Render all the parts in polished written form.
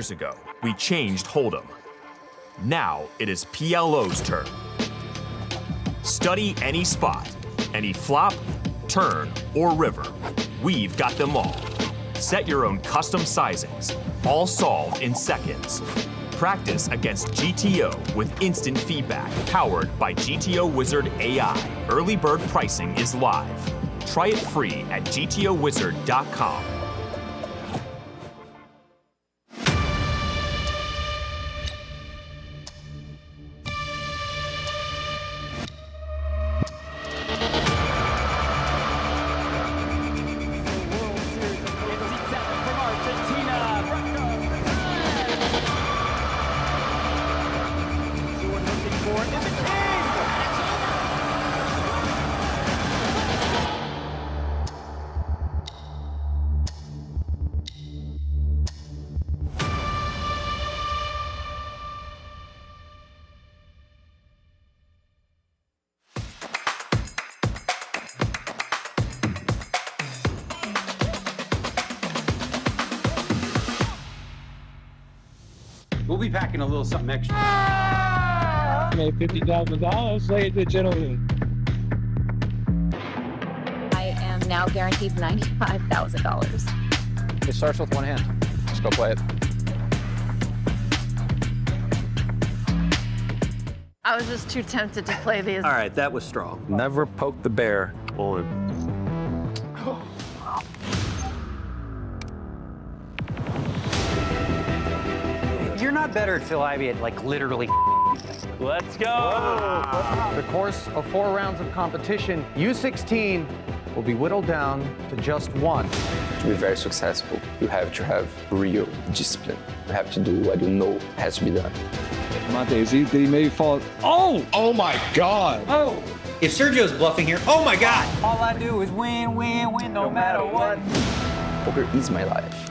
years ago, we changed Hold'em. Now it is PLO's turn. Study any spot, any flop, turn, or river. We've got them all. Set your own custom sizings, all solved in seconds. Practice against GTO with instant feedback powered by GTO Wizard AI. Early bird pricing is live. Try it free at gtowizard.com. We'll be packing a little something extra. Made $50,000, ladies and gentlemen. I am now guaranteed $95,000. It starts with one hand. Just go play it. I was just too tempted to play these. All right, that was strong. Never poke the bear. You're not better at Phil Ivey at like literally. Let's go. The course of 4 rounds of competition, U16 will be whittled down to just one. To be very successful, you have to have real discipline. You have to do what you know has to be done. Monte, he may fall. Oh! Oh my God! Oh! If Sergio's bluffing here, oh my God! All I do is win, win, win, no matter what. Poker is my life.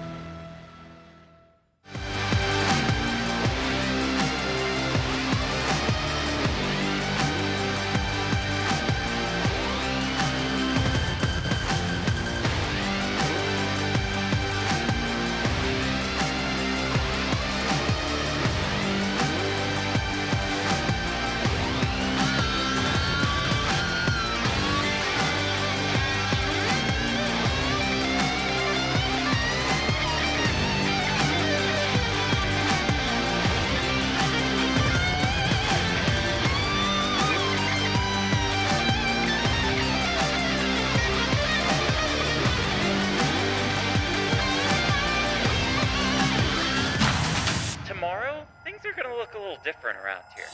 Tomorrow, things are gonna look a little different around here.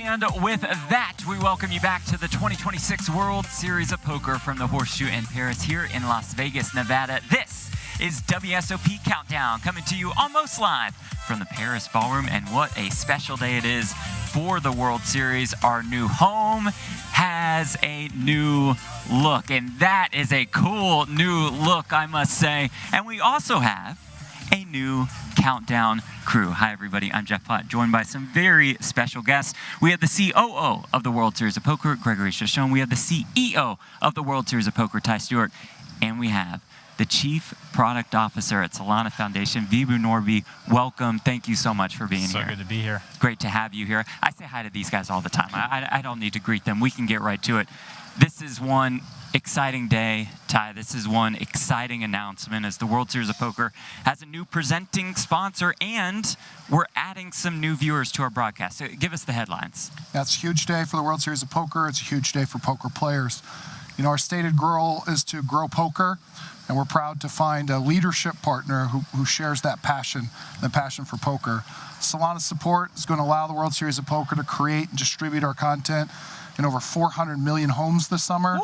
And with that, we welcome you back to the 2026 World Series of Poker from the Horseshoe in Paris here in Las Vegas, Nevada. This is WSOP Countdown, coming to you almost live from the Paris Ballroom. And what a special day it is for the World Series. Our new home has a new look, and that is a cool new look, I must say. And we also have a new Countdown crew. Hi, everybody. I'm Jeff Platt, joined by some very special guests. We have the COO of the World Series of Poker, Gregory Chachon. We have the CEO of the World Series of Poker, Ty Stewart. And we have the Chief Product Officer at Solana Foundation, Vibhu Norby. Welcome. Thank you so much for being here. So good to be here. Great to have you here. I say hi to these guys all the time. I don't need to greet them. We can get right to it. This is one exciting day, Ty. This is one exciting announcement as the World Series of Poker has a new presenting sponsor, and we're adding some new viewers to our broadcast. So give us the headlines. That's a huge day for the World Series of Poker. It's a huge day for poker players. You know, our stated goal is to grow poker, and we're proud to find a leadership partner who shares that passion, the passion for poker. Solana's support is going to allow the World Series of Poker to create and distribute our content in over 400 million homes this summer.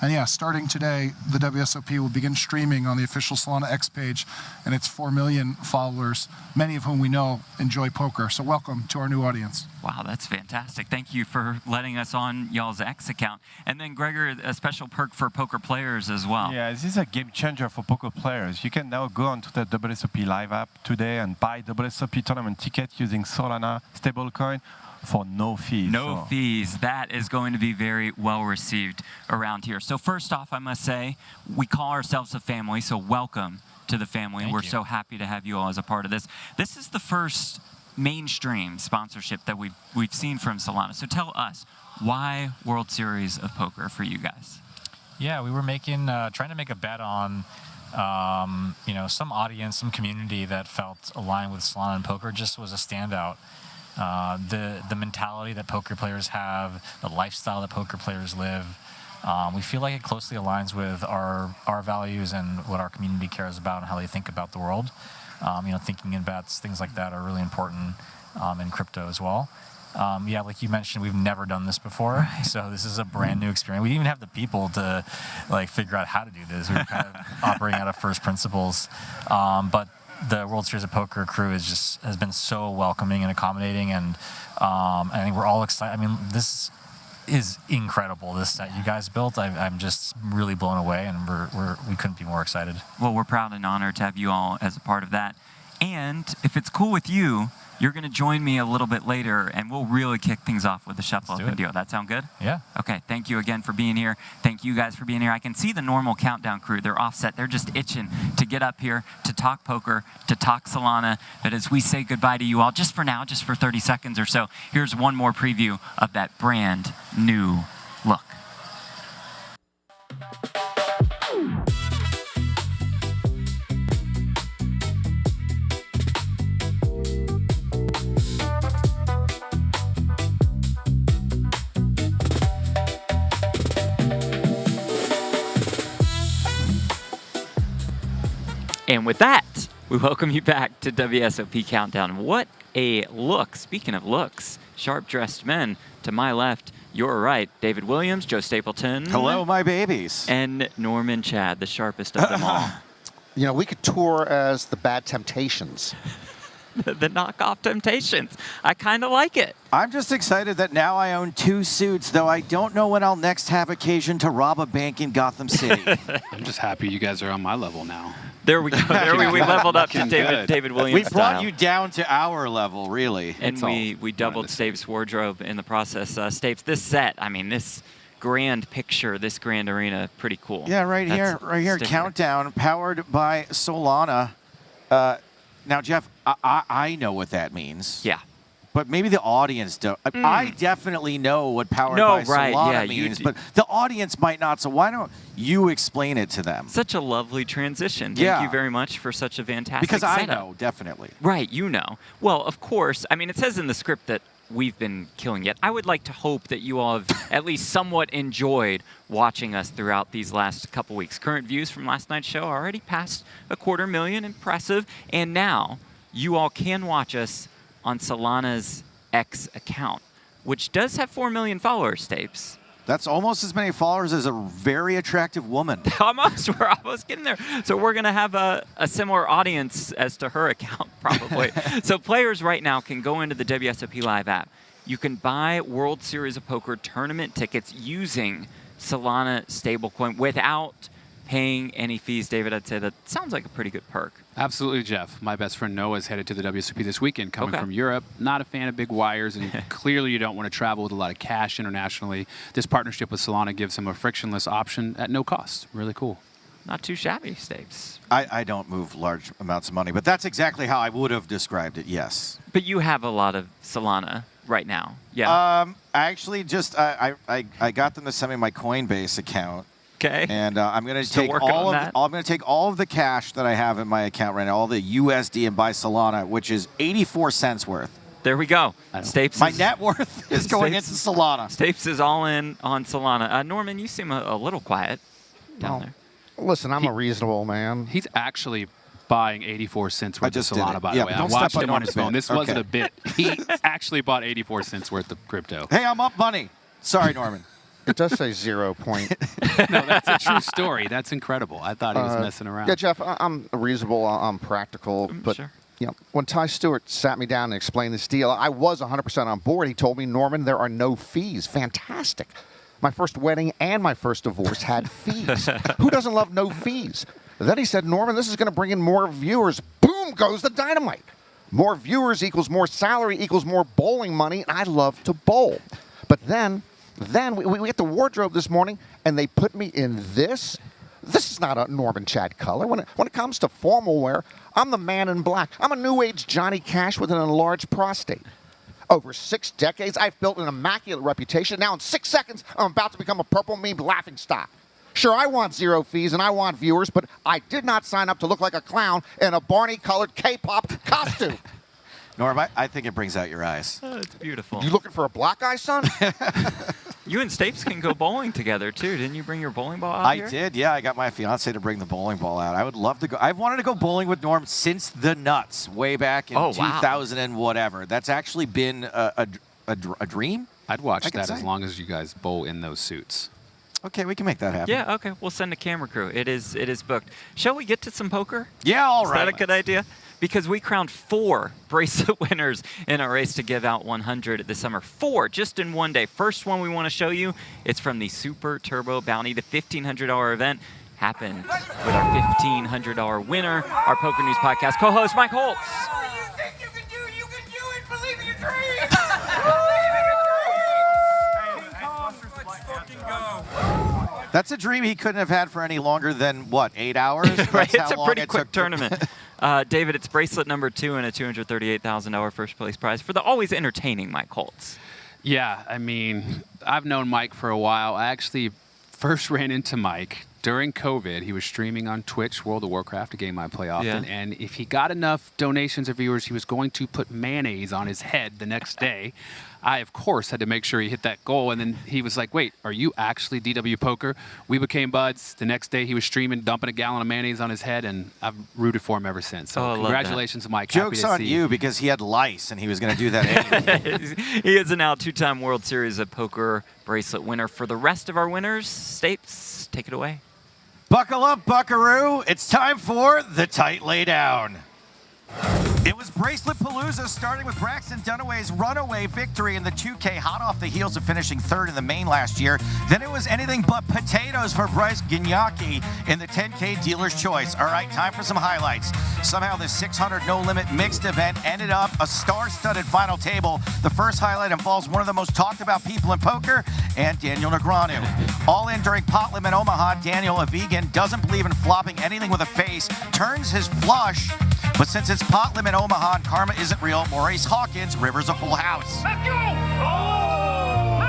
And yeah, starting today, the WSOP will begin streaming on the official Solana X page and its 4 million followers, many of whom we know enjoy poker. So welcome to our new audience. Wow, that's fantastic. Thank you for letting us on y'all's X account. And then, Gregor, a special perk for poker players as well. Yeah, this is a game changer for poker players. You can now go onto the WSOP Live app today and buy WSOP tournament ticket using Solana stablecoin for no fees. No fees. That is going to be very well received around here. So first off, I must say, we call ourselves a family, so welcome to the family. Thank We're you. so happy to have you all as a part of this. This is the first mainstream sponsorship that we've seen from Solana. So tell us, why World Series of Poker for you guys? Yeah, we were trying to make a bet on some audience, some community that felt aligned with Solana and poker. Just was a standout. The mentality that poker players have, the lifestyle that poker players live, we feel like it closely aligns with our values and what our community cares about and how they think about the world. Thinking in bets, things like that are really important in crypto as well. Yeah, like you mentioned, we've never done this before, so this is a brand new experience. We didn't even have the people to figure out how to do this. We were kind of operating out of first principles, but the World Series of Poker crew has been so welcoming and accommodating, and I think we're all excited. I mean, this is incredible, this set you guys built. I'm just really blown away, and we couldn't be more excited. Well, we're proud and honored to have you all as a part of that. And if it's cool with you, you're going to join me a little bit later, and we'll really kick things off with the shuffle video. That sound good? Yeah. Okay, thank you again for being here. Thank you guys for being here. I can see the normal countdown crew. They're offset. They're just itching to get up here, to talk poker, to talk Solana. But as we say goodbye to you all, just for now, just for 30 seconds or so, here's one more preview of that brand new look. And with that, we welcome you back to WSOP Countdown. What a look. Speaking of looks, sharp-dressed men. To my left, your right, David Williams, Joe Stapleton. Hello, my babies. And Norman Chad, the sharpest of them all. We could tour as the Bad Temptations. The knockoff Temptations. I kind of like it. I'm just excited that now I own 2 suits, though I don't know when I'll next have occasion to rob a bank in Gotham City. I'm just happy you guys are on my level now. There we go. We leveled up to David Williams. We brought you down to our level, really. And we doubled Stape's wardrobe in the process. Stapes, this set, I mean, this grand picture, this grand arena, pretty cool. Yeah, right here, Countdown, powered by Solana. Now, Jeff, I know what that means. Yeah. But maybe the audience don't. I definitely know what powered by Solana means, but the audience might not. So why don't you explain it to them? Such a lovely transition. Thank you very much for such a fantastic Because setup. I know, definitely. Right, you know. Well, of course. I mean, it says in the script that we've been killing it. I would like to hope that you all have at least somewhat enjoyed watching us throughout these last couple weeks. Current views from last night's show are already past 250,000. Impressive. And now you all can watch us on Solana's X account, which does have 4 million followers, Stapes. That's almost as many followers as a very attractive woman. We're almost getting there. So we're going to have a similar audience as to her account, probably. So players right now can go into the WSOP Live app. You can buy World Series of Poker tournament tickets using Solana stablecoin without paying any fees. David, I'd say that sounds like a pretty good perk. Absolutely, Jeff. My best friend Noah is headed to the WSOP this weekend, coming from Europe. Not a fan of big wires, and clearly you don't want to travel with a lot of cash internationally. This partnership with Solana gives him a frictionless option at no cost. Really cool. Not too shabby, Stapes. I don't move large amounts of money, but that's exactly how I would have described it, yes. But you have a lot of Solana right now. Yeah. I actually just, I got them to send me my Coinbase account. Okay. And I'm going to take all of the cash that I have in my account right now, all the USD, and buy Solana, which is 84 cents worth. There we go. Stapes. My net worth is going into Solana. Stapes is all in on Solana. Norman, you seem a little quiet down there. Listen, I'm a reasonable man. He's actually buying 84 cents worth of Solana, by the way. I don't watched step him on on his Norman's phone. bit. This wasn't a bit. He actually bought 84 cents worth of crypto. Hey, I'm up money. Sorry, Norman. It does say 0 point. No, that's a true story. That's incredible. I thought he was messing around. Yeah, Jeff, I'm reasonable. I'm practical. But sure. you know, when Ty Stewart sat me down and explained this deal, I was 100% on board. He told me, Norman, there are no fees. Fantastic. My first wedding and my first divorce had fees. Who doesn't love no fees? Then he said, Norman, this is going to bring in more viewers. Boom goes the dynamite. More viewers equals more salary equals more bowling money, and I love to bowl. But then we hit the wardrobe this morning, and they put me in this. This is not a Norman Chad color. When it comes to formal wear, I'm the man in black. I'm a new age Johnny Cash with an enlarged prostate. Over 6 decades, I've built an immaculate reputation. Now in 6 seconds, I'm about to become a purple meme laughingstock. Sure, I want 0 fees and I want viewers, but I did not sign up to look like a clown in a Barney-colored K-pop costume. Norm, I think it brings out your eyes. Oh, it's beautiful. You looking for a black eye, son? You and Stapes can go bowling together, too. Didn't you bring your bowling ball out here? I did, yeah. I got my fiance to bring the bowling ball out. I would love to go. I've wanted to go bowling with Norm since the Nuts, way back in 2000 and whatever. That's actually been a dream. I'd watch that as long as you guys bowl in those suits. Okay, we can make that happen. Yeah, okay. We'll send a camera crew. It is booked. Shall we get to some poker? Yeah, all right. Is that a good idea? Because we crowned 4 bracelet winners in our race to give out 100 this summer. 4 just in one day. First one we want to show you, it's from the Super Turbo Bounty, the $1,500 event. Happened with our $1,500 winner, our Poker News Podcast co-host, Mike Holtz. That's a dream he couldn't have had for any longer than, what, 8 hours? Right, it's a pretty quick tournament. David, it's bracelet number 2 and a $238,000 first place prize for the always entertaining Mike Holtz. Yeah, I mean, I've known Mike for a while. I actually first ran into Mike during COVID. He was streaming on Twitch, World of Warcraft, a game I play often. Yeah. And if he got enough donations or viewers, he was going to put mayonnaise on his head the next day. I, of course, had to make sure he hit that goal. And then he was like, wait, are you actually DW Poker? We became buds. The next day he was streaming, dumping a gallon of mayonnaise on his head, and I've rooted for him ever since. So congratulations, Mike. Joke's on you because he had lice and he was going to do that anyway. He is a now 2-time World Series of Poker bracelet winner. For the rest of our winners, Stapes, take it away. Buckle up, buckaroo. It's time for the tight laydown. It was Bracelet Palooza, starting with Braxton Dunaway's runaway victory in the 2K, hot off the heels of finishing 3rd in the main last year. Then it was anything but potatoes for Bryce Gignacchi in the 10K Dealer's Choice. All right, time for some highlights. Somehow this 600 no-limit mixed event ended up a star-studded final table. The first highlight involves one of the most talked-about people in poker, and Daniel Negreanu. All in during pot limit Omaha, Daniel, a vegan, doesn't believe in flopping anything with a face, turns his flush. But since it's pot limit Omaha and karma isn't real, Maurice Hawkins rivers a full house. Let's go!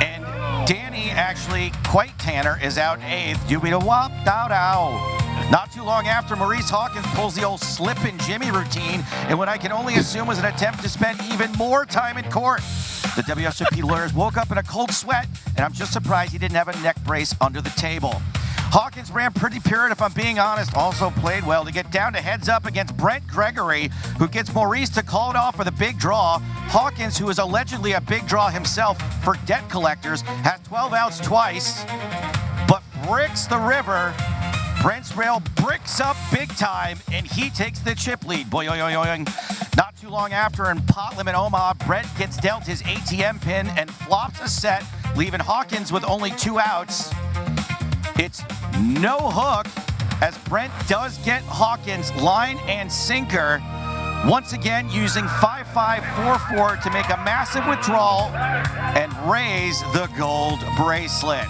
And Danny, actually, quite Tanner, is out 8th. Doobie-da-wop, dow-dow. Not too long after, Maurice Hawkins pulls the old slip and Jimmy routine in what I can only assume was an attempt to spend even more time in court. The WSOP lawyers woke up in a cold sweat, and I'm just surprised he didn't have a neck brace under the table. Hawkins ran pretty pure, if I'm being honest, also played well to get down to heads up against Brent Gregory, who gets Maurice to call it off for the big draw. Hawkins, who is allegedly a big draw himself for debt collectors, has 12 outs twice, but bricks the river. Brent's rail bricks up big time, and he takes the chip lead. Boing. Not too long after, in pot limit Omaha, Brent gets dealt his ATM pin and flops a set, leaving Hawkins with only 2 outs. It's no hook, as Brent does get Hawkins line and sinker, once again using 5-5-4-4 to make a massive withdrawal and raise the gold bracelet.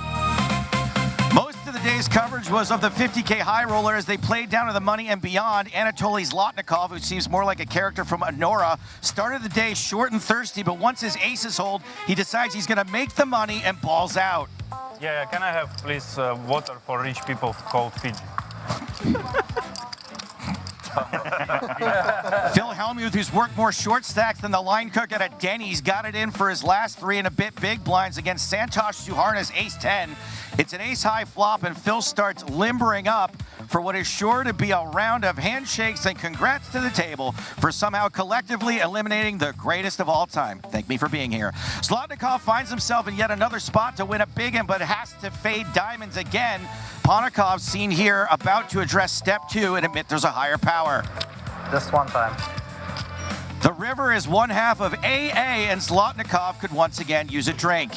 Most of the day's coverage was of the 50K high roller as they played down to the money and beyond. Anatoly Zlotnikov, who seems more like a character from Anora, started the day short and thirsty, but once his aces hold, he decides he's going to make the money and balls out. Yeah, can I have, please, water for rich people called Fiji? Phil Hellmuth, who's worked more short stacks than the line cook at a Denny's, got it in for his last 3 and a bit big blinds against Santosh Suharna's ace-10. It's an ace-high flop, and Phil starts limbering up. for what is sure to be a round of handshakes and congrats to the table for somehow collectively eliminating the greatest of all time. Thank me for being here. Zlotnikov finds himself in yet another spot to win a big one, but has to fade diamonds again. Ponnikov seen here about to address step 2 and admit there's a higher power. Just one time. The river is one half of AA, and Zlotnikov could once again use a drink.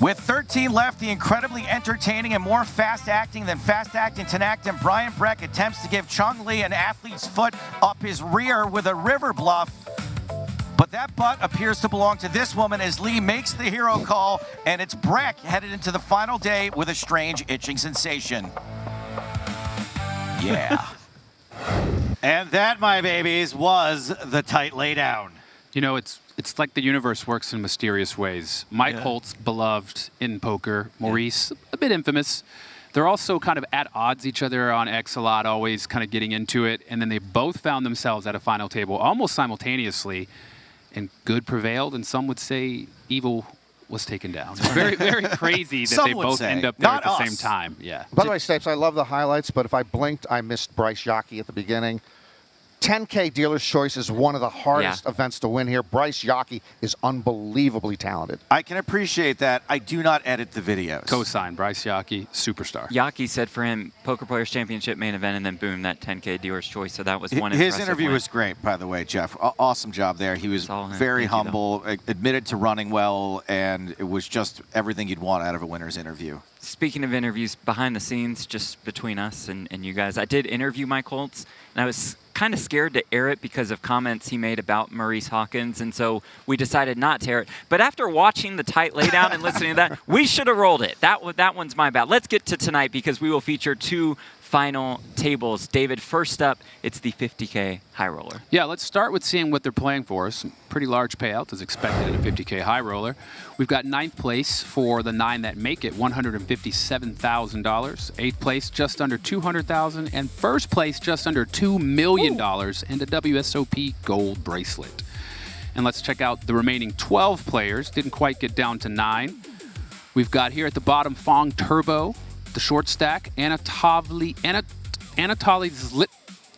With 13 left, the incredibly entertaining and more fast-acting than fast-acting Tenactin Brian Breck attempts to give Chung Lee an athlete's foot up his rear with a river bluff. But that butt appears to belong to this woman as Lee makes the hero call, and it's Breck headed into the final day with a strange itching sensation. Yeah. And that, my babies, was the tight laydown. You know, it's like the universe works in mysterious ways. Mike Holtz, beloved in poker. Maurice, a bit infamous. They're also kind of at odds each other on X a lot, always kind of getting into it. And then they both found themselves at a final table almost simultaneously. And good prevailed, and some would say evil was taken down. It's very, very crazy that they both end up there at the same time. Yeah. By the way, Stapes, I love the highlights, but if I blinked, I missed Bryce Yockey at the beginning. 10K Dealer's Choice is one of the hardest events to win here. Bryce Yockey is unbelievably talented. I can appreciate that. I do not edit the videos. Co-sign, Bryce Yockey, superstar. Yockey said for him, Poker Players Championship main event, and then boom, that 10K Dealer's Choice. So that was one His interview win. was great, by the way, Jeff. Awesome job there. He was very humble, admitted to running well, and it was just everything you'd want out of a winner's interview. Speaking of interviews behind the scenes, just between us and you guys, I did interview Mike Holtz, and I was kind of scared to air it because of comments he made about Maurice Hawkins, and so we decided not to air it. But after watching the tight laydown and listening to that, we should have rolled it. That one's my bad. Let's get to tonight because we will feature 2 final tables. David, first up, it's the 50K high roller. Yeah, let's start with seeing what they're playing for. Some pretty large payout as expected in a 50K high roller. We've got 9th place for the 9 that make it, $157,000. 8th place, just under $200,000, and first place, just under $2 million, and a WSOP gold bracelet. And let's check out the remaining 12 players. Didn't quite get down to 9. We've got here at the bottom Fong Turbo, the short stack, Anatoly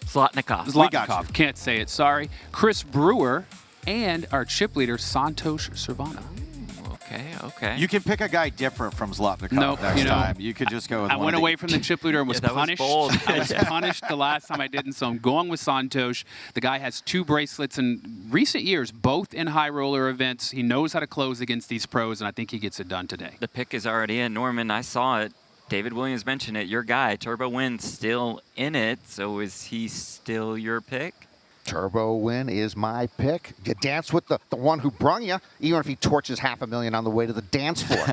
Zlotnikov. Can't say it, sorry. Chris Brewer, and our chip leader, Santosh Servana. Okay. You can pick a guy different from Zlotnikov next time. You could just go with I went away from the chip leader and was punished. I was Yeah. punished the last time I didn't, so I'm going with Santosh. The guy has 2 bracelets in recent years, both in high roller events. He knows how to close against these pros, and I think he gets it done today. The pick is already in. Norman, I saw it. David Williams mentioned it. Your guy, Turbo Win, still in it. So is he still your pick? Turbo Win is my pick. You dance with the one who brung you, even if he torches $500,000 on the way to the dance floor.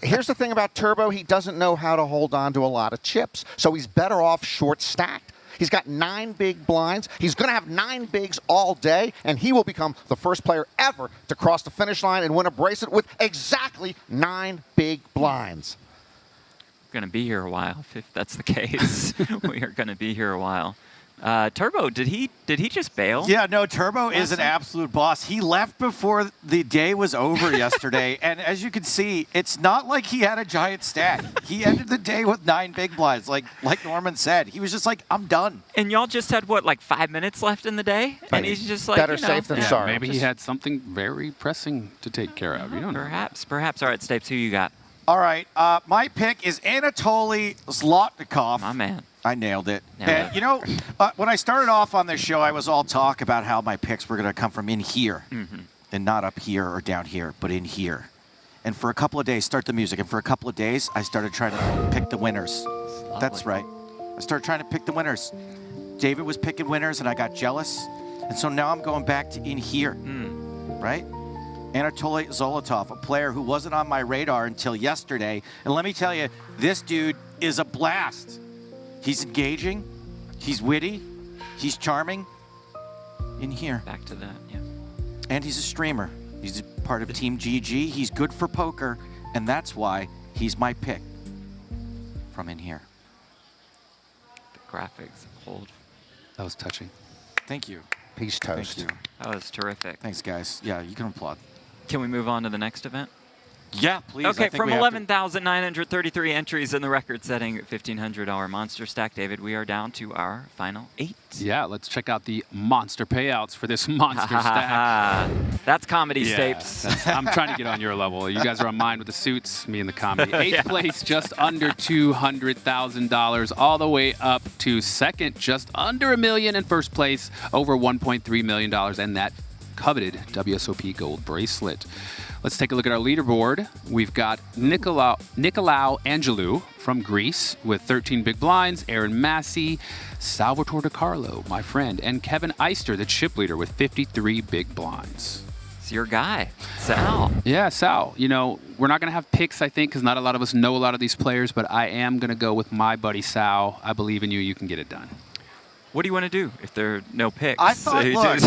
Here's the thing about Turbo. He doesn't know how to hold on to a lot of chips, so he's better off short stacked. He's got 9 big blinds. He's going to have 9 bigs all day, and he will become the first player ever to cross the finish line and win a bracelet with exactly 9 big blinds. Going to be here a while. If that's the case, we are going to be here a while. Turbo, did he just bail? Yeah, no, Turbo is an absolute boss. He left before the day was over yesterday, and as you can see, it's not like he had a giant stack. He ended the day with 9 big blinds, like Norman said. He was just like, I'm done. And y'all just had, what, like 5 minutes left in the day? And he's just like, better safe than sorry. Maybe he had something very pressing to take care of. You don't know. Perhaps. All right, Stapes, who you got? All right, my pick is Anatoly Zlotnikov. My man. I nailed it. And, you know, when I started off on this show, I was all talk about how my picks were going to come from in here and not up here or down here, but in here. And for a couple of days, start the music, and for a couple of days, I started trying to pick the winners. That's right. I started trying to pick the winners. David was picking winners, and I got jealous. And so now I'm going back to in here, right? Anatoly Zolotov, a player who wasn't on my radar until yesterday. And let me tell you, this dude is a blast. He's engaging, he's witty, he's charming. In here. Back to that, yeah. And he's a streamer. He's a part of Team GG. He's good for poker, and that's why he's my pick from in here. The graphics hold. That was touching. Thank you. Peace toast. Thank you. That was terrific. Thanks, guys. Yeah, you can applaud. Can we move on to the next event? Yeah, please. Okay, from 11,933 entries in the record-setting $1,500 monster stack, David, we are down to our final 8. Yeah, let's check out the monster payouts for this monster stack. That's comedy, Stapes. I'm trying to get on your level. You guys are on mine with the suits, me and the comedy. 8th place, just under $200,000, all the way up to 2nd, just under $1 million, and 1st place, over $1.3 million, and that coveted WSOP gold bracelet. Let's take a look at our leaderboard. We've got Nicolaou Angelou from Greece with 13 big blinds, Aaron Massey, Salvatore DiCarlo, my friend, and Kevin Eister, the chip leader, with 53 big blinds. It's your guy, Sal. Yeah, Sal. You know, we're not going to have picks, I think, because not a lot of us know a lot of these players, but I am going to go with my buddy Sal. I believe in you. You can get it done. What do you want to do if there are no picks? I thought, look,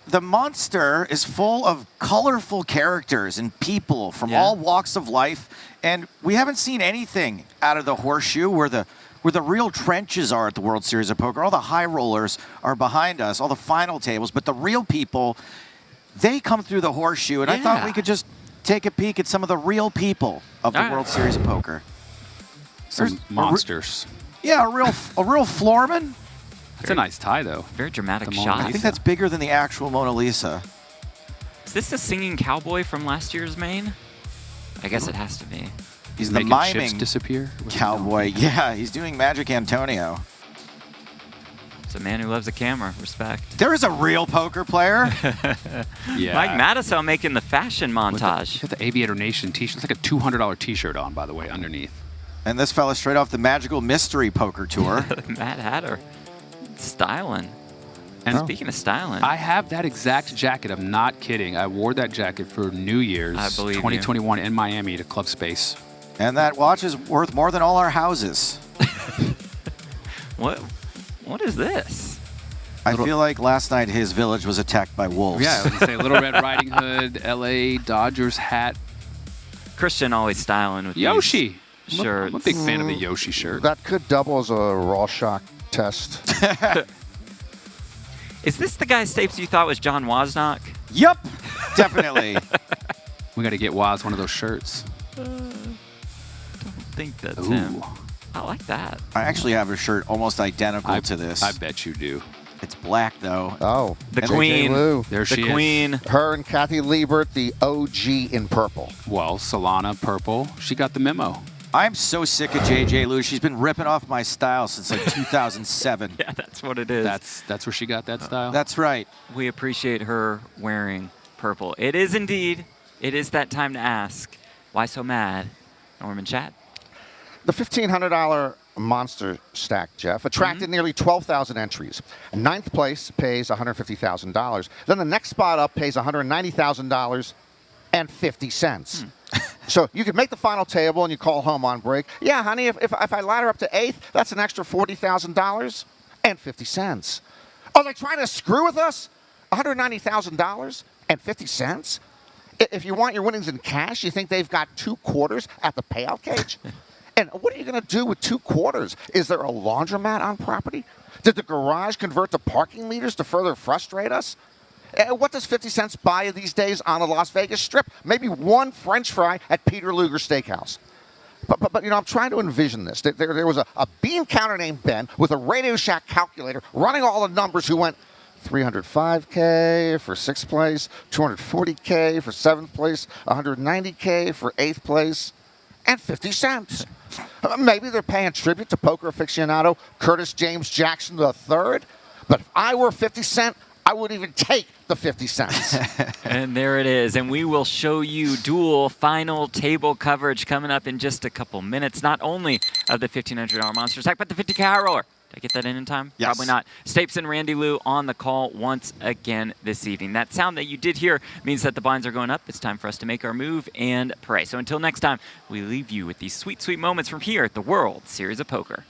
the monster is full of colorful characters and people from all walks of life, and we haven't seen anything out of the horseshoe where the real trenches are at the World Series of Poker. All the high rollers are behind us, all the final tables, but the real people, they come through the horseshoe, and I thought we could just take a peek at some of the real people of the World Series of Poker. Some monsters. Yeah, a real floorman. That's a nice tie, though. Very dramatic shot. I think that's bigger than the actual Mona Lisa. Is this the singing cowboy from last year's main? I guess it has to be. He's the making miming chips disappear. cowboy. Yeah, he's doing Magic Antonio. It's a man who loves a camera. Respect. There is a real poker player. Yeah. Mike Mattisau making the fashion montage. Got the Aviator Nation t-shirt. It's like a $200 t-shirt on, by the way, underneath. And this fella straight off the Magical Mystery Poker Tour. Mad Hatter. Styling. And speaking of styling. I have that exact jacket. I'm not kidding. I wore that jacket for New Year's 2021 in Miami to Club Space. And that watch is worth more than all our houses. What is this? I feel like last night his village was attacked by wolves. Yeah, I was going to say Little Red Riding Hood, LA Dodgers hat. Christian always styling with Yoshi. Shirts. I'm a big fan of the Yoshi shirt. That could double as a Rorschach test. Is this the guy, Stapes, you thought was John Wozniak? Yep, definitely. We got to get Woz one of those shirts. Don't think that's him. I like that. I actually have a shirt almost identical to this. I bet you do. It's black, though. Oh. The Queen. There she the is. Queen. Her and Kathy Liebert, the OG in purple. Well, Solana, purple. She got the memo. I'm so sick of JJ Lou. She's been ripping off my style since like 2007. Yeah, that's what it is. That's where she got that style? That's right. We appreciate her wearing purple. It is indeed. It is that time to ask. Why so mad? Norman Chat. The $1,500 monster stack, Jeff, attracted nearly 12,000 entries. 9th place pays $150,000. Then the next spot up pays $190,000 and 50 cents. So you could make the final table and you call home on break. Yeah, honey, if I ladder up to 8th, that's an extra $40,000 and 50 cents. Are they trying to screw with us? $190,000 and 50 cents? If you want your winnings in cash, you think they've got 2 quarters at the payout cage? And what are you going to do with 2 quarters? Is there a laundromat on property? Did the garage convert to parking meters to further frustrate us? What does 50 cents buy you these days on the Las Vegas Strip? Maybe 1 French fry at Peter Luger Steakhouse. But you know, I'm trying to envision this. There was a bean counter named Ben with a Radio Shack calculator running all the numbers who went 305K for 6th place, 240K for 7th place, 190K for 8th place, and 50 cents. Maybe they're paying tribute to poker aficionado Curtis James Jackson III. But if I were 50 Cent, I wouldn't even take the 50 cents. And there it is. And we will show you dual final table coverage coming up in just a couple minutes. Not only of the $1,500 monster stack, but the 50K high roller. Did I get that in time? Yes. Probably not. Stapes and Randy Lou on the call once again this evening. That sound that you did hear means that the blinds are going up. It's time for us to make our move and pray. So until next time, we leave you with these sweet, sweet moments from here at the World Series of Poker.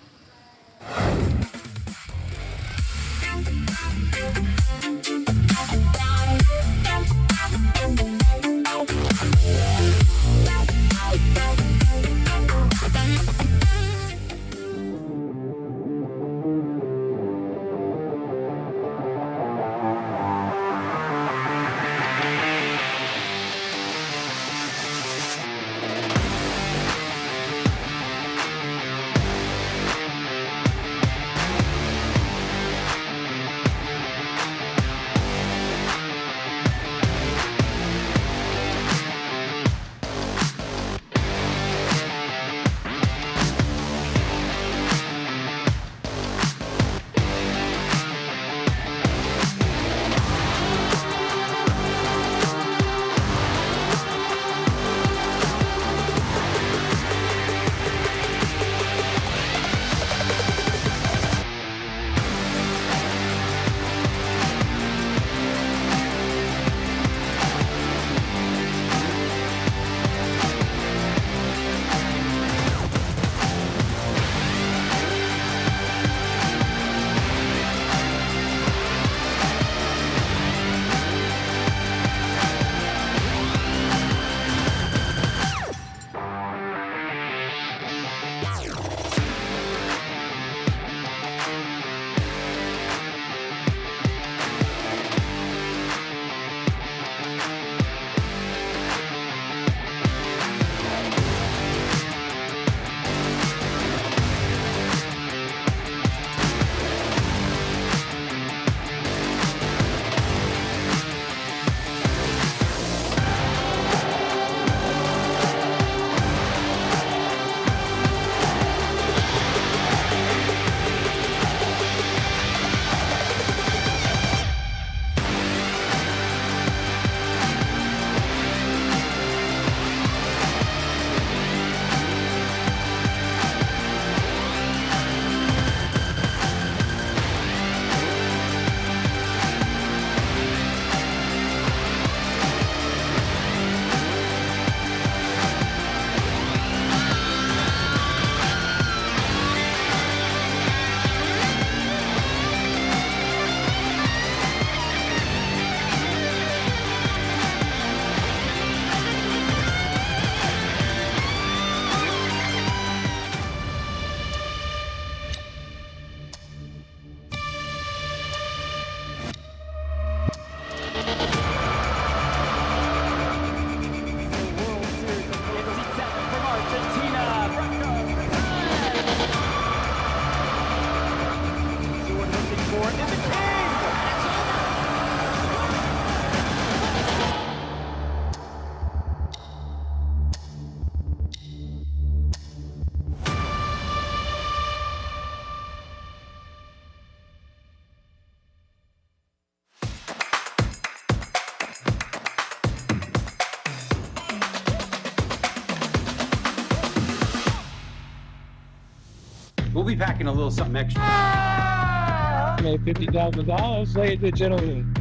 We'll be packing a little something extra. Made $50,000, ladies and gentlemen.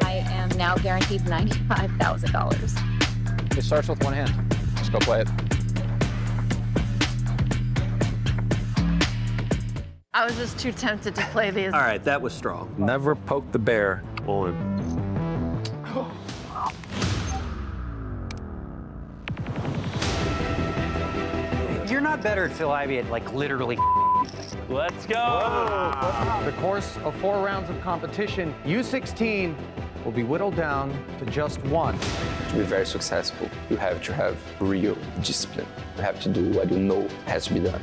I am now guaranteed $95,000. It starts with one hand. Let's go play it. I was just too tempted to play these. All right, that was strong. Never poke the bear. You're not better at Phil Ivey at like literally. Let's go. The course of 4 rounds of competition, U16 will be whittled down to just one. To be very successful, you have to have real discipline. You have to do what you know has to be done.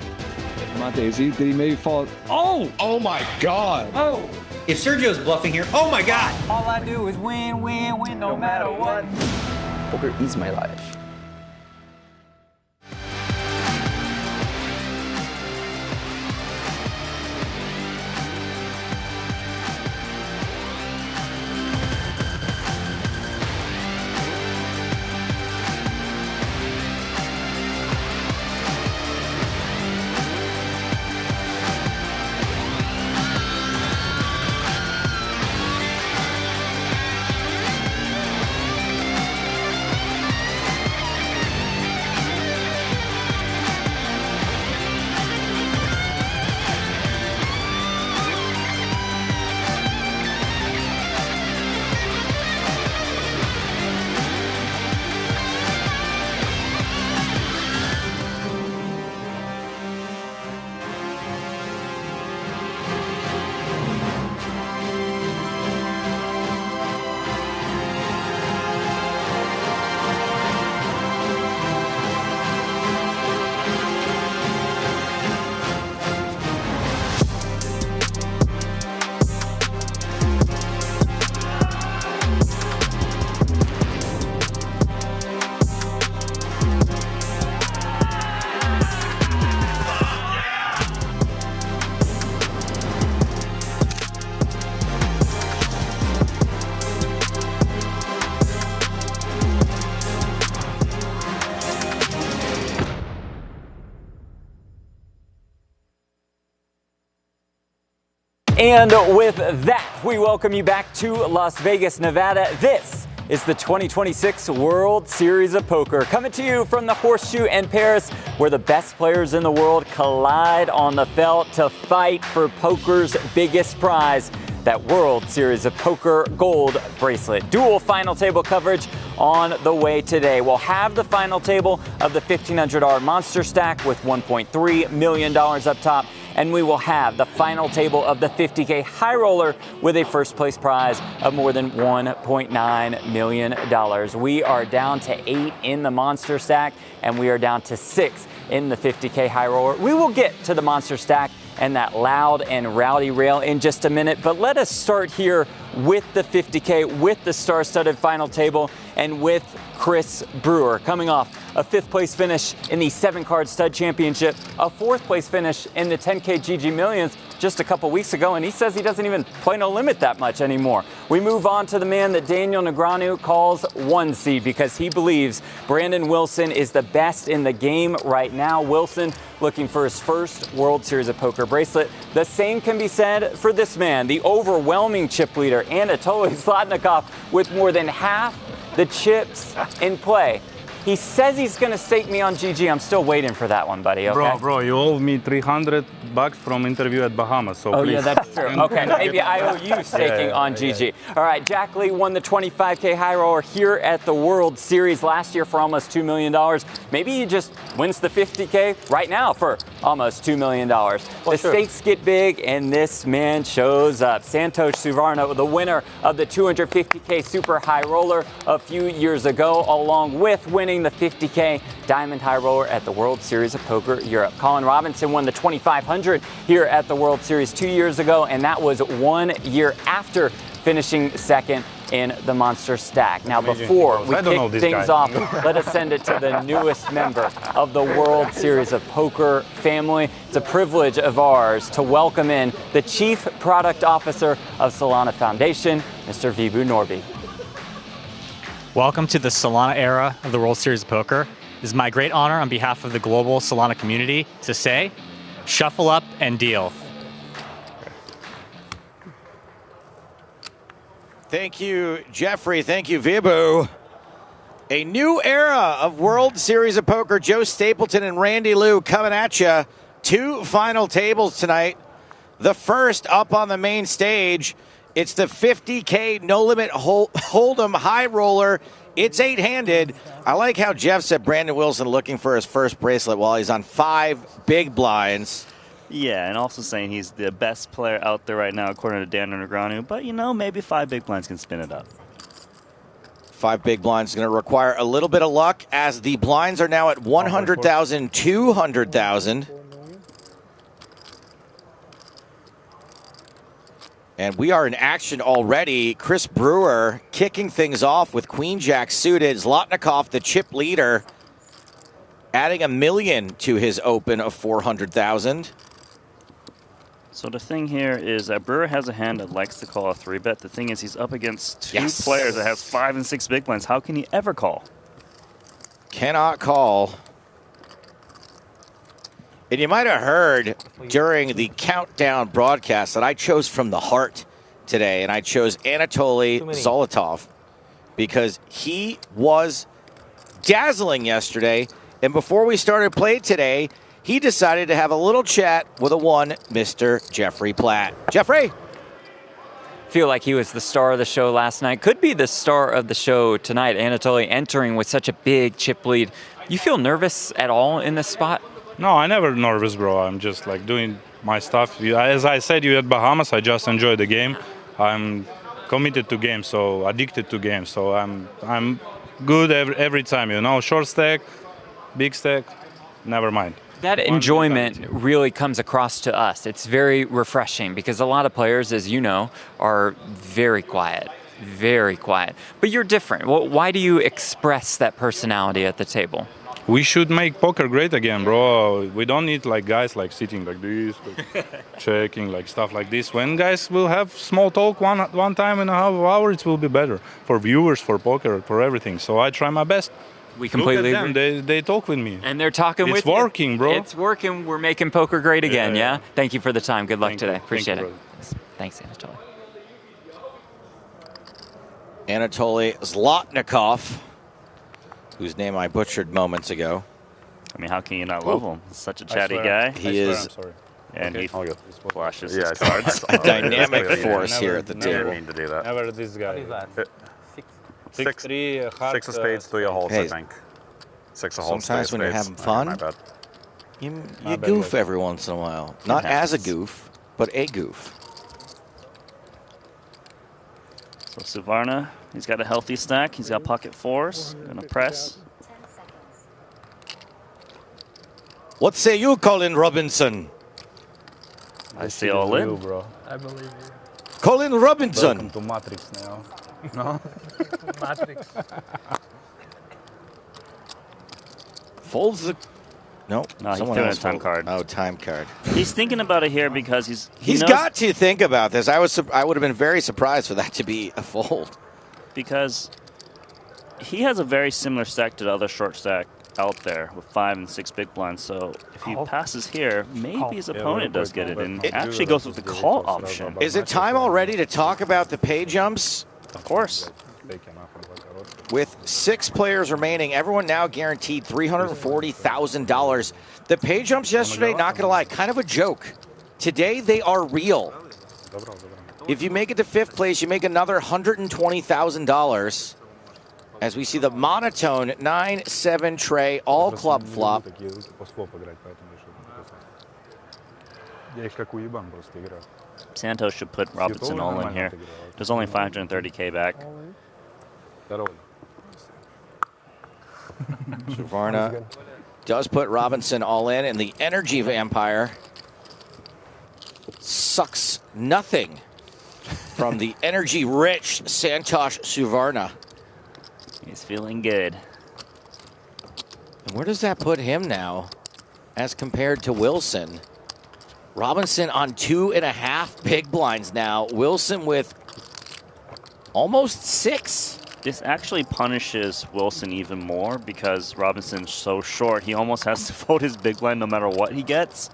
Monte, did he maybe fall? Oh! Oh my God! Oh! If Sergio's bluffing here, oh my God! All I do is win, win, win, no matter what. Poker is my life. And with that, we welcome you back to Las Vegas, Nevada. This is the 2026 World Series of Poker, coming to you from the Horseshoe in Paris, where the best players in the world collide on the felt to fight for poker's biggest prize, that World Series of Poker gold bracelet. Dual final table coverage on the way today. We'll have the final table of the $1,500 Monster Stack with $1.3 million up top, and we will have the final table of the 50K High Roller with a first place prize of more than $1.9 million. We are down to 8 in the Monster Stack, and we are down to 6 in the 50K High Roller. We will get to the Monster Stack and that loud and rowdy rail in just a minute, but let us start here with the 50K, with the star-studded final table, and with Chris Brewer, coming off a 5th place finish in the 7-card stud championship, a 4th place finish in the 10K GG Millions just a couple weeks ago, and he says he doesn't even play no limit that much anymore. We move on to the man that Daniel Negreanu calls 1 seed because he believes Brandon Wilson is the best in the game right now. Wilson looking for his first World Series of Poker bracelet. The same can be said for this man, the overwhelming chip leader, Anatoly Zlotnikov, with more than half the chips in play. He says he's going to stake me on GG. I'm still waiting for that one, buddy. Okay? Bro, you owe me $300 from interview at Bahamas. So oh, please. yeah, that's true. Okay, maybe I owe you staking on GG. All right, Jack Lee won the 25K High Roller here at the World Series last year for almost $2 million. Maybe he just wins the 50K right now for almost $2 million. The stakes get big, and this man shows up. Santosh Suvarna, the winner of the 250K Super High Roller a few years ago, along with winning the 50K Diamond High Roller at the World Series of Poker Europe. Colin Robinson won the 2500 here at the World Series 2 years ago, and that was 1 year after finishing second in the Monster Stack. Now, before we kick things off, let us send it to the newest member of the World Series of Poker family. It's a privilege of ours to welcome in the Chief Product Officer of Solana Foundation, Mr. Vibhu Norby. Welcome to the Solana era of the World Series of Poker. It is my great honor on behalf of the global Solana community to say, shuffle up and deal. Thank you, Jeffrey. Thank you, Vibu. A new era of World Series of Poker. Joe Stapleton and Randy Liu coming at you. 2 final tables tonight. The first up on the main stage, it's the 50K No Limit Hold'em High Roller. It's 8-handed. I like how Jeff said Brandon Wilson looking for his first bracelet while he's on 5 big blinds. Yeah, and also saying he's the best player out there right now, according to Dan Underground. But, you know, maybe 5 big blinds can spin it up. 5 big blinds is going to require a little bit of luck as the blinds are now at 100,000, 200,000. And we are in action already. Chris Brewer kicking things off with Queen Jack suited. Zlotnikov, the chip leader, adding $1 million to his open of 400,000. So the thing here is that Brewer has a hand that likes to call a 3-bet. The thing is he's up against 2 players that has 5 and 6 big blinds. How can he ever call? Cannot call. And you might have heard during the countdown broadcast that I chose from the heart today, and I chose Anatoly Zolotov because he was dazzling yesterday. And before we started play today, he decided to have a little chat with Mr. Jeffrey Platt. Jeffrey? Feel like he was the star of the show last night. Could be the star of the show tonight. Anatoly entering with such a big chip lead. You feel nervous at all in this spot? No, I never nervous, bro. I'm just like doing my stuff. As I said, you at Bahamas, I just enjoy the game. I'm committed to games, so addicted to games. So I'm good every time, you know. Short stack, big stack, never mind. That enjoyment really comes across to us. It's very refreshing because a lot of players, as you know, are very quiet. But you're different. Why do you express that personality at the table? We should make poker great again, bro. We don't need like guys like sitting like this, like checking, like stuff like this. When guys will have small talk one time in a half hour, it will be better for viewers, for poker, for everything. So I try my best. We completely Look at them. They talk with me. And they're talking with you. It's working, bro. It's working. We're making poker great again, yeah? Thank you for the time. Good luck today. You. Appreciate Thank it. You, Thanks, Anatoly. Anatoly Zlotnikov, whose name I butchered moments ago. I mean, how can you not love him? He's such a chatty guy. He is. And he flashes Yeah, his cards. A dynamic force here at the table. Never mean to do that. Never this guy. Six of spades, 3 of hearts, I think. 6 of hearts. Sometimes when you're having fun, you goof every once in a while. Not as a goof, but a goof. So Suvarna, he's got a healthy stack. He's got pocket 4s. Gonna press. What say you, Colin Robinson? I say all in. Bro. I believe you. Colin Robinson. Welcome to Matrix now. No? Matrix. Folds the... No, he's doing a time card. Oh, time card. He's thinking about it here because He's got to think about this. I would have been very surprised for that to be a fold. Because he has a very similar stack to the other short stack out there with 5 and 6 big blinds. So if he passes here, maybe his opponent does get it and actually goes with the call option. Is it time already to talk about the pay jumps? Of course. With 6 players remaining, everyone now guaranteed $340,000. The pay jumps yesterday, not going to lie, kind of a joke. Today, they are real. If you make it to 5th place, you make another $120,000. As we see the monotone 9-7 tray, all club flop. Santos should put Robinson all in here. There's only 530K back. Suvarna does put Robinson all in, and the energy vampire sucks nothing from the energy-rich Santosh Suvarna. He's feeling good. And where does that put him now as compared to Wilson? Robinson on 2.5 big blinds now. Wilson with almost 6. This actually punishes Wilson even more because Robinson's so short, he almost has to fold his big blind no matter what he gets.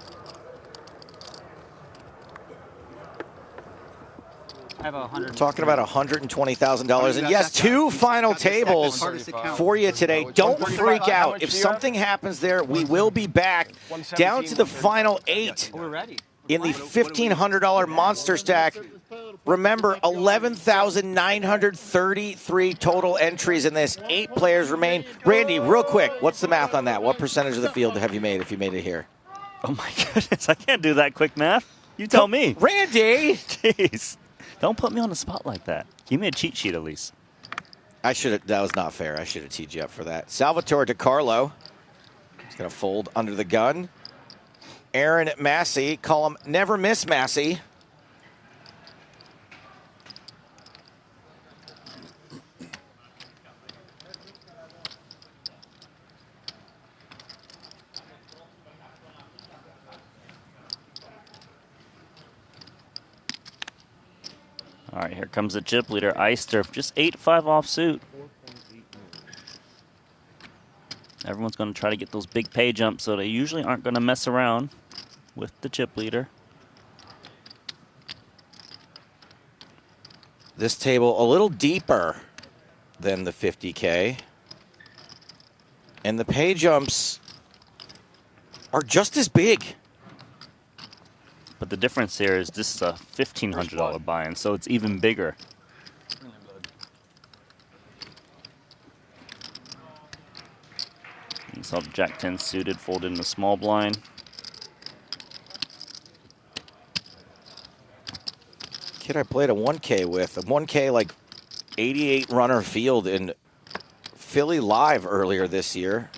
Talking about $120,000. And yes, 2 final tables for you today. Don't freak out. If something happens there, we will be back down to the final 8 in the $1,500 monster stack. Remember, 11,933 total entries in this. 8 players remain. Randy, real quick, what's the math on that? What percentage of the field have you made if you made it here? Oh my goodness, I can't do that quick math. You tell me. Randy! Jeez. Don't put me on the spot like that. Give me a cheat sheet at least. I should have. That was not fair. I should have teed you up for that. Salvatore DiCarlo. He's going to fold under the gun. Aaron Massey. Call him Never Miss Massey. All right, here comes the chip leader, Eister, just 8-5 offsuit. Everyone's going to try to get those big pay jumps, so they usually aren't going to mess around with the chip leader. This table a little deeper than the 50K. And the pay jumps are just as big. But the difference here is this is a $1,500 buy-in, so it's even bigger. You saw the Jack 10 suited, folded in the small blind. Kid I played a 1K with, a 1K like 88 runner field in Philly Live earlier this year.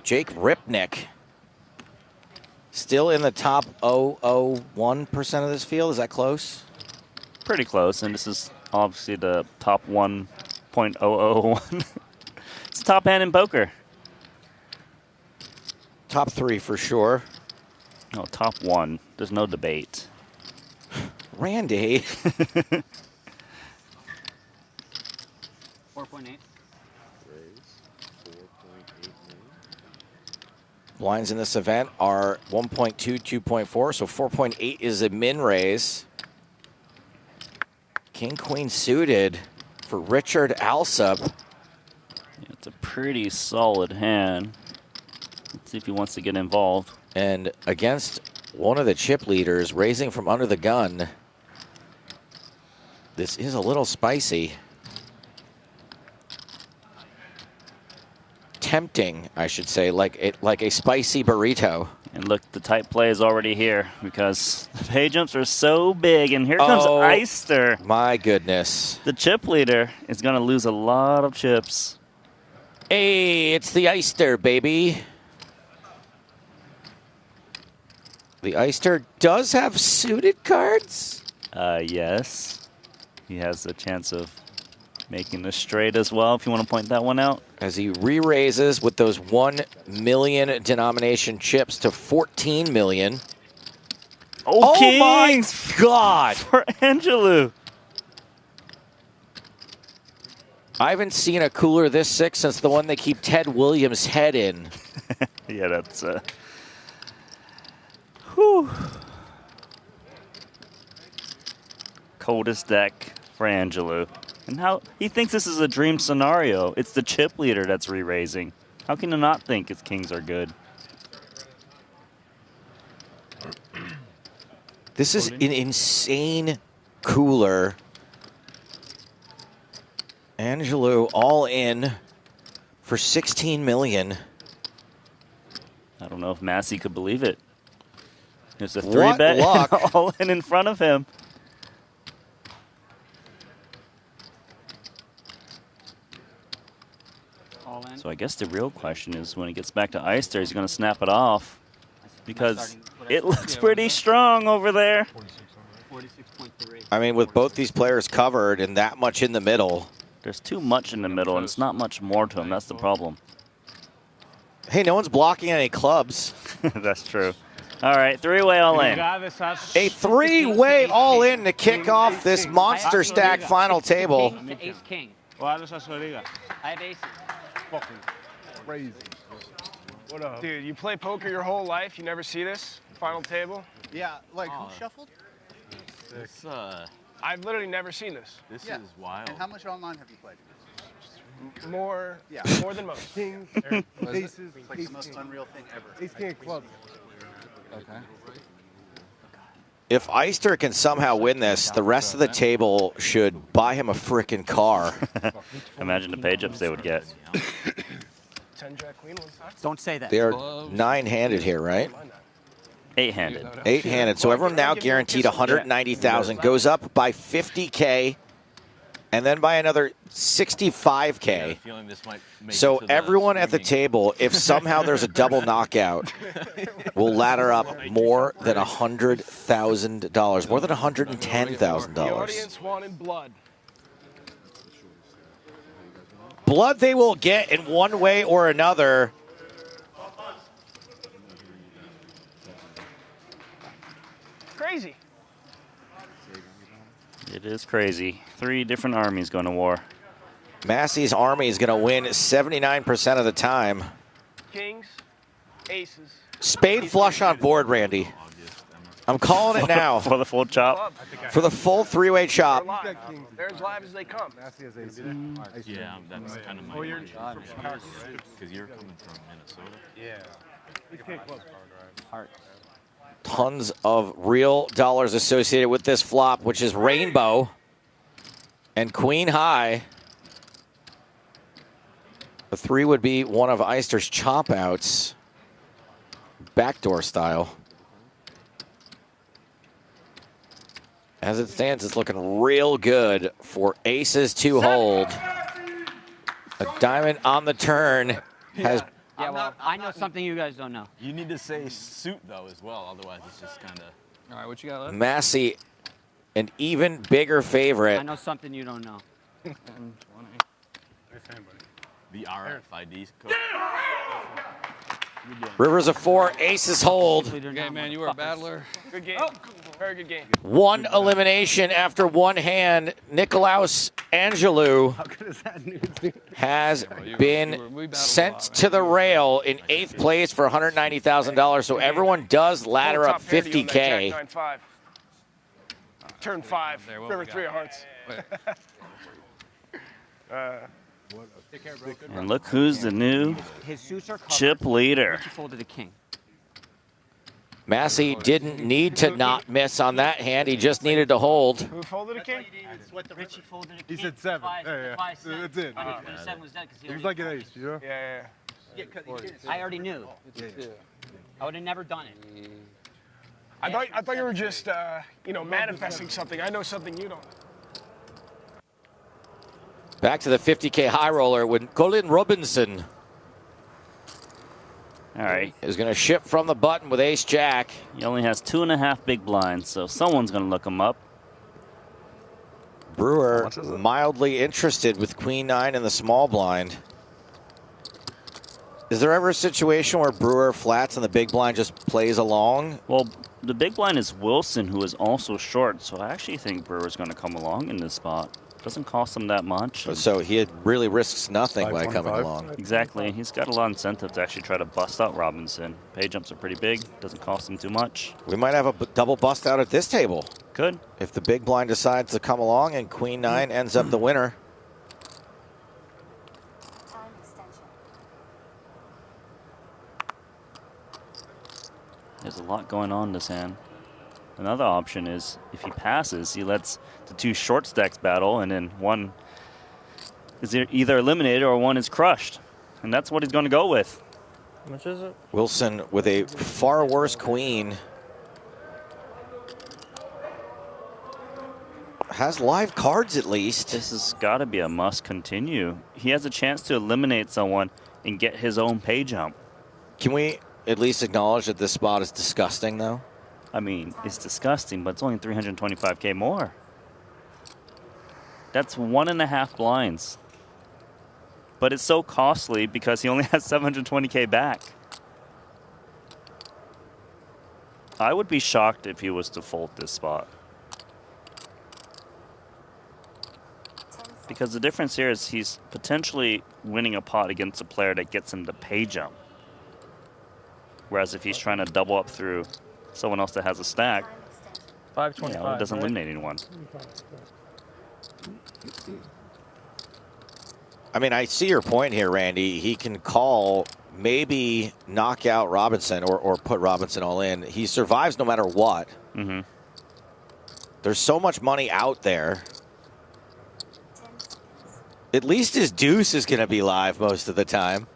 Jake Ripnick. Still in the top 0.001% of this field. Is that close? Pretty close, and this is obviously the top 1.001. It's the top hand in poker. Top 3 for sure. No, top 1. There's no debate. Randy. 4.8. Blinds in this event are 1.2, 2.4, so 4.8 is a min raise. King, queen suited for Richard Alsop. Yeah, it's a pretty solid hand. Let's see if he wants to get involved. And against one of the chip leaders, raising from under the gun. This is a little spicy. Tempting, I should say, like a spicy burrito. And look, the tight play is already here because the pay jumps are so big. And here comes Eister. My goodness. The chip leader is going to lose a lot of chips. Hey, it's the Eister, baby. The Eister does have suited cards? Yes. He has a chance of making a straight as well, if you want to point that one out. As he re-raises with those 1 million denomination chips to 14 million. Oh, my God. For Angelou. I haven't seen a cooler this sick since the one they keep Ted Williams' head in. Yeah, that's... whew. Coldest deck for Angelou. And how he thinks this is a dream scenario. It's the chip leader that's re-raising. How can you not think his kings are good? This is an insane cooler. Angelou all in for 16 million. I don't know if Massey could believe it. There's a 3-bet all in front of him. So I guess the real question is when he gets back to Eister, he's going to snap it off because it looks pretty strong over there. 46.3. I mean, with both these players covered and that much in the middle. There's too much in the middle, and it's not much more to him. That's the problem. Hey, no one's blocking any clubs. That's true. All right, three-way all in. A three-way all in to kick off this monster stack final table. Ace king. I have aces. Fucking crazy. What up? Dude, you play poker your whole life, you never see this final table? Yeah, like who shuffled? This, I've literally never seen this. This is wild. And how much online have you played? More than most. Kings, aces, it's like the most unreal thing ever. Ace king clubs. Okay. If Eister can somehow win this, the rest of the table should buy him a frickin' car. Imagine the page ups they would get. 10 jack queen one side. Don't say that. They're nine-handed here, right? Eight-handed. Eight-handed. So everyone now guaranteed 190,000. Goes up by 50K, and then by another 65K. So everyone at the table, if somehow there's a double knockout, will ladder up more than $100,000, more than The $110,000. audience wanted blood. Blood they will get in one way or another. Crazy. It is crazy. 3 different armies going to war. Massey's army is going to win 79% of the time. Kings, aces. Spade flush on board, Randy. I'm calling it now. For the full chop? For the full three-way chop. They're as live as they come. Yeah, that's kind of my because you're coming from Minnesota. Yeah. Heart. Tons of real dollars associated with this flop, which is rainbow and queen high. The 3 would be one of Eister's chop outs, backdoor style. As it stands, it's looking real good for aces to hold. A diamond on the turn has. Yeah, well, I know something you guys don't know. You need to say suit though as well, otherwise it's just kind of. All right, what you got left? Massey, an even bigger favorite. I know something you don't know. The RFID code. Rivers of 4, aces hold. Okay, man, you were a battler. Good game. Very good game. One elimination after one hand. Nicolaus Angelou has been sent to the rail in 8th place for $190,000. So everyone does ladder up 50K. Turn 5. River 3 of hearts. And look who's the new His suits are covered. chip leader. Richie folded a king. Massey didn't need to not miss on that hand. He just needed to hold. Who folded a king? Richie folded a king. He said 7. Yeah. That's it. The 7 was dead because He was like an ace, you know? Yeah. I already knew. I would have never done it. I thought you were just, manifesting something. I know something you don't. Back to the 50K high roller with Colin Robinson. All right. Is going to ship from the button with ace jack. He only has 2.5 big blinds, so someone's going to look him up. Brewer mildly interested with queen 9 in the small blind. Is there ever a situation where Brewer flats and the big blind just plays along? Well, the big blind is Wilson, who is also short, so I actually think Brewer's going to come along in this spot. Doesn't cost him that much. So he really risks nothing by coming along. Exactly. He's got a lot of incentive to actually try to bust out Robinson. Pay jumps are pretty big. Doesn't cost him too much. We might have a double bust out at this table. Could. If the big blind decides to come along and queen 9 ends up the winner. There's a lot going on in this hand. Another option is if he passes, he lets the 2 short stacks battle, and then one is either eliminated or one is crushed. And that's what he's going to go with. How much is it? Wilson with a far worse queen. Has live cards at least. This has got to be a must continue. He has a chance to eliminate someone and get his own pay jump. Can we at least acknowledge that this spot is disgusting, though? I mean, it's disgusting, but it's only 325K more. That's 1.5 blinds. But it's so costly because he only has 720K back. I would be shocked if he was to fold this spot. Because the difference here is he's potentially winning a pot against a player that gets him to pay jump. Whereas if he's trying to double up through someone else that has a stack, 525. it doesn't eliminate anyone. I mean, I see your point here, Randy. He can call, maybe knock out Robinson or put Robinson all in. He survives no matter what. Mm-hmm. There's so much money out there. At least his deuce is going to be live most of the time.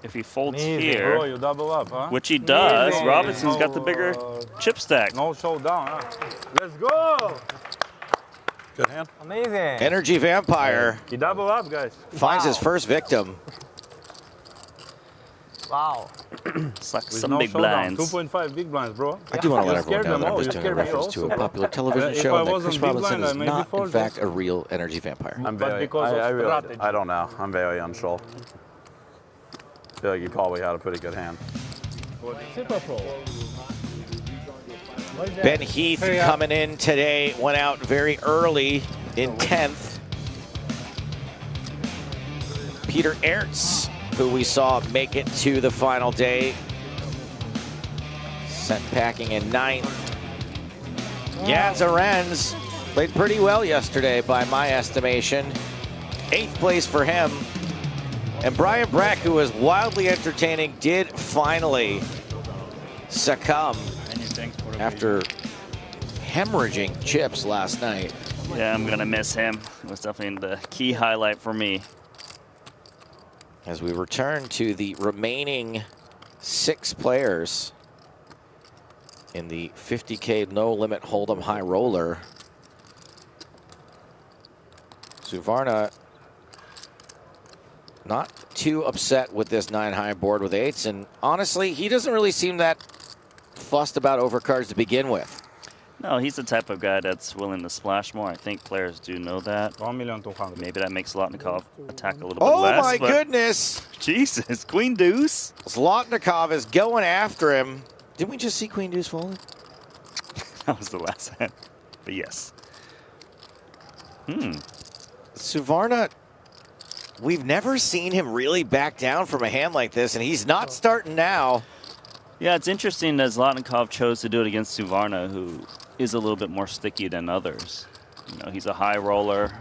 If he folds Easy, here, bro, you double up, huh? which he does, Easy. Robinson's got the bigger chip stack. No showdown, huh? Let's go! Good hand. Amazing. Energy Vampire You double up, guys. finds his first victim. Wow. It's like With some no big showdown. blinds. 2.5 big blinds, bro. I do want to let You everyone scared know them that I'm all. just You doing a scared me reference to a also. popular television If show I and that wasn't Chris big Robinson blind, I is maybe not, in fold fact, this. a real energy vampire. I'm But very, because of strategy. I don't know. I'm very unsure. I feel like you probably had a pretty good hand. Ben Heath coming in today, went out very early in 10th. Peter Ertz, who we saw make it to the final day, sent packing in 9th. Jans Arens played pretty well yesterday by my estimation. 8th place for him. And Brian Brack, who was wildly entertaining, did finally succumb after hemorrhaging chips last night. Yeah, I'm going to miss him. It was definitely the key highlight for me. As we return to the remaining 6 players in the 50K no limit hold'em high roller. Suvarna not too upset with this 9 high board with 8s, and honestly, he doesn't really seem that fussed about overcards to begin with. No, he's the type of guy that's willing to splash more. I think players do know that. 1,200,000. Maybe that makes Zlotnikov attack a little bit less. Oh my goodness! Jesus, Queen Deuce. Zlotnikov is going after him. Didn't we just see Queen Deuce folding? That was the last hand. But yes. Suvarna, we've never seen him really back down from a hand like this, and he's not starting now. Yeah, it's interesting that Zlotnikov chose to do it against Suvarna, who is a little bit more sticky than others. You know, he's a high roller,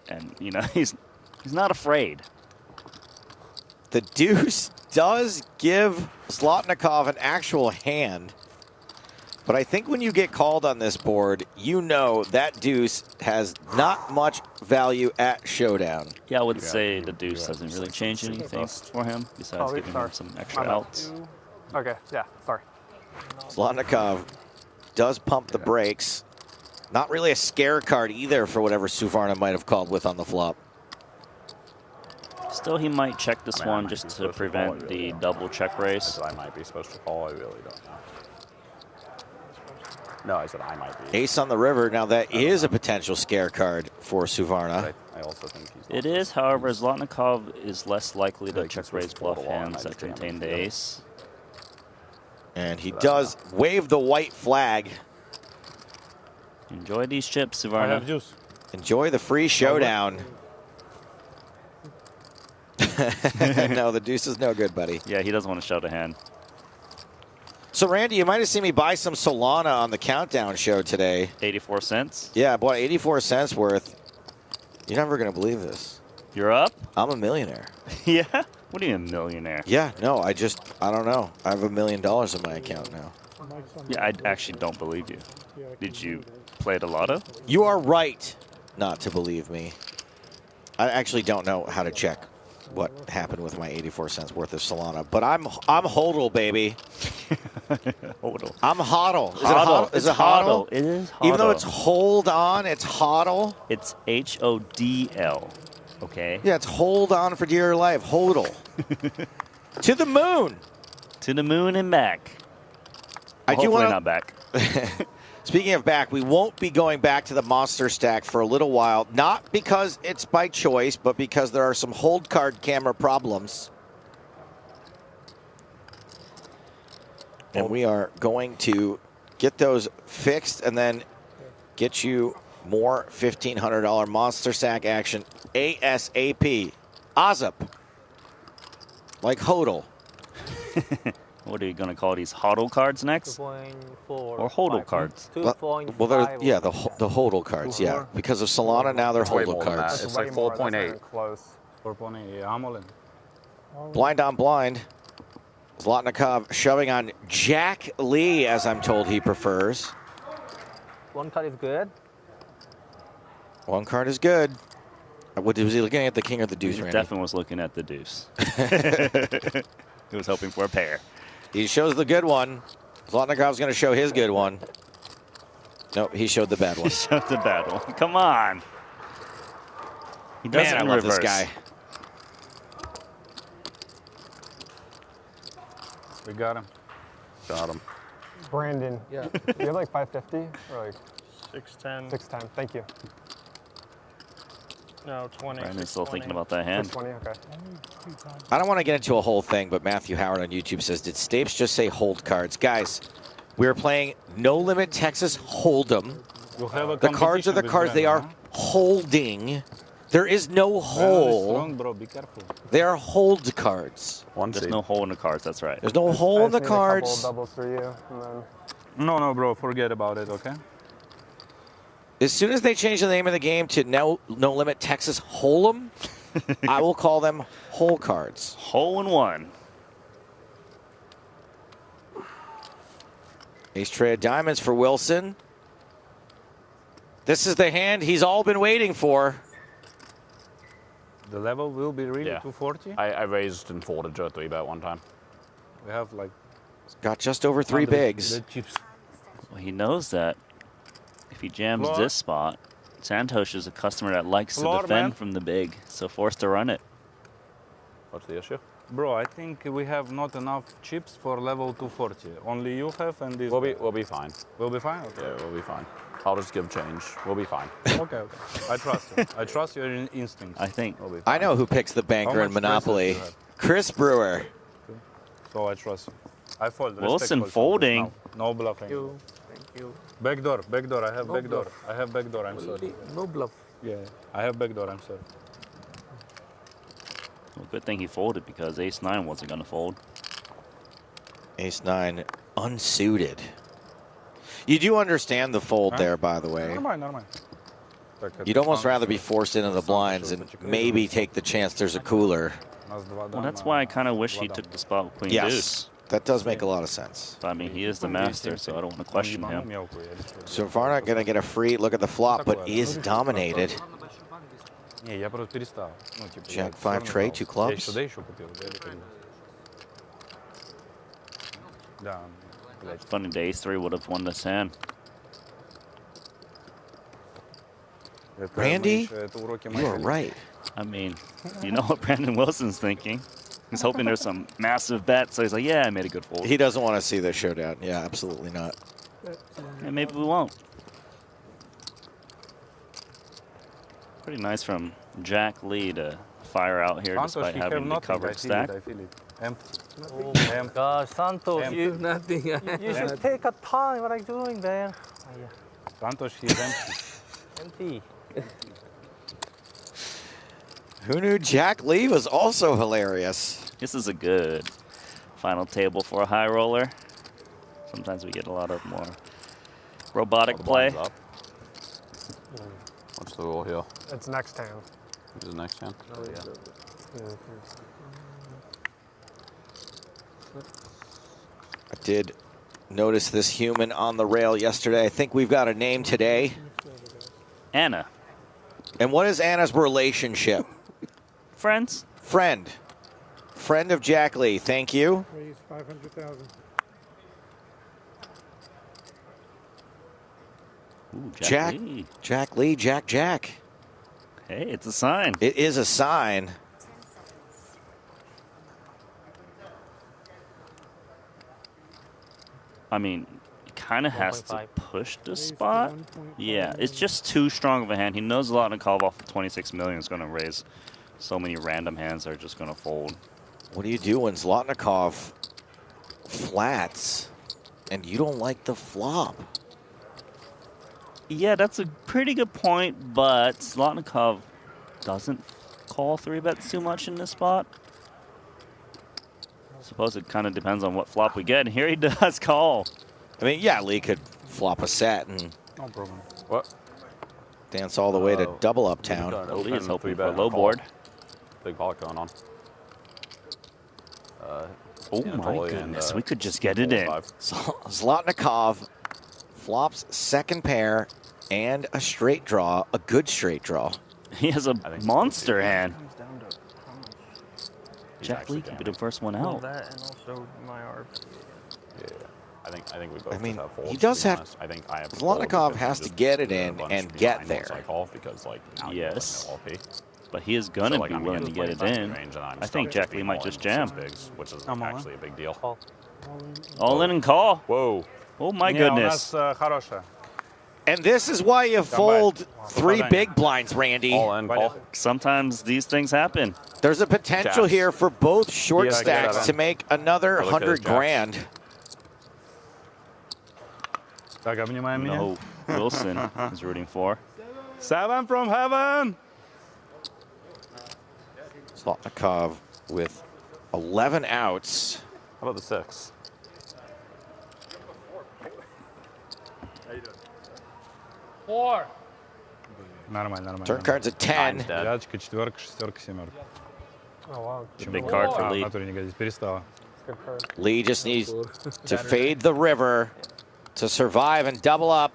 and you know he's not afraid. The deuce does give Zlotnikov an actual hand, but I think when you get called on this board, you know that deuce has not much value at showdown. Yeah, I would say the deuce doesn't really change anything for him besides giving him some extra outs. Okay, yeah, sorry. Zlotnikov does pump the brakes. Not really a scare card either for whatever Suvarna might have called with on the flop. Still, he might check this one just to prevent the double check raise. I might be supposed to call. I really don't know. No, I said I might be. Ace on the river. Now that is a potential scare card for Suvarna. I also think he's It is, however, Zlotnikov is less likely to check raise bluff hands that contain the ace. And he does wave the white flag. Enjoy these chips, Suvarna. Enjoy the free showdown. No, the deuce is no good, buddy. Yeah, he doesn't want to show the hand. So, Randy, you might have seen me buy some Solana on the Countdown show today. 84 cents? Yeah, I bought 84 cents worth. You're never going to believe this. You're up? I'm a millionaire. Yeah? What do you mean, millionaire? Yeah, no, I don't know. I have $1 million in my account now. Yeah, I actually don't believe you. Did you play the lotto? You are right not to believe me. I actually don't know how to check what happened with my 84 cents worth of Solana, but I'm hodl, baby. Hodl. I'm hodl. Hodl. Is it hodl? It is hodl. Even though it's hold on, it's hodl. It's HODL. Okay. Yeah, it's hold on for dear life. Hodl. To the moon. To the moon and back. I do want to not back. Speaking of back, we won't be going back to the monster stack for a little while. Not because it's by choice, but because there are some hold card camera problems. And we are going to get those fixed and then get you more $1,500 monster sack action ASAP. Ozzup. Like hodl. What are you going to call these hodl cards next? 2.4 Or hodl cards? Well, they're, yeah, the hodl cards, yeah. Because of Solana, now they're hodl cards. It's like 4.8. Close. 4.8, yeah, I'm all in. Blind on blind. Zlotnikov shoving on Jack Lee, as I'm told he prefers. One card is good. One card is good. What, was he looking at the king or the deuce, He Randy? definitely was looking at the deuce. He was hoping for a pair. He shows the good one. Zlotnikov's going to show his good one. Nope, he showed the bad one. He showed the bad one. Come on. He does Man, it I in love this reverse. guy. We got him. Got him. Brandon. Yeah. You have like 550 or like 610. 610. Thank you. No, 20. Brandon's still thinking about that hand. 620. Okay. I don't want to get into a whole thing, but Matthew Howard on YouTube says, did Stapes just say hold cards? Guys, we're playing No Limit Texas Hold'em. You have a The cards are the competition with cards. They Brandon, are holding. There is no Brandon is hole. strong, bro. Be careful. They are hold cards. There's no hole in the cards, that's right. There's no hole in the I just need a couple cards. doubles for you, and then No, bro. Forget about it, okay? As soon as they change the name of the game to No Limit Texas Hold'em, I will call them hole cards. Hole in one. Ace tray of diamonds for Wilson. This is the hand he's all been waiting for. The level will be really Yeah. 240. I raised and folded to a 3-bet one time. We have like Got just over 3 bigs. the chips. Well, he knows that if he jams Floor. this spot, Santosh is a customer that likes Floor, to defend man. from the big, so forced to run it. What's the issue? Bro, I think we have not enough chips for level 240. Only you have and this. We'll be fine. We'll be fine? Okay. Yeah, we'll be fine. I'll just give change. We'll be fine. Okay. I trust you. I trust your instincts. I think. We'll be fine. I know who picks the banker How in much Monopoly. bracelets do you have? Chris Brewer. So I trust you. I fold. Wilson respectful folding. sometimes. No bluffing. Thank you. Backdoor. I have No backdoor. bluff. I have backdoor. I'm sorry. No bluff. Yeah. I have backdoor. I'm sorry. Well, good thing he folded because ace-9 wasn't going to fold. Ace-9 unsuited. You do understand the fold there, by the way. Normal. You'd almost rather be forced into the blinds and maybe take the chance there's a cooler. Well, that's why I kind of wish he took the spot with Queen Yes, Deuce. that does make a lot of sense. But, I mean, he is the master, so I don't want to question him. So Varna going to get a free look at the flop, but is dominated. Jack 5 tray, 2 clubs. It's funny, the ace-3 would have won this hand. Randy, you are right. I mean, you know what Brandon Wilson's thinking. He's hoping there's some massive bet, so he's like, yeah, I made a good fold. He doesn't want to see the showdown. Yeah, absolutely not. And maybe we won't. Pretty nice from Jack Lee to fire out here despite having the covered stack. I feel it. Empty. Oh my gosh, Santos, you Nothing. you should take a time. What are you doing there? Santosh, he's empty. Empty. Who knew Jack Lee was also hilarious? This is a good final table for a high roller. Sometimes we get a lot of more robotic play. What's the rule here? it's next hand. This is the next hand? Oh, yeah. I did notice this human on the rail yesterday. I think we've got a name today. Anna. And what is Anna's relationship? Friends. Friend. Friend of Jack Lee. Thank you. Raise 500,000. Ooh, Jack Lee. Jack Lee, Jack. Hey, it's a sign. It is a sign. I mean, he kind of has to push the spot. Yeah, it's just too strong of a hand. He knows a lot to call off of 26 million is going to raise so many random hands that are just going to fold. What do you do when Zlotnikov flats? And you don't like the flop. Yeah, that's a pretty good point, but Zlotnikov doesn't call 3-bets too much in this spot. I suppose it kind of depends on what flop we get, and here he does call. I mean, yeah, Lee could flop a set and No problem. What? dance all the way to double uptown. Lee is hoping for a low board. Big pot going on. Oh my goodness, we could just get it in. Zlotnikov flops second pair and a straight draw, a good straight draw. He has a monster hand. Jack Lee could be the first one out. That and also my ARB. Yeah, I think we both. I mean, have folds, he does to be have. honest. I think I have Zlotnikov has to get it in and get there. I call because like now Yes. you have no LP. But he is gonna So, like, be I'm willing to get it 25 in. range, and I'm I think stuck Jack Lee being might all just in jam. 6 bigs, which is actually a big deal. All in and call. Whoa. Oh my Не, у goodness. нас хорошая. And this is why you fold 3 big blinds, Randy. All in, call. Sometimes these things happen. There's a potential Jacks. here for both short Yeah, stacks seven. to make another Look at 100 his jacks. grand. Так, обнимаем меня. No, Wilson is rooting for. 7 from heaven. Zlotnikov with 11 outs. How about the 6? Нормально, нормально. Turn card's a 10. Девяточка, четверка, шестерка, семерка. Oh, wow. It's a big card for В Lee. натуре не годится, перестала. Good card. Lee just needs to fade the river to survive and double up.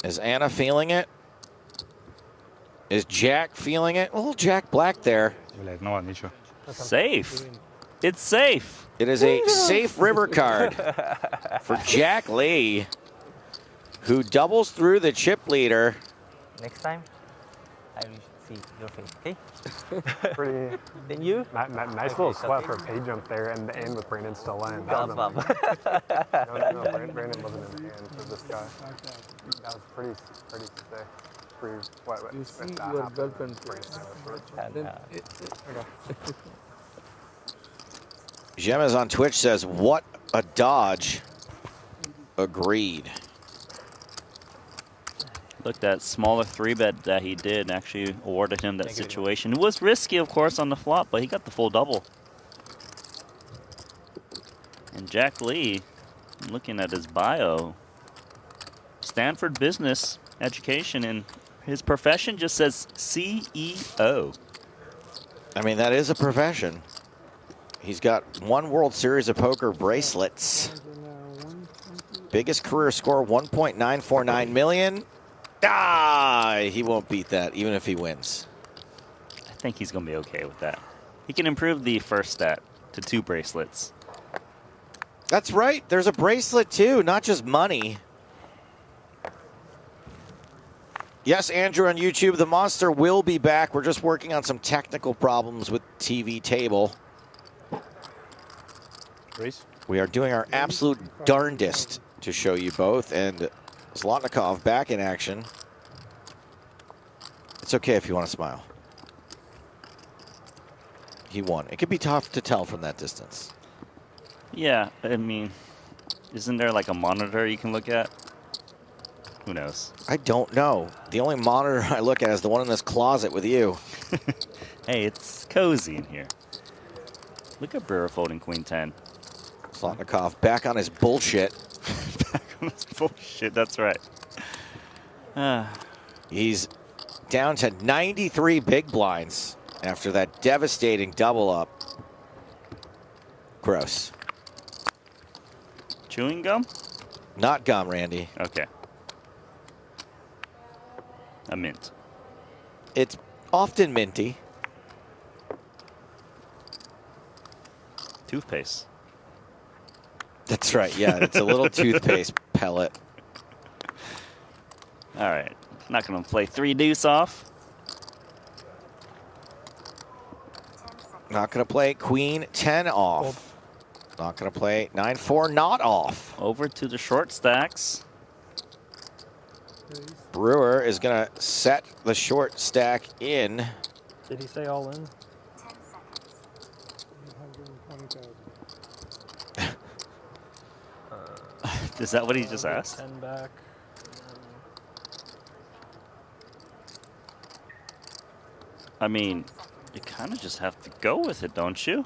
Is Anna feeling it? Is Jack feeling it? Oh, Jack Black there. Блядь, ну ладно, ничего. Safe. It's safe. It is a safe river card for Jack Lee, who doubles through the chip leader. Next time, I will see your face, okay? Pretty. Then you? Nice little sweat for a pay jump there, and the end with Brandon still in. God, Bob. No, Brandon wasn't in the hand for this guy. That was pretty sick. Pretty sweat. You see your girlfriend. Gemma's on Twitch says, what a dodge. Agreed. Look, that smaller 3-bet that he did actually awarded him that situation. It was risky, of course, on the flop, but he got the full double. And Jack Lee, looking at his bio, Stanford business education, and his profession just says CEO. I mean, that is a profession. He's got 1 World Series of Poker bracelets. Biggest career score, 1.949 million. Ah, he won't beat that, even if he wins. I think he's going to be okay with that. He can improve the first stat to 2 bracelets. That's right. There's a bracelet, too, not just money. Yes, Andrew on YouTube, the monster will be back. We're just working on some technical problems with TV table. Race. We are doing our absolute darndest to show you both, and Zlotnikov back in action. It's okay if you want to smile. He won. It could be tough to tell from that distance. Yeah, I mean, isn't there like a monitor you can look at? Who knows? I don't know. The only monitor I look at is the one in this closet with you. Hey, it's cozy in here. Look at Brewer folding Queen 10. Zlotnikov back on his bullshit. Back on his bullshit, that's right. He's down to 93 big blinds after that devastating double up. Gross. Chewing gum? Not gum, Randy. Okay. A mint. It's often minty. Toothpaste. That's right, yeah. It's a little toothpaste pellet. All right. Not going to play 3 deuce off. Not going to play Queen 10 off. Not going to play 9-4 not off. Over to the short stacks. Brewer is going to set the short stack in. Did he say all in? Is that what he just asked? 10 back. I mean, you kind of just have to go with it, don't you?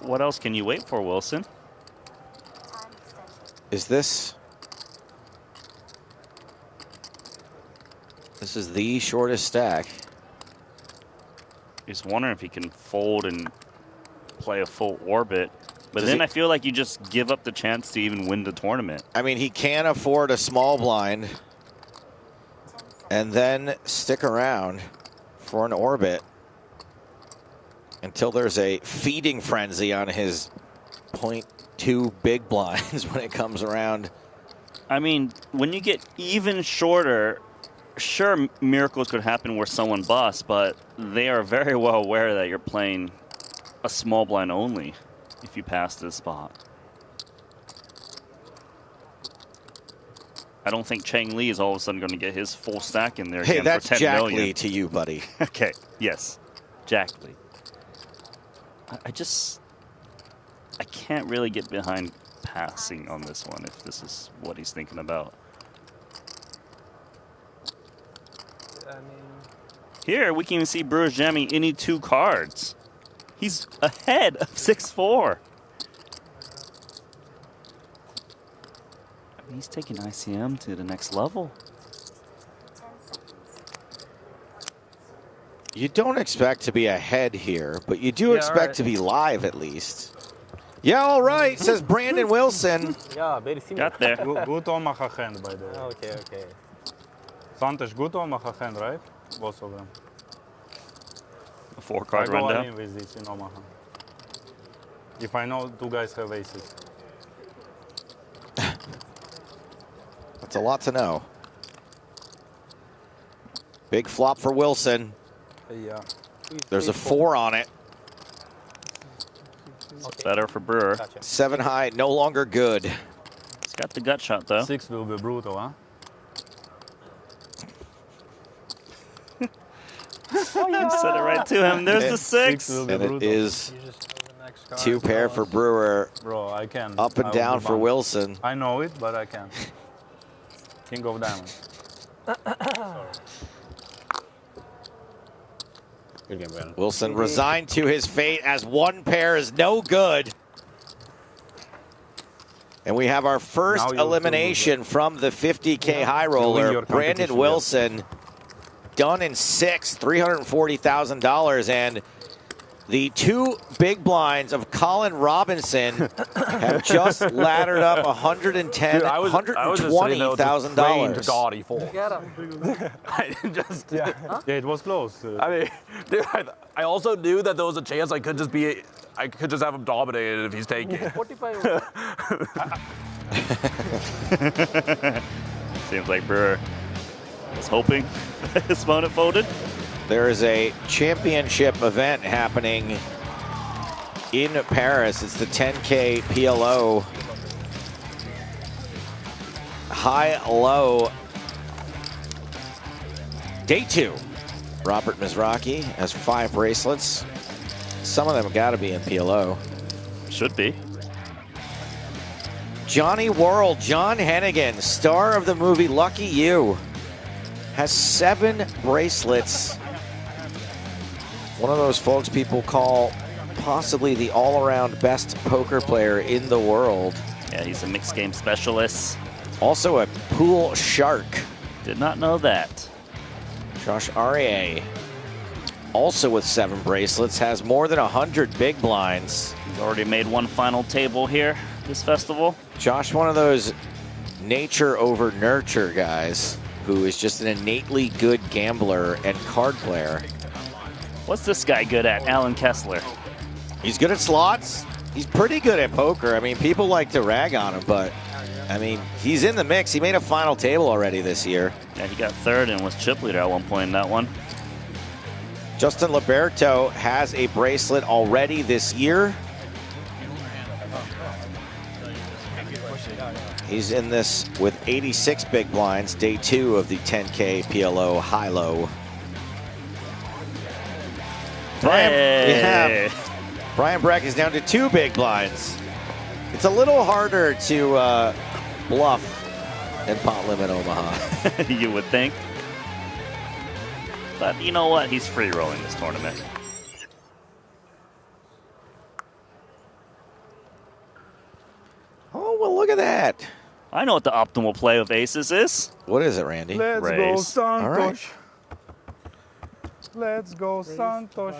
What else can you wait for, Wilson? Is this? This is the shortest stack. He's wondering if he can fold and play a full orbit. But Does then he- I feel like you just give up the chance to even win the tournament. I mean, he can afford a small blind and then stick around for an orbit until there's a feeding frenzy on his 0.2 big blinds when it comes around. I mean, when you get even shorter, sure, miracles could happen where someone busts, but they are very well aware that you're playing a small blind only if you pass this spot. I don't think Chang Lee is all of a sudden going to get his full stack in there Hey, again that's for 10 Jack million. Lee to you, buddy. Okay, yes, Jack Lee. I can't really get behind passing on this one if this is what he's thinking about. I mean, Here, we can even see Brewer's jamming any 2 cards. He's ahead of 6-4. I mean, he's taking ICM to the next level. You don't expect to be ahead here, but you do expect to be live at least. Yeah, all right, says Brandon Wilson. ja, very similar. Got there. Good on my hand, by the way. Okay, okay. Santosh, good on my hand, right? Both of them. A 4-card I go all rundown. in with this in Omaha. If I know 2 guys have aces. That's a lot to know. Big flop for Wilson. Yeah. There's a 4 on it. Better for Brewer. 7 high, no longer good. He's got the gut shot, though. 6 will be brutal, huh? You said it right to him. There's the 6. will be And it brutal. is 2 pair for Brewer. Bro, I can. Up and I will down be for banned. Wilson. I know it, but I can. King of diamonds. Good game, Brandon. Wilson resigned to his fate as 1 pair is no good. And we have our first Now you'll elimination from the 50K high roller, your Brandon competition, Wilson. Done in 6, $340,000. And the 2 big blinds of Colin Robinson have just laddered up $120,000. Gaudy fold. Get him. I just, Yeah, it was close. I mean, dude, I also knew that there was a chance I could just have him dominated if he's taking. 45. Seems like Brewer was hoping his opponent folded. There is a championship event happening in Paris. It's the 10K PLO high-low day 2. Robert Mizrachi has 5 bracelets. Some of them got to be in PLO. Should be. Johnny World, John Hennigan, star of the movie Lucky You, has 7 bracelets. One of those folks people call possibly the all-around best poker player in the world. Yeah, he's a mixed game specialist. Also a pool shark. Did not know that. Josh Arie, also with 7 bracelets, has more than 100 big blinds. He's already made 1 final table here this festival. Josh, one of those nature over nurture guys who is just an innately good gambler and card player. What's this guy good at? Alan Kessler. He's good at slots. He's pretty good at poker. I mean, people like to rag on him, but I mean, he's in the mix. He made a final table already this year. Yeah, he got 3rd and was chip leader at one point in that one. Justin Liberto has a bracelet already this year. He's in this with 86 big blinds, day 2 of the 10K PLO high-low. Hey. Yeah. Brian Breck is down to 2 big blinds. It's a little harder to bluff in pot limit Omaha. You would think. But you know what? He's free rolling this tournament. Oh, well, look at that. I know what the optimal play of aces is. What is it, Randy? Let's go, Raise. Santos. All right. Let's go, Santos.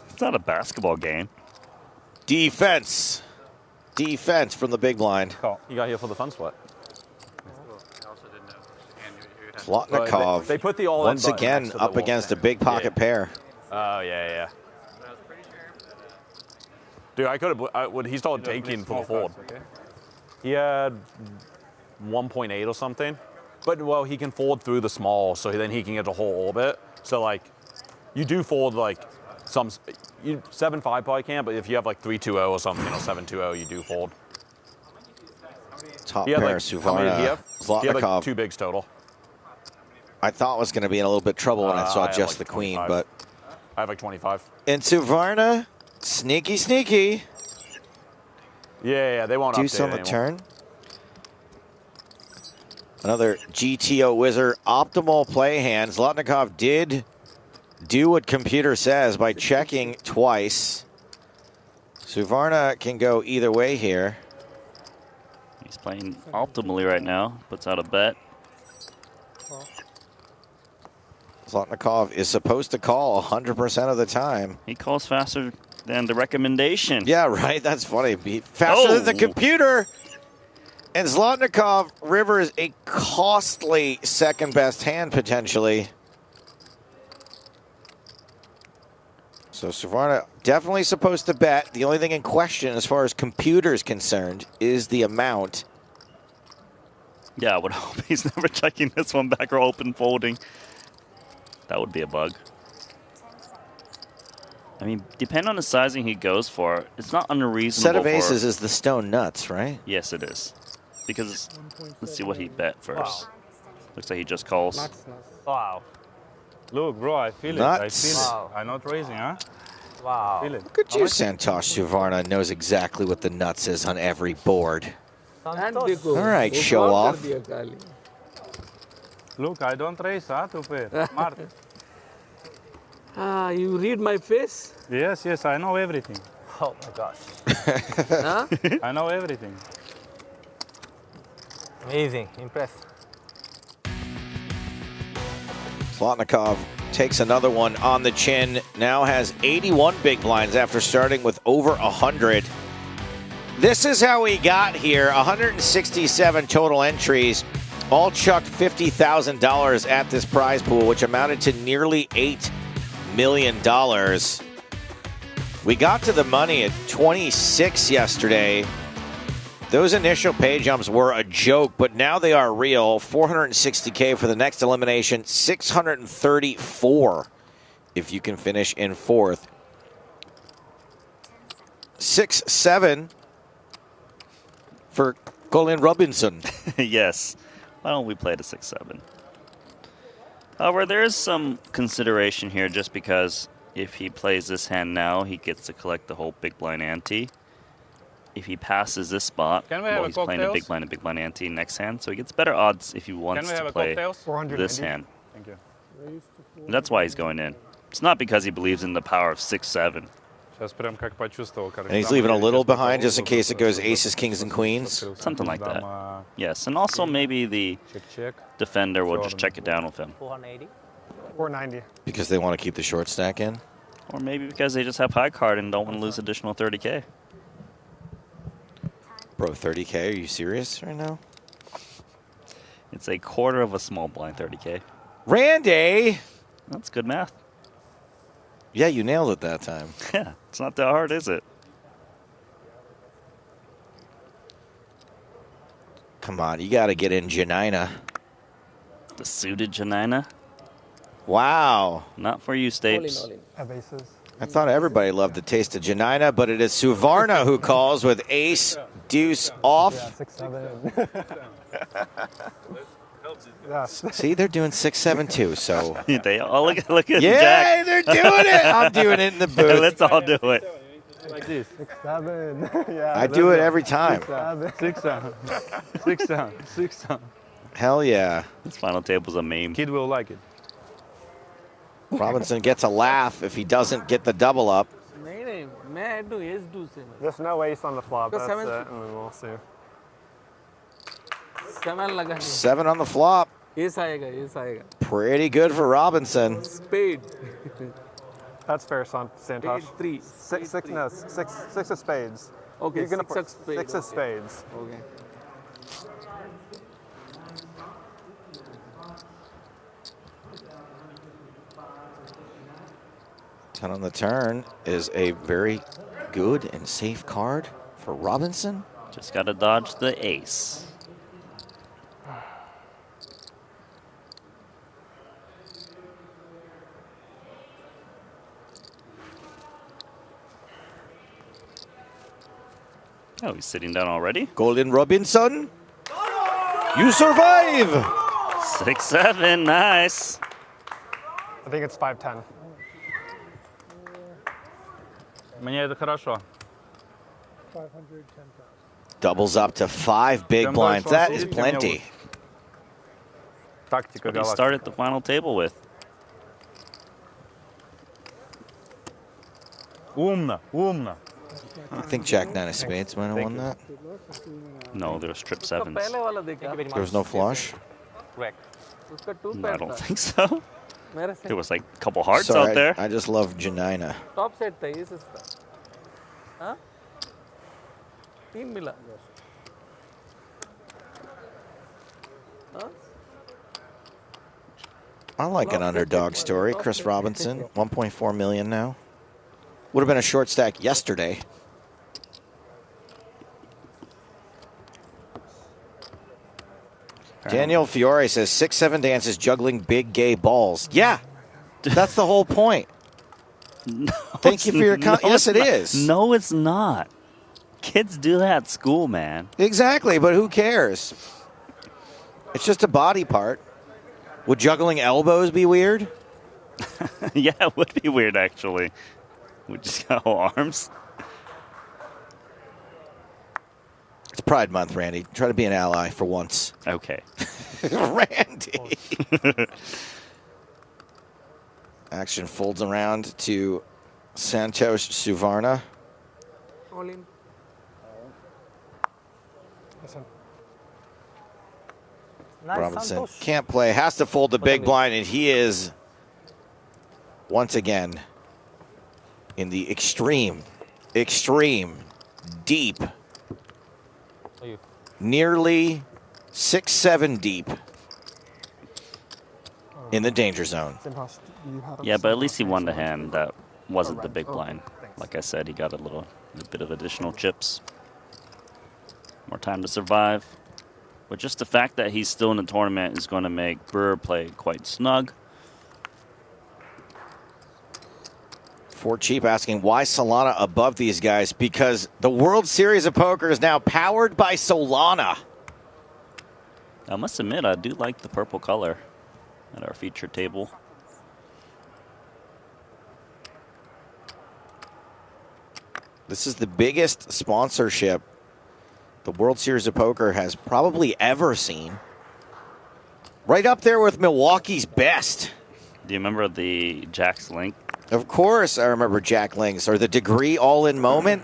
It's not a basketball game. Defense. Defense from the big blind. You got here for the fun split. Zlotnikov. They put the all-in once button again next to the up wall. against a big pocket pair. Oh, yeah. Dude, I could have. When he started taking for the fold, he had 1.8 or something. But, well, he can fold through the small, so then he can get the whole orbit. So, like, you do fold, like, some. 7-5 probably can't, but if you have, like, 3-2-0 or something, or 7-2-0, you do fold. Top He had, pair, like, Suvarna, he had, Zlotnikov. like 2 bigs total. I thought was going to be in a little bit of trouble when I saw I had, just like, the queen, 25. but. I have, like, 25. And Suvarna, sneaky. Yeah, they won't Deuce update on the anymore. turn. Another GTO Wizard optimal play hand. Zlotnikov did do what computer says by checking twice. Suvarna can go either way here. He's playing optimally right now. Puts out a bet. Zlotnikov is supposed to call 100% of the time. He calls faster than the recommendation. Yeah, right. That's funny. Faster than the computer. And Zlotnikov, river is a costly second best hand potentially. So Suvarna definitely supposed to bet. The only thing in question as far as computer is concerned is the amount. Yeah, I would hope he's never checking this one back or open folding. That would be a bug. I mean, depending on the sizing he goes for, it's not unreasonable. Set of aces is the stone nuts, right? Yes, it is. Because let's see what he bet first. Looks like he just calls. Wow. Look, bro, I feel Nuts. it. I feel it. I'm not raising, huh? Wow. Feel it. Look at you, Santosh Suvarna knows exactly what the nuts is on every board. All right, show off. Look, I don't raise, huh, to pair. Smart. You read my face? Yes, I know everything. Oh my gosh. Huh? I know everything. Amazing. Impressed. Zlotnikov takes another one on the chin. Now has 81 big blinds after starting with over 100. This is how we got here. 167 total entries. All chucked $50,000 at this prize pool, which amounted to nearly $8 million. We got to the money at 26 yesterday. Those initial pay jumps were a joke, but now they are real. 460K for the next elimination, 634 if you can finish in fourth. 6-7 for Colin Robinson. Yes. Why don't we play the 6-7? However, there is some consideration here just because if he plays this hand now, he gets to collect the whole big blind ante. If he passes this spot, Can we have well, a he's playing a big blind ante next hand, so he gets better odds if he wants to play this hand. Thank you. And that's why he's going in. It's not because he believes in the power of 6-7. And he's leaving a little behind just in case it goes aces, kings, and queens. Something like that. Yes, and also maybe the defender will just check it down with him. 480. 490. Because they want to keep the short stack in. Or maybe because they just have high card and don't want to lose additional 30K. Bro, 30K? Are you serious right now? It's a quarter of a small blind 30K. Randy! That's good math. Yeah, you nailed it that time. Yeah, it's not that hard, is it? Come on, you got to get in Janina. The suited Janina? Wow. Not for you, Stapes. I thought everybody loved the taste of Janina, but it is Suvarna who calls with ace, deuce off. Yeah, 6-7. See, they're doing 6-7 too. So they all look at Yay, Jack. they're doing it. I'm doing it in the booth. Let's all do it. Like this. 6-7. Yeah. I do it every time. 6-7. 6-7. 6-7. Hell yeah. This final table's a meme. Kid will like it. Robinson gets a laugh if he doesn't get the double up. There's no ace on the flop. That's it, and then we'll see. 7 on the flop. Pretty good for Robinson. Spade. That's fair, Santosh. Three. Six of spades. Okay, You're gonna six of spades. 6 of spades. Okay. Ten on the turn is a very good and safe card for Robinson. Just got to dodge the ace. Oh, he's sitting down already? Golden Robinson. You survive! 6-7, nice. I think it's 5-10. Мне это хорошо. Doubles up to 5 big blinds. That is plenty. What he started the final table with. Умно, умно. I think Jack 9 of spades might have won that. No, there was trip 7s. There was no flush? No, I don't think so. There was like a couple hearts Sorry, out there. I just love Janina. Top set था ये सस्ता. हाँ? 3 मिला. हाँ? I like an underdog story. Chris Robinson, 1.4 million now. Would have been a short stack yesterday. Daniel Fiore says 6-7 dances juggling big gay balls. Yeah, that's the whole point. No, Thank you for your comment. Yes, it not. is. No, it's not. Kids do that at school, man. Exactly, but who cares? It's just a body part. Would juggling elbows be weird? Yeah, it would be weird, actually. We just got whole arms. It's Pride Month, Randy. Try to be an ally for once. Okay. Randy. Action folds around to Santosh Suvarna. All in. Robinson can't play, has to fold the big blind, and he is once again in the extreme, deep, nearly 6-7 deep in the danger zone. Yeah, but at least he won the hand that wasn't the big blind. Like I said, he got a bit of additional chips. More time to survive. But just the fact that he's still in the tournament is going to make Brewer play quite snug. For Cheap asking, why Solana above these guys? Because the World Series of Poker is now powered by Solana. I must admit, I do like the purple color at our feature table. This is the biggest sponsorship the World Series of Poker has probably ever seen. Right up there with Milwaukee's best. Do you remember the Jack's Link? Of course I remember Jack Links, or the Degree all-in moment.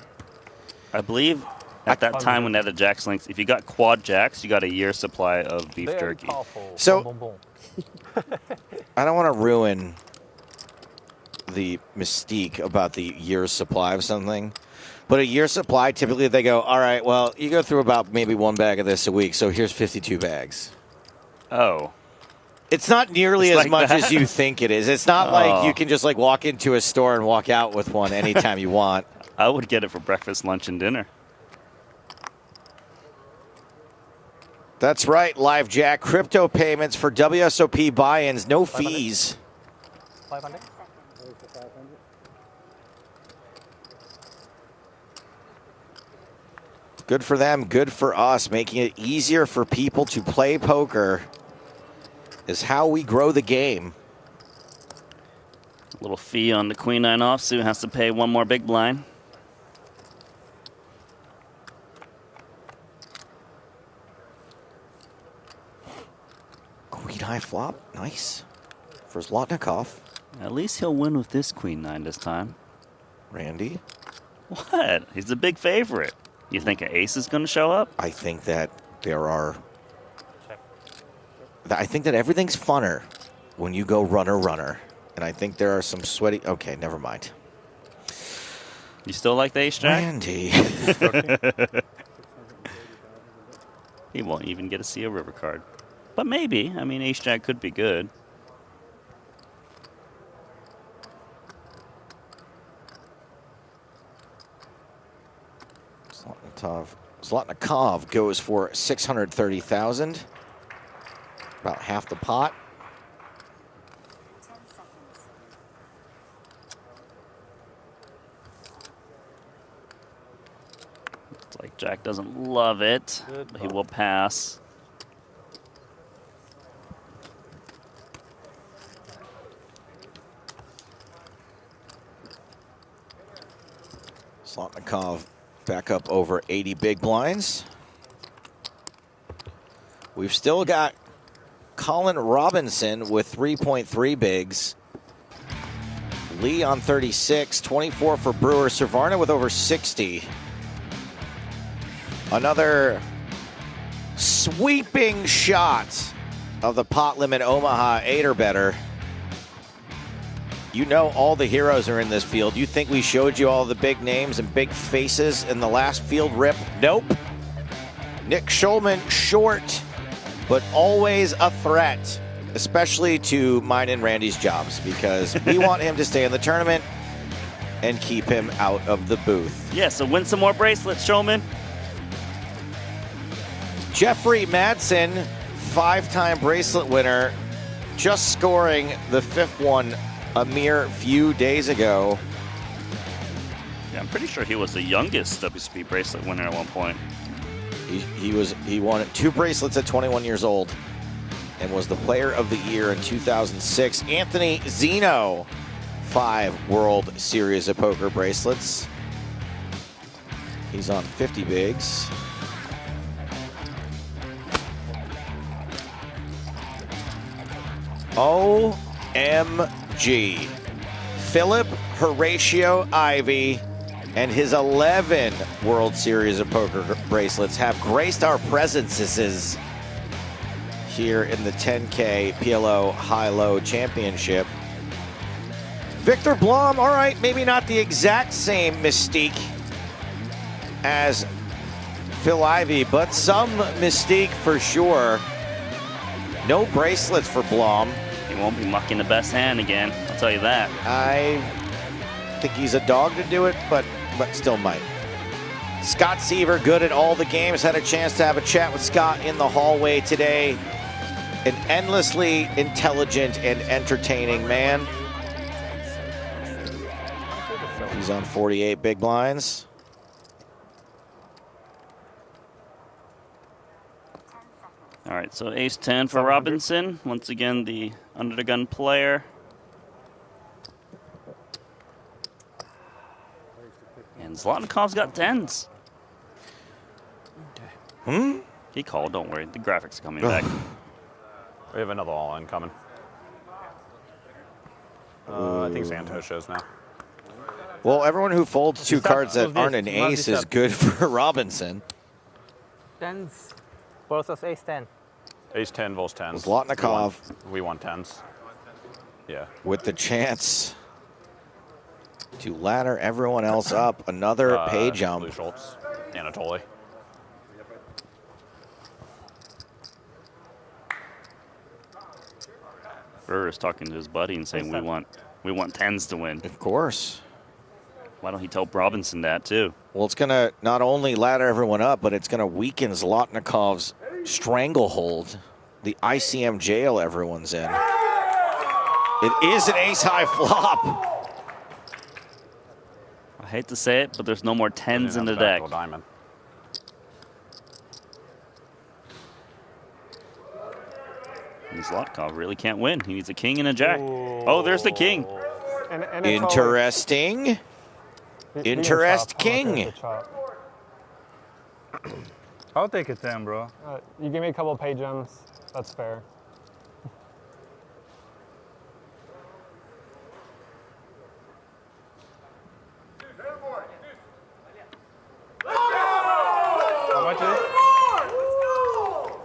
I believe at that time when they had the Jack's Links, if you got quad Jacks, you got a year's supply of beef jerky. So, I don't want to ruin the mystique about the year's supply of something. But a year's supply, typically they go, all right, well, you go through about maybe 1 bag of this a week, so here's 52 bags. Oh. It's not nearly It's as like much that? as you think it is. It's not like you can just like walk into a store and walk out with one anytime you want. I would get it for breakfast, lunch, and dinner. That's right, Live Jack. Crypto payments for WSOP buy-ins, no fees. 500? Good for them, good for us, making it easier for people to play poker is how we grow the game. Little fee on the queen nine offsuit, has to pay one more big blind. Queen high flop, nice for Zlotnikov. At least he'll win with this queen nine this time. Randy? What? He's a big favorite. You think an ace is going to show up? I think that there are... I think that everything's funner when you go runner. And I think there are some sweaty... Okay, never mind. You still like the ace jack? Randy. He won't even get to see a river card. But maybe. I mean, ace jack could be good. Zlotnikov goes for $630,000. About half the pot. Looks like Jack doesn't love it, but he will pass. Zlotnikov back up over 80 big blinds. We've still got Colin Robinson with 3.3 bigs. Lee on 36, 24 for Brewer. Servarna with over 60. Another sweeping shot of the pot limit Omaha, 8 or better. You know all the heroes are in this field. You think we showed you all the big names and big faces in the last field rip? Nope. Nick Schulman short, but always a threat, especially to mine and Randy's jobs, because we want him to stay in the tournament and keep him out of the booth. Yeah, so win some more bracelets, Schulman. Jeffrey Madsen, 5-time bracelet winner, just scoring the 5th one a mere few days ago. Yeah, I'm pretty sure he was the youngest WSOP bracelet winner at one point. He won 2 bracelets at 21 years old and was the player of the year in 2006. Anthony Zeno, 5 World Series of Poker bracelets. He's on 50 bigs. OMG. Philip Horatio Ivey and his 11 World Series of Poker bracelets have graced our presences here in the 10K PLO High-Low Championship. Victor Blom, all right, maybe not the exact same mystique as Phil Ivey, but some mystique for sure. No bracelets for Blom. He won't be mucking the best hand again, I'll tell you that. I think he's a dog to do it, but still might. Scott Seaver, good at all the games. Had a chance to have a chat with Scott in the hallway today. An endlessly intelligent and entertaining man. He's on 48 big blinds. All right, so ace-10 for Robinson. Once again, the under-the-gun player. And Zlotnikov's got 10s. He called, don't worry. The graphics are coming back. We have another all-in coming. I think Santos shows now. Well, everyone who folds 2 cards that aren't an ace is good for Robinson. Tens. Versus ace-10. Ace-10 versus 10s. Zlotnikov. We want 10s. Yeah. With the chance to ladder everyone else up. Another pay jump. Blue Schultz. Anatoly. Burr is talking to his buddy and saying we want 10s to win. Of course. Why don't he tell Robinson that too? Well, it's going to not only ladder everyone up, but it's going to weaken Zlotnikov's stranglehold, the ICM jail everyone's in. It is an ace-high flop. I hate to say it, but there's no more 10s in the deck. Diamond. Zlatkov really can't win. He needs a king and a jack. Oh, there's the king. And Interesting. Interesting. I'll take a 10, bro. You give me a couple of pay gems. That's fair. How much is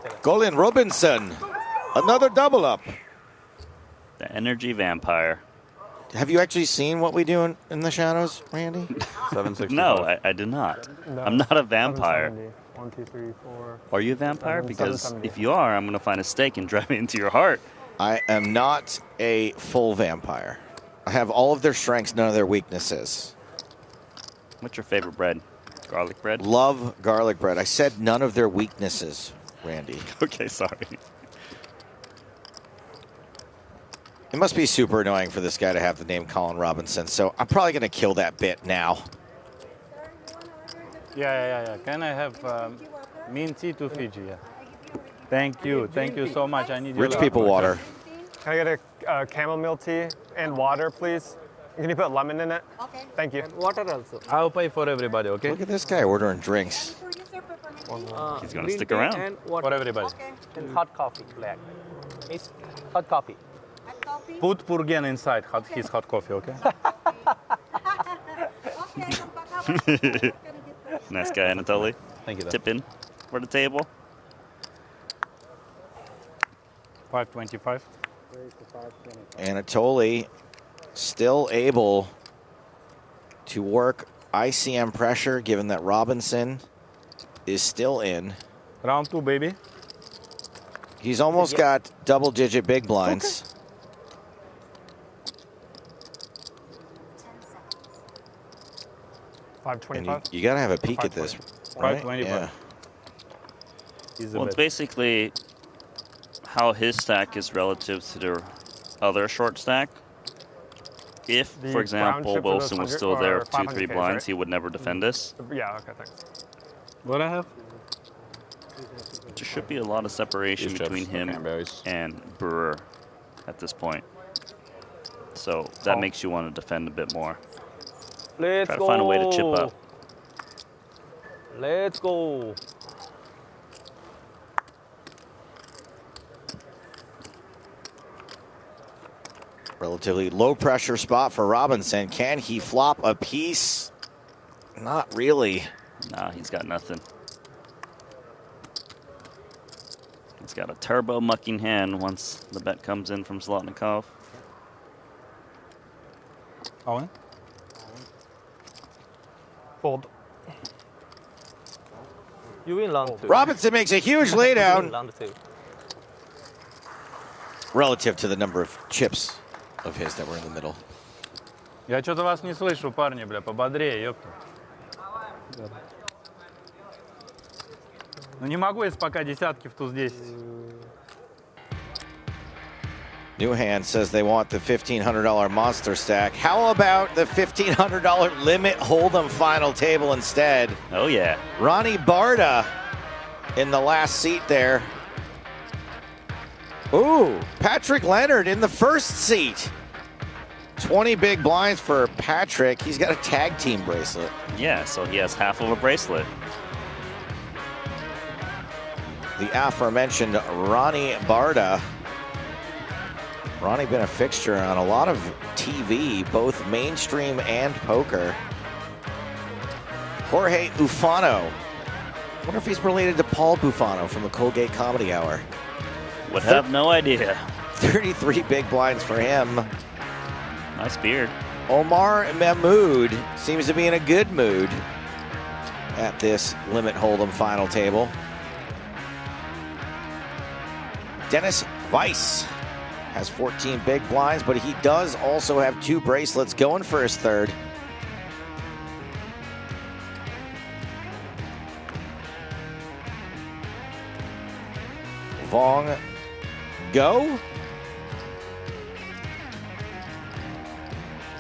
it? Colin Robinson. Another double up. The energy vampire. Have you actually seen what we do in the shadows, Randy? 765. No, I did not. No, I'm not a vampire. 770. 1, 2, 3, 4. Are you a vampire? Because 770. if you are, I'm going to find a stake and drive it into your heart. I am not a full vampire. I have all of their strengths, none of their weaknesses. What's your favorite bread? Garlic bread? Love garlic bread. I said none of their weaknesses, Randy. Okay, sorry. It must be super annoying for this guy to have the name Colin Robinson, so I'm probably going to kill that bit now. Yeah. Can I have mint tea to Fiji? Yeah. Thank you so much. I need Rich people water. Can I get a chamomile tea and water, please? Can you put lemon in it? Okay. Thank you. Water also. I'll pay for everybody, okay? Look at this guy ordering drinks. He's going to stick around. And For everybody. And hot coffee, black. It's hot coffee. Put Purgen inside his hot coffee, okay? Nice guy, Anatoly. Thank you. Tip in for the table. 525. Anatoly still able to work ICM pressure, given that Robinson is still in. Round 2, baby. He's almost got double-digit big blinds. Okay. And 525. you got to have a peek at this, right? 525. Yeah. Well, it's basically how his stack is relative to the other short stack. If, The for example, brown chip for those Wilson was 100 still there or with 2-3 500Ks, blinds, right? he would never defend this. Yeah, okay, thanks. What I have? There should be a lot of separation These between chips, him cranberries. and Brewer at this point. So that makes you want to defend a bit more. Let's Try go. to find a way to chip up. Let's go. Relatively low pressure spot for Robinson. Can he flop a piece? Not really. Nah, he's got nothing. He's got a turbo mucking hand once the bet comes in from Zlotnikov. Owen? Fold. You win round 2. Robinson makes a huge laydown Round 2. relative to the number of chips of his that were in the middle. Я что-то вас не слышу, парни, бля, пободрее, ёпта. Ну не могу, если пока десятки в туз 10. New Hand says they want the $1,500 monster stack. How about the $1,500 limit hold'em final table instead? Oh yeah. Ronnie Barda in the last seat there. Ooh, Patrick Leonard in the first seat. 20 big blinds for Patrick. He's got a tag team bracelet. Yeah, so he has half of a bracelet. The aforementioned Ronnie Barda. Ronnie been a fixture on a lot of TV, both mainstream and poker. Jorge Ufano. I wonder if he's related to Paul Bufano from the Colgate Comedy Hour. Would have no idea. 33 big blinds for him. Nice beard. Omar Mahmood seems to be in a good mood at this limit hold'em final table. Dennis Weiss has 14 big blinds, but he does also have 2 bracelets going for his third. Vong go.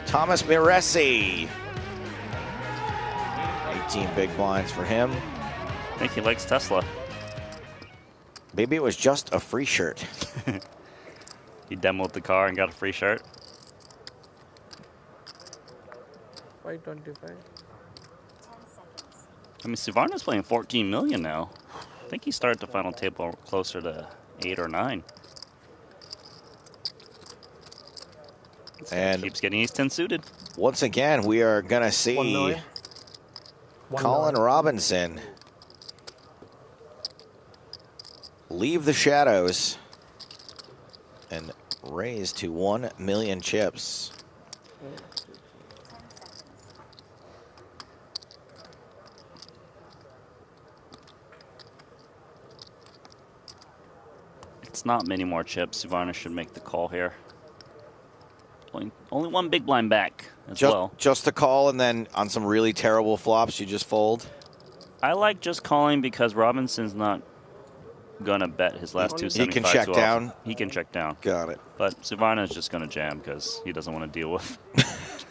Thomas Miresi. 18 big blinds for him. I think he likes Tesla. Maybe it was just a free shirt. He demoed the car and got a free shirt. 525. I mean, Suvarna's playing 14 million now. I think he started the final table closer to 8 or 9. And keeps getting East 10 suited. Once again, we are going to see Colin Robinson leave the shadows and raise to 1 million chips. It's not many more chips. Suvarna should make the call here. Only one big blind back as well. Just a call, and then on some really terrible flops, you just fold? I like just calling because Robinson's not going to bet his last 275. He can check down? He can check down. Got it. But Suvarna's just going to jam because he doesn't want to deal with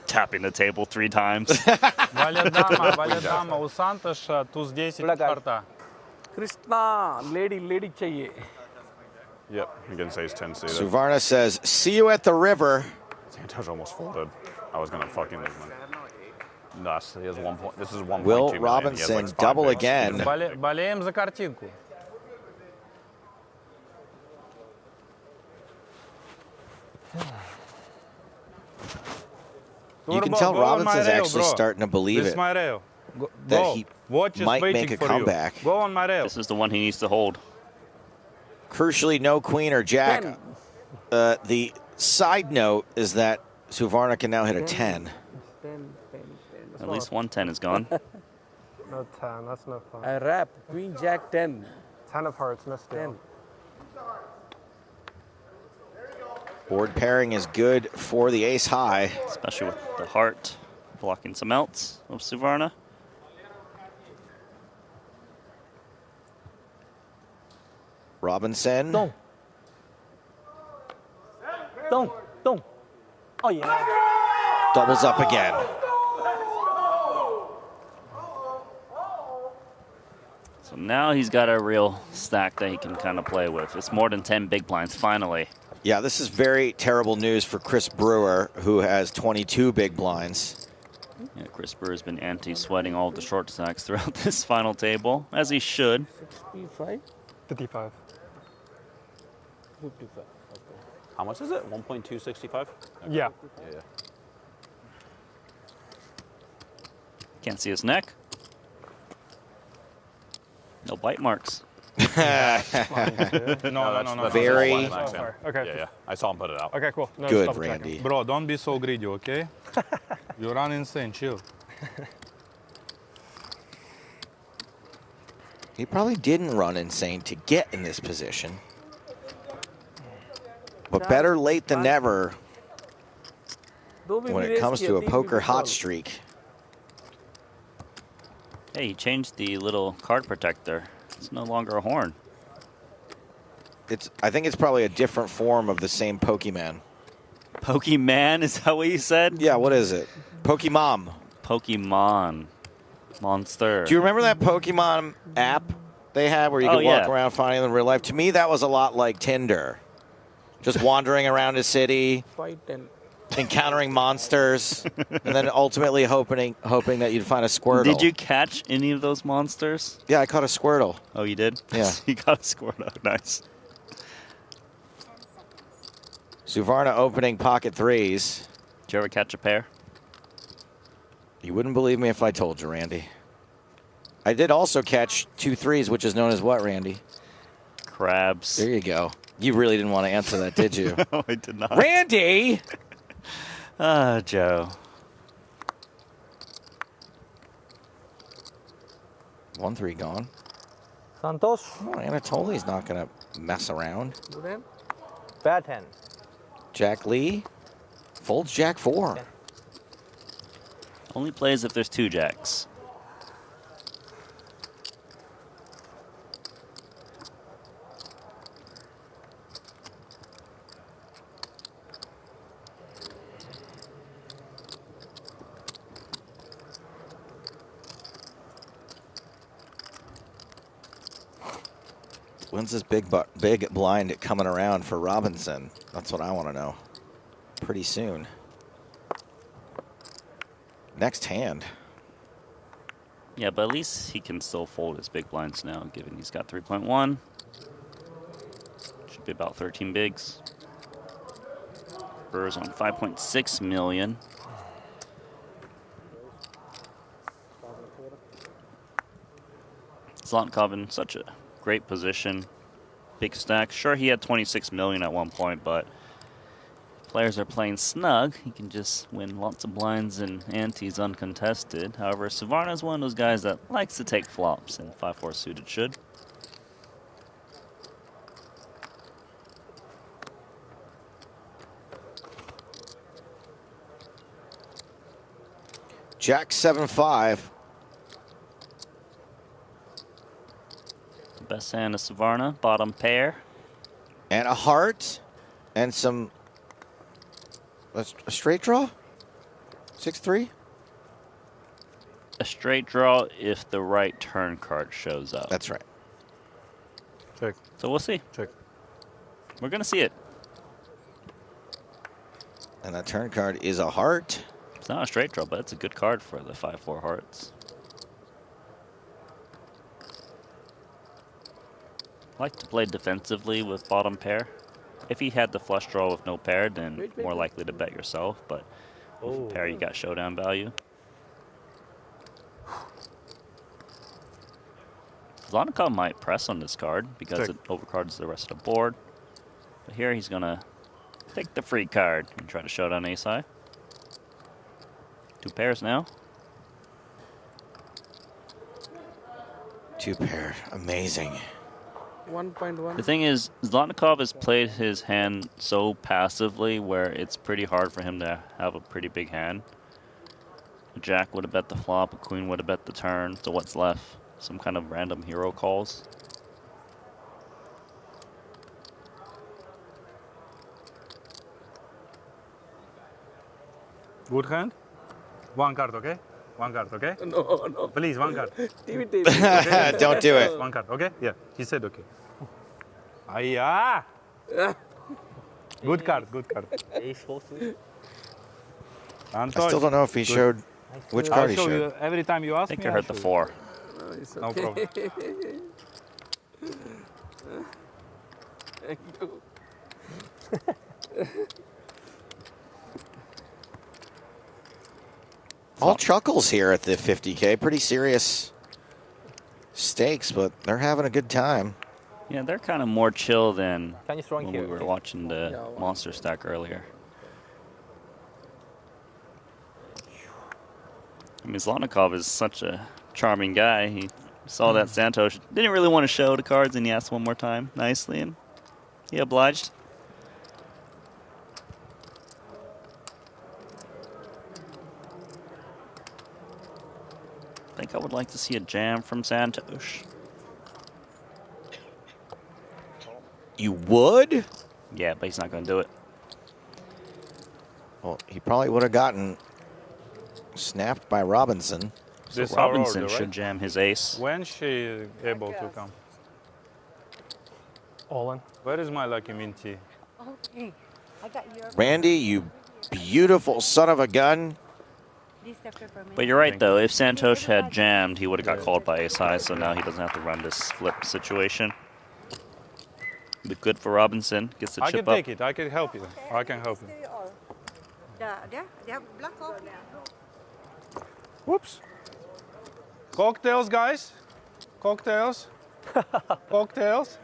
tapping the table 3 times. Валя дама, у Сантоша туз 10 карта. Krishna, lady चाहिए. Yep, against ace 10 suited. Suvarna says, see you at the river. Santos almost folded. I was gonna fucking lose money. Nuts. He has 1 point. This is 1.2 Will million. Robinson He has like 5 double bigs. again. Болеем за картинку. You can tell Robinson's actually starting to believe it. That he might make a comeback. Go on my rail. This is the one he needs to hold. Crucially, no queen or jack. The side note is that Suvarna can now hit a 10. At least 110 is gone. No 10, that's no fun. I wrap, queen, jack, 10. 10 of hearts, missed 10. Board pairing is good for the ace high. Especially with the heart blocking some outs of Suvarna. Robinson. Don't. Oh, yeah. Doubles up again. So now he's got a real stack that he can kind of play with. It's more than 10 big blinds, finally. Yeah, this is very terrible news for Chris Brewer, who has 22 big blinds. Yeah, Chris Brewer's been anti-sweating all of the short stacks throughout this final table, as he should. 65? 55. 55. How much is it? 1.265? Yeah. Yeah. Can't see his neck. No bite marks. No. Very Okay. Yeah. I saw him put it out. Okay, cool. No, good, Randy. Bro, don't be so greedy, okay? You run insane, chill. He probably didn't run insane to get in this position. But better late than never when it comes to a poker hot streak. Hey, he changed the little card protector. It's no longer a horn. I think it's probably a different form of the same Pokemon. Pokemon, is that what you said? Yeah, what is it? Pokemon. Pokemon. Monster. Do you remember that Pokemon app they had where you could walk around finding them in real life? To me, that was a lot like Tinder. Just wandering around a city, encountering monsters, and then ultimately hoping that you'd find a Squirtle. Did you catch any of those monsters? Yeah, I caught a Squirtle. Oh, you did? Yeah. You got a Squirtle. Nice. Suvarna opening pocket threes. Did you ever catch a pair? You wouldn't believe me if I told you, Randy. I did also catch 2 threes, which is known as what, Randy? Crabs. There you go. You really didn't want to answer that, did you? No, I did not. Randy! Ah, Joe. 1-3 gone. Santos. Oh, Anatoly's not going to mess around. Bad 10. Jack Lee folds Jack 4. Only plays if there's 2 jacks. When's this big blind coming around for Robinson? That's what I want to know. Pretty soon. Next hand. Yeah, but at least he can still fold his big blinds now, given he's got 3.1. Should be about 13 bigs. Burr's on 5.6 million. Zlotnikov in such a great position. Big stack. Sure, he had 26 million at one point, but players are playing snug. He can just win lots of blinds and antes uncontested. However, Savarna is one of those guys that likes to take flops, and 5-4 suited should. Jack 7-5. Best hand of Savarna, bottom pair. And a heart. And some... A straight draw? 6-3? A straight draw if the right turn card shows up. That's right. Check. So we'll see. Check. We're going to see it. And that turn card is a heart. It's not a straight draw, but it's a good card for the 5-4 hearts. I like to play defensively with bottom pair. If he had the flush draw with no pair, then more likely to bet yourself. But with a pair, you got showdown value. Zlotnikov might press on this card because it overcards the rest of the board. But here he's going to take the free card and try to showdown ace high. 2 pairs now. 2 pair. Amazing. 1.1. The thing is, Zlotnikov has played his hand so passively where it's pretty hard for him to have a pretty big hand. A jack would have bet the flop, a queen would have bet the turn, so what's left? Some kind of random hero calls. Good hand? 1 card, okay? 1 card, okay? No. Please, 1 card. TV. Don't do it. 1 card, okay? Yeah, he said okay. Ah! Good card, good card. I still don't know if he showed which card he showed. Every time you ask I think me, I heard the 4. No, it's No okay. problem. Thank you. All chuckles here at the 50K. Pretty serious stakes, but they're having a good time. Yeah, they're kind of more chill than Can you throw in when here? we were Okay. watching the Yeah, monster stack earlier. I mean, Zlotnikov is such a charming guy. He saw that Santos didn't really want to show the cards, and he asked one more time nicely, and he obliged. I think I would like to see a jam from Santos. You would? Yeah, but he's not going to do it. Well, he probably would have gotten snapped by Robinson. So This Robinson order, right? should jam his ace. When she able to come? All in. Where is my lucky minty? Okay. I got your. Randy, you beautiful son of a gun. But you're right, though. If Santos had jammed, he would have got called by ace high, so now he doesn't have to run this flip situation. Be good for Robinson. Gets the I chip can up. take it. I can help you. I can help you. Whoops. Cocktails, guys. Cocktails. Cocktails.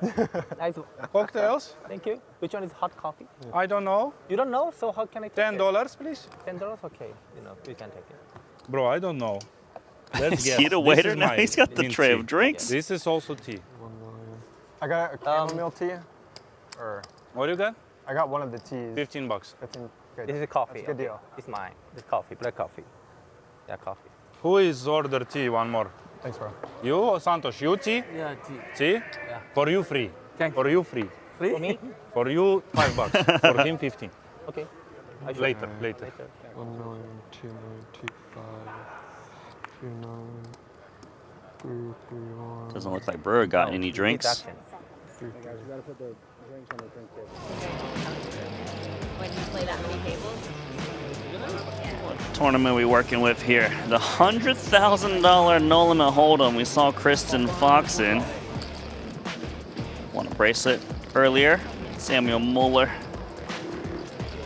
Nice. Cocktails. Thank you. Which one is hot coffee? I don't know. You don't know, so how can I take $10, please. $10? Okay. You know, you can take it. Bro, I don't know. Let's Is guess. he the This waiter is now? my He's got the mint tray tea. of drinks. This is also tea. I got a chamomile tea. Or What do you got? I got one of the teas. $15. 15. Good. This is coffee. That's a good okay. deal. It's mine. It's coffee. Black coffee. Yeah, coffee. Who is order tea? One more. Thanks, bro. You or Santos? You tea? Yeah, tea. Tea? Yeah. For you free. Thank For you free. Free? For me? For you $5. For him 15. Okay. Later. 1 million, 2 million, 2.5, 2 million, 3, 3, 1. Doesn't look like Brewer got any drinks. Action. gotta put the drinks on the drink table. When you play that many tables? Tournament we working with here. The $100,000 no limit hold'em. We saw Kristen Fox in. Won a bracelet earlier. Samuel Muller.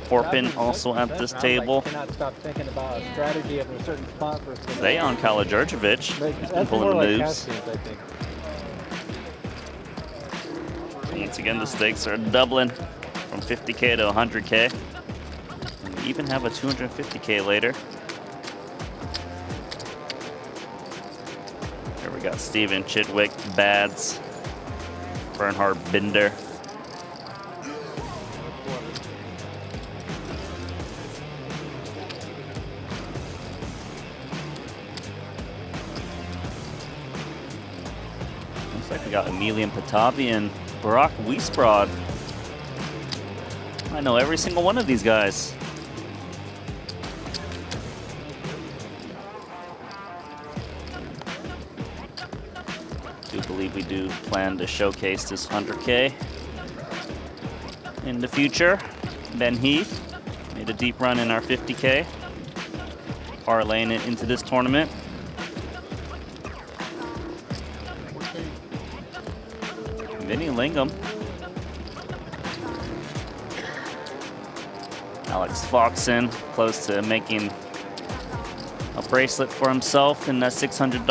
Orpin also at this table. Cannot stop thinking about a strategy of a certain spot for. Dejan Kala-Djurdjevic. He's been pulling the moves. I think. Once again, the stakes are doubling from 50K to 100K. And we even have a 250K later. Here we got Steven Chidwick, Bads, Bernhard Binder. Looks like we got Emilian Patavi and Brock Wiesbrod. I know every single one of these guys. Do believe we do plan to showcase this 100K in the future. Ben Heath made a deep run in our 50K, parlaying it into this tournament. Vinny Lingham. Alex Foxen, close to making a bracelet for himself in that $600.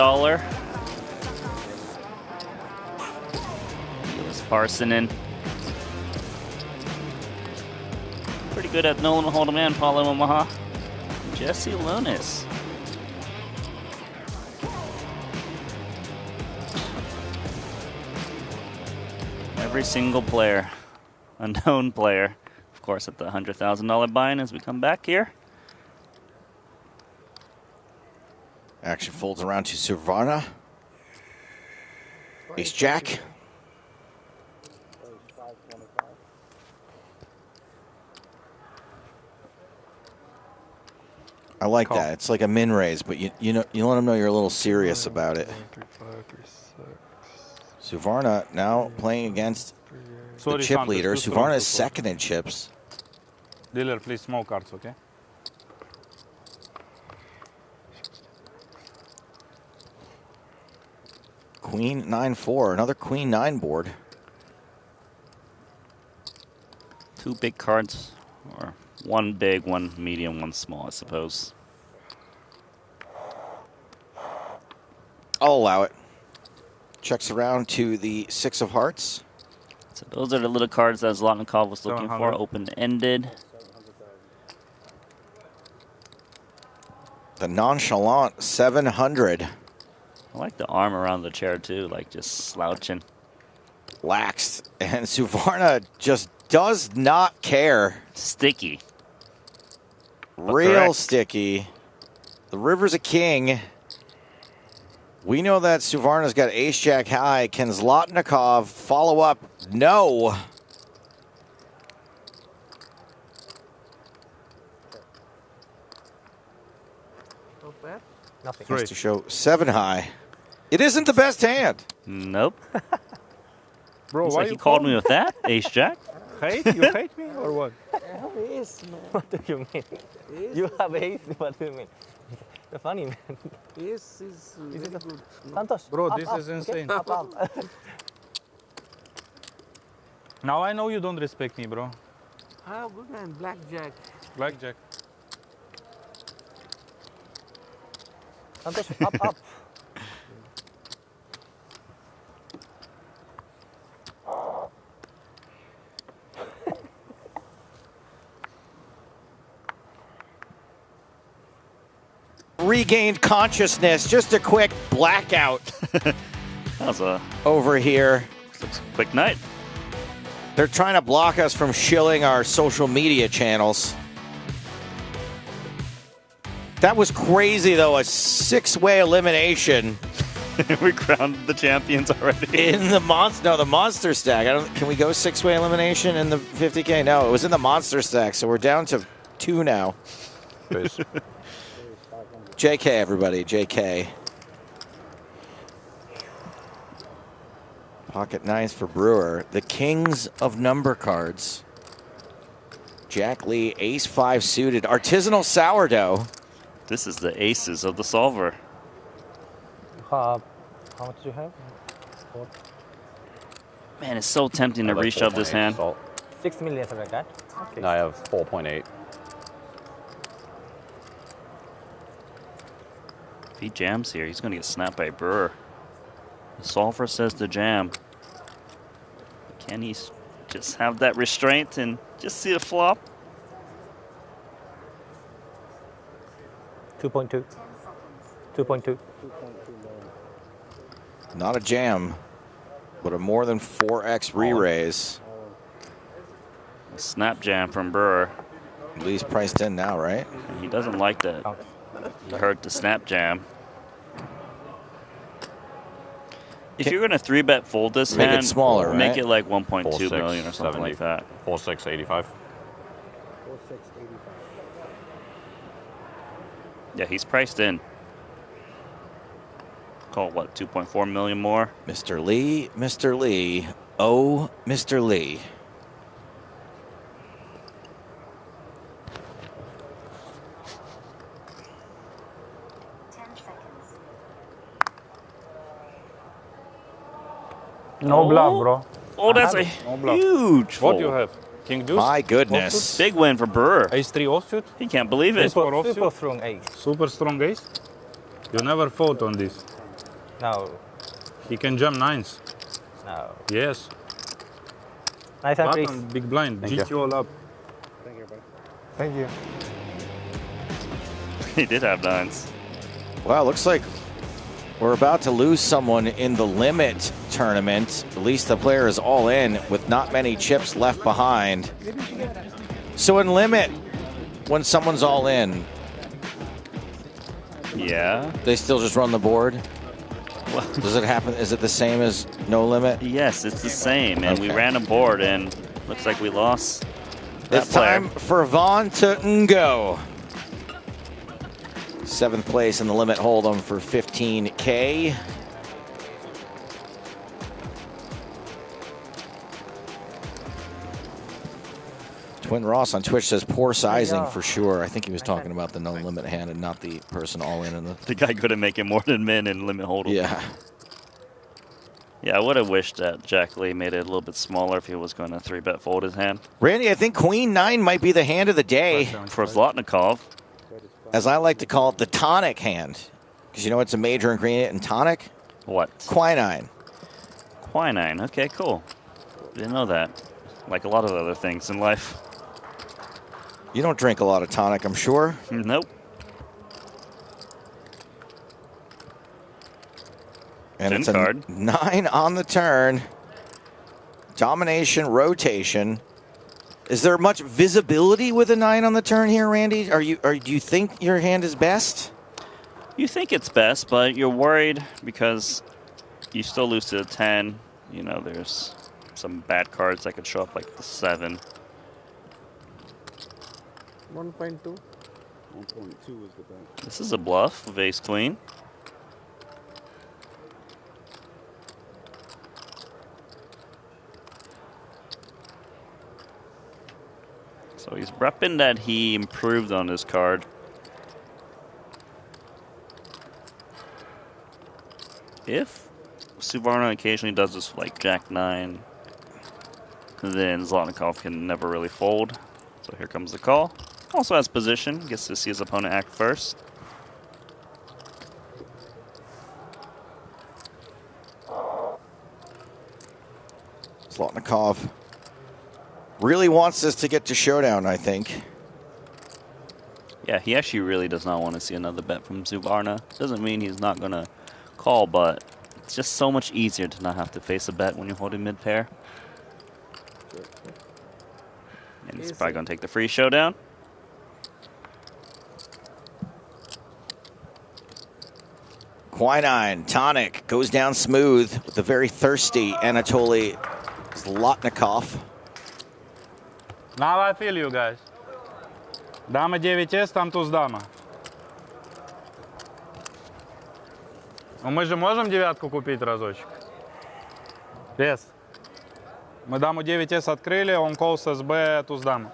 Niels Parsonen. Pretty good at no limit hold'em and Paulo Omaha. Jesse Lonis. Every single player, unknown player, of course, at the $100,000 buy-in as we come back here. Action folds around to Suvarna. Ace Jack. I like that. It's like a min raise, but you let them know you're a little serious about it. Suvarna now playing against the chip leader. Suvarna is second in chips. Dealer, please, small cards, okay? Queen 9-4, another Queen 9 board. Two big cards, or one big, one medium, one small, I suppose. I'll allow it. Checks around to the 6 of hearts. So those are the little cards that Zlotnikov was looking for, open-ended. The nonchalant 700. I like the arm around the chair too, like just slouching. Laxed. And Suvarna just does not care. Sticky. Real sticky. The river's a king. We know that Suvarna's got ace jack high. Can Zlotnikov follow up? No. Nothing. Has to show 7 high. It isn't the best hand. Nope. Bro, Looks why like you he called call me with that, ace jack. Hate? You hate me or what? Yes, man. What do you mean? Yes. You have ace. What do you mean? You're funny, man. Yes, is very good. Santosh, Bro, up, this up, is okay? insane. Up, up. Now I know you don't respect me, bro. Ah, good man. Blackjack. Blackjack. Santosh, up, up. Regained consciousness. Just a quick blackout. That was a over here. Quick night. They're trying to block us from shilling our social media channels. That was crazy, though. A 6-way elimination. We crowned the champions already. In the monster stack. Can we go 6-way elimination in the 50K? No, it was in the monster stack, so we're down to 2 now. JK, everybody, JK. Pocket nines for Brewer. The kings of number cards. Jack Lee, ace 5 suited. Artisanal sourdough. This is the aces of the solver. How much do you have? Man, it's so tempting to reshove this hand. 6 million, something like that? Okay. No, I have 4.8. If he jams here, he's going to get snapped by Brewer. The solver says to jam. Can he just have that restraint and just see a flop? 2.2. 2.2. Not a jam, but a more than 4x re-raise. A snap jam from Brewer. Lee's priced in now, right? And he doesn't like that. He heard the snap jam. If you're going to 3-bet fold this Make it hand, smaller, make right? it like 1.2 4, 6, million or something 70, like that. 4, 6, 85. 4, 6, 85. Yeah, he's priced in. Call it, what, 2.4 million more? Mr. Lee, Mr. Lee, oh, Mr. Lee. No bluff, bro. Oh, that's a huge fold. What do you have? King deuce? My goodness. Big win for Brewer. Ace 3 offsuit? He can't believe it. Super strong ace. Super strong ace? You never fold on this. No. He can jam nines. No. Yes. Nice hand, Button, please. big blind. Thank GT you. all up. Thank you, buddy. Thank you. He did have nines. Well, looks like we're about to lose someone in the limit tournament. At least the player is all in with not many chips left behind. So in limit, when someone's all in, yeah, they still just run the board. Does it happen? Is it the same as no limit? Yes, it's the same. And we ran a board and looks like we lost that It's time for Vaughn to go. 7th place in the limit hold'em for 15K. Twin Ross on Twitch says poor sizing for sure. I think he was talking about the no limit hand and not the person all in. The guy couldn't make it more than min in limit hold'em. Yeah. Yeah, I would have wished that Jack Lee made it a little bit smaller if he was going to 3-bet fold his hand. Randy, I think Queen 9 might be the hand of the day. For Zlotnikov. As I like to call it, the tonic hand. Because you know what's a major ingredient in tonic? What? Quinine. Quinine. Okay, cool. Didn't know that. Like a lot of other things in life. You don't drink a lot of tonic, I'm sure. Nope. And Gin it's a card. 9 on the turn. Domination, rotation. Is there much visibility with a 9 on the turn here, Randy? Do you think your hand is best? You think it's best, but you're worried because you still lose to the 10. You know, there's some bad cards that could show up, like the 7. 1.2. 1.2 is the best. This is a bluff of ace queen. So he's repping that he improved on his card. If Suvarna occasionally does this like Jack 9, then Zlotnikov can never really fold. So here comes the call. Also has position, gets to see his opponent act first. Zlotnikov really wants this to get to showdown, I think. Yeah, he actually really does not want to see another bet from Suvarna. Doesn't mean he's not going to call, but it's just so much easier to not have to face a bet when you're holding mid-pair. And he's probably going to take the free showdown. Quinine, tonic, goes down smooth with the very thirsty Anatoly Zlotnikov. Now I feel you guys. Dama 9S, там туз дама. Ну мы же можем девятку купить разочек? Yes. Мы даму 9С открыли, он calls СБ, туз дама.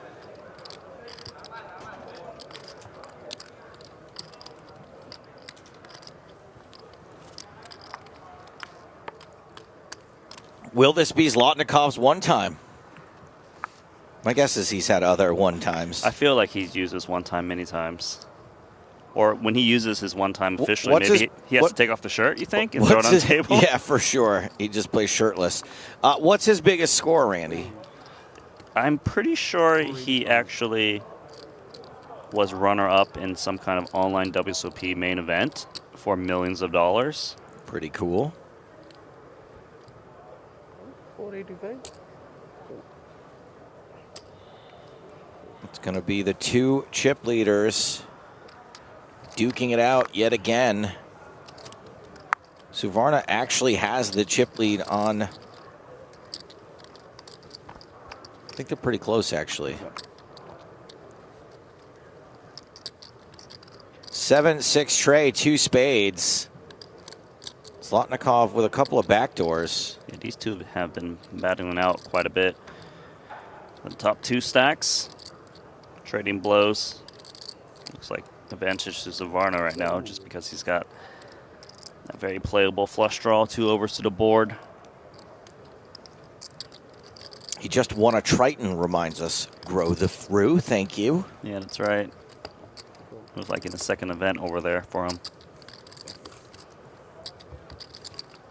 Will this be Zlotnikov's one time? My guess is he's had other one times. I feel like he's used his one time many times. Or when he uses his one time officially, maybe he has to take off the shirt, you think, and throw it on the table? Yeah, for sure. He just plays shirtless. What's his biggest score, Randy? I'm pretty sure he actually was runner-up in some kind of online WSOP main event for millions of dollars. Pretty cool. 485. It's going to be the two chip leaders duking it out yet again. Suvarna actually has the chip lead on. I think they're pretty close, actually. 7-6 tray, 2 spades. Zlotnikov with a couple of backdoors. Yeah, these two have been battling out quite a bit. The top 2 stacks, trading blows. Looks like advantage to Suvarna right now, just because he's got a very playable flush draw, 2 overs to the board. He just won a Triton, reminds us. Grow the through, thank you. Yeah, that's right. It was like in the second event over there for him.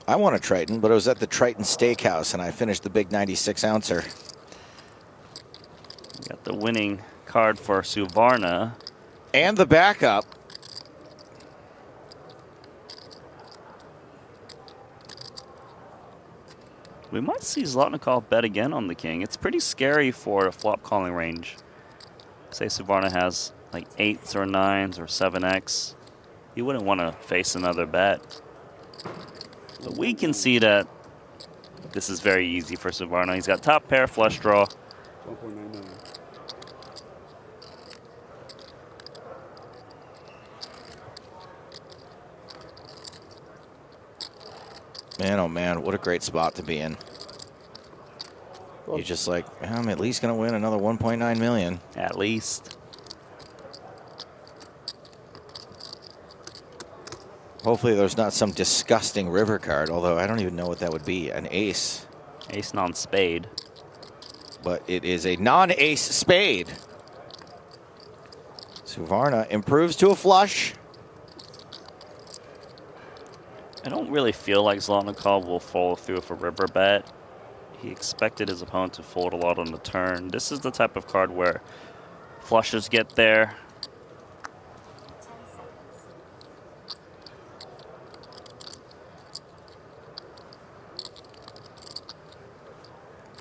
I won a Triton, but it was at the Triton Steakhouse, and I finished the big 96-ouncer. Got the winning card for Suvarna. And the backup. We might see Zlotnikov bet again on the king. It's pretty scary for a flop calling range. Say Suvarna has like 8s or 9s or 7x. You wouldn't want to face another bet. But we can see that this is very easy for Suvarna. He's got top pair, flush draw. 1.9 million. Man, oh man, what a great spot to be in. You're just like, I'm at least going to win another 1.9 million. At least. Hopefully there's not some disgusting river card, although I don't even know what that would be. An ace. Ace non-spade. But it is a non-ace spade. Suvarna improves to a flush. I don't really feel like Zlotnikov will follow through with a river bet. He expected his opponent to fold a lot on the turn. This is the type of card where flushes get there.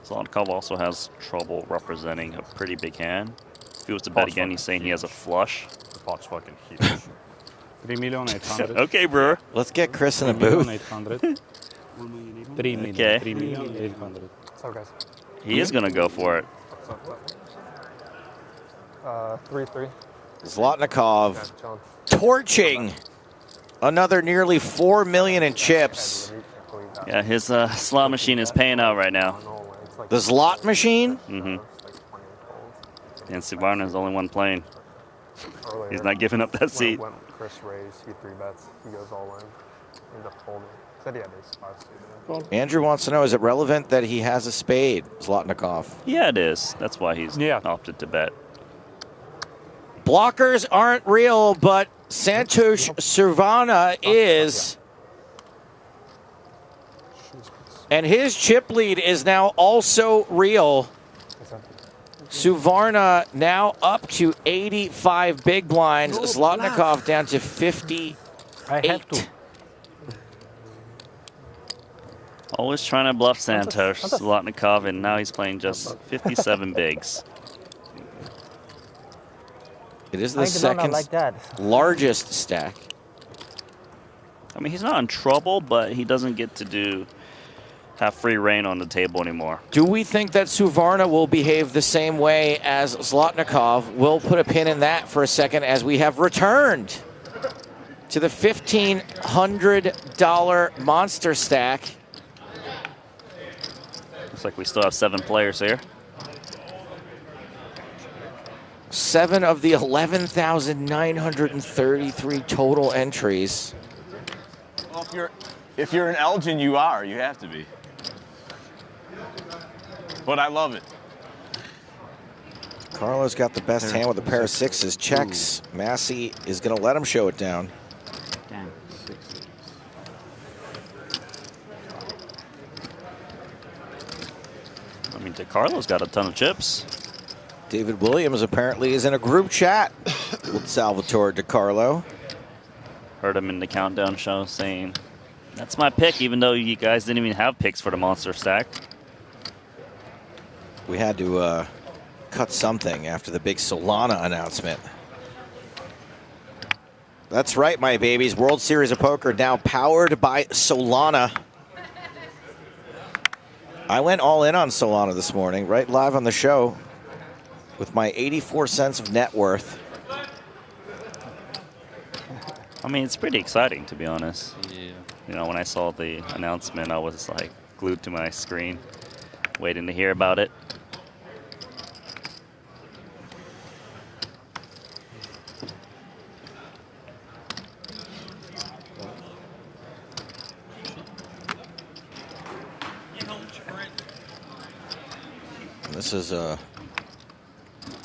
Zlotnikov also has trouble representing a pretty big hand. If he was to bet again, he's saying he has a flush. The pot's fucking huge. 3,800,000. Okay, brewer. Let's get Chris in a booth. 3,800,000. 3,800,000. So guys. He is going to go for it. 3-3. Zlotnikov torching another nearly 4 million in chips. Yeah, his slot machine is paying out right now. The slot machine? Mm-hmm. And Suvarna is the only one playing. He's not giving up that seat. When Chris raised, he 3-bets. He goes all in. Ended up folding. Said he had ace-5 suited. Andrew wants to know, is it relevant that he has a spade, Zlotnikov? Yeah, it is. That's why he's opted to bet. Blockers aren't real, but Santosh Suvarna is. And his chip lead is now also real. Suvarna now up to 85 big blinds. Zlotnikov down to 58. I have to. Always trying to bluff Santosh Zlotnikov, and now he's playing just 57 bigs. It is the second largest stack. I mean, he's not in trouble, but he doesn't get to have free reign on the table anymore. Do we think that Suvarna will behave the same way as Zlotnikov? We'll put a pin in that for a second as we have returned to the $1,500 monster stack. Looks like we still have 7 players here. 7 of the 11,933 total entries. Well, if you're an Elgin, you have to be. But I love it. Carlo's got the best hand with a pair of 6s. Checks. Massey is going to let him show it down. Damn. I mean, DeCarlo's got a ton of chips. David Williams apparently is in a group chat with Salvatore DeCarlo. Heard him in the countdown show saying, "That's my pick," even though you guys didn't even have picks for the monster stack. We had to cut something after the big Solana announcement. That's right, my babies. World Series of Poker now powered by Solana. I went all in on Solana this morning, right live on the show, with my 84 cents of net worth. I mean, it's pretty exciting, to be honest. Yeah. You know, when I saw the announcement, I was like glued to my screen, waiting to hear about it. This is a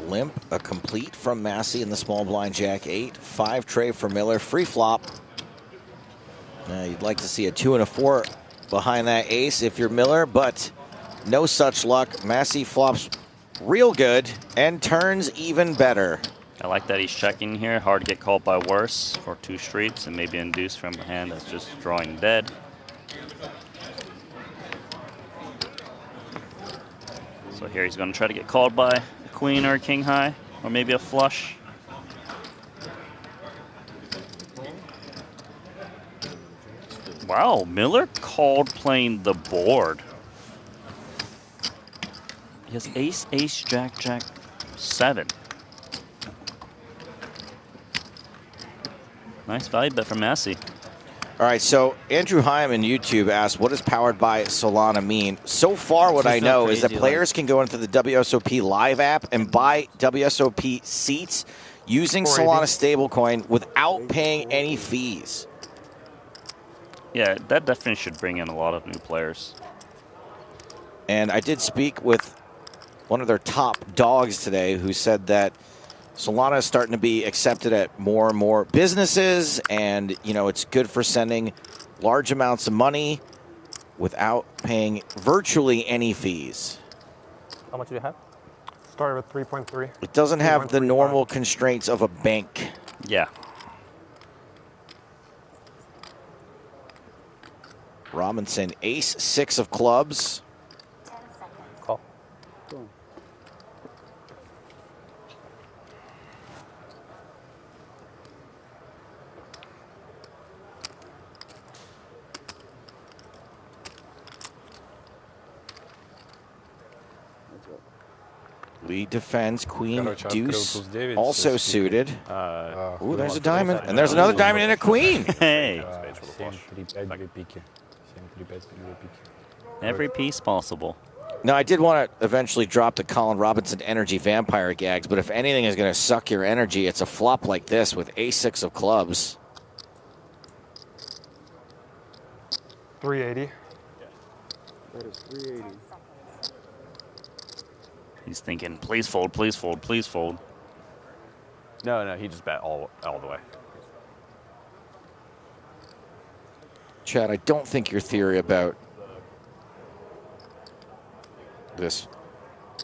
limp, a complete from Massey in the small blind Jack 8. 5 tray for Miller, free flop. You'd like to see a 2 and a 4 behind that ace if you're Miller, but no such luck. Massey flops real good and turns even better. I like that he's checking here. Hard to get called by worse or 2 streets and maybe induced from a hand that's just drawing dead. So here he's going to try to get called by a queen or a king high, or maybe a flush. Wow, Miller called playing the board. He has ace, ace, jack, jack, 7. Nice value bet from Massey. All right, so Andrew Heim in YouTube asked, what does powered by Solana mean? So far, what I know is that players can go into the WSOP Live app and buy WSOP seats using Solana stablecoin without paying any fees. Yeah, that definitely should bring in a lot of new players. And I did speak with one of their top dogs today who said that Solana is starting to be accepted at more and more businesses, and you know it's good for sending large amounts of money without paying virtually any fees. How much do you have? Started with 3.3. It doesn't have the normal constraints of a bank. Yeah. Robinson, ace, 6 of clubs. Call. Lead defends, queen, deuce, also suited. Ooh, there's a diamond, and there's another diamond and a queen. Hey. Every piece possible. Now, I did want to eventually drop the Colin Robinson energy vampire gags, but if anything is going to suck your energy, it's a flop like this with a6 of clubs. 380. That is 380. He's thinking, please fold, please fold, please fold. No, he just bet all the way. Chad, I don't think your theory about this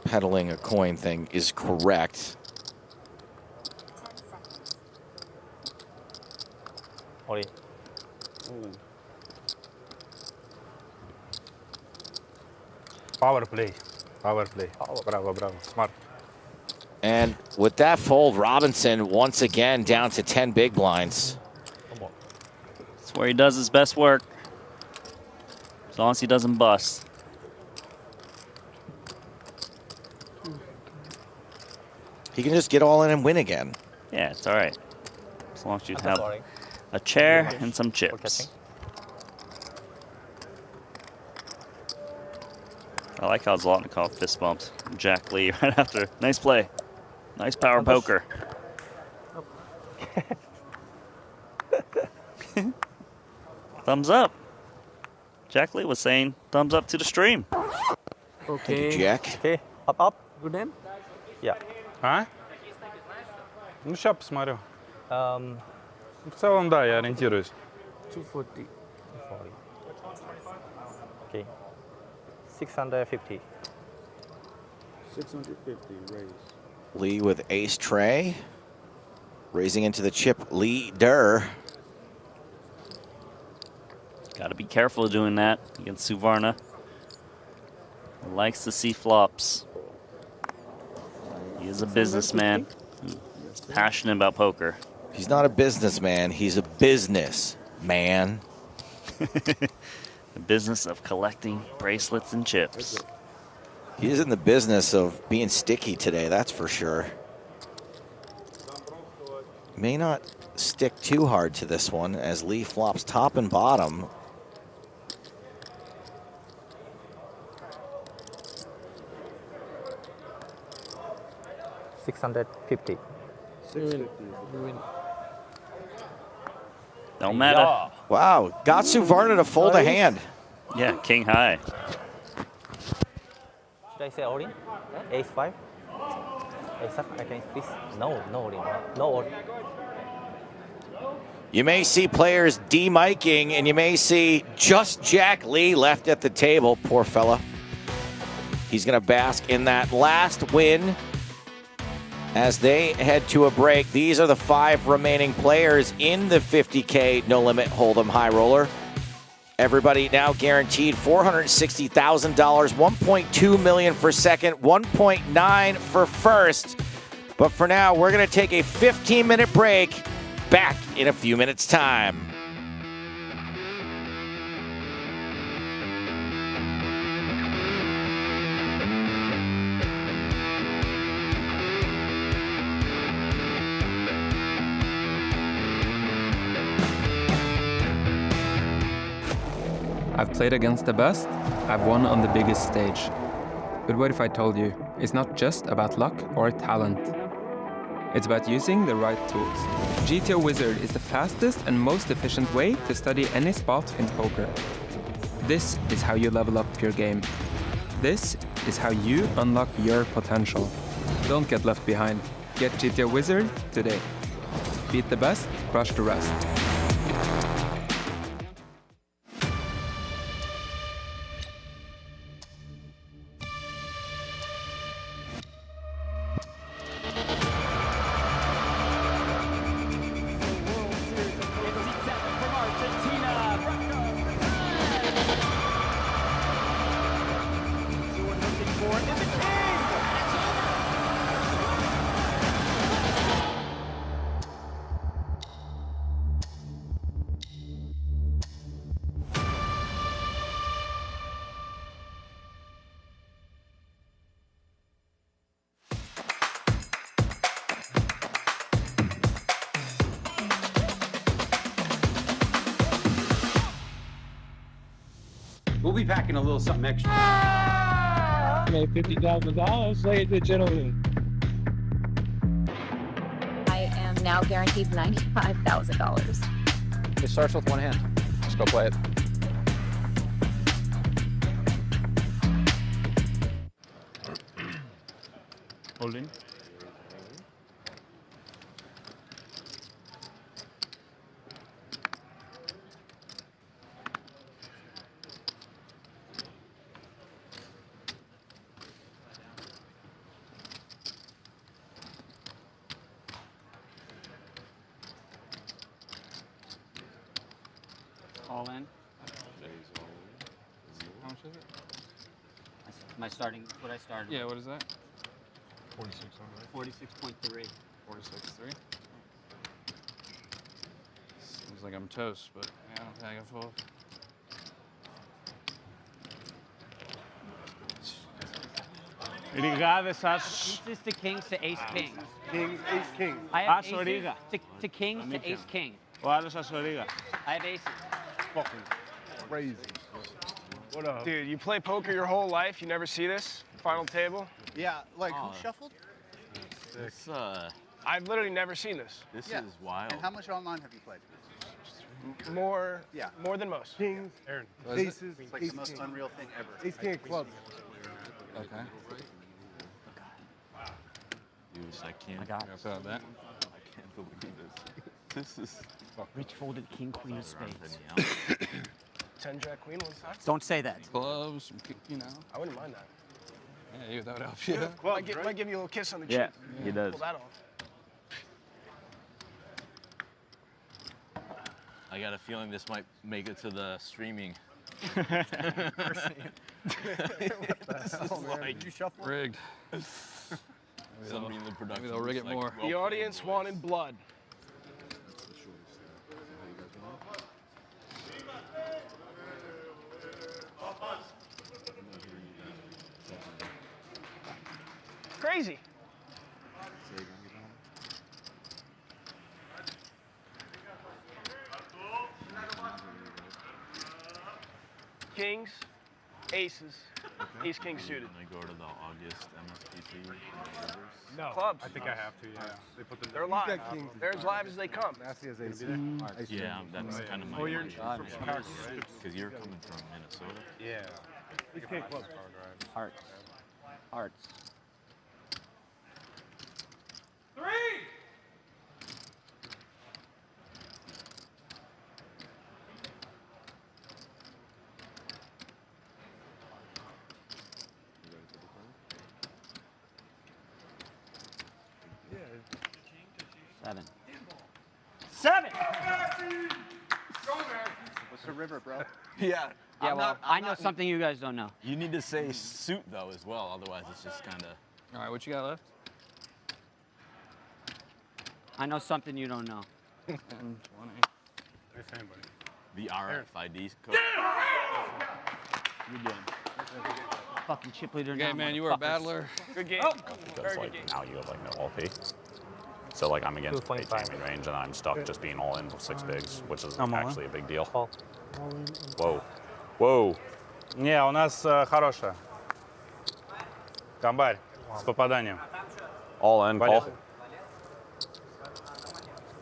peddling a coin thing is correct. Oli. Power play. Power play. Oh, bravo, bravo. Smart. And with that fold, Robinson once again down to 10 big blinds. That's where he does his best work. As long as he doesn't bust. He can just get all in and win again. Yeah, it's all right. As long as you have a chair and some chips. I like how Zlotnikov fist bumps Jack Lee right after. Nice play. Nice power poker. Thumbs up. Jack Lee was saying thumbs up to the stream. Thank you, Jack. Okay, up. Good then? Yeah. А? Ну, сейчас посмотрю. В целом, да, я ориентируюсь. 240. Okay. 650. 650 raise. Lee with ace tray. Raising into the chip leader. Got to be careful doing that against Suvarna. Likes to see flops. He is a businessman, passionate about poker. He's not a businessman, he's a business man. The business of collecting bracelets and chips. He is in the business of being sticky today, that's for sure. May not stick too hard to this one as Lee flops top and bottom. $650. No matter. Wow, got Suvarna to fold a hand. Yeah, king high. Should I say all in? Ace 5? Ace 7? I can please. No all in. No all in. You may see players de-miking, and you may see just Jack Lee left at the table. Poor fella. He's going to bask in that last win as they head to a break. These are the 5 remaining players in the 50K No Limit Hold'em High Roller. Everybody now guaranteed $460,000, $1.2 million for second, $1.9 for first. But for now, we're going to take a 15-minute break. Back in a few minutes' time. I've played against the best, I've won on the biggest stage. But what if I told you, it's not just about luck or talent? It's about using the right tools. GTO Wizard is the fastest and most efficient way to study any spot in poker. This is how you level up your game. This is how you unlock your potential. Don't get left behind. Get GTO Wizard today. Beat the best, crush the rest. We'll be packing a little something extra. Made $50,000, ladies and gentlemen. I am now guaranteed $95,000. It starts with one hand. Just go play it. Holding. All in. How much is it? My starting, what I started. Yeah, what is that? 46.3. 46.3. Seems like I'm toast, but yeah, I don't think I can fold. Obrigado, Aces to kings to ace king. Kings, ace, king. I have aces to kings to ace king. I have aces. Fucking crazy. What up? Dude, you play poker your whole life, you never see this? Final table? Yeah, like who shuffled? This, I've literally never seen this. this is wild. And how much online have you played? More than most. Kings, Aaron. aces, it's like the most unreal thing ever. Ace king of clubs. Okay. Dude, I can't. I got it. I can't believe this. This is. Rich folded king, queen of spades. 10 jack queen one side. Don't say that. Clubs, you know. I wouldn't mind that. Yeah, that would help you. Might give you a little kiss on the cheek. Yeah, he does. Pull that off. I got a feeling this might make it to the streaming. Did you shuffle? Rigged. Somebody in the production. they'll rig it like, more. The audience wanted blood. Crazy. Kings, aces, ace king suited. I go to the August MSPT. No. Clubs. I think I have to, yeah. They put them They're live. They're as live as they come. Nasty as ace. Yeah, that's kind of my because you're coming from Minnesota. Yeah. Ace king clubs. Hearts. Hearts. Seven. Seven! What's the river, bro? Yeah. Yeah, well, I know something you guys don't know. You need to say suit though as well, otherwise it's just kind of. All right, what you got left? I know something you don't know. 10, 20. Nice hand, buddy. The RFID code. You're good. Fucking chip leader now. Okay, man, you were a battler. Good game. Because like now you have like no LP. So like I'm against 8 gaming range and I'm stuck just being all in with 6 bigs, which is actually a big deal. Whoa. Whoa. Не, у нас хорошая. Комбарь с попаданием. All in, Paul.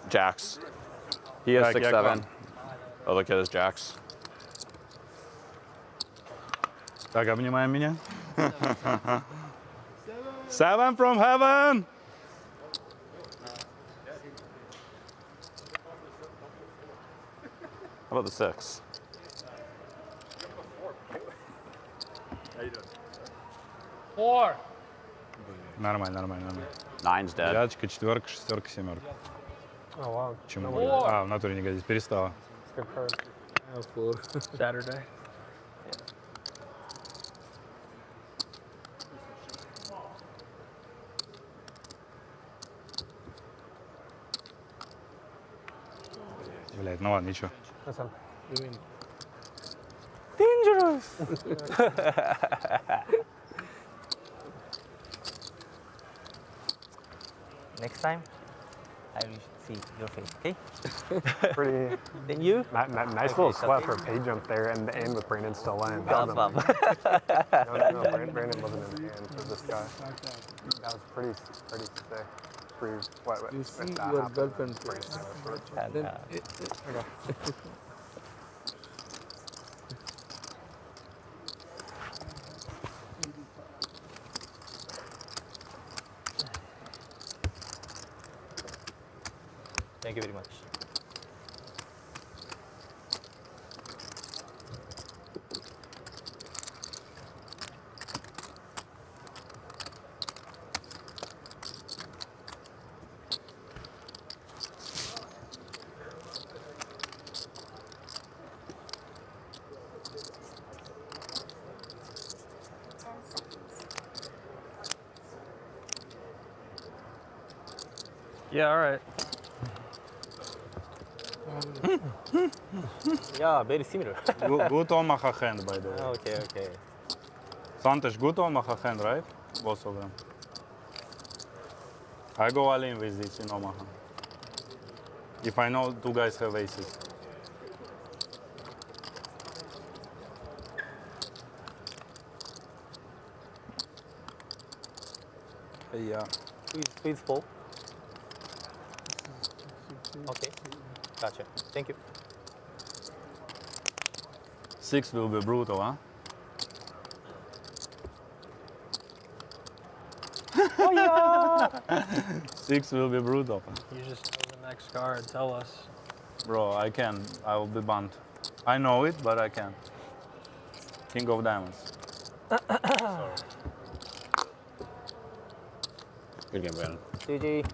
Jacks. He has 6-7. Other kid is Jacks. Так, обнимаем меня. 7 from heaven. How about the 6? How you doing? 4. Нормально, нормально. 9's dead. Девяточка, четверка, шестерка, семерка. Oh, wow. Почему? А, в натуре не годится, перестала. Good card. Oh, cool. Saturday. Блять, ну ладно, ничего. Dangerous. Next time, I will see your face, okay? Pretty. Then you? Nice little sweat for a pay jump there and the end with Brandon still in. God, No, Brandon wasn't in the hand for this guy. That was pretty sick. Pretty sweat. You see your girlfriend face. Thank you very much. Yeah, all right. Yeah, very similar. Good Omaha hand, by the way. Okay, okay. Santosh, good Omaha hand, right? Both of them. I go all in with this in Omaha. If I know 2 guys have aces. Yeah. Please full. Okay. Gotcha. Thank you. 6 will be brutal, huh? Oh yeah! 6 will be brutal. You just know the next card. Tell us. Bro, I can. I will be banned. I know it, but I can. King of diamonds. Sorry. Good game, Brandon. GG.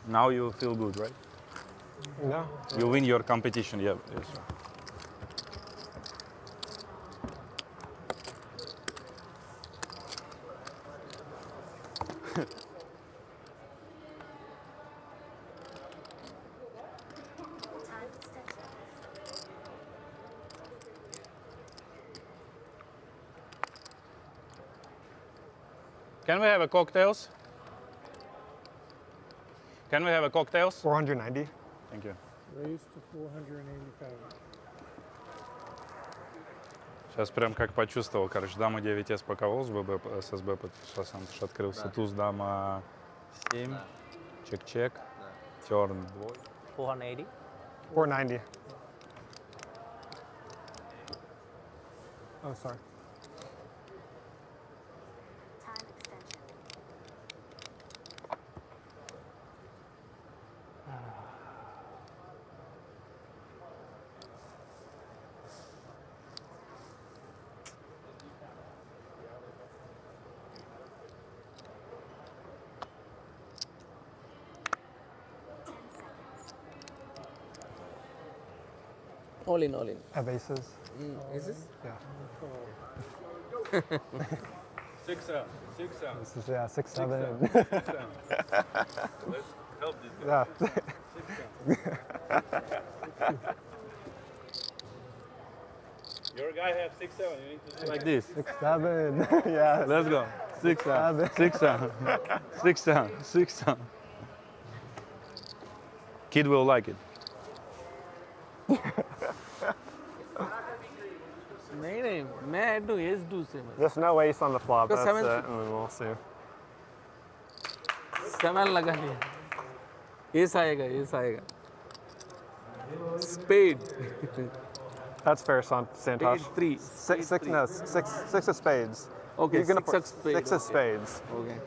Now you feel good, right? No. You win your competition, yeah. Yes. Can we have a cocktails? Can we have a cocktails? 490. Thank you. Raised to 485. Сейчас прям как почувствовал, короче, дама 9С паковал с СБ, сейчас сам открылся. Туз, дама 7, чек-чек, терн. 480. 490. Oh, sorry. All in, all in. Have aces. Is this? Yeah. 6-7, 6-7. This is, yeah, 6-7. 6-7. Let's help this guy. Yeah. 6-7. Your guy have 6-7. You need to do like this. 6-7. Yeah. Let's go. 6-7. 6-7. 6-7. 6-7. Kid will like it. नहीं मैं add दूँ S दूँ से मैं Just no ace on the flop. Because That's seven- it, and then we'll see. 7 लगा लिया S आएगा spade That's fair, Santosh. Spade 3. Six of spades. Okay, You're gonna six put of spades, Six of okay. spades. Okay.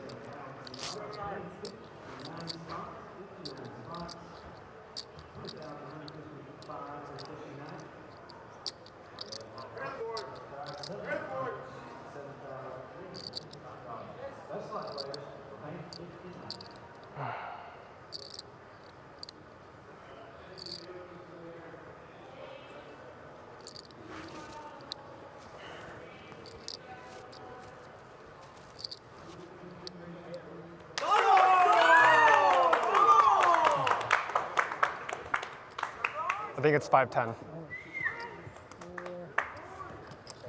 I think it's 5-10.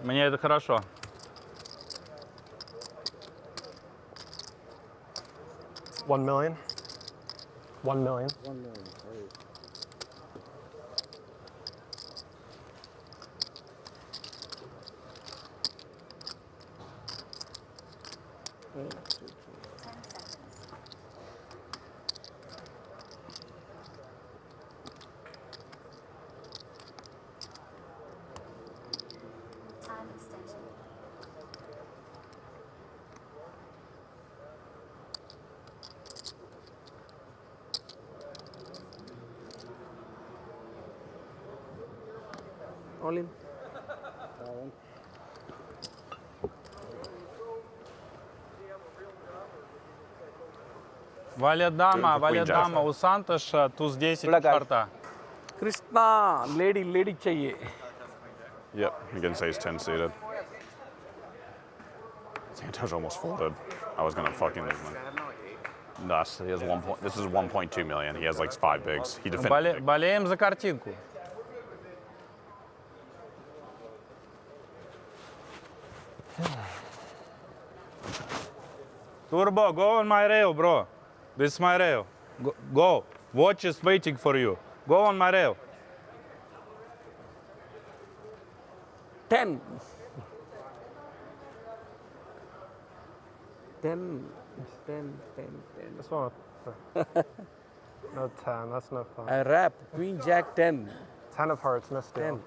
Мне это хорошо. $1 million. 1 million. 1 million. All in. Валя дама у Сантоша, туз 10 карта. Krishna lady चाहिए. Yep, against ace 10 seated. Santosh almost folded. I was gonna fucking lose money. Nuts. He has 1 point. This is 1.2 million. He has like 5 bigs. He defended. Болеем за картинку. Turbo, go on my rail, bro. This is my rail. Go. Watch is waiting for you. Go on my rail. 10. 10. 10. This one. No 10. That's no fun. I wrap. Queen Jack 10. 10 of hearts. No steal. 10.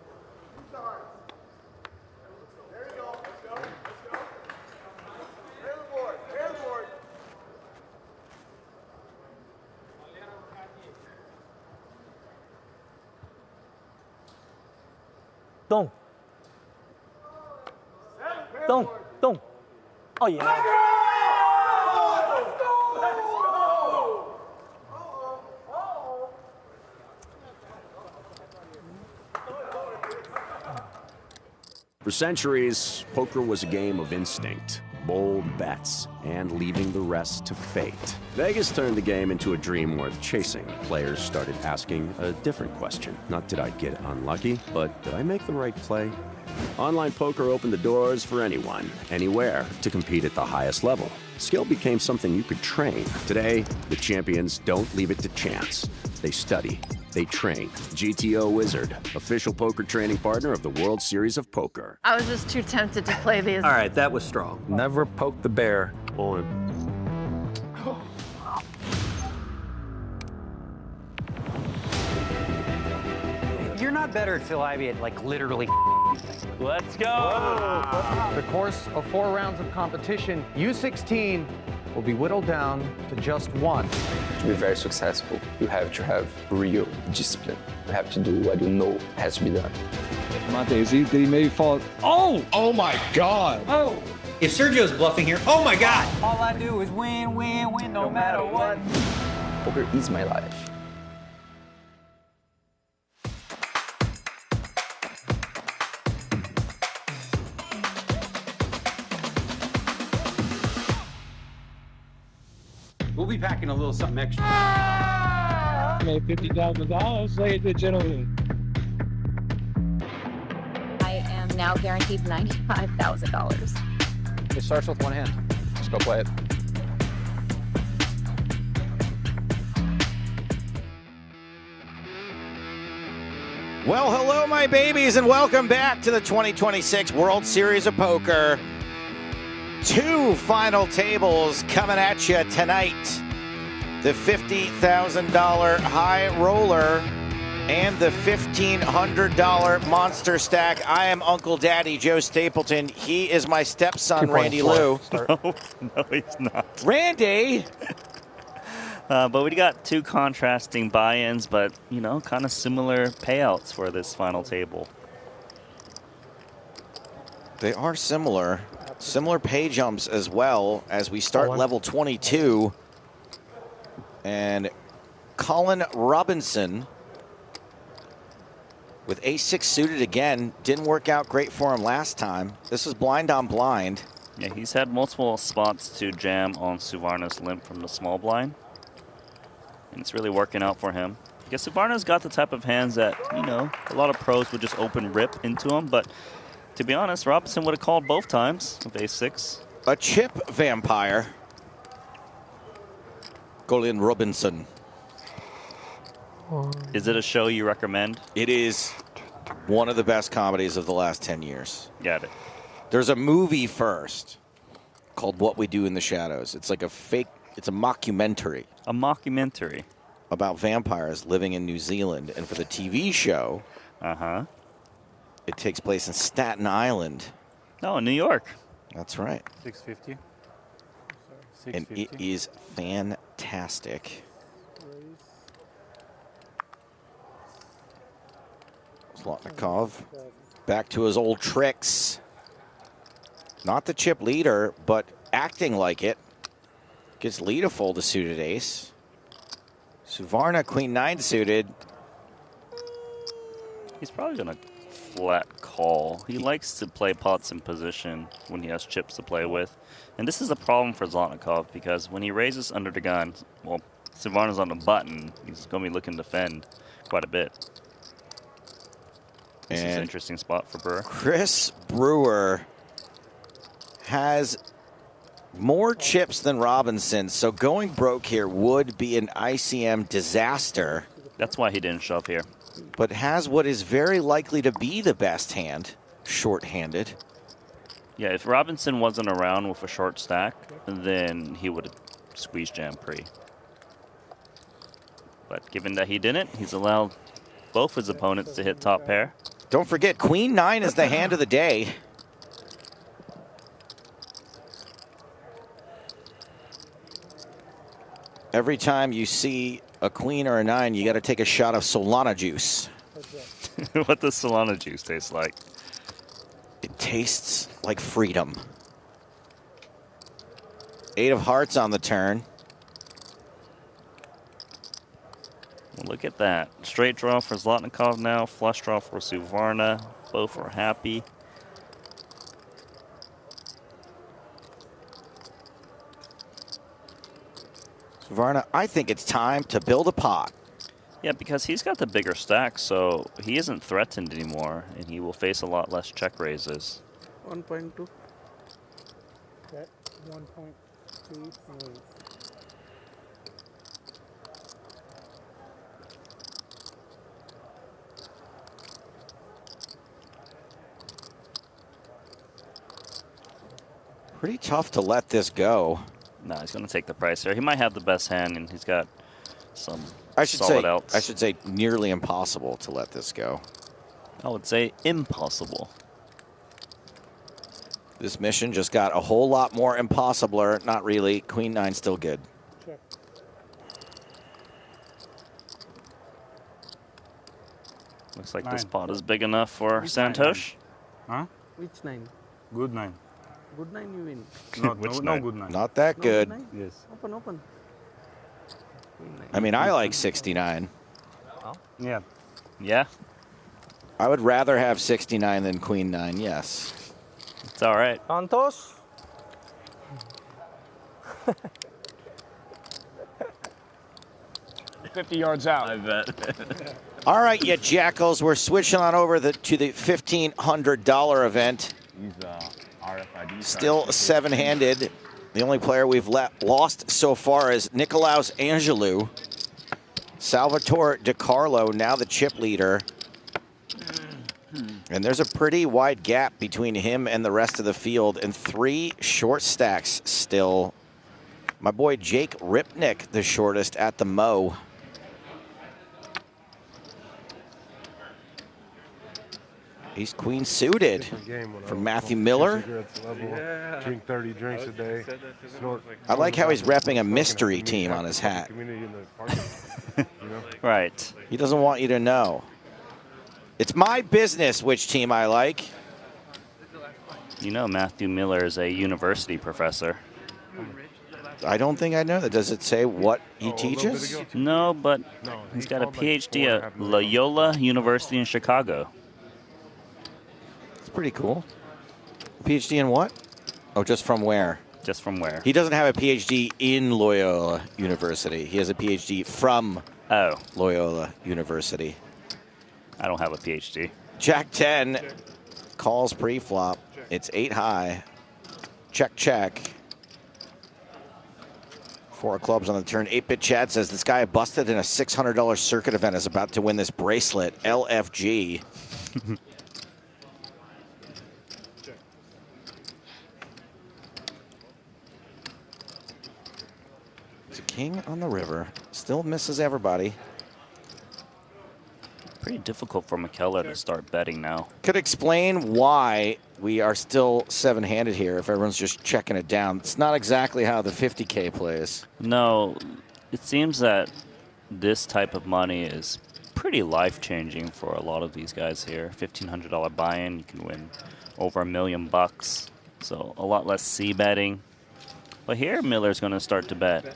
Tung. Tung. Tung. Oh, yeah. For centuries, poker was a game of instinct, bold bets, and leaving the rest to fate. Vegas turned the game into a dream worth chasing. Players started asking a different question. Not did I get unlucky, but did I make the right play? Online poker opened the doors for anyone, anywhere, to compete at the highest level. Skill became something you could train. Today, the champions don't leave it to chance. They study. They train. GTO Wizard, official poker training partner of the World Series of Poker. I was just too tempted to play these. All right, that was strong. Never poke the bear. On. You're not better at Phil Ivey at like literally. Let's go. The course of 4 rounds of competition, U16 will be whittled down to just one. To be very successful, you have to have real discipline. You have to do what you know has to be done. Montes, he may fall. Oh! Oh my God! Oh! If Sergio's bluffing here, oh my God! All I do is win, win, win, no matter what. Poker is my life. We'll be packing a little something extra. Made $50,000, ladies and gentlemen. I am now guaranteed $95,000. It starts with one hand. Just go play it. Well, hello, my babies, and welcome back to the 2026 World Series of Poker. 2 final tables coming at you tonight. The $50,000 high roller and the $1,500 monster stack. I am Uncle Daddy Joe Stapleton. He is my stepson, Randy Lou. No, he's not. Randy! But we got 2 contrasting buy-ins, but, you know, kind of similar payouts for this final table. They are similar. Similar pay jumps as well as we start level 22. And Colin Robinson with ace-6 suited again. Didn't work out great for him last time. This is blind on blind. Yeah, he's had multiple spots to jam on Suvarna's limp from the small blind. And it's really working out for him. I guess Suvarna's got the type of hands that, you know, a lot of pros would just open rip into him, but to be honest, Robinson would have called both times with ace-6. A chip vampire. Colin Robinson. Is it a show you recommend? It is one of the best comedies of the last 10 years. Got it. There's a movie first called What We Do in the Shadows. It's like a fake, it's a mockumentary. A mockumentary. About vampires living in New Zealand. And for the TV show, it takes place in Staten Island. Oh, in New York. That's right. 650. And it is fantastic. Zlotnikov back to his old tricks. Not the chip leader, but acting like it. Gets lead a fold to suited ace. Suvarna, queen 9 suited. He's probably going to flat call. He likes to play pots in position when he has chips to play with. And this is a problem for Zlotnikov because when he raises under the gun, well, Suvarna's on the button. He's going to be looking to defend quite a bit. This is an interesting spot for Brewer. Chris Brewer has more chips than Robinson, so going broke here would be an ICM disaster. That's why he didn't shove here. But has what is very likely to be the best hand. short-handed. Yeah, if Robinson wasn't around with a short stack, then he would have squeezed jam pre. But given that he didn't, he's allowed both his opponents to hit top pair. Don't forget, Queen 9 is the hand of the day. Every time you see a queen or a 9, you got to take a shot of Solana juice. What does Solana juice taste like? It tastes like freedom. 8 of hearts on the turn. Well, look at that. Straight draw for Zlotnikov now, flush draw for Suvarna. Both are happy. Varna, I think it's time to build a pot. Yeah, because he's got the bigger stack, so he isn't threatened anymore, and he will face a lot less check raises. 1.2. Okay, 1.2. Pretty tough to let this go. No, he's going to take the price here. He might have the best hand, and he's got some solid outs. I should say nearly impossible to let this go. I would say impossible. This mission just got a whole lot more impossibler. Not really. Queen 9 still good. Check. Looks like 9. this pot is big enough for Santosh. Huh? Which 9? Good 9. Good 9 you win. No good 9. Not that No good. good 9? Yes. Open, open. I mean, I like 69. Oh. Yeah. Yeah? I would rather have 69 than Queen 9, yes. It's all right. Santos. $50 yards out. I bet. All right, you jackals, we're switching on over to the $1,500 event. These RFID Still seven-handed. The only player we've lost so far is Nicolaus Angelou. Salvatore DiCarlo, now the chip leader. And there's a pretty wide gap between him and the rest of the field, and 3 short stacks still. My boy Jake Ripnick, the shortest at the Mo. He's queen suited for Matthew Miller. Drink 30 drinks a day. I like how he's repping a mystery team on his hat. Right. He doesn't want you to know. It's my business which team I like. You know Matthew Miller is a university professor. I don't think I know that. Does it say what he teaches? No, but he's got a PhD at Loyola University in Chicago. It's pretty cool. PhD in what? Oh, just from where? Just from where? He doesn't have a PhD in Loyola University. He has a PhD from Loyola University. I don't have a PhD. Jack 10 calls pre-flop. It's 8 high. Check, check. 4 of clubs on the turn. 8-bit Chad says this guy busted in a $600 circuit event is about to win this bracelet. LFG. It's a king on the river. Still misses everybody. Pretty difficult for McKellar to start betting now. Could explain why we are still seven-handed here if everyone's just checking it down. It's not exactly how the 50K plays. No, it seems that this type of money is pretty life-changing for a lot of these guys here. $1,500 buy-in, you can win over $1 million. So a lot less c-betting. But here, Miller's going to start to bet.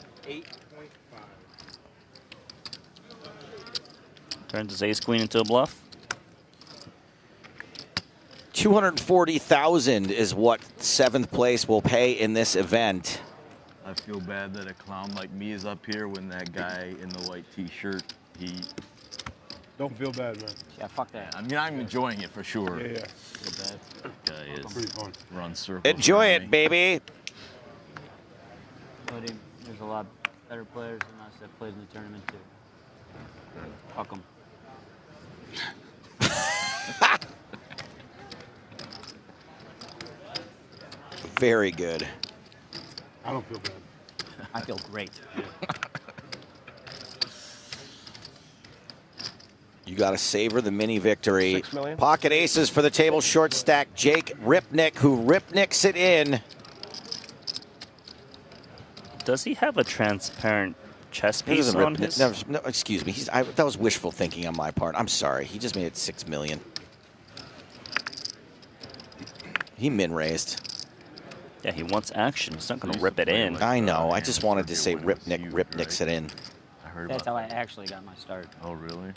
Turns his ace-queen into a bluff. 240,000 is what 7th place will pay in this event. I feel bad that a clown like me is up here when that guy in the white t-shirt, he... Don't feel bad, man. Yeah, fuck that. I mean, I'm enjoying it for sure. Yeah, yeah. Feel bad. Guy is Pretty fun. run circles. Enjoy around it, me. baby. But there's a lot better players than us that played in the tournament too. Fuck them. Very good. I don't feel bad. I feel great. You got to savor the mini victory. Pocket aces for the table short stack. Jake Ripnick, who Ripnicks it in. Does he have a transparent chess piece on his? No, excuse me. That was wishful thinking on my part. I'm sorry. He just made it $6 million. He min-raised. Yeah, he wants action. He's not going to rip it in. I know. I just wanted to say Ripnicks it in. I heard That's how I actually got my start. Oh, really?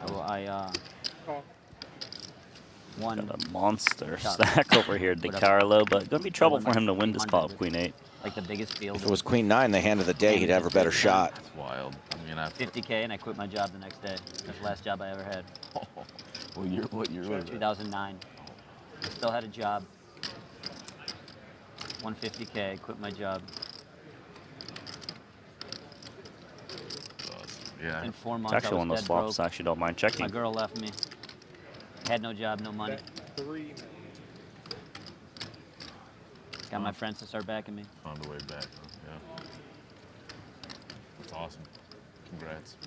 I won Got a monster stack over here, DiCarlo, but gonna be trouble for him to win this pot, Queen 8. Like the biggest field. If it was Queen 9, the hand of the day, he'd have a better shot. That's wild. I mean, 50K, and I quit my job the next day. That's the last job I ever had. What year was it? 2009. I still had a job. Won 50K, quit my job. Yeah. In 4 months, It's actually I one of was those dead swaps broke. I actually don't mind checking. My girl left me. Had no job, no money. Got my friends to start backing me. Found a way back. Yeah. That's awesome. Congrats.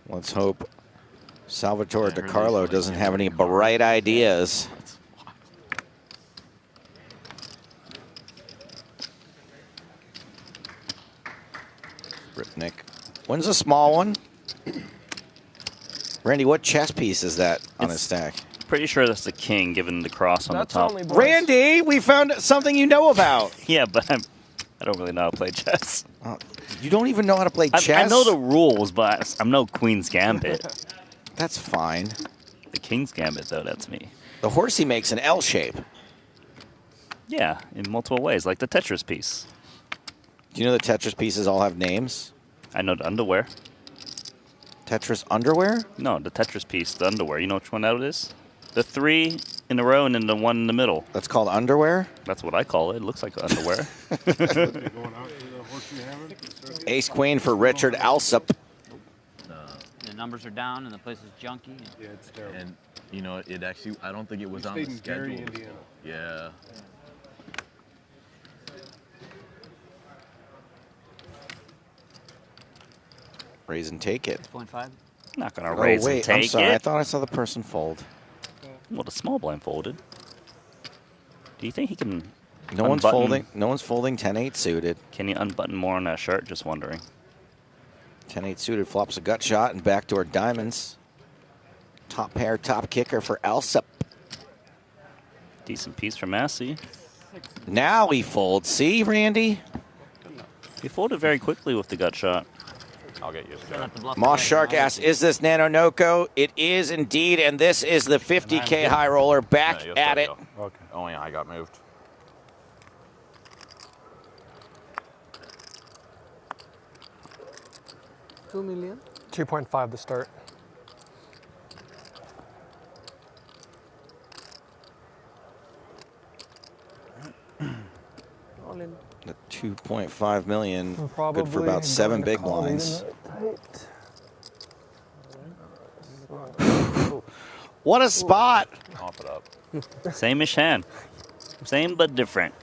Let's hope Salvatore DiCarlo doesn't have any bright ideas. Ripnick wins a small one. Randy, what chess piece is that on his stack? Pretty sure that's the king, given the cross on the top. Randy, we found something you know about. Yeah, but I don't really know how to play chess. You don't even know how to play chess? I know the rules, but I'm no Queen's Gambit. That's fine. The King's Gambit, though, that's me. The horse he makes an L shape. Yeah, in multiple ways, like the Tetris piece. Do you know the Tetris pieces all have names? I know the underwear. Tetris underwear? No, the Tetris piece, the underwear. You know which one that is? The 3 in a row and then the one in the middle. That's called underwear? That's what I call it. It looks like underwear. Ace Queen for Richard Alsop. The numbers are down and the place is junky. Yeah, it's terrible. And, you know, it actually, I don't think it was We on the stayed in schedule. Gary, Indiana. Yeah. Raise and take it. 6.5. Not going to raise and take I'm sorry. it. I thought I saw the person fold. Well, the small blind folded. Do you think he can No one's folding. No one's folding 10-8 suited. Can he unbutton more on that shirt? Just wondering. 10-8 suited flops a gut shot and backdoor diamonds. Top pair, top kicker for Alsop. Decent piece for Massey. Now he folds. See, Randy? He folded very quickly with the gut shot. I'll get used to it. Moss Shark asks, is this Nano Noko? It is indeed, and this is the 50K high roller back at it. Okay. Only I got moved. $2 million. 2.5 to start. All in. The 2.5 million, good for Probably about 7 going to big call blinds. even What a spot! Off it up. Same-ish hand. Same but different.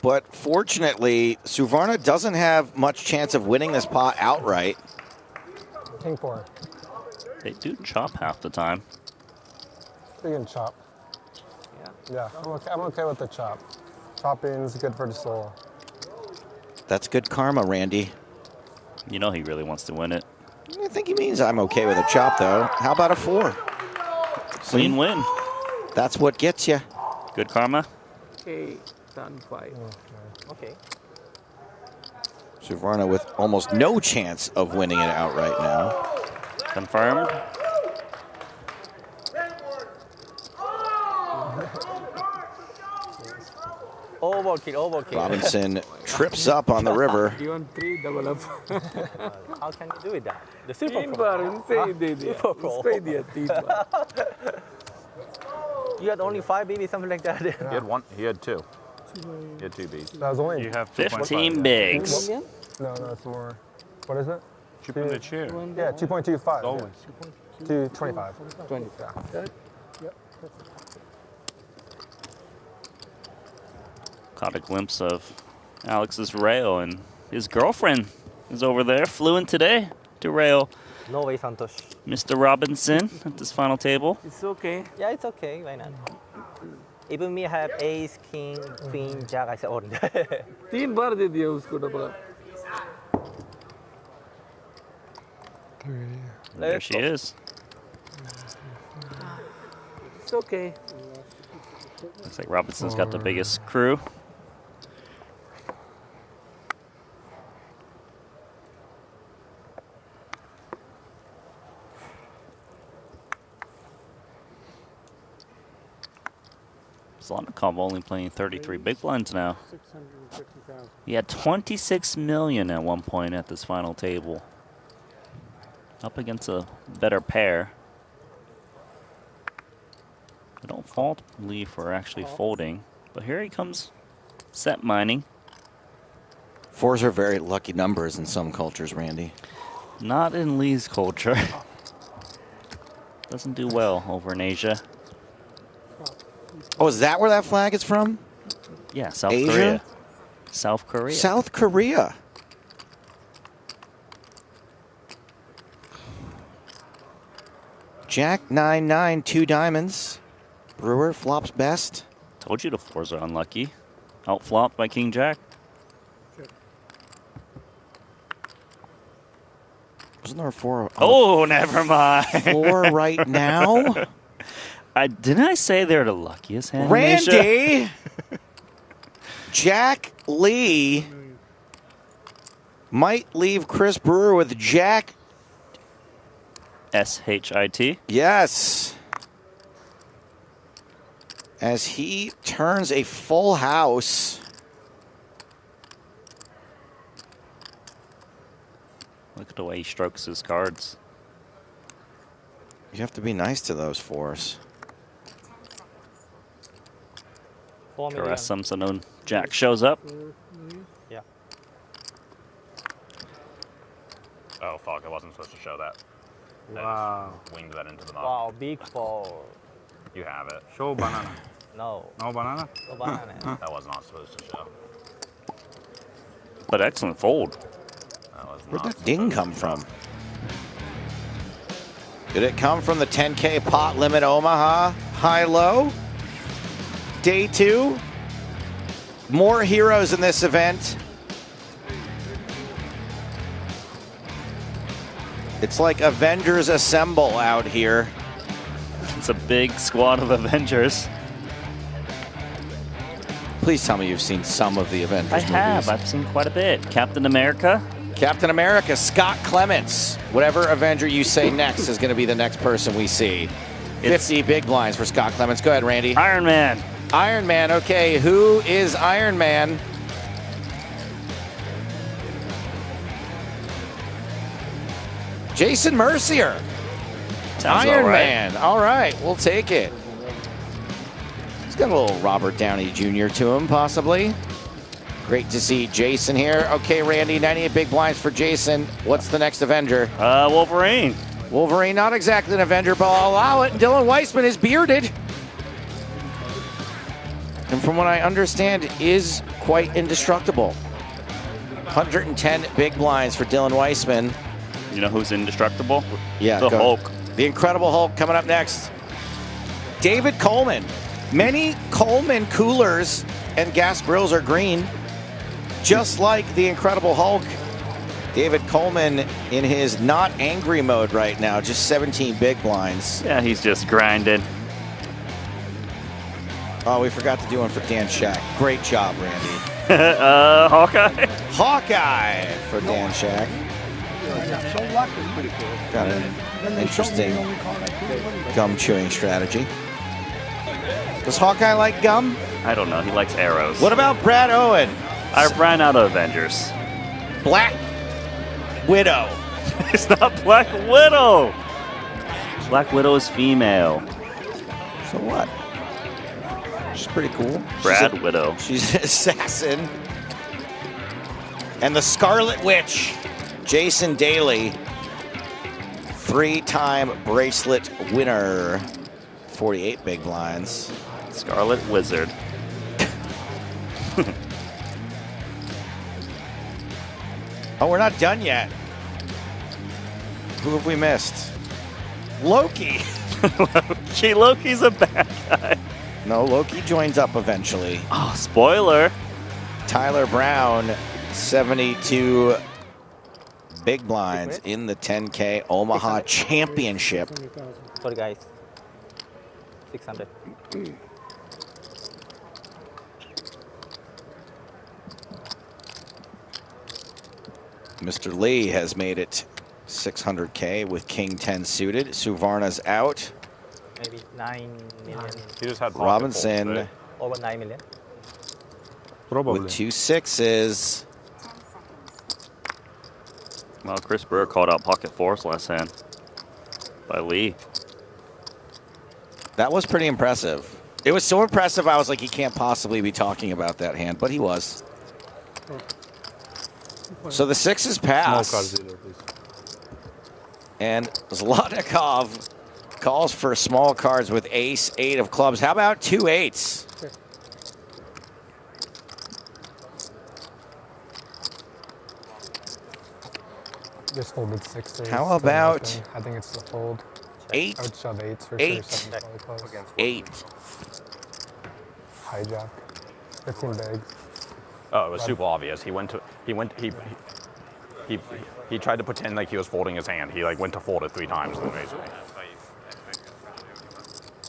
But fortunately, Suvarna doesn't have much chance of winning this pot outright. King 4. They do chop half the time. We can chop. Yeah, I'm okay with the chop. Chopping's good for the soul. That's good karma, Randy. You know he really wants to win it. I think he means I'm okay with a chop, though. How about a 4? Clean win. That's what gets you. Good karma. Okay, done 5. Okay. Suvarna with almost no chance of winning it outright now. Confirmed. Overkill, overkill. Robinson trips up on the river. You want 3 double up. How can you do it that? The super Super pro. Super pro. You had only 5 BB, something like that. He had one. He had 2. He had 2 Bs. That was only. You have 15 bigs. No, it's more. What is it? Chip in the chair. Yeah, 2.25. Always. 225. 25. Yep. Caught a glimpse of Alex's rail, and his girlfriend is over there, flew in today to rail No way, Santosh. Mr. Robinson at this final table. It's okay. Yeah, it's okay. Why not? Even me have ace, king, queen, jack. I said, oh. 3 बार दे दिया उसको double. There she is. It's okay. Looks like Robinson's got the biggest crew. Zlonikov only playing 33 big blinds now. 650,000. He had 26 million at one point at this final table. Up against a better pair. I don't fault Lee for actually folding, but here he comes set mining. 4s are very lucky numbers in some cultures, Randy. Not in Lee's culture. Doesn't do well over in Asia. Oh, is that where that flag is from? Yeah, South Asia? Korea. South Korea. South Korea. Jack 9-9, 2 diamonds. Brewer flops best. Told you the 4s are unlucky. Outflopped by King Jack. Wasn't there a 4? Oh, never mind. 4 right now. Didn't I say they're the luckiest hand in Asia? Randy. Jack Lee might leave Chris Brewer with Jack. S-H-I-T. Yes. As he turns a full house. Look at the way he strokes his cards. You have to be nice to those 4s. Caress Simpson and Jack shows up. Yeah. Oh, fuck. I wasn't supposed to show that. Wow. I just winged that into the mouth. Wow, big fold. You have it. Show banana. No. No banana? No banana. That was not supposed to show. But excellent fold. That was Where'd not that ding come from? Did it come from the 10K pot limit Omaha high-low? Day 2. More heroes in this event. It's like Avengers Assemble out here. It's a big squad of Avengers. Please tell me you've seen some of the Avengers I movies. have. I've seen quite a bit. Captain America. Captain America, Scott Clements. Whatever Avenger you say next is going to be the next person we see. 50 big blinds for Scott Clements. Go ahead, Randy. Iron Man. Iron Man, okay. Who is Iron Man? Jason Mercier. Sounds Iron all right. Man. All right, we'll take it. He's got a little Robert Downey Jr. to him, possibly. Great to see Jason here. Okay, Randy, 98 big blinds for Jason. What's the next Avenger? Wolverine. Wolverine, not exactly an Avenger, but I'll allow it. Dylan Weissman is bearded. And from what I understand, is quite indestructible. 110 big blinds for Dylan Weissman. You know who's indestructible? Yeah, the Hulk. The Incredible Hulk coming up next. David Coleman. Many Coleman coolers and gas grills are green, just like the Incredible Hulk. David Coleman in his not angry mode right now, just 17 big blinds. Yeah, he's just grinding. Oh, we forgot to do one for Dan Shack. Great job, Randy. Hawkeye? Hawkeye for Dan Shack. So luck is pretty cool. Got an interesting gum chewing strategy. Does Hawkeye like gum? I don't know. He likes arrows. What about Brad Owen? I ran out of Avengers. Black Widow. It's not Black Widow. Black Widow is female. So what? She's pretty cool. Brad Widow. She's an assassin. And the Scarlet Witch, Jason Daly, 3-time bracelet winner. 48 big blinds. Scarlet Wizard. Oh, we're not done yet. Who have we missed? Loki. Loki's a bad guy. No, Loki joins up eventually. Oh, spoiler. Tyler Brown, 72 big blinds in the 10K Omaha Championship. Sorry, guys. 600. Mr. Lee has made it 600K with King 10 suited. Suvarna's out. Maybe 9 million. He just had Robinson Over 9 million. with 2 6s. Well, Chris Brewer called out pocket fours last hand by Lee. That was pretty impressive. It was so impressive, I was like, he can't possibly be talking about that hand, but he was. So the 6s pass. And Zlotnikov calls for small cards with ace, 8 of clubs. How about 2 8s? Just folded 6s. How about I think it's the fold. 8? I would shove 8s for 8. sure. 7's probably close. 8. Hijack. 15 bags. Oh, it was super obvious. He tried to pretend like he was folding his hand. He like went to fold it 3 times and raised me.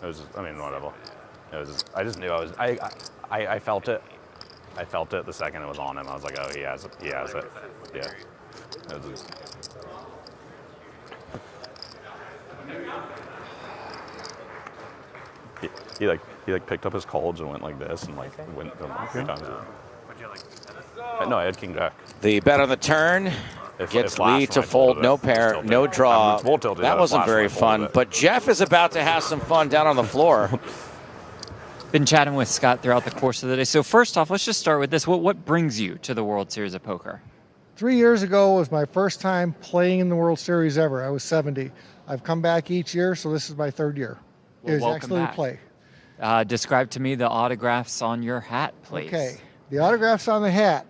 It was just, I mean, whatever. It was just, I just knew I felt it. I felt it the second it was on him. I was like, oh, he has it. He has it. Yeah. It was just, he picked up his cards and went like this and like went 3 times. No, I had King Jack. The bet on the turn gets Lee to fold no pair, no draw. That wasn't very fun, but Jeff is about to have some fun down on the floor. Been chatting with Scott throughout the course of the day. So first off, let's just start with this. What brings you to the World Series of Poker? 3 years ago was my first time playing in the World Series ever. I was 70. I've come back each year, so this is my 3rd year. Well, It was welcome actually back. a play. Describe to me the autographs on your hat, please. Okay, the autographs on the hat.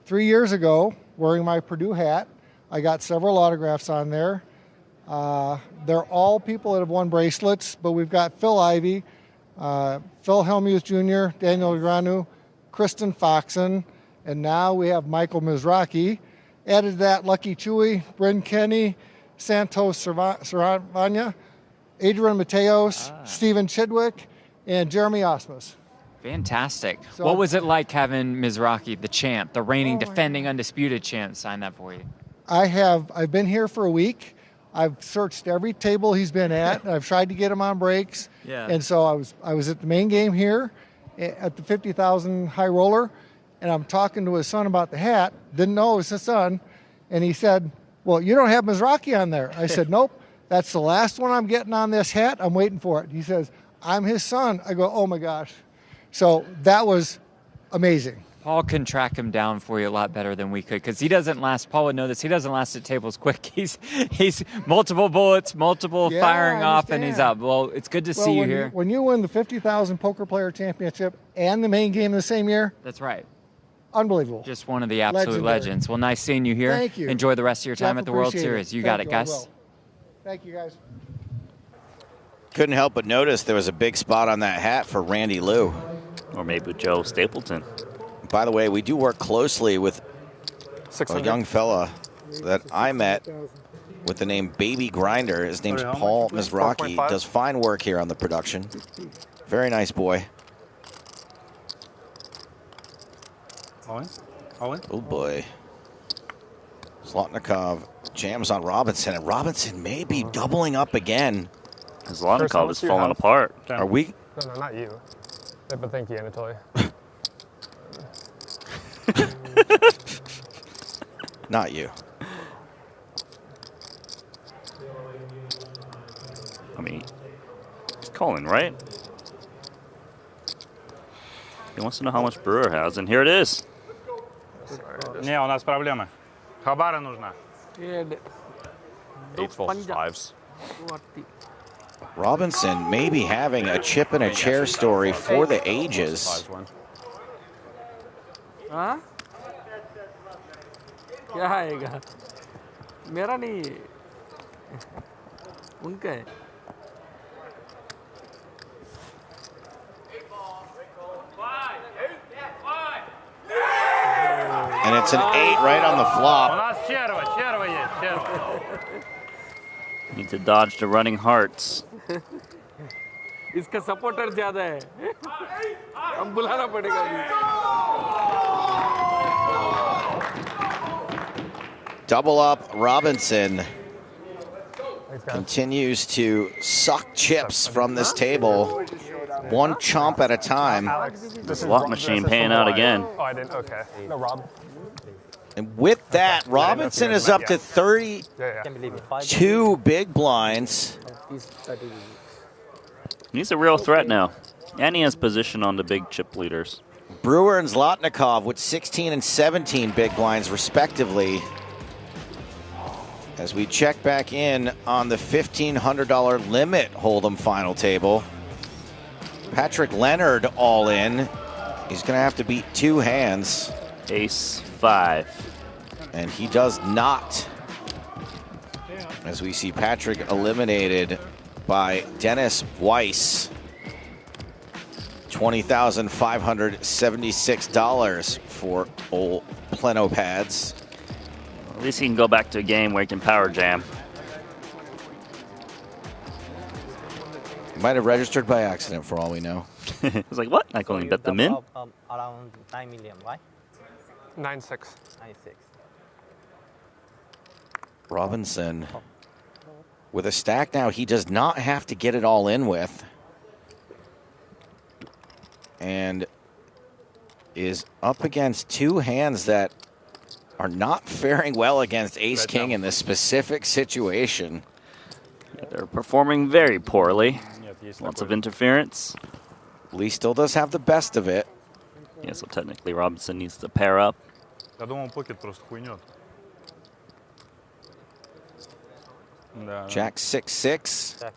3 years ago, wearing my Purdue hat, I got several autographs on there. They're all people that have won bracelets, but we've got Phil Ivey, Phil Hellmuth Jr., Daniel Granu, Kristen Foxen, and now we have Michael Mizrachi. Added to that, Lucky Chewy, Bryn Kenny, Santos Saravanya, Adrian Mateos, Stephen Chidwick, and Jeremy Osmus. Fantastic. So- What was it like having Mizrachi, the champ, the reigning, defending, undisputed champ, sign that for you? I've been here for a week. I've searched every table he's been at. I've tried to get him on breaks. Yeah. And so I was at the main game here at the 50,000 high roller, and I'm talking to his son about the hat. Didn't know it was his son. And he said, well, you don't have Mizrachi on there. I said, nope, that's the last one I'm getting on this hat. I'm waiting for it. He says, I'm his son. I go, oh my gosh. So that was amazing. Paul can track him down for you a lot better than we could because he doesn't last. Paul would know this. He doesn't last at tables quick. He's multiple bullets, multiple Yeah, firing I off, and he's up. understand. Well, it's good to see you here. When you win the 50,000 Poker Player Championship and the main game in the same year, That's right. unbelievable. Just one of the absolute Legendary. legends. Well, nice seeing you here. Thank you. Enjoy the rest of your time Jeff, at the World appreciate Series. it. You got Thank it, you, I guys. will. Thank you, guys. Couldn't help but notice there was a big spot on that hat for Randy Liu. Or maybe Joe Stapleton. By the way, we do work closely with a 600. young fella that I met with the name Baby Grinder. His name's Sorry, how Paul much? Mizrachi. 4.5? Does fine work here on the production. Very nice boy. Oh boy. Zlotnikov jams on Robinson, and Robinson may be doubling up again. Zlotnikov is falling apart. Are we? No, not you. But thank you, Anatoly. Not you. I mean, he's calling, right? He wants to know how much Brewer has, and here it is. Не, у нас проблемы. Хабара нужна. 8s, 4s, 5s. Robinson may be having a chip in a chair story for the ages. Huh? क्या आएगा? मेरा नहीं, उनका है. And it's an 8 right on the flop. Need to dodge the running hearts. इसका supporter ज़्यादा है. हम बुलाना पड़ेगा. Double up Robinson continues to suck chips from this table, one chomp at a time. The slot machine paying out again. Oh, I didn't. Okay. No, Rob. And with that, Robinson is up to 32 big blinds. He's a real threat now. And he has position on the big chip leaders. Brewer and Zlotnikov with 16 and 17 big blinds, respectively. As we check back in on the $1,500 limit Hold'em final table. Patrick Leonard all in. He's going to have to beat 2 hands. Ace 5. And he does not. As we see Patrick eliminated by Dennis Weiss. $20,576 for old Pleno pads. At least he can go back to a game where he can power jam. Might have registered by accident for all we know. I was like, what? I can only bet the min? Around 9 million, right? 9.6. 9.6. Robinson with a stack now he does not have to get it all in with. And is up against 2 hands that are not faring well against Ace King in this specific situation. Yeah, they're performing very poorly. Lots of interference. Lee still does have the best of it. Yeah, so technically Robinson needs to pair up. Я думал, покет просто хуйнет. Jack 6-6.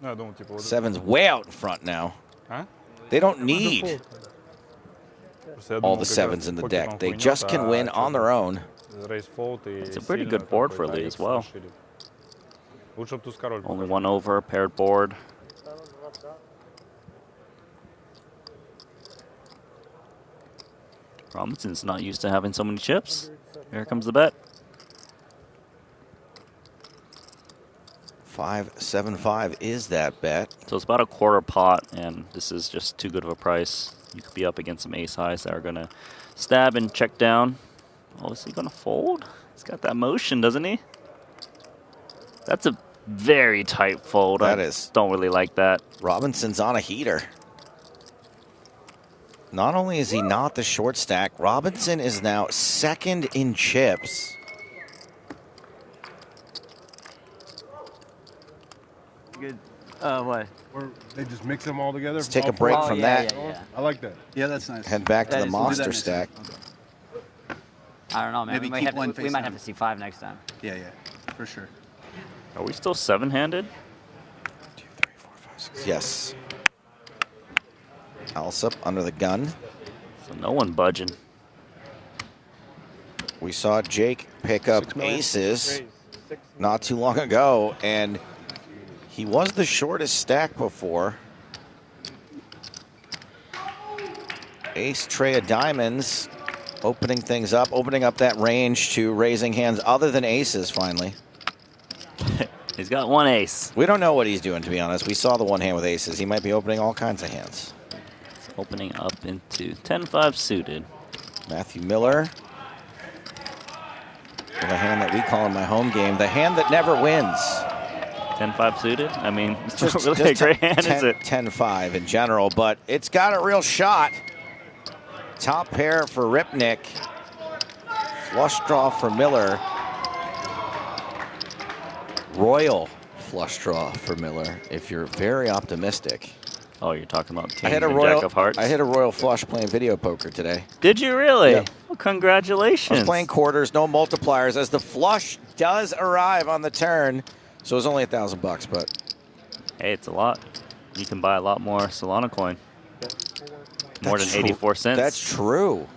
Я думал, типа, вот 7's way out in front now. А? They don't need all the 7s in the deck. They just can win on their own. It's a pretty good board for Lee as well. Only one over, paired board. Robinson's not used to having so many chips. Here comes the bet. 5-7-5 is that bet. So it's about a quarter pot, and this is just too good of a price. You could be up against some ace highs that are going to stab and check down. Oh, is he going to fold? He's got that motion, doesn't he? That's a very tight fold. That I is. Don't really like that. Robinson's on a heater. Not only is he not the short stack, Robinson is now second in chips. Good. What? Or they just mix them all together? Let's take a break from that. I like that. Yeah, that's nice. Head back to Yeah, the just we'll do that monster next stack. time. I don't know, man. Maybe we might keep have one to, we face might down. have to see 5 next time. Yeah, for sure. Are we still 7-handed? Yes. Alsop under the gun. So no one budging. We saw Jake pick up aces not too long ago, and he was the shortest stack before. Ace tray of diamonds, opening things up, opening up that range to raising hands other than aces finally. He's got one ace. We don't know what he's doing, to be honest. We saw the one hand with aces. He might be opening all kinds of hands. It's opening up into 10-5 suited. Matthew Miller with a hand that we call in my home game, the hand that never wins. 10-5 suited? I mean, it's Just, not really a great hand, 10, is it? 10-5 in general, but it's got a real shot. Top pair for Ripnick. Flush draw for Miller. Royal flush draw for Miller, if you're very optimistic. Oh, you're talking about King I hit a and royal, Jack of Hearts? I hit a royal flush playing video poker today. Did you really? Yeah. Well, congratulations. I was playing quarters, no multipliers, as the flush does arrive on the turn. So it was only $1,000, but hey, it's a lot. You can buy a lot more Solana coin. More than That's 84 cents. That's true.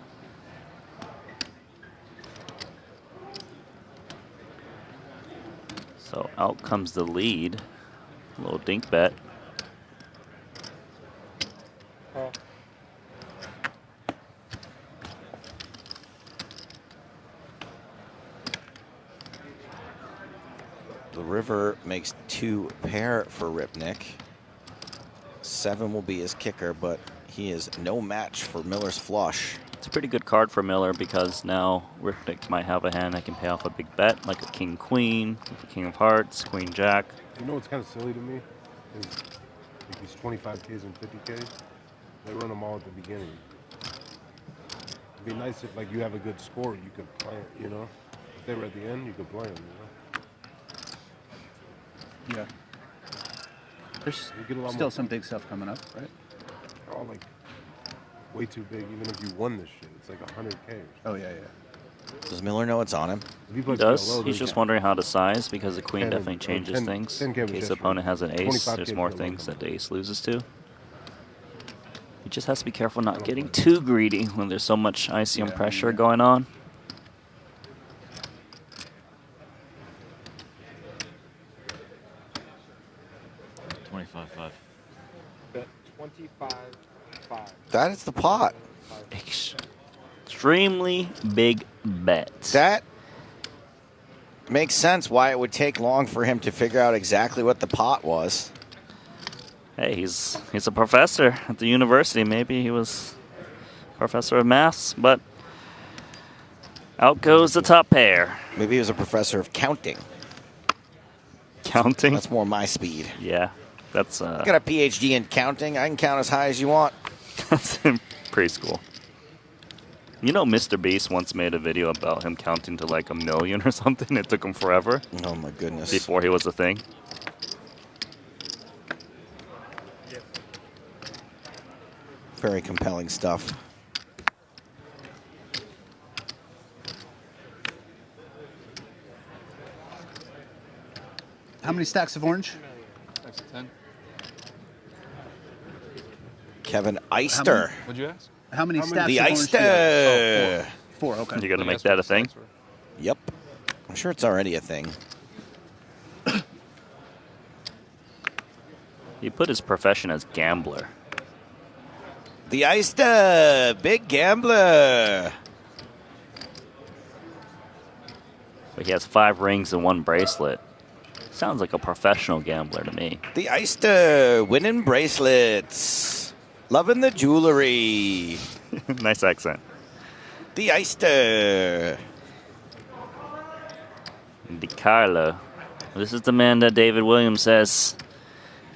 So out comes the lead. A little dink bet. The river makes 2 pair for Ripnick. 7 will be his kicker, but he is no match for Miller's flush. It's a pretty good card for Miller because now Ripnick might have a hand that can pay off a big bet, like a king-queen, a king of hearts, queen-jack. You know what's kind of silly to me? Is like these 25Ks and 50Ks, they run them all at the beginning. It'd be nice if like you have a good score, you could play it, you know? If they were at the end, you could play them, you know? Yeah. There's You get a lot still more. some big stuff coming up, right? They're all like way too big, even if you won this shit. It's like 100K. Oh, yeah, Does Miller know it's on him? He does. He's just wondering how to size because the queen definitely changes things. In 10K was case the yesterday. opponent has an ace, 25K there's more was things that the ace loses to. He just has to be careful not getting too greedy when there's so much ICM pressure going on. Bet 25-5. That is the pot. Extremely big bet. That makes sense why it would take long for him to figure out exactly what the pot was. Hey, he's a professor at the university. Maybe he was professor of maths, but out goes the top pair. Maybe he was a professor of counting. Counting? That's more my speed. Yeah, that's I got a PhD in counting. I can count as high as you want. that's in preschool. You know, Mr. Beast once made a video about him counting to like 1 million or something. It took him forever. Oh my goodness. Before he was a thing. Very compelling stuff. How many stacks of orange? Stacks of 10. Kevin Eister. What'd you ask? How many stacks The of orange do you Eister. have? Oh, four. Okay. You're gonna make that a thing? Yep. I'm sure it's already a thing. He put his profession as gambler. The Eister, big gambler. But he has 5 rings and 1 bracelet. Sounds like a professional gambler to me. The Eister, winning bracelets. Loving the jewelry. Nice accent. The Eister. DiCarlo. This is the man that David Williams says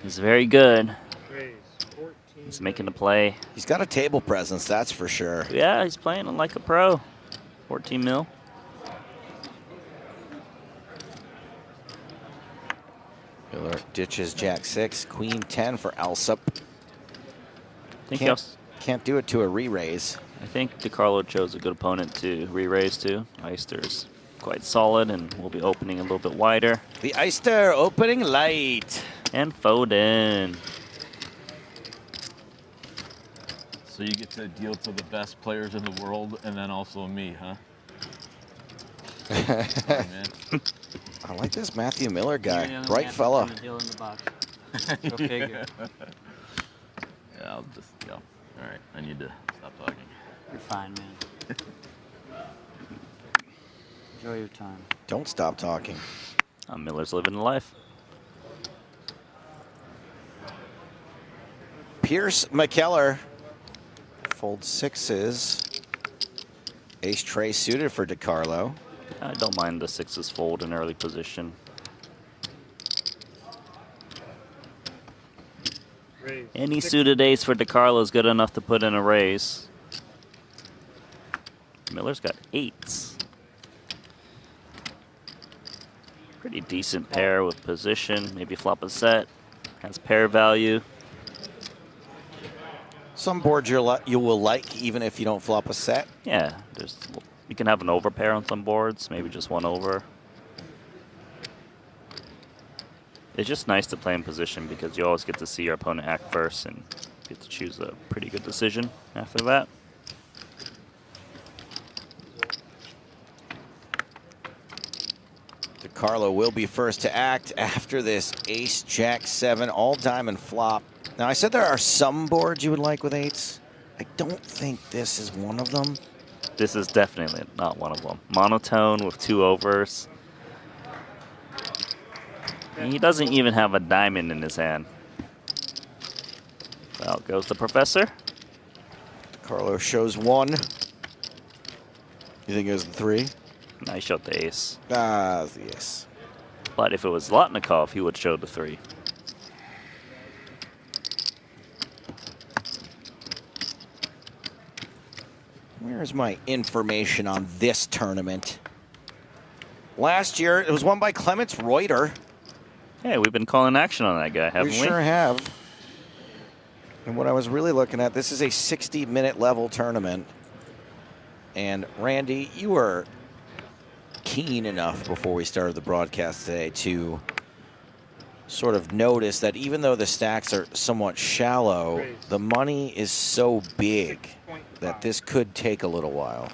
is very good. He's making a play. He's got a table presence, that's for sure. Yeah, he's playing like a pro. 14 mil. Miller ditches Jack 6, Queen 10 for Alsop. Can't do it to a re-raise. I think DiCarlo chose a good opponent to re-raise to. Eister's quite solid and will be opening a little bit wider. The Eister opening light. And Foden. So you get to deal to the best players in the world and then also me, huh? Sorry, man. I like this Matthew Miller guy. You're the Bright man fella. putting the deal in the box. Go figure. Yeah, I'll just go. All right, I need to stop talking. You're fine, man. Enjoy your time. Don't stop talking. Miller's living the life. Pierce McKellar. Fold 6s. Ace tray suited for DiCarlo. I don't mind the 6s fold in early position. Any suited ace for DiCarlo is good enough to put in a raise. Miller's got 8s. Pretty decent pair with position. Maybe flop a set. Has pair value. Some boards you will like even if you don't flop a set. Yeah, you can have an overpair on some boards, maybe just one over. It's just nice to play in position because you always get to see your opponent act first and get to choose a pretty good decision after that. DeCarlo will be first to act after this ace, jack, 7, all diamond flop. Now, I said there are some boards you would like with 8s. I don't think this is one of them. This is definitely not one of them. Monotone with 2 overs. And he doesn't even have a diamond in his hand. Out goes the professor. DeCarlo shows 1. You think it was the 3? No, he showed the ace. Ah, the ace. But if it was Zlotnikov, he would show the 3. Where's my information on this tournament? Last year, it was won by Clements Reuter. Hey, we've been calling action on that guy, haven't we? We sure have. And what I was really looking at, this is a 60-minute level tournament. And Randy, you were keen enough before we started the broadcast today to sort of notice that even though the stacks are somewhat shallow, the money is so big that this could take a little while.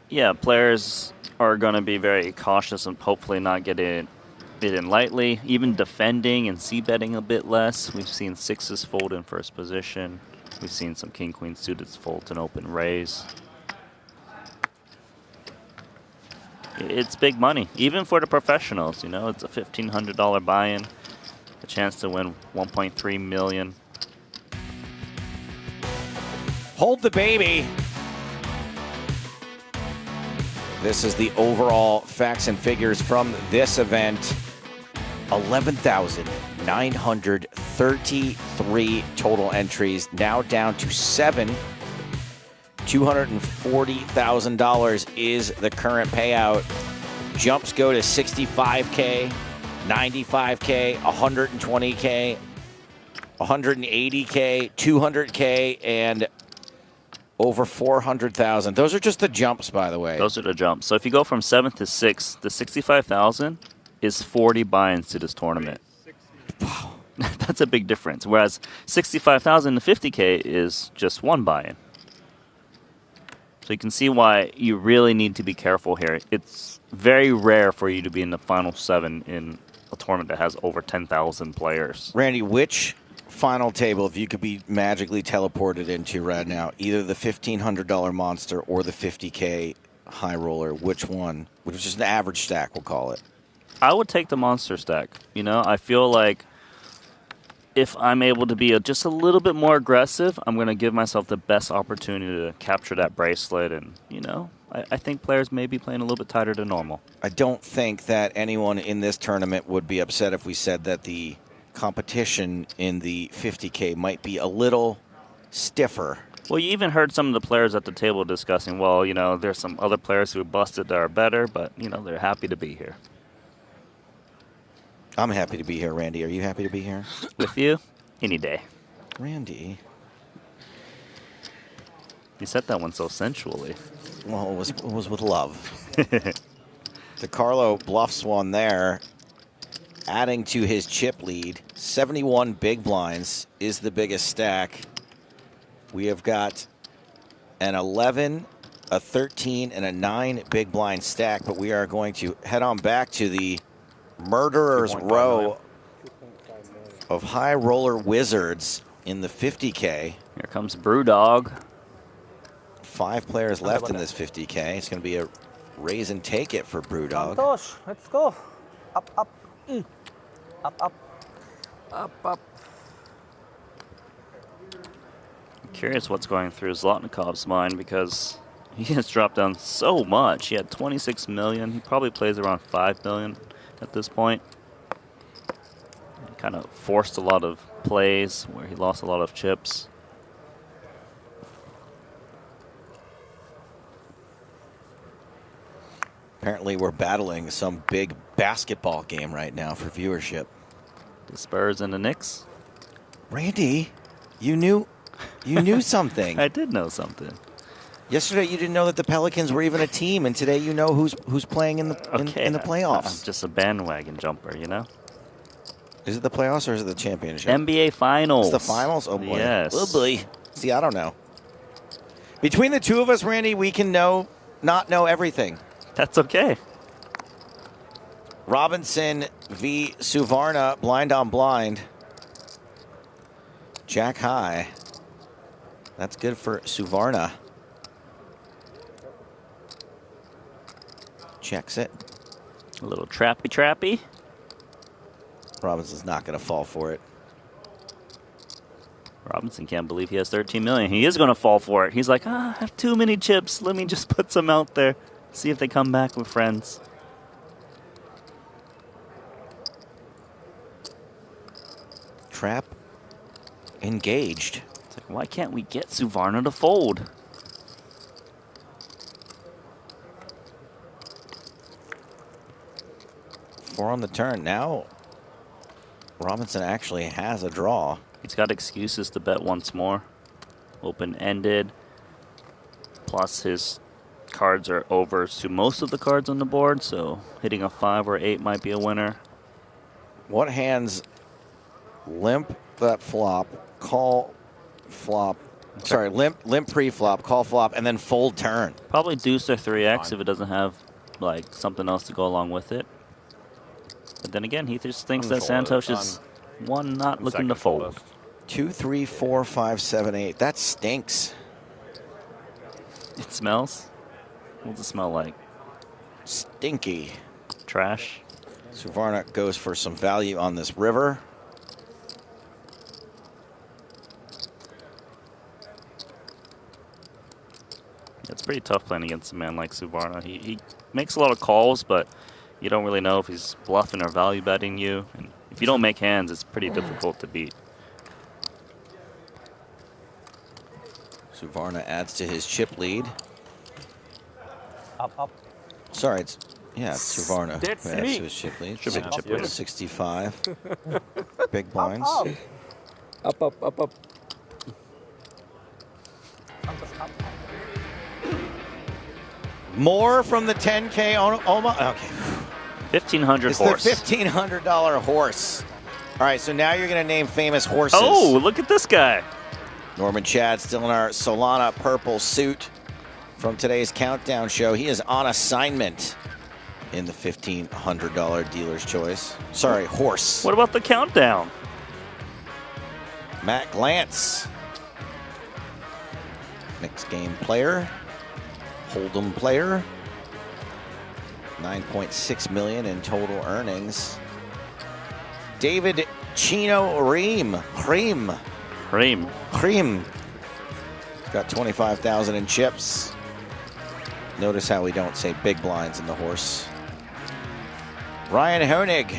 Yeah, players are going to be very cautious and hopefully not get it in lightly. Even defending and c-betting a bit less. We've seen 6s fold in first position. We've seen some king-queen suited fold and open raise. It's big money, even for the professionals. You know, it's a $1,500 buy-in, a chance to win $1.3 million. Hold the baby. This is the overall facts and figures from this event. 11,933 total entries, now down to 7. $240,000 is the current payout. Jumps go to 65K, 95K, 120K, 180K, 200K, and over 400,000. Those are just the jumps, by the way. Those are the jumps. So if you go from 7th to 6th, the 65,000 is 40 buy-ins to this tournament. Wow. That's a big difference. Whereas 65,000 to 50K is just 1 buy-in. So you can see why you really need to be careful here. It's very rare for you to be in the final 7 in a tournament that has over 10,000 players. Randy, which final table, if you could be magically teleported into right now, either the $1,500 monster or the 50K high roller, which one? Which is just an average stack, we'll call it. I would take the monster stack. You know, I feel like if I'm able to be just a little bit more aggressive, I'm going to give myself the best opportunity to capture that bracelet. And, you know, I think players may be playing a little bit tighter than normal. I don't think that anyone in this tournament would be upset if we said that the competition in the 50K might be a little stiffer. Well, you even heard some of the players at the table discussing, well, you know, there's some other players who busted that are better, but, you know, they're happy to be here. I'm happy to be here, Randy. Are you happy to be here? With you? Any day. Randy. You said that one so sensually. Well, it was with love. DeCarlo bluffs one there, adding to his chip lead. 71 big blinds is the biggest stack. We have got an 11, a 13, and a 9 big blind stack, but we are going to head on back to the Murderer's Row of high roller wizards in the 50K. Here comes Brewdog. 5 players left in this 50K. It's going to be a raise and take it for Brewdog. Santosh, let's go. Up, up, up, up, up, up. I'm curious what's going through Zlotnikov's mind because he has dropped down so much. He had 26 million. He probably plays around 5 million at this point. He kind of forced a lot of plays where he lost a lot of chips. Apparently we're battling some big basketball game right now for viewership. The Spurs and the Knicks. Randy, you knew something. I did know something. Yesterday you didn't know that the Pelicans were even a team, and today you know who's playing in the playoffs. I'm just a bandwagon jumper, you know. Is it the playoffs or is it the championship? NBA Finals. It's the finals? Oh boy. Yes. Oh boy. See, I don't know. Between the two of us, Randy, we can not know everything. That's okay. Robinson v. Suvarna, blind on blind. Jack high. That's good for Suvarna. Checks it. A little trappy. Robinson's not going to fall for it. Robinson can't believe he has 13 million. He is going to fall for it. He's like, I have too many chips. Let me just put some out there. See if they come back with friends. Trap engaged. It's like, why can't we get Suvarna to fold? Four on the turn. Now Robinson actually has a draw. He's got excuses to bet once more. Open-ended. Plus his cards are over to most of the cards on the board, so hitting a 5 or 8 might be a winner. What hands limp that flop, call flop, sorry, limp pre-flop, call flop, and then fold turn? Probably deuce or 3x if it doesn't have like something else to go along with it. But then again, he just thinks that Santos is one not looking to fold. 2, 3, 4, 5, 7, 8. That stinks. It smells? What's it smell like? Stinky. Trash. Suvarna goes for some value on this river. It's pretty tough playing against a man like Suvarna. He makes a lot of calls, but you don't really know if he's bluffing or value betting you. And if you don't make hands, it's pretty difficult to beat. Suvarna adds to his chip lead. Up. Sorry, it's Suvarna That's who adds me. to his chip lead. Should be the chip leader. 65. Big blinds. Up. More from the 10K Oma. Okay. 1,500 It's horse. the $1,500 horse. All right, so now you're going to name famous horses. Oh, look at this guy. Norman Chad still in our Solana purple suit from today's countdown show. He is on assignment in the $1,500 dealer's choice. Sorry, horse. What about the countdown? Matt Glantz. Mixed game player. Hold'em player. 9.6 million in total earnings. David Chino Ream. Got 25,000 in chips. Notice how we don't say big blinds in the horse. Ryan Hoenig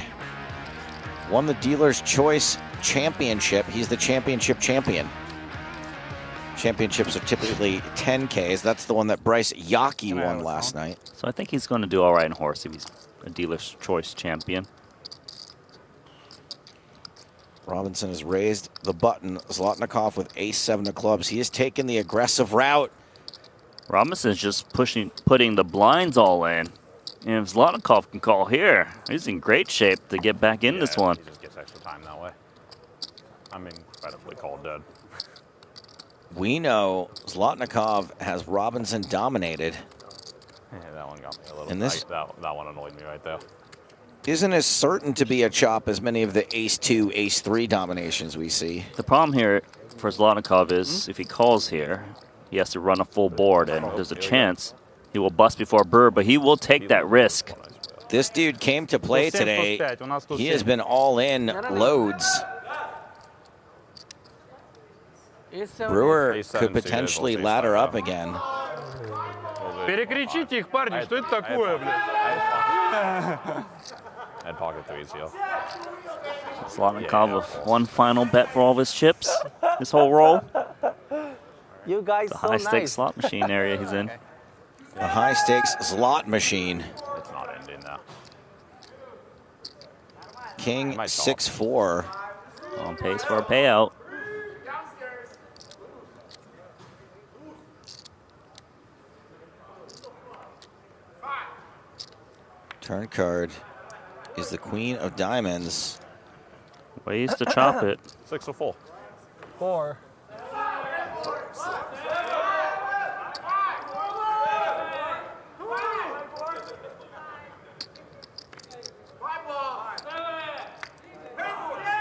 won the Dealer's Choice Championship. He's the championship champion. Championships are typically 10Ks. That's the one that Bryce Yockey won last night. So I think he's going to do all right in horse if he's a Dealer's Choice champion. Robinson has raised the button. Zlotnikov with ace-7 of clubs. He has taken the aggressive route. Robinson's just putting the blinds all in. And if Zlotnikov can call here, he's in great shape to get back in this one. He just gets extra time that way. I'm incredibly called dead. We know Zlotnikov has Robinson dominated. Yeah, that one got me a little. And this that one annoyed me right there. isn't as certain to be a chop as many of the ace-2, ace-3 dominations we see. The problem here for Zlotnikov is if he calls here, he has to run a full board, and there's a chance he will bust before Burr, but he will take that risk. This dude came to play today. He has been all in loads. Brewer could potentially ladder up again. Перекричите их, парни, что это такое, блядь? Head pocket threes here. Zlotnikov with one final bet for all of his chips, this whole roll. You guys The so high-stakes nice. slot machine area he's in. A high-stakes slot machine. It's not ending now. King 6-4. On pace for a payout. Turn card is the Queen of Diamonds. Ways to chop it. 6 or 4. 4.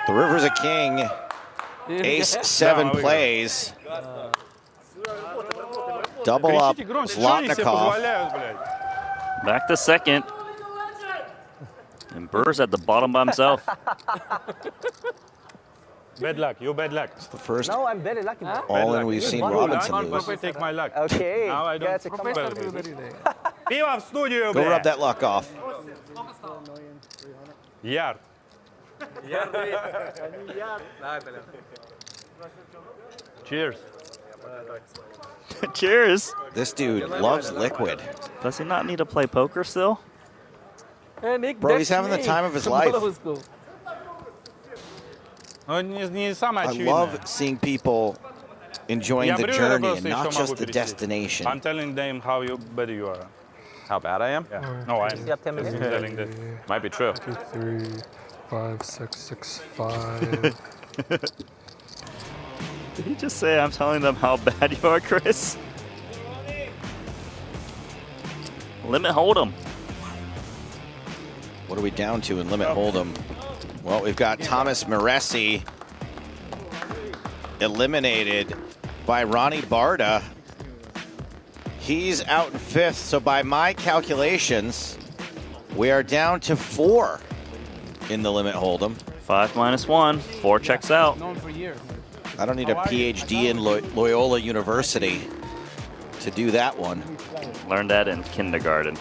The river's a king. Ace-7 plays. Double up Zlotnikov. Back to second. And Burr's at the bottom by himself. Bad luck. You bad luck. It's the first No, I'm very lucky. all-in we've seen Robinson lose. Take my luck. Okay. Now I don't. Пиво в студию, Go бля. rub that luck off. Yard. Cheers. Cheers. This dude loves liquid. Does he not need to play poker still? Hey, Nick, Bro, he's having the time of his life. Ну, не самое I очевидное. love seeing people enjoying Я the брю, я journey просто and not еще just могу the пересесть. destination. I'm telling them how bad you are. How bad I am? Yeah. No, I'm You have 10 just minutes? telling that. Might be true. 2, 3, 5, 6, 6, 5. Did he just say I'm telling them how bad you are, Chris? Limit Hold'em. What are we down to in Limit Hold'em? Well, we've got Thomas Moresi eliminated by Ronnie Barda. He's out in fifth, so by my calculations, we are down to 4 in the Limit Hold'em. 5 minus 1. 4 checks out. I don't need a PhD in Loyola University to do that one. Learned that in kindergarten.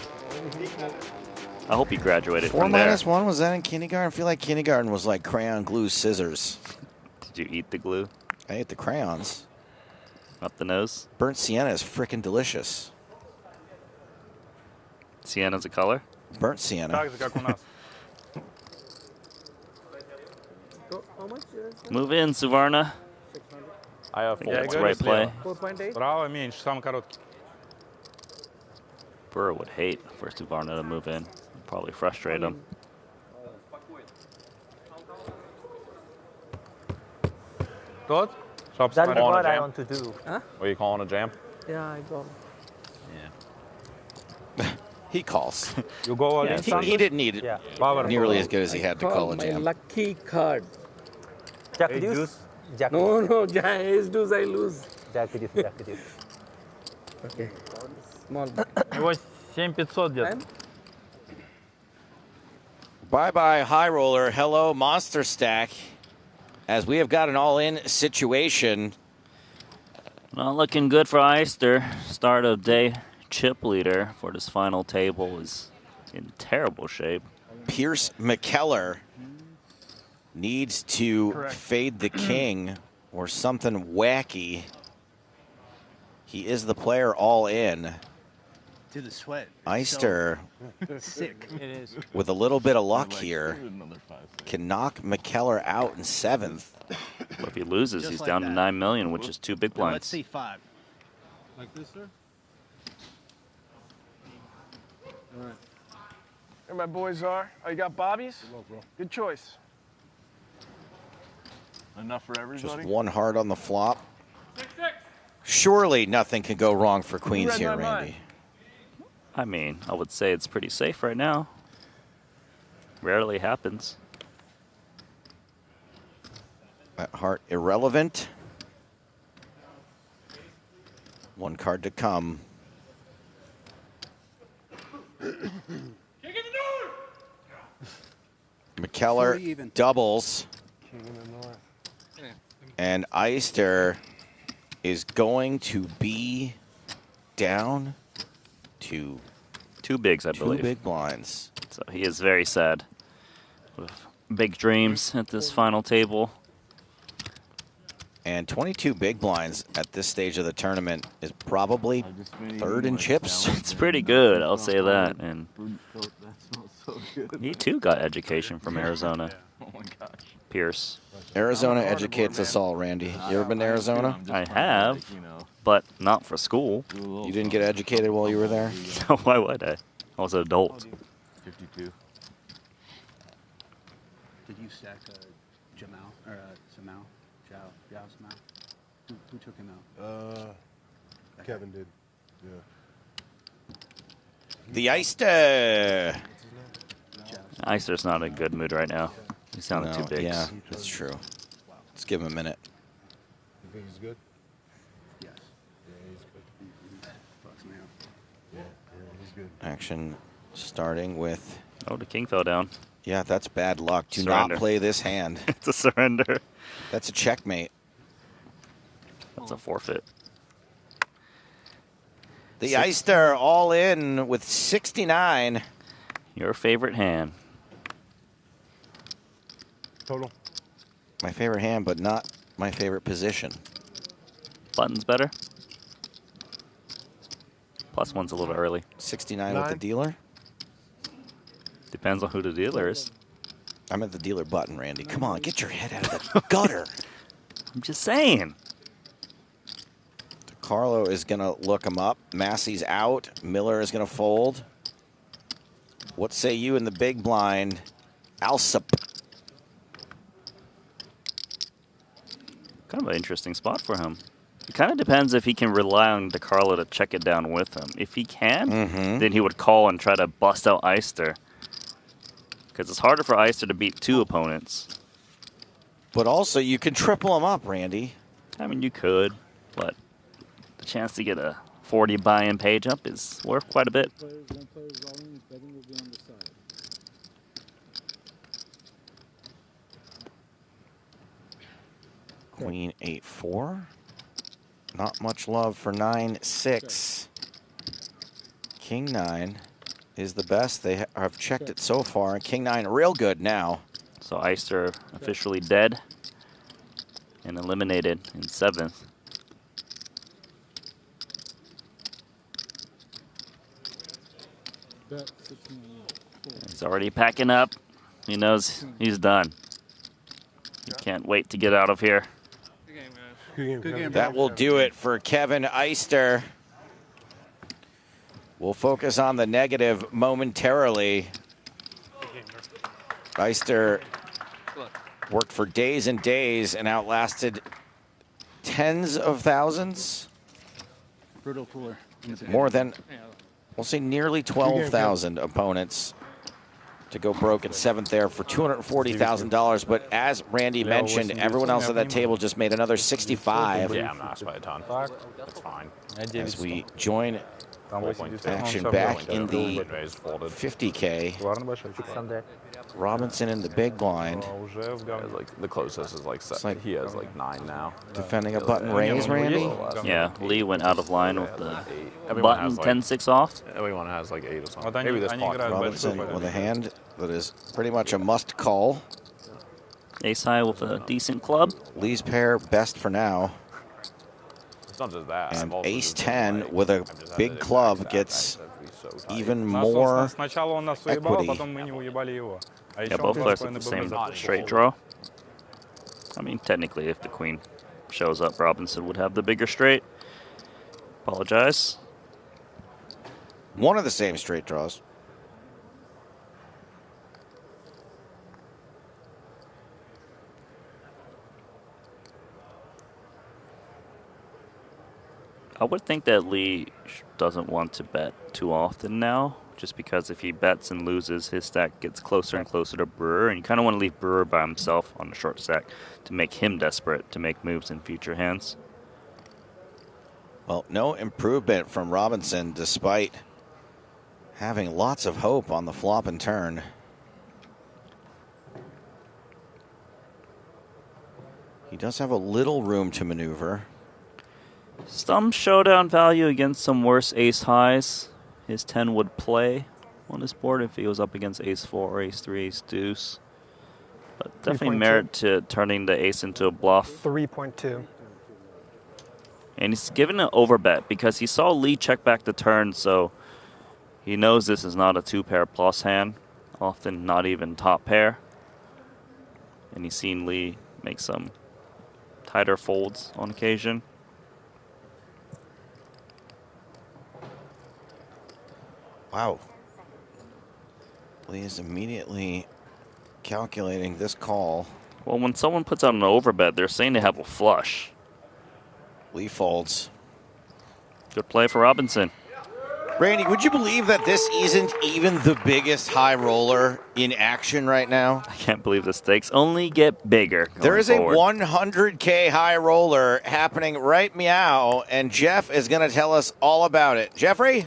I hope he graduated 4 from there. minus 1, was that in kindergarten? I feel like kindergarten was like crayon, glue, scissors. Did you eat the glue? I ate the crayons. Up the nose? Burnt sienna is freaking delicious. Sienna's a color? Burnt sienna. Так же, как у нас. Move in, Suvarna. I have I 4. think that's the right play. 4.8. Право меньше, самый короткий. Burr would hate for Suvarna to move in. Probably frustrate him. Тот? Чтоб That's смотрел. what I want to do. Huh? What are you calling a jam? Yeah, I go. He calls. You go all in. He didn't need it Yeah. Power. nearly as good as he had to call a my jam. lucky card. Jack Hey, deuce. juice. Jack No, no, ace deuce, I lose. Jack deuce. Jack deuce. Okay. Small. Его 7500 где-то. Bye-bye, High Roller. Hello, Monster Stack. As we have got an all-in situation. Not looking good for Eister. Start of day chip leader for this final table is in terrible shape. Pierce McKellar needs to fade the king or something wacky. He is the player all in. To the sweat. Eister, Sick. It is. with a little bit of luck here, can knock McKellar out in 7th. But if he loses, Just he's like down to that. 9 million, which is 2 big Now let's blinds. see 5. Like this, sir? All right. There my boys are. Oh, you got bobbies? Good choice. Enough for everybody? Just one hard on the flop. Surely nothing can go wrong for queens read here, my mind. Randy. I mean, I would say it's pretty safe right now. Rarely happens. That heart irrelevant. One card to come. McKellar doubles. And Eister is going to be down to 2 bigs, I believe. 2 big blinds. So he is very sad with big dreams at this final table. And 22 big blinds at this stage of the tournament is probably 3rd in chips. It's pretty good, I'll say that. And he too got education from Arizona. Oh my gosh. Pierce. Arizona educates us all, Randy. You ever been to Arizona? I have, but not for school. You didn't get educated while you were there? So why would I? I was an adult. 52. Did you stack Jamal or Samal? Jao Samal? Who took him out? Kevin did. Yeah. The Eister. Eister's not in a good mood right now. He sounded too big. Yeah, that's true. Let's give him a minute. You think he's good? Yes. Yeah, he's good. Fucks me up. Yeah, he's good. Action starting with... Oh, the king fell down. Yeah, that's bad luck. Do Surrender. not play this hand. It's a surrender. That's a checkmate. That's a forfeit. The Eister all in with 69. Your favorite hand. Total. My favorite hand, but not my favorite position. Button's better. Plus one's a little early. 69 with the dealer. Depends on who the dealer is. I'm at the dealer button, Randy. Come on, get your head out of the gutter. I'm just saying. Carlo is going to look him up. Massey's out. Miller is going to fold. What say you in the big blind? Alsop. Kind of an interesting spot for him. It kind of depends if he can rely on DeCarlo to check it down with him. If he can, then he would call and try to bust out Eister. Because it's harder for Eister to beat two opponents. But also, you can triple him up, Randy. I mean, you could, but the chance to get a 40 buy-in page up is worth quite a bit. Queen 8-4. Not much love for 9-6. King 9 is the best. They have checked it so far. And King 9 real good now. So Eister officially dead and eliminated in 7th. He's already packing up. He knows he's done. He can't wait to get out of here. Good game. That will do it for Kevin Eister. We'll focus on the negative momentarily. Eister worked for days and days and outlasted tens of thousands. Brutal cooler. More than, we'll say nearly 12,000 opponents to go broke at 7th there for $240,000. But as Randy mentioned, everyone else at that table just made another 65. Yeah, I'm not by a ton. That's fine. As we join action back in the 50K. Robinson in the big blind. Like the closest is like 7. He has like 9 now. Defending a button raise, Randy? Yeah, Lee went out of line with the button 10-6 off. Everyone has like 8 or something. Maybe this pot. Robinson with a hand that is pretty much a must call. Ace high with a decent club. Lee's pair best for now. It's not just that. And ace 10 with a big club gets even more equity. Yeah, both players have the same straight draw. I mean, technically, if the queen shows up, Robinson would have the bigger straight. Apologize. One of the same straight draws. I would think that Lee doesn't want to bet too often now, just because if he bets and loses, his stack gets closer and closer to Brewer, and you kind of want to leave Brewer by himself on the short stack to make him desperate to make moves in future hands. Well, no improvement from Robinson despite having lots of hope on the flop and turn. He does have a little room to maneuver. Some showdown value against some worse ace highs. His 10 would play on this board if he was up against ace 4 or ace 3, ace deuce. But definitely 3.2. merit to turning the ace into a bluff. 3.2. And he's given an overbet because he saw Lee check back the turn, so he knows this is not a 2-pair plus hand, often not even top pair. And he's seen Lee make some tighter folds on occasion. Wow. Lee is immediately calculating this call. Well, when someone puts out an overbet, they're saying they have a flush. Lee folds. Good play for Robinson. Randy, would you believe that this isn't even the biggest high roller in action right now? I can't believe the stakes only get bigger. There is forward. a 100K high roller happening right meow, and Jeff is going to tell us all about it. Jeffrey?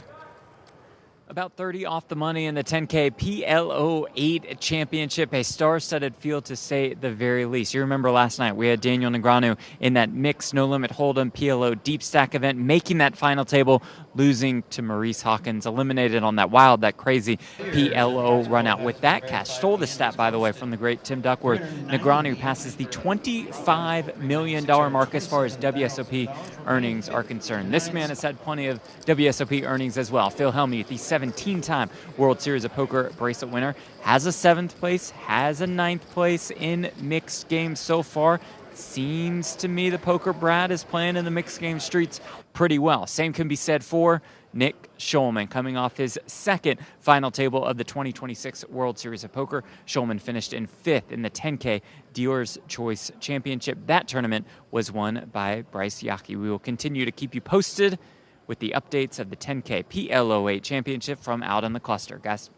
About 30 off the money in the 10K PLO8 Championship, a star-studded field to say the very least. You remember last night we had Daniel Negreanu in that mixed no-limit hold'em PLO deep stack event, making that final table, losing to Maurice Hawkins, eliminated on that wild, that crazy PLO run out. With that cash, stole the stat, by the way, from the great Tim Duckworth. Negreanu passes the $25 million mark as far as WSOP earnings are concerned. This man has had plenty of WSOP earnings as well. Phil Hellmuth, the 17-time World Series of Poker bracelet winner, has a 7th place, has a 9th place in mixed games so far. Seems to me the Poker Brad is playing in the mixed game streets pretty well. Same can be said for Nick Schulman, coming off his 2nd final table of the 2026 World Series of Poker. Schulman finished in 5th in the 10K Dealer's Choice Championship. That tournament was won by Bryce Yaki. We will continue to keep you posted with the updates of the 10K PLO8 Championship from out on the cluster, guys.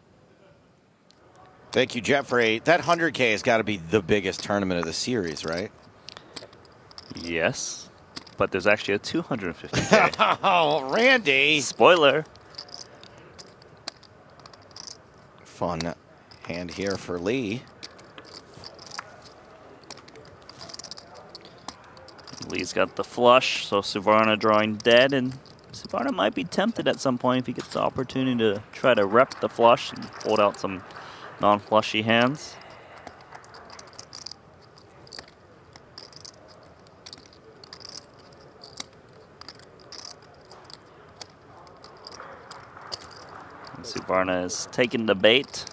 Thank you, Jeffrey. That 100K has got to be the biggest tournament of the series, right? Yes, but there's actually a 250K. Oh, Randy. Spoiler. Fun hand here for Lee. Lee's got the flush, so Suvarna drawing dead, and Suvarna might be tempted at some point if he gets the opportunity to try to rep the flush and hold out some non-flushy hands. Suvarna is taking the bait.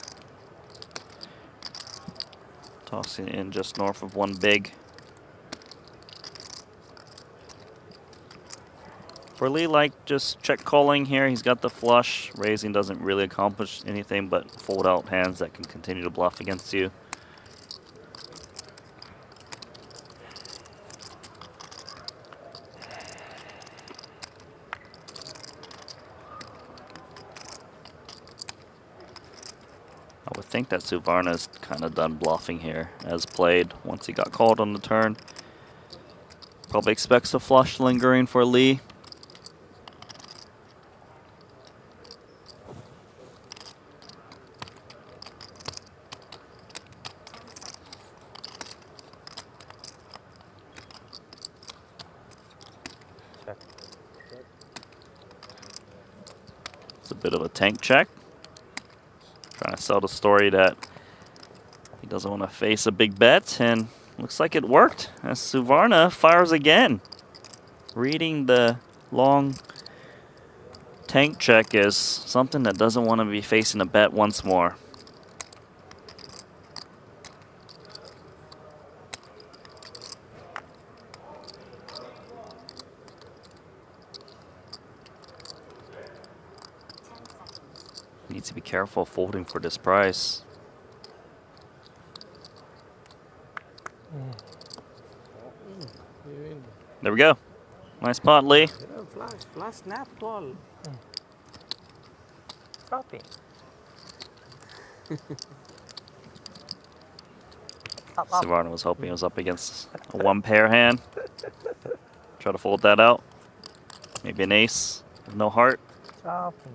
Tossing in just north of 1 big. For Lee, like just check calling here. He's got the flush. Raising doesn't really accomplish anything but fold out hands that can continue to bluff against you. I would think that Suvarna's kind of done bluffing here as played once he got called on the turn. Probably expects a flush lingering for Lee. It's a bit of a tank check. Trying to sell the story that he doesn't want to face a big bet, and looks like it worked as Suvarna fires again. Reading the long tank check is something that doesn't want to be facing a bet once more. Needs to be careful folding for this price. There we go. Nice pot, Lee. Flash snap ball. Copy. Suvarna was hoping it was up against a 1-pair hand. Try to fold that out. Maybe an ace with no heart. Copy.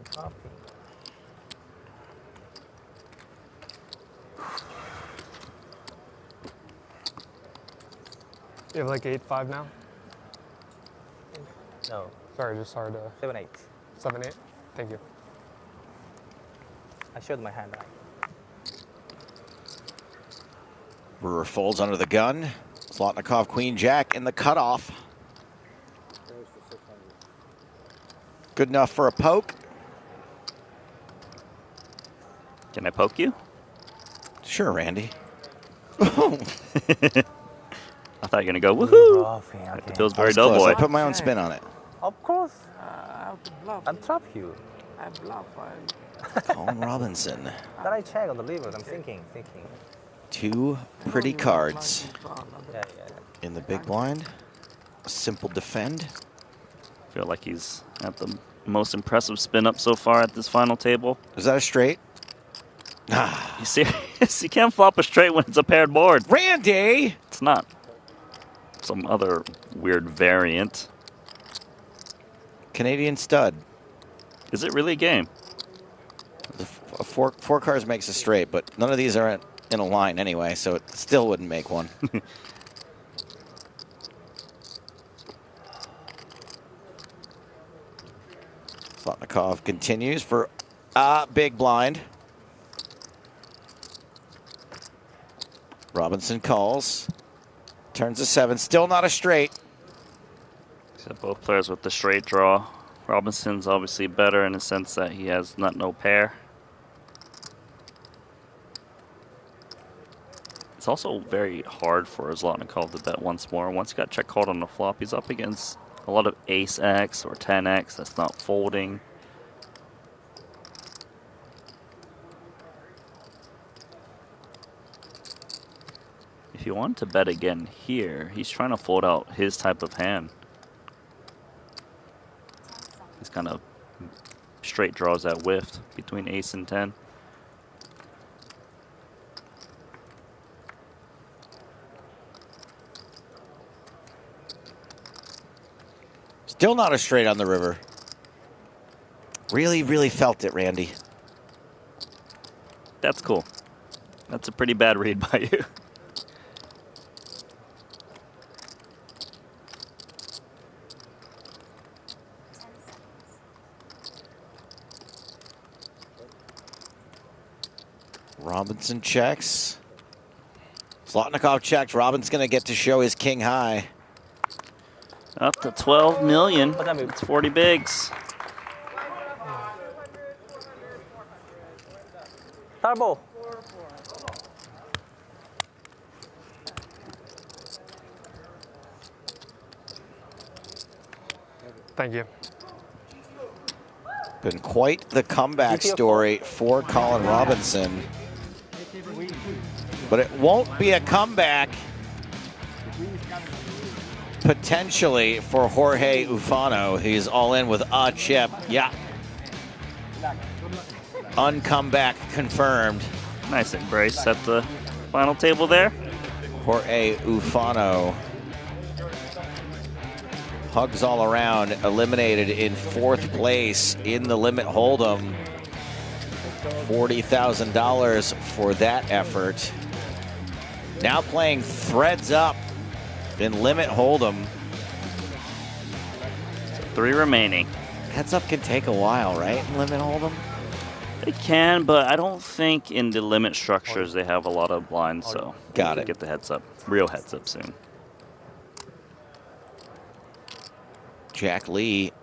You have like 8-5 now? No. Sorry, just hard to... 7-8. 7-8? Thank you. I showed my hand right. Brewer folds under the gun. Zlotnikov, Queen Jack in the cutoff. Good enough for a poke. Can I poke you? Sure, Randy. I thought you were going to go, woohoo! Like the Pillsbury Doughboy. I put my own spin on it. Of course. I'm trap you. I bluff. Colin Robinson. That I check on the levers. I'm thinking. 2 pretty cards Yeah. in the big blind. A simple defend. I feel like he's at the most impressive spin up so far at this final table. Is that a straight? You serious? You can't flop a straight when it's a paired board. Randy! It's not some other weird variant. Canadian stud. Is it really a game? Four cards makes a straight, but none of these are in a line anyway, so it still wouldn't make one. Slotnikov continues for big blind. Robinson calls. Turns a 7. Still not a straight. So both players with the straight draw. Robinson's obviously better in the sense that he has no pair. It's also very hard for Zlotnikov to bet once more. Once he got check called on the flop, he's up against a lot of ace X or 10X that's not folding. If you want to bet again here, he's trying to fold out his type of hand. He's kind of straight draws that whiffed between ace and 10. Still not a straight on the river. Really, really felt it, Randy. That's cool. That's a pretty bad read by you. Robinson checks. Zlotnikov checks. Robin's going to get to show his king high. Up to 12 million. It's 40 bigs. Turbo. Thank you. Been quite the comeback story for Colin Robinson. But it won't be a comeback potentially for Jorge Ufano. He's all in with a chip. Yeah. Uncomeback confirmed. Nice embrace at the final table there. Jorge Ufano. Hugs all around, eliminated in 4th place in the Limit Hold'em. $40,000 for that effort. Now playing Threads Up in Limit Hold'em. 3 remaining. Heads Up can take a while, right, in Limit Hold'em? It can, but I don't think in the limit structures they have a lot of blinds, so got it. Get the heads up. Real heads up soon. Jack Lee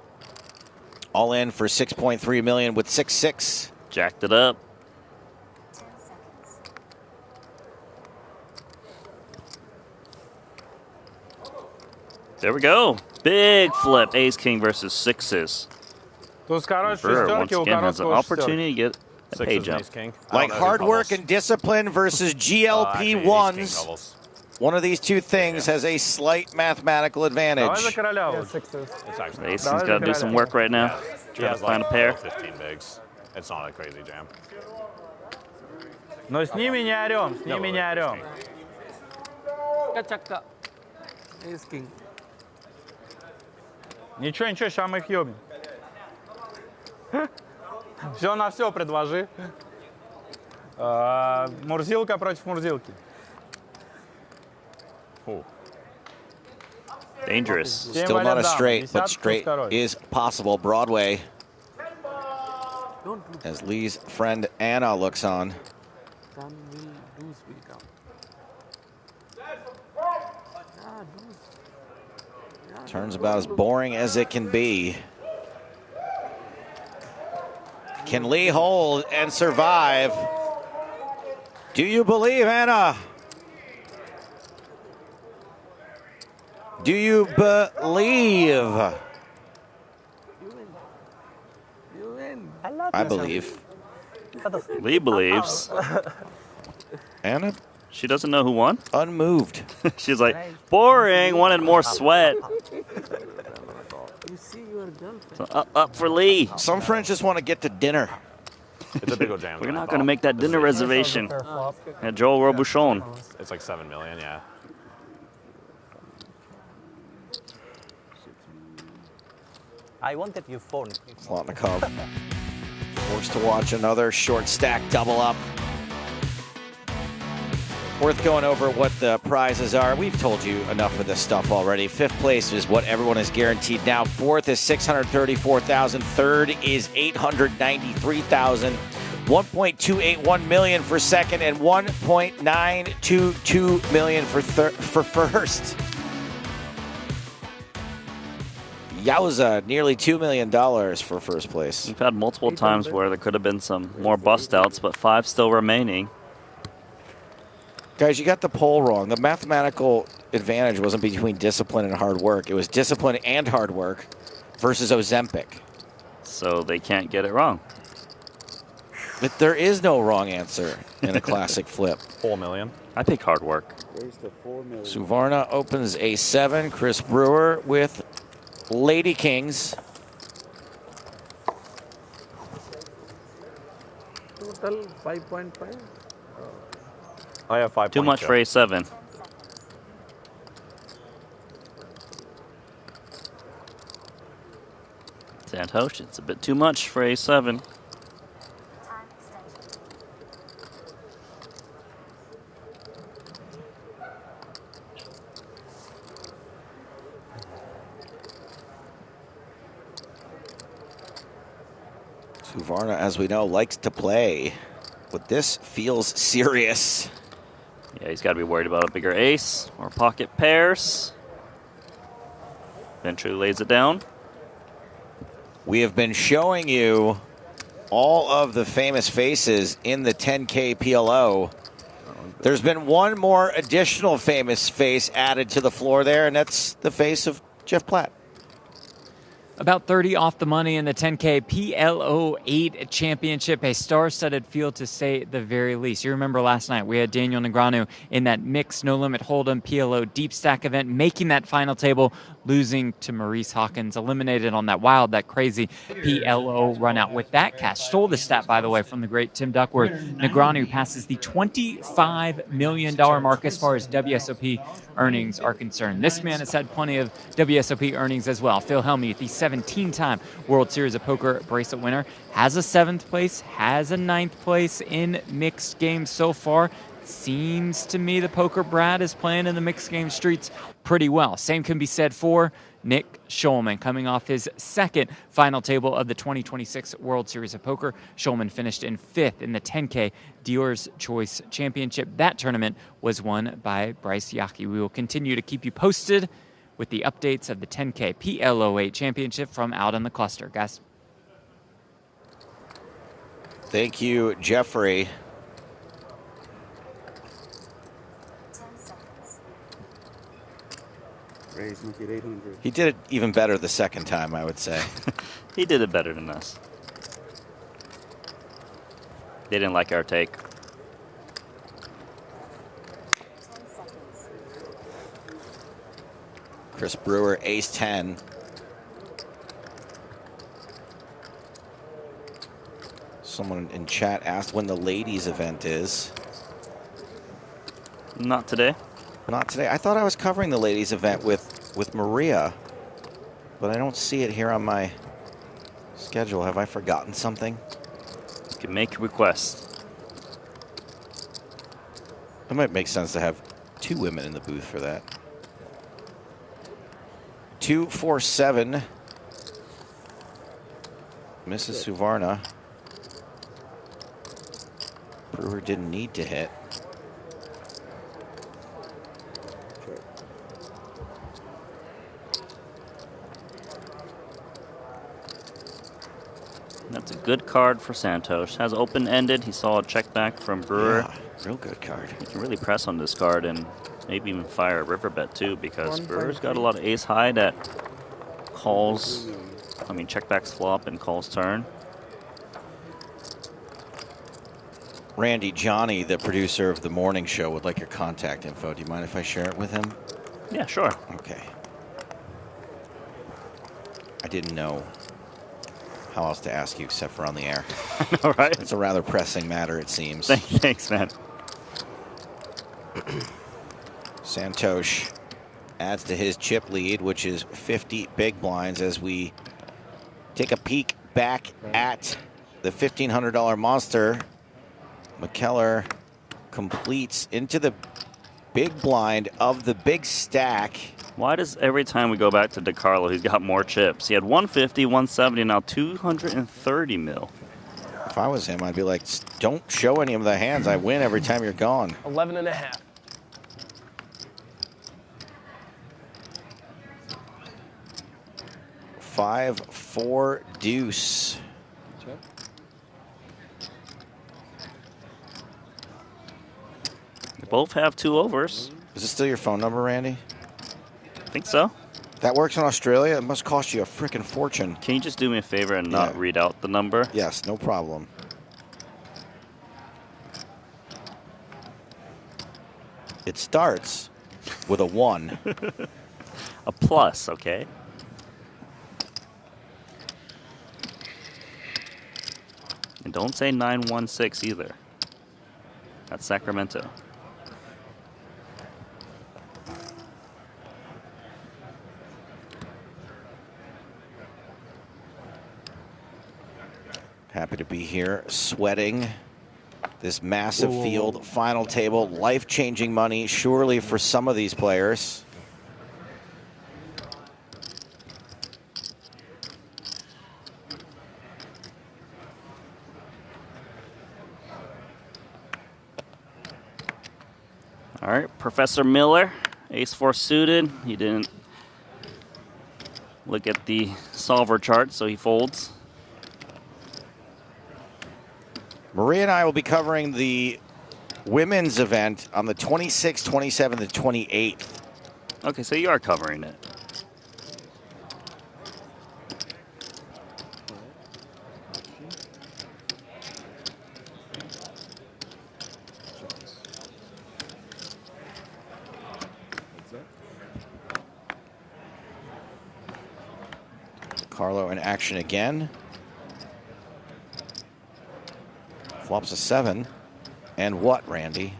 all in for 6.3 million with 6-6. Jacked it up. There we go. Big flip. Ace King versus sixes. Brewer once again has an opportunity to get a pay jump. Like hard work and discipline versus GLP ones. One of these two things has a slight mathematical advantage. Ace King's got to do some work right now. Trying to find a pair. 15 bigs. It's not a crazy jam. Но с ними не орем, с ними не орем. Чака. Ace King. Ничего, ничего, сейчас мы их ебнем. Все на все предложи. Мурзилка против Мурзилки. Dangerous. Still not a straight, but straight is possible. Broadway. As Lee's friend Anna looks on. Turns about as boring as it can be. Can Lee hold and survive? Do you believe, Anna? Do you believe? I believe. Lee believes. Anna? She doesn't know who won? Unmoved. She's like, boring, wanted more sweat. You see, you are So up for Lee. Some friends just want to get to dinner. It's a big old jam. We're not going to make that dinner reservation at Joel Robuchon. It's like 7 million, yeah. I wanted your phone. Zlotnikov forced to watch another short stack double up. Worth going over what the prizes are. We've told you enough of this stuff already. 5th place is what everyone is guaranteed now. 4th is $634,000. 3rd is $893,000. 1.281 million for 2nd and 1.922 million for 1st. Yowza, nearly $2 million for 1st place. We've had multiple times where there could have been some more bust outs, but 5 still remaining. Guys, you got the poll wrong. The mathematical advantage wasn't between discipline and hard work. It was discipline and hard work versus Ozempic. So they can't get it wrong. But there is no wrong answer in a classic flip. 4 million. I pick hard work. Where's the 4 million? Suvarna opens a 7. Chris Brewer with Lady Kings. Total 5.5. I have 5. Too much for A7. Santosh, it's a bit too much for A7. Suvarna, as we know, likes to play, but this feels serious. Yeah, he's got to be worried about a bigger ace or pocket pairs. Eventually lays it down. We have been showing you all of the famous faces in the 10K PLO. There's been one more additional famous face added to the floor there, and that's the face of Jeff Platt. About 30 off the money in the 10K PLO 8 championship, a star-studded field to say the very least. You remember last night we had Daniel Negreanu in that mixed no limit hold'em PLO deep stack event, making that final table, losing to Maurice Hawkins, eliminated on that wild, that crazy PLO run out. With that cash, stole the stat, by the way, from the great Tim Duckworth. Negreanu passes the $25 million mark as far as WSOP earnings are concerned. This man has had plenty of WSOP earnings as well. Phil Hellmuth, the 17-time World Series of Poker bracelet winner, has a 7th place, has a 9th place in mixed games so far. Seems to me the Poker Brad is playing in the mixed game streets pretty well. Same can be said for Nick Schulman, coming off his 2nd final table of the 2026 World Series of Poker. Schulman finished in 5th in the 10K Dealer's Choice Championship. That tournament was won by Bryce Yaki. We will continue to keep you posted with the updates of the 10K PLO8 Championship from out in the cluster, guys. Thank you, Jeffrey. Raise, make it 800. He did it even better the 2nd time, I would say. He did it better than us. They didn't like our take. Chris Brewer, ace 10. Someone in chat asked when the ladies event is. Not today. Not today. I thought I was covering the ladies event with Maria, but I don't see it here on my schedule. Have I forgotten something? You can make requests. It might make sense to have 2 women in the booth for that. 247. Mrs. Suvarna. Brewer didn't need to hit. That's a good card for Santosh. Has open-ended. He saw a check back from Brewer. Yeah, real good card. He can really press on this card and maybe even fire a river bet too, because Brewer's got a lot of ace high that calls, check backs flop and calls turn. Randy, Johnny, the producer of the morning show, would like your contact info. Do you mind if I share it with him? Yeah, sure. Okay. I didn't know how else to ask you except for on the air. All right. It's a rather pressing matter, it seems. Thanks, man. Santosh adds to his chip lead, which is 50 big blinds, as we take a peek back at the $1,500 monster. McKellar completes into the big blind of the big stack. Why does every time we go back to DeCarlo, he's got more chips? He had 150, 170, now 230 mil. If I was him, I'd be like, don't show any of the hands. I win every time you're gone. 11.5. Five, four, deuce. They both have 2 overs. Is this still your phone number, Randy? I think so. That works in Australia? It must cost you a freaking fortune. Can you just do me a favor and not read out the number? Yes, no problem. It starts with a 1. A plus, okay. And don't say 916 either. That's Sacramento. Happy to be here, sweating this massive field, final table, life-changing money, surely for some of these players. All right, Professor Miller, ace-4 suited. He didn't look at the solver chart, so he folds. Maria and I will be covering the women's event on the 26th, 27th, and 28th. Okay, so you are covering it. Carlo in action again. Flops a 7. And what, Randy?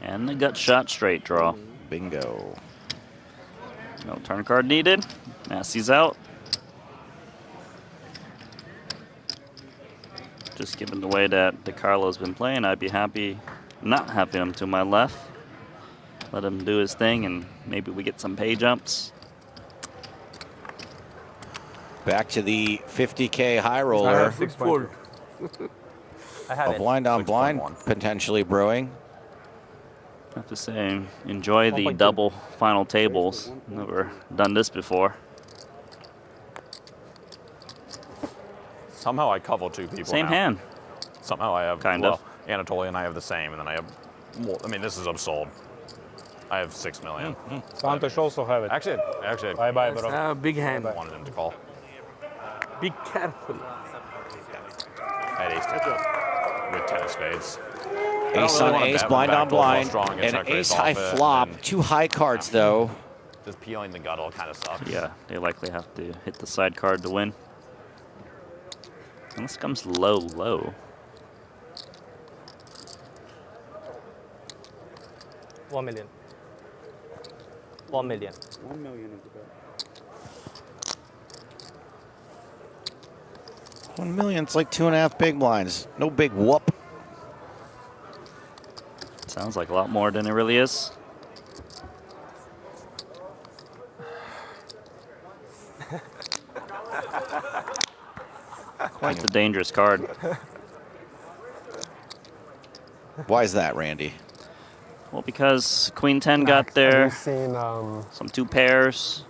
And the gut shot straight draw. Bingo. No turn card needed. Massey's out. Just given the way that DeCarlo's been playing, I'd be happy not having him to my left. Let him do his thing, and maybe we get some pay jumps. Back to the 50K high roller. 6-4. A blind on blind potentially brewing. I have to say, enjoy the double final tables. Never done this before. Somehow I cover 2 people Same now. hand. Somehow I have, Kind well, of. Anatoly and I have the same, and then I have more. I mean, this is absurd. I have 6 million. Santosh also have it. Actually, Bye-bye, bro. Big hand. I wanted him to call. Be careful. I had ace-10 with 10 of spades. Ace on ace, blind on blind, and ace high flop. 2 high cards, though. Just peeling the gut all kind of sucks. Yeah, they likely have to hit the side card to win. And this comes low, low. $1 million. 1 million. 1 million is the bet. 1 million, it's like 2.5 big blinds. No big whoop. Sounds like a lot more than it really is. Quite the dangerous card. Why is that, Randy? Well, because Queen 10 got there. Have you seen, some 2 pairs.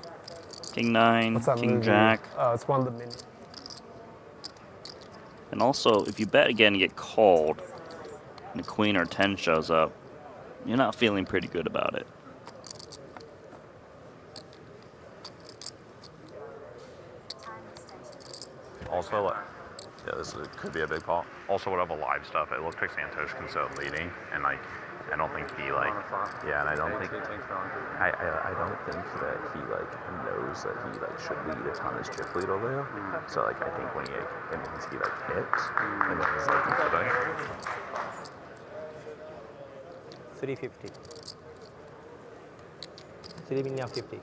King 9, what's that King movie? Jack. It's one of the mini. And also, if you bet again and get called, and the Queen or 10 shows up, you're not feeling pretty good about it. Also, yeah, this could be a big call. Also, whatever live stuff, it looks like Santosh can start leading, and like I don't think he like, yeah, and I don't think, I don't think that he like knows that he like should lead a ton as chip lead over there. So like I think when he like hits, and then he's like, 350. 3 million 50.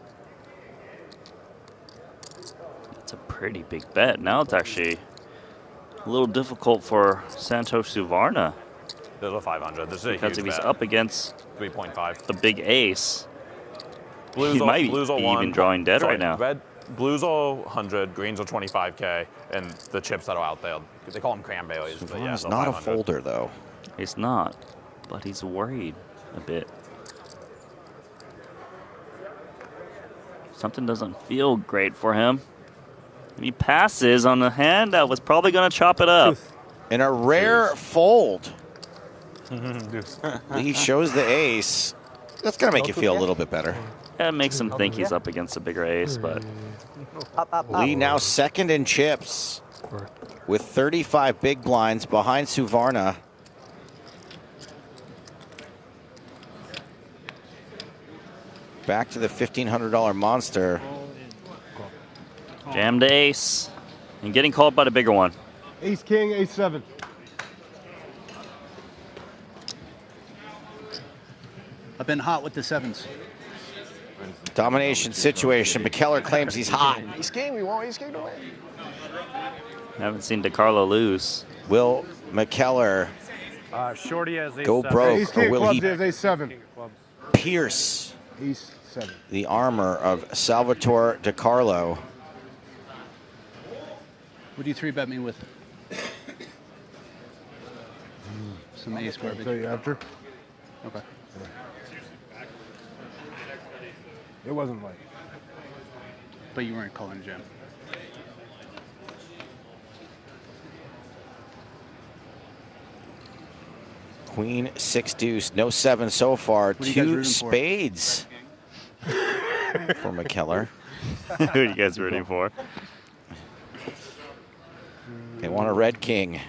It's a pretty big bet. Now it's actually a little difficult for Santosh Suvarna. There's a 500. This is a because huge if he's bet. up against 3.5. the big ace, Blues he are, might blues are be one, even drawing dead sorry, right now. Blues are 100, greens are 25K, and the chips that are out there, they call them cranberries. But yeah, He's they're not a 500. folder, though. He's not, but he's worried a bit. Something doesn't feel great for him. He passes on the hand that was probably going to chop it up. In a rare fold, Deuce. he shows the ace. That's going to make you feel a little bit better. That makes him think he's up against a bigger ace, but Lee now second in chips with 35 big blinds behind Suvarna. Back to the $1,500 monster. jammed ace and getting called by the bigger one. Ace king, ace 7. I've been hot with the 7s. Domination situation. McKellar claims he's hot. Ace king, we want ace king to win. Haven't seen DeCarlo lose. Will McKellar Shorty has ace go 7. broke, Ace or king will clubs, he he has ace 7. pierce Ace 7. the armor of Salvatore DeCarlo? What do you 3-bet me with? Some ace I'll garbage. tell you after. Okay. It wasn't like. But you weren't calling jam. Queen, 6 deuce, no 7 so far. What are you guys 2 rooting for? spades for McKellar. Who are you guys rooting for? They want a red king.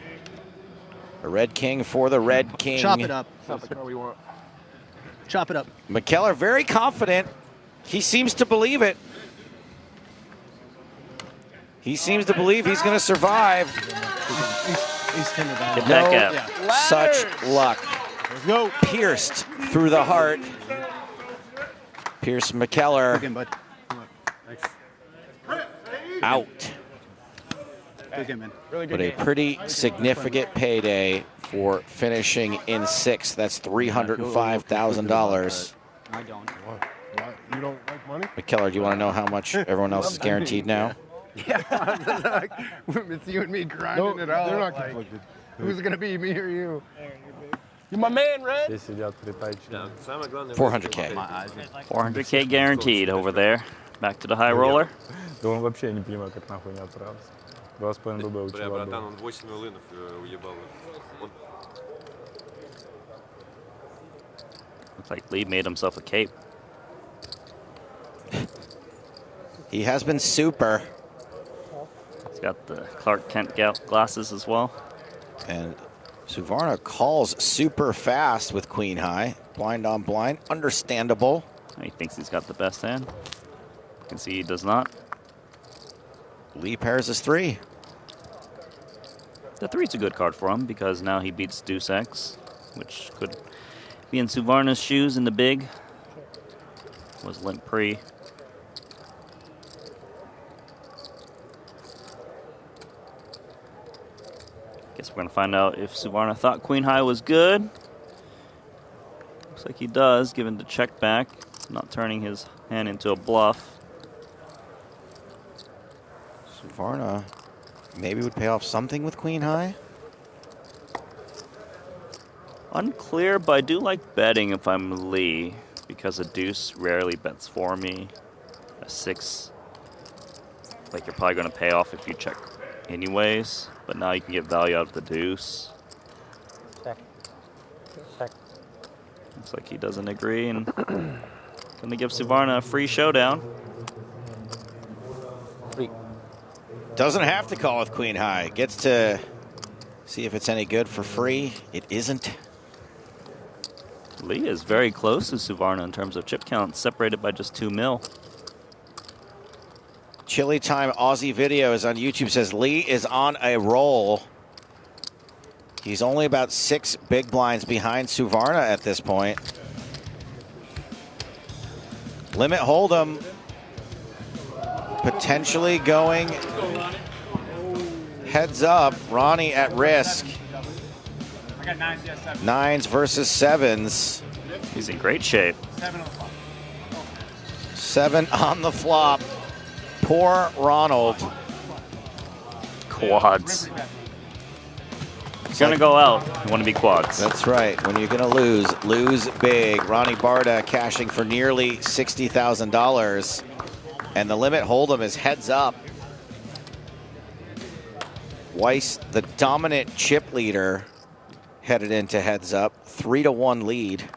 A red king for the red king. Chop it up. That's the card we want. Chop it up. McKellar very confident. He seems to believe it. He seems to believe he's going to survive. Ace 10 of Get that gap. Yeah. Such luck. Let's go. Pierced through the heart. Pierce McKellar Again, bud. out. Good game, man. Really good But a game. pretty significant payday for finishing in 6th. That's $305,000. I don't. What? You don't like money? McKellar, do you want to know how much everyone else is guaranteed now? Yeah, it's you and me grinding it out. They're not like, conflicted. who's gonna be, me or you? You're my man, Red. Здесь сидят притачные. 400K. 400K guaranteed over there. Back to the high roller. Да он вообще не понимаю, как нахуй не отправился. 2,5 ББ у Бля, чела братан, было. он 8 улынов уебал. Он Looks like Lee made himself a cape. He has been super. He's got the Clark Kent glasses as well. And Suvarna calls super fast with queen high. Blind on blind. Understandable. He thinks he's got the best hand. You can see he does not. Lee pairs his 3. The 3's a good card for him because now he beats Deuce X, which could be in Suvarna's shoes in the big. Was limp pre. Guess we're gonna find out if Suvarna thought queen high was good. Looks like he does, given the check back, not turning his hand into a bluff. Suvarna maybe would pay off something with queen high. Unclear, but I do like betting if I'm Lee, because a deuce rarely bets for me. A 6, like you're probably gonna pay off if you check anyways, but now you can get value out of the deuce. Check. Check. Looks like he doesn't agree and gonna give Suvarna a free showdown. Doesn't have to call with queen high. Gets to see if it's any good for free. It isn't. Lee is very close to Suvarna in terms of chip count, separated by just 2 mil. Chili Time Aussie videos on YouTube says Lee is on a roll. He's only about 6 big blinds behind Suvarna at this point. Limit Hold'em potentially going heads up. Ronnie at risk. I got 9s, yes, 7. 9s versus 7s. He's in great shape. 7 on the flop. 7 on the flop. Poor Ronald. Quads. It's gonna go out. You want to be quads. That's right. When you're gonna lose big. Ronnie Barda cashing for nearly $60,000, and the Limit Hold'em is heads up. Weiss, the dominant chip leader, headed into heads up. 3-1 lead.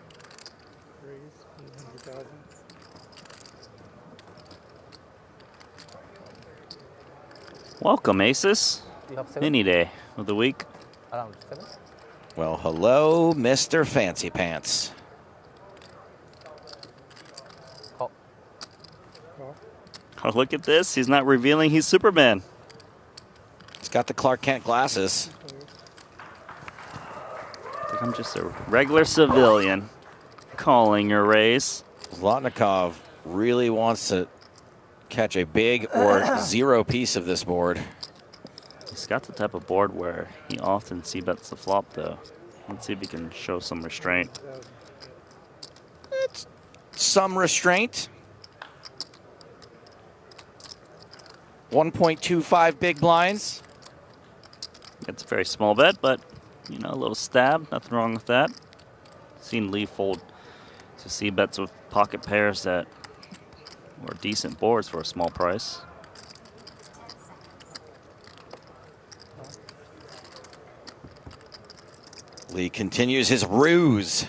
Welcome, Aces. Mini day of the week. Around 7. Well, hello, Mr. Fancy Pants. Call. Oh, look at this. He's not revealing he's Superman. He's got the Clark Kent glasses. I'm just a regular civilian calling your raise. Zlotnikov really wants to catch a big or 0 piece of this board. He's got the type of board where he often c-bets the flop, though. Let's see if he can show some restraint. It's some restraint. 1.25 big blinds. It's a very small bet, but, you know, a little stab. Nothing wrong with that. Seen Lee fold to c-bets with pocket pairs that were decent boards for a small price. Lee continues his ruse.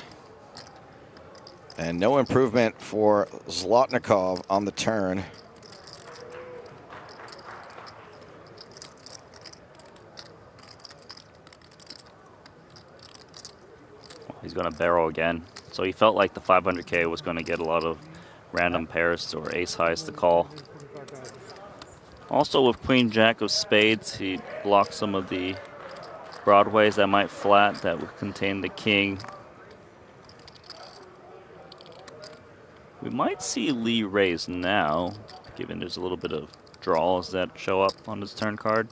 And no improvement for Zlotnikov on the turn. He's going to barrel again. So he felt like the 500K was going to get a lot of random pairs or ace highs to call. Also with Queen Jack of Spades, he blocked some of the broadways that might flat that would contain the king. We might see Lee raise now, given there's a little bit of draws that show up on his turn card.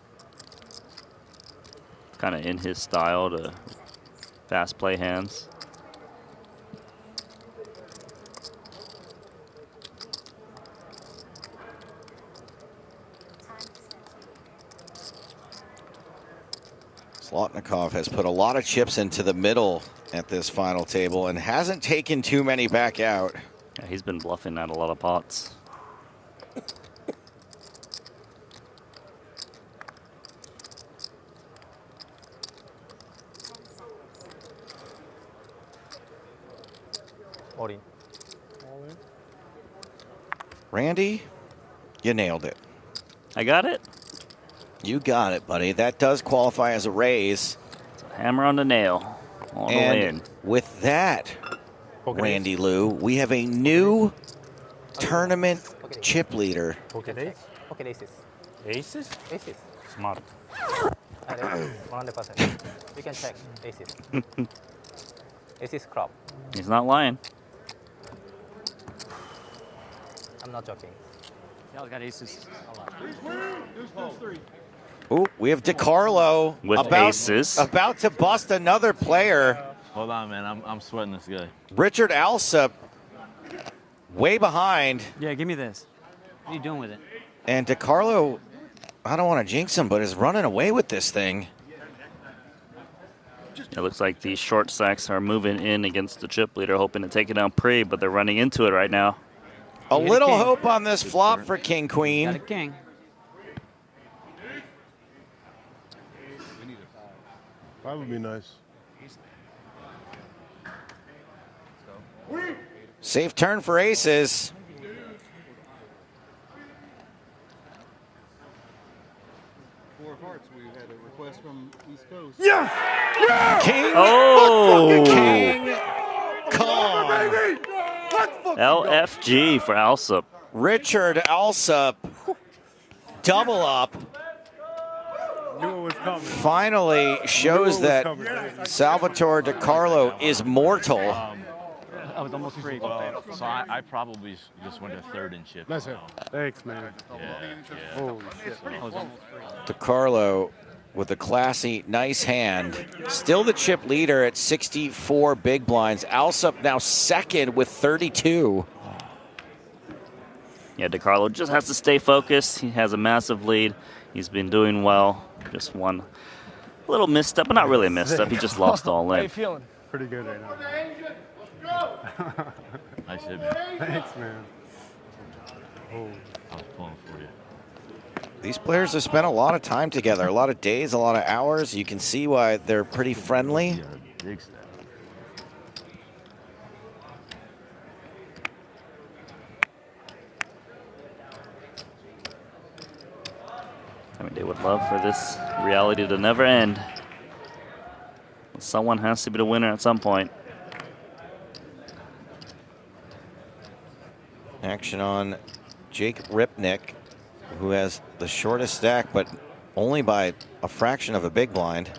It's kind of in his style to fast play hands. Zlotnikov has put a lot of chips into the middle at this final table and hasn't taken too many back out. Yeah, he's been bluffing at a lot of pots. All in. Randy, you nailed it. I got it? You got it, buddy. That does qualify as a raise. It's a hammer on the nail. All the way in. With that, Randy Lou, we have a new tournament chip leader. Okay, aces. Aces? Aces. Smart. 100%. You can check aces. Aces crop. He's not lying. I'm not joking. Y'all got aces. Ooh, we have DiCarlo with aces. About to bust another player. Hold on, man. I'm sweating this guy. Richard Alsop way behind. Yeah, give me this. What are you doing with it? And DiCarlo, I don't want to jinx him, but is running away with this thing. It looks like these short stacks are moving in against the chip leader, hoping to take it down pre, but they're running into it right now. A little hope on this flop for King Queen. Got a king. Five would be nice. Safe turn for aces. Four of hearts, we had a request from East Coast. Yeah! Yeah! King, oh! King gone. LFG for Alsop. Richard Alsop, double up. Knew it was coming. Finally shows that Salvatore DiCarlo is mortal. I was almost free. Well, so I probably just went to third in chip. That's it. Thanks, man. Holy shit. I was almost free. DiCarlo with a classy, nice hand. Still the chip leader at 64 big blinds. Alsop now second with 32. Yeah, DiCarlo just has to stay focused. He has a massive lead. He's been doing well. Just one little misstep, but not really a misstep. He just lost all in. How you feeling? Pretty good right now. Nice hit, man. Thanks, man. Oh. I was pulling for you. These players have spent a lot of time together, a lot of days, a lot of hours. You can see why they're pretty friendly. Big step. I mean, they would love for this reality to never end. Someone has to be the winner at some point. Action on Jake Ripnick, who has the shortest stack, but only by a fraction of a big blind.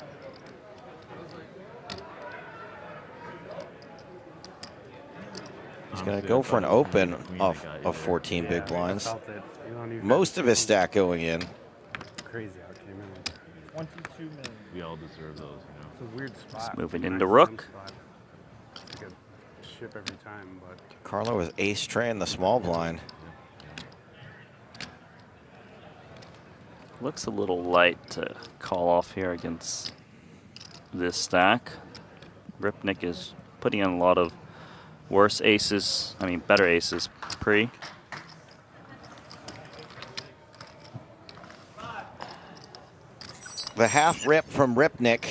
He's going to go for an open of 14 big blinds. Most of his stack going in. Crazy how it came in. 22 minutes. We all deserve those, you know. It's a weird spot. Just moving into Rook. It's like a ship every time, but Carlo with ace tray in the small blind. Looks a little light to call off here against this stack. Ripnick is putting in a lot of worse aces, I mean better aces pre. The half rip from Ripnick.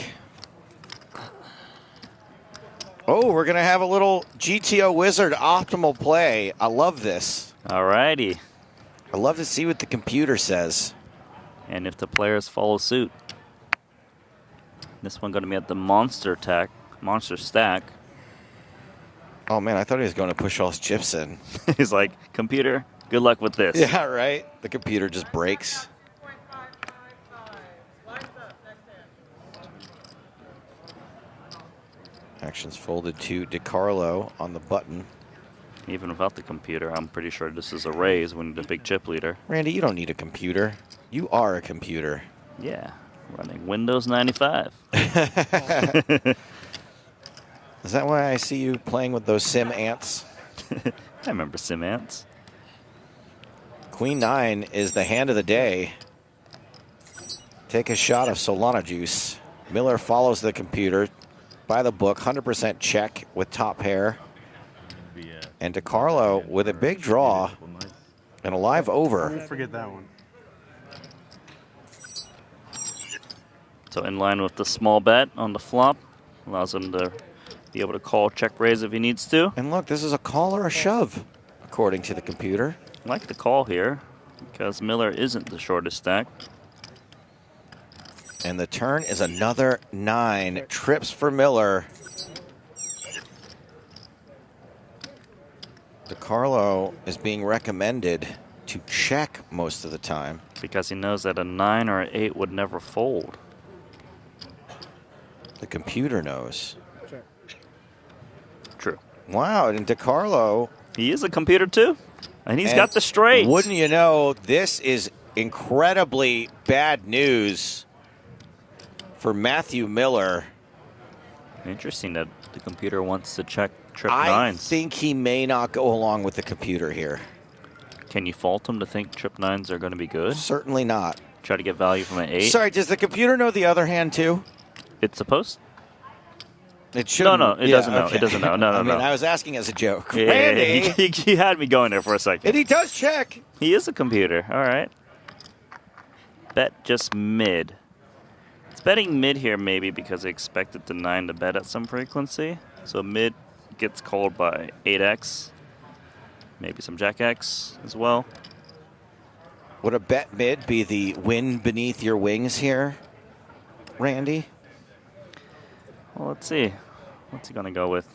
Oh, we're going to have a little GTO Wizard optimal play. I love this. All righty. I love to see what the computer says. And if the players follow suit. This one going to be at the monster stack. Oh man, I thought he was going to push all his chips in. He's like, computer, good luck with this. Yeah, right. The computer just breaks. Actions folded to DiCarlo on the button. Even without the computer, I'm pretty sure this is a raise when the big chip leader. Randy, you don't need a computer. You are a computer. Yeah, running Windows 95. Is that why I see you playing with those sim ants? I remember sim ants. Queen 9 is the hand of the day. Take a shot of Solana juice. Miller follows the computer by the book, 100% check with top pair. And DiCarlo with a big draw and a live over. don't forget that one. So in line with the small bet on the flop, allows him to be able to call check raise if he needs to. And look, this is a call or a shove, according to the computer. I like the call here because Miller isn't the shortest stack. And the turn is another 9 trips for Miller. DiCarlo is being recommended to check most of the time. Because he knows that a 9 or an 8 would never fold. The computer knows. Check. True. Wow, and DiCarlo. He is a computer too. And he's got the straight. Wouldn't you know, this is incredibly bad news for Matthew Miller. Interesting that the computer wants to check trip I nines. think he may not go along with the computer here. Can you fault him to think trip nines are going to be good? Certainly not. Try to get value from an 8. Sorry, does the computer know the other hand too? It's supposed. It should. No, it doesn't know. It doesn't know. No, I no. I was asking as a joke. Yeah, Randy. he had me going there for a second. And he does check. He is a computer. All right. Bet just mid. It's betting mid here maybe because they expected the 9 to bet at some frequency. So mid gets called by 8x. Maybe some jack x as well. Would a bet mid be the wind beneath your wings here, Randy? Well, let's see. What's he going to go with?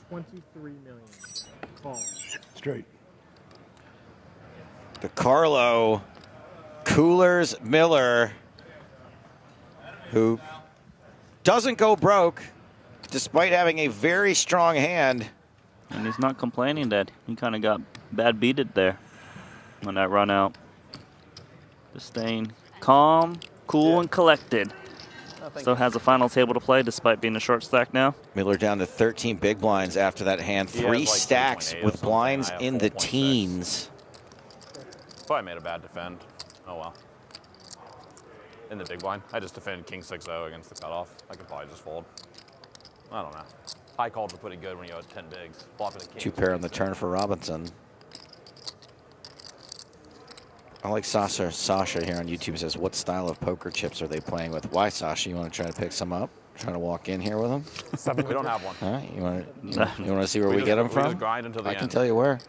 23 million. Call. Straight. The Carlo Coolers Miller, who doesn't go broke despite having a very strong hand. And he's not complaining that he kind of got bad beated there on that run out. Just staying calm, cool, and collected. Still has a final table to play despite being a short stack now. Miller down to 13 big blinds after that hand. He has, 3 like, stacks 3.8 or with something. blinds I have in the 4.6. teens. Probably made a bad defend. Oh well. In the big blind. I just defended King 6-0 against the cutoff. I could probably just fold. I don't know. High calls are pretty good when you have 10 bigs. Flopping a king. 2 pair on the turn for Robinson. I like Sasha. Sasha here on YouTube says, what style of poker chips are they playing with? Why, Sasha? You want to try to pick some up? Trying to walk in here with them? We don't have one. All right. You want to see where we just- get them we from? just grind until the I can end. tell you where.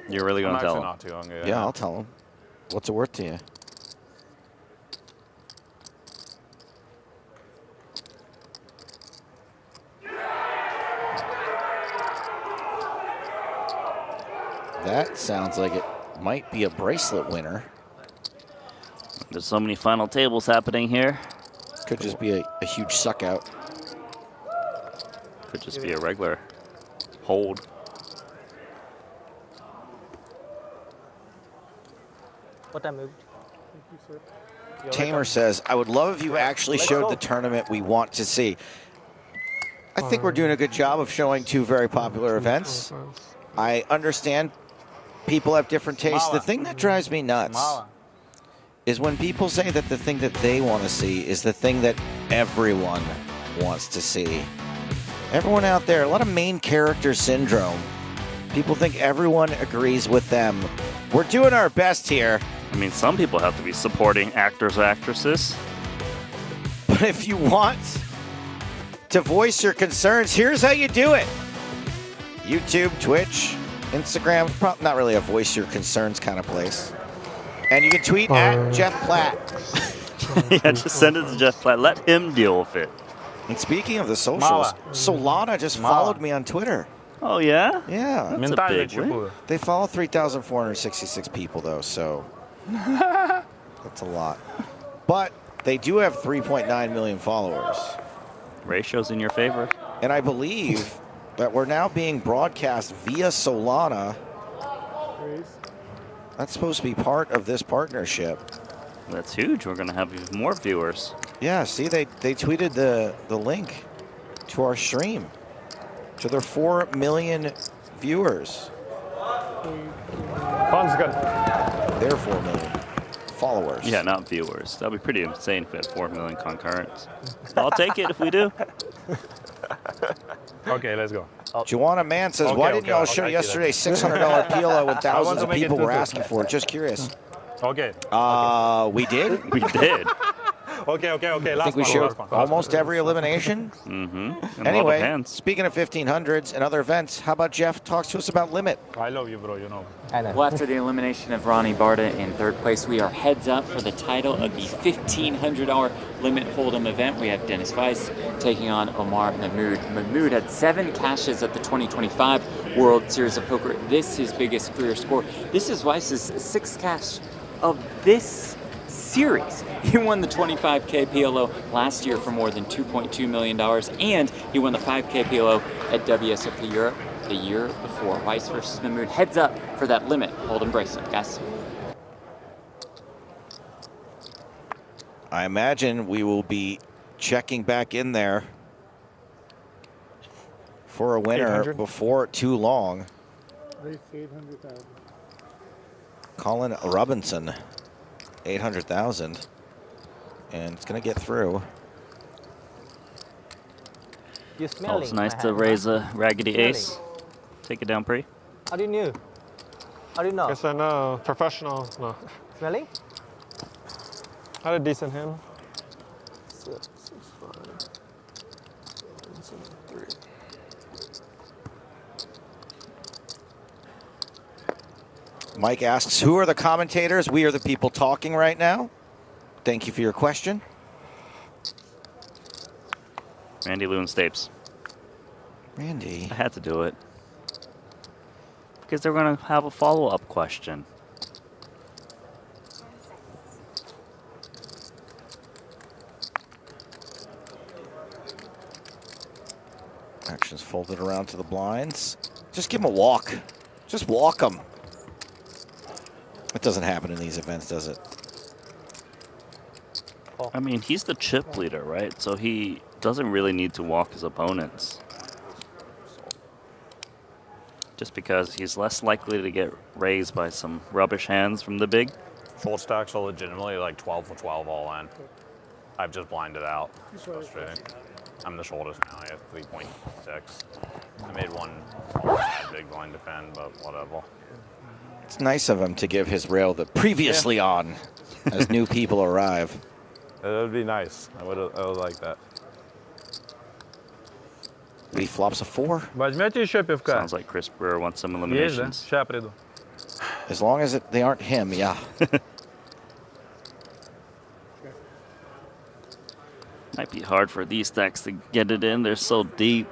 You're really going to tell him? Not too hungry. Yeah, I'll tell him. What's it worth to you? That sounds like it might be a bracelet winner. There's so many final tables happening here. Could just be a huge suck out. Could just be a regular hold. What I moved? Tamer says, I would love if you actually showed the tournament we want to see. I think we're doing a good job of showing 2 very popular events. I understand people have different tastes. The thing that drives me nuts is when people say that the thing that they want to see is the thing that everyone wants to see. Everyone out there, a lot of main character syndrome. People think everyone agrees with them. We're doing our best here. I mean, some people have to be supporting actors or actresses. But if you want to voice your concerns, here's how you do it. YouTube, Twitch, Instagram, not really a voice your concerns kind of place. And you can tweet at Jeff Platt. Yeah, just send it to Jeff Platt. Let him deal with it. And speaking of the socials, Solana just followed me on Twitter. Oh, yeah? Yeah. That's a big win. They follow 3,466 people, though, so that's a lot. But they do have 3.9 million followers. Ratio's in your favor. And I believe that we're now being broadcast via Solana. That's supposed to be part of this partnership. That's huge. We're going to have even more viewers. Yeah, see, they tweeted the link to our stream, to their 4 million viewers. Fun's good. Their 4 million followers. Yeah, not viewers. That'd be pretty insane if we had 4 million concurrents. I'll take it if we do. Okay, let's go. Joanna Mann says, why didn't y'all show yesterday $600 PLO when thousands of people were asking for it? Just curious. Okay. We did? We did. Okay. I think we showed almost every elimination. Mm-hmm. Anyway, speaking of 1500s and other events, how about Jeff talks to us about Limit? I love you, bro, you know. Well, after the elimination of Ronnie Barta in 3rd place, we are heads up for the title of the $1,500 Limit Hold'em event. We have Dennis Weiss taking on Omar Mahmoud. Mahmoud had 7 cashes at the 2025 World Series of Poker. This is his biggest career score. This is Weiss's 6th cash of this series. He won the 25K PLO last year for more than $2.2 million, and he won the 5K PLO at WSOP Europe the year before. Weiss versus Mahmoud heads up for that Limit Hold'em bracelet, guys. I imagine we will be checking back in there for a winner 800? before too long. Race 800,000. Colin Robinson, 800,000, and it's going to get through. Oh, it's nice to raise a raggedy ace. Take it down pre. How do you know? How do you know? Guess I know. Professional. No. Smelling? Had a decent hand. 6, 5, 7, 7, 3. Mike asks, who are the commentators? We are the people talking right now. Thank you for your question. Randy Lou and Stapes. Randy. I had to do it. Because they're going to have a follow-up question. Actions folded around to the blinds. Just give him a walk. Just walk him. It doesn't happen in these events, does it? I mean, he's the chip leader, right? So he doesn't really need to walk his opponents. Just because he's less likely to get raised by some rubbish hands from the big. Short stacks are legitimately like 12 for 12 all in. I've just blinded out. It's frustrating. I'm the shortest now. I have 3.6. I made one big blind defend, but whatever. It's nice of him to give his rail the previously on as new people arrive. That would be nice. I would like that. Lee flops a 4. Возьмете еще пивка? Sounds like Chris Brewer wants some eliminations. Есть, да? Сейчас приду. As long as they aren't him, yeah. Might be hard for these stacks to get it in. They're so deep.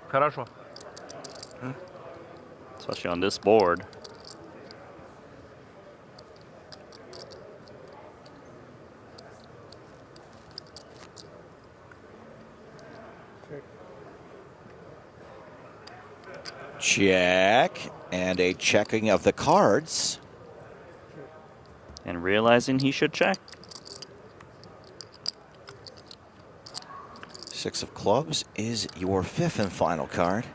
Хорошо. Especially on this board. Check. And a checking of the cards. And realizing he should check. 6 of clubs is your 5th and final card.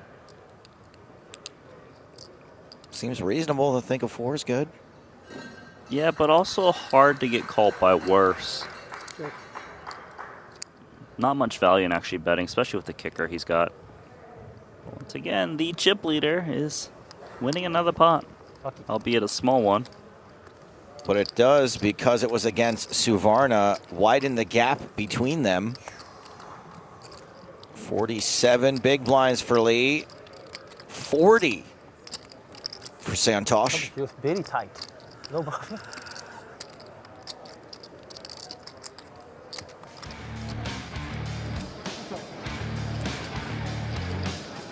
Seems reasonable to think a 4 is good. Yeah, but also hard to get called by worse. Not much value in actually betting, especially with the kicker he's got. Once again, the chip leader is winning another pot, albeit a small one. But it does, because it was against Suvarna, widen the gap between them. 47 big blinds for Lee. 40 for Santosh. Feels very tight. Nobody.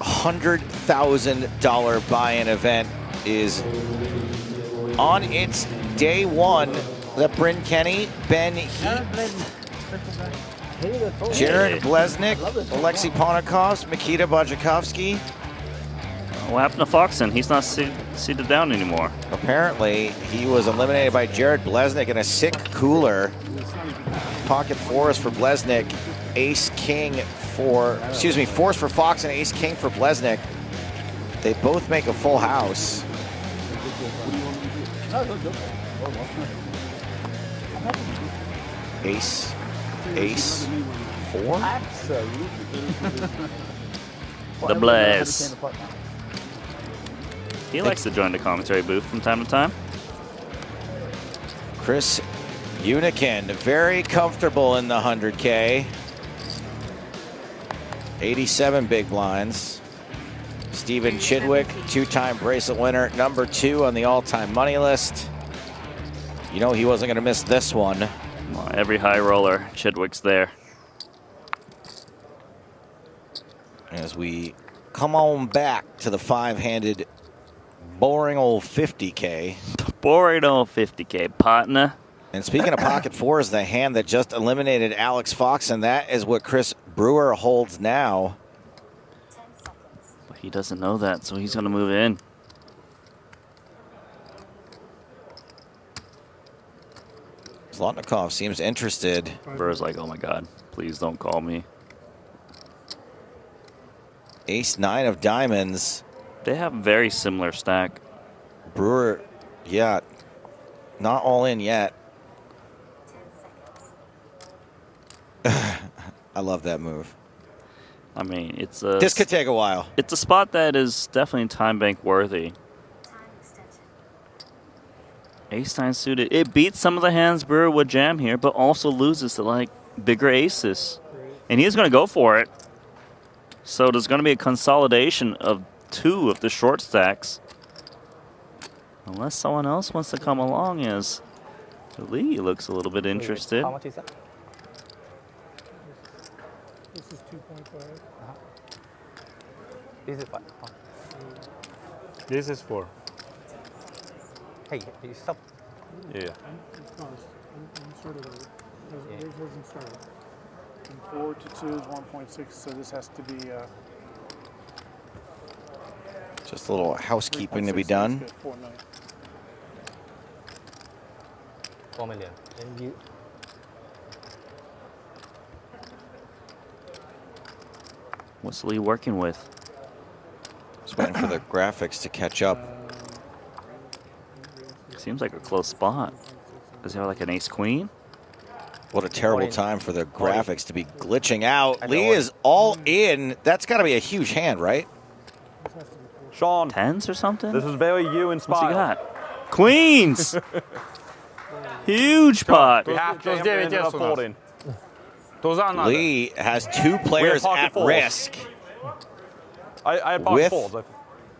$100,000 buy-in event is on its day one. The Bryn Kenny, Ben Heath, Jared Blesnik, Alexei Ponakovs, Mikita Bajakovsky. What happened to Foxen? He's not seated down anymore. Apparently, he was eliminated by Jared Blesnik in a sick cooler. Pocket 4s for Blesnik, Ace King for, excuse me, 4s for Fox and Ace King for Blesnik. They both make a full house. Ace, Ace, 4? The Blaze. He likes to join the commentary booth from time to time. Chris Unikin, very comfortable in the 100K. 87 big blinds. Steven Chidwick, 2-time bracelet winner, number 2 on the all-time money list. You know he wasn't going to miss this one. Well, every high roller, Chidwick's there. As we come on back to the 5-handed boring old 50K. Boring old 50K, partner. And speaking of pocket 4s, the hand that just eliminated Alex Fox, and that is what Chris Brewer holds now. But he doesn't know that, so he's going to move in. Zlotnikov seems interested. Brewer's like, oh my God, please don't call me. Ace-9 of diamonds. They have a very similar stack. Brewer, yeah, not all in yet. I love that move. I mean, it's a... This could take a while. It's a spot that is definitely time bank worthy. Ace-9 suited. It beats some of the hands Brewer would jam here, but also loses to, like, bigger aces. And he's going to go for it. So there's going to be a consolidation of 2 of the short stacks. Unless someone else wants to come along, as Lee looks a little bit interested. How much is that? This is 2.5. This is 5. This is 4. Hey, you stop. Yeah. Yours hasn't started. And 4 to 2 is 1.6, so this has to be. Just a little housekeeping to be done. 4 million. 4 million. And you. What's Lee working with? Just waiting for the graphics to catch up. Seems like a close spot. Is there like an ace-queen? What a terrible time for the graphics to be glitching out. Lee is all in. That's got to be a huge hand, right? Sean. Tens or something? This is very you inspired. What's he got? Queens! Huge pot. We have to ended up folding. Lee has 2 players at risk. I had pocket with folds.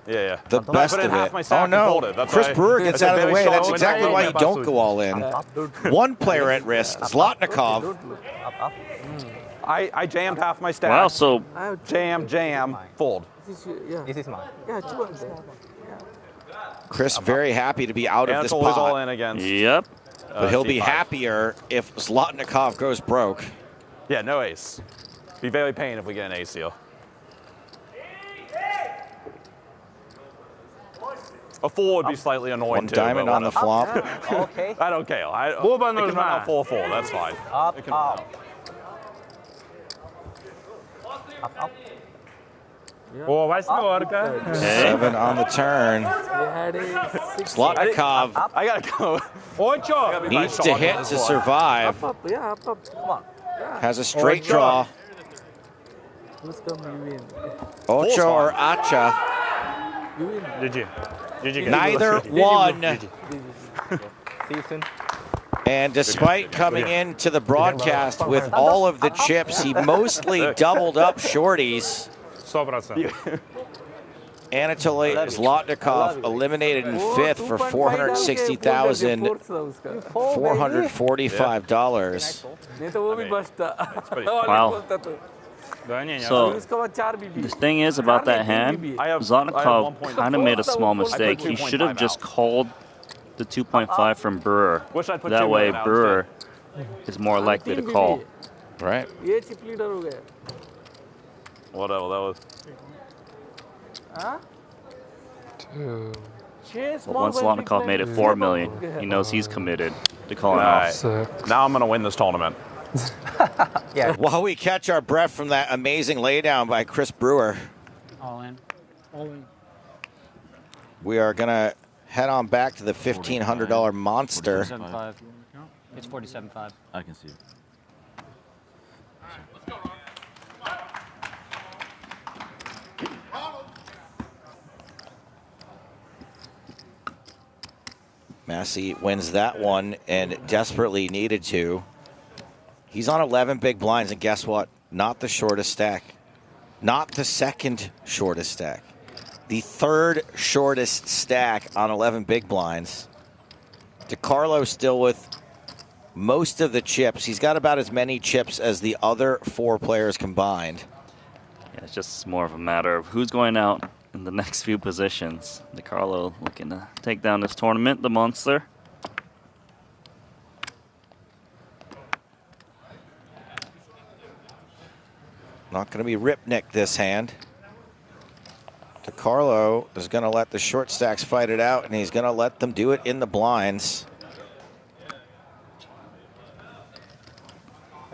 Yeah. the best of it. Oh no, Chris Brewer gets out of the way. That's exactly why you don't go all in. 1 player at risk, Zlotnikov. I jammed half my stack. Wow, so jam, fold. This is mine. Chris very happy to be out And of it's this always pot. all in against. Yep. But he'll be C5. happier if Zlotnikov goes broke. Yeah, no ace. Be very pain if we get an ace here. A 4 would be slightly annoying 1 too. diamond but on the flop. Okay. I don't care. It can run out 4-4. That's fine. Up, It can- up. О, 8. 7 on the turn. Zlotnikov I gotta go. 8. needs to hit to survive. Up. Yeah, up. Come on. Has a straight draw. Who's coming win? Ocho or Acha. You win. GG. GG. Neither one. Season. And despite coming into the broadcast with all of the chips, he mostly doubled up shorties. 100%. Anatoly Zlotnikov eliminated in 5th for $460,445. Wow. So the thing is about that hand, Zlotnikov kind of made a small mistake. He should have just called the 2.5 from Brewer. Wish I'd put That 2 way million out Brewer is more likely to call. Right. Whatever, that was. But once Zlotnikov made it 4 million, he knows he's committed to calling off. Now I'm gonna win this tournament. Yeah. While we catch our breath from that amazing laydown by Chris Brewer, All in. All in. we are going to head on back to the $1,500 monster. 47.5. It's 47.5. I can see it. Massey wins that one and desperately needed to. He's on 11 big blinds, and guess what? Not the shortest stack. Not the second shortest stack. The 3rd shortest stack on 11 big blinds. DeCarlo still with most of the chips. He's got about as many chips as the other 4 players combined. Yeah, it's just more of a matter of who's going out in the next few positions. DeCarlo looking to take down this tournament, the monster. Not going to be Ripnick this hand. DeCarlo is going to let the short stacks fight it out, and he's going to let them do it in the blinds.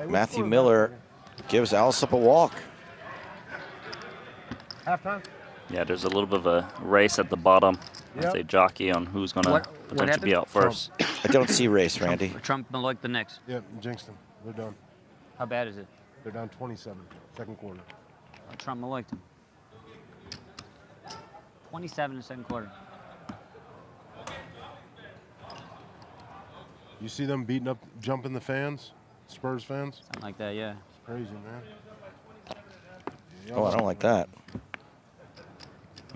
Matthew Miller gives Alsop a walk. Halftime? Yeah, there's a little bit of a race at the bottom. As they jockey on who's going to potentially be out first. I don't see race, Randy. Trump like the Knicks. Yep, jinxed them. They're done. How bad is it? They're down 27, second quarter. Trump liked him. 27 in the second quarter. You see them beating up, jumping the fans, Spurs fans? Something like that, yeah. It's crazy, man. Oh, I don't like that.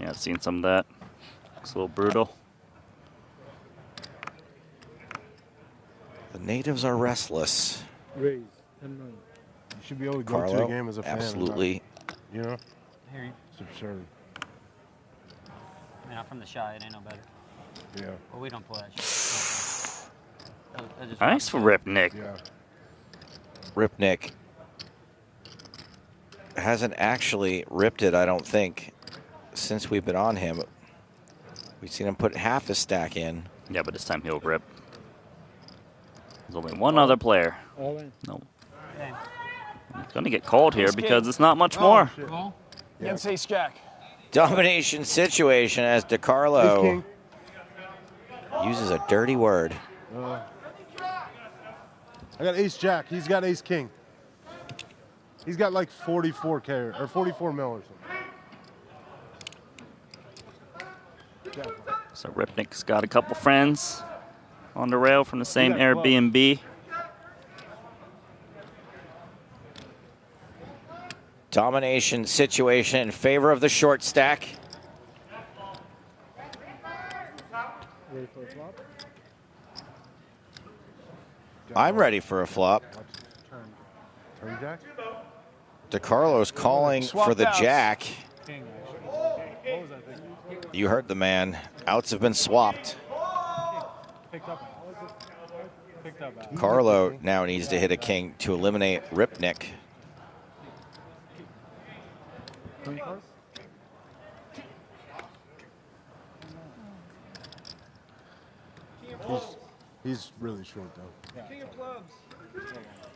Yeah, I've seen some of that. Looks a little brutal. The natives are restless. Raise 10 million. You should be able to go to Carlo, a game as a fan. absolutely. You know? Hear you. It's absurd. mean, I'm from the Shy. It ain't no better. Yeah. But we don't pull that shit. Nice for Ripnick. Yeah. Ripnick hasn't actually ripped it, I don't think, since we've been on him. We've seen him put half his stack in. Yeah, but this time he'll rip. There's only one other player. All in. No. He's going to get called here because it's not much more. Against ace jack. Domination situation as DeCarlo uses a dirty word. I got ace jack. He's got ace king. He's got like 44K or 44 mil or something. So Ripnick's got a couple friends on the rail from the same Airbnb. Domination situation in favor of the short stack. Ready for a flop? I'm ready for a flop. Turn jack? DeCarlo's calling for the jack. You heard the man. Outs have been swapped. Carlo now needs to hit a king to eliminate Ripnick. He's really short though. King of clubs.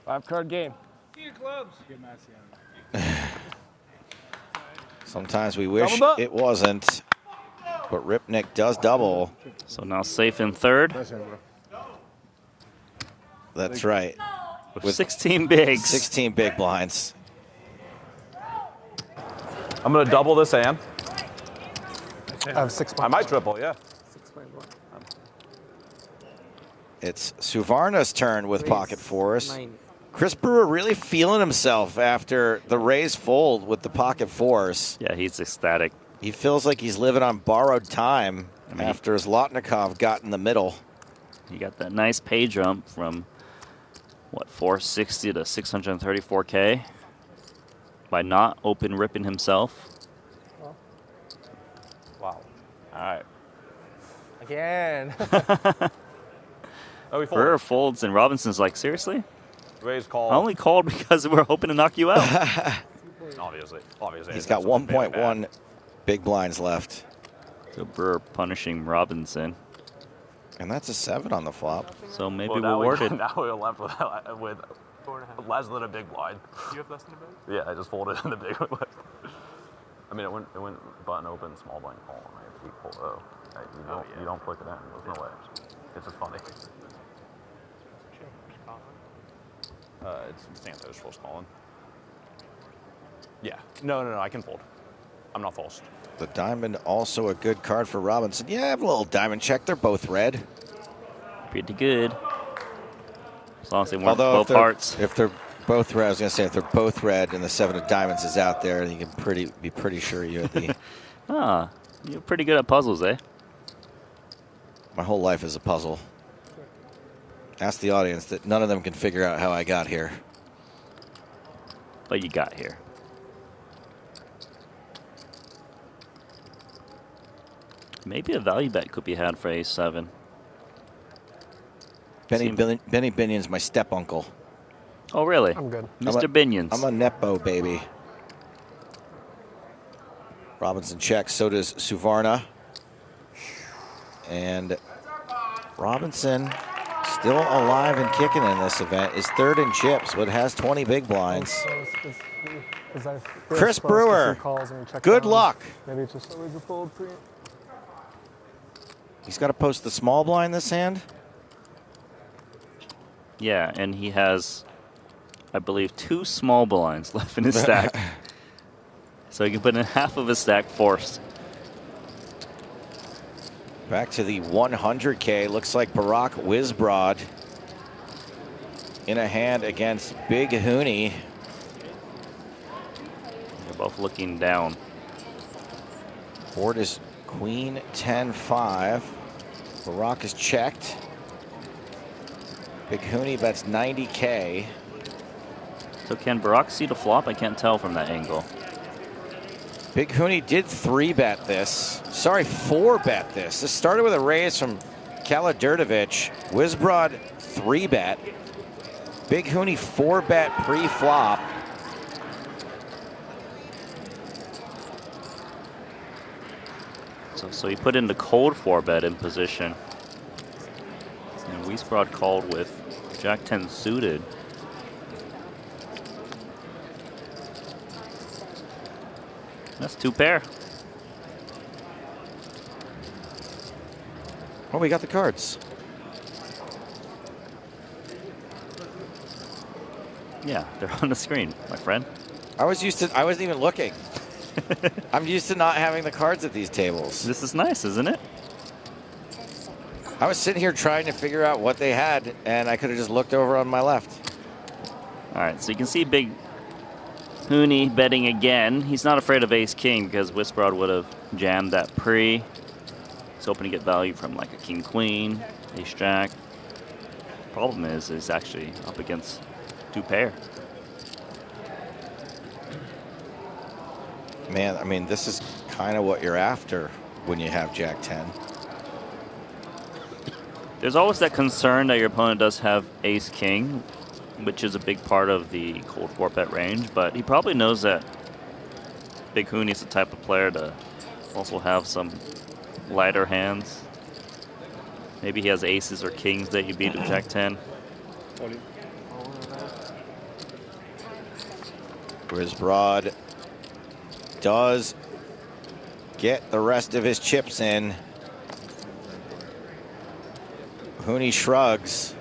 5-card game. King of clubs. Sometimes we wish Doubled up. it wasn't, but Ripnick does double. So now safe in third. That's right. With 16 bigs. 16 big blinds. I'm going to double this hand. I have 6 I might triple, yeah. It's Suvarna's turn with pocket fours. Chris Brewer really feeling himself after the raise fold with the pocket fours. Yeah, he's ecstatic. He feels like he's living on borrowed time after his Lotnikov got in the middle. He got that nice pay jump from, what, 460 to 634K by not open ripping himself. Wow. All right. Again. Oh, we folded. Brewer folds, and Robinson's like, seriously? Raise call. I only called because we're hoping to knock you out. Obviously. He's got 1.1 big blinds left. So Brewer punishing Robinson. And that's a 7 on the flop. So maybe Well, now we'll ward it. Now we're left with less than a big blind. You have less than a big? Yeah, I just folded in the big one. I mean, it went button open, small blind call, right? Equal. Oh, you don't flick it in. There's no way. It's just funny. It's Santos force calling. Yeah. No, I can fold. I'm not false. The diamond also a good card for Robinson. Yeah, I have a little diamond check. They're both red. Pretty good. As long as they weren't Although both hearts. If they're both red, I was going to say if they're both red and the 7 of diamonds is out there, you can be pretty sure you have the. You're pretty good at puzzles, eh? My whole life is a puzzle. Ask the audience that none of them can figure out how I got here. But you got here. Maybe a value bet could be had for ace-7. Benny Binion's my step uncle. Oh, really? I'm good. Mr. Binions. I'm a Nepo baby. Robinson checks. So does Suvarna. And Robinson, still alive and kicking in this event, is third in chips, but has 20 big blinds. Chris Brewer, good luck. Maybe it's just always a fold pre. He's got to post the small blind this hand. Yeah, and he has, I believe, 2 small blinds left in his stack. So he can put in half of his stack forced. Back to the 100K. Looks like Barack Wisbrod in a hand against Big Hooney. They're both looking down. Board is Queen 10-5. Barack is checked. Big Hooney bets 90K. So can Barack see the flop? I can't tell from that angle. Big Hooney did 3-bet this. Sorry, 4-bet this. This started with a raise from Kaladirtovich. Wisbrod 3-bet. Big Hooney 4-bet pre-flop. So he put in the cold 4-bet in position. And Wisbrod called with Jack 10 suited. That's 2 pair. Oh, we got the cards. Yeah, they're on the screen, my friend. I wasn't even looking. I'm used to not having the cards at these tables. This is nice, isn't it? I was sitting here trying to figure out what they had, and I could have just looked over on my left. All right, so you can see Big Hooney betting again. He's not afraid of ace-king because Wisbrod would have jammed that pre. He's hoping to get value from like a king-queen, ace-jack. Problem is he's actually up against 2 pair. Man, I mean, this is kind of what you're after when you have Jack 10. There's always that concern that your opponent does have ace-king, which is a big part of the cold 4-bet range, but he probably knows that Big Hooney is the type of player to also have some lighter hands. Maybe he has aces or kings that you beat with Jack 10. Wisbrod does get the rest of his chips in. Hooney shrugs.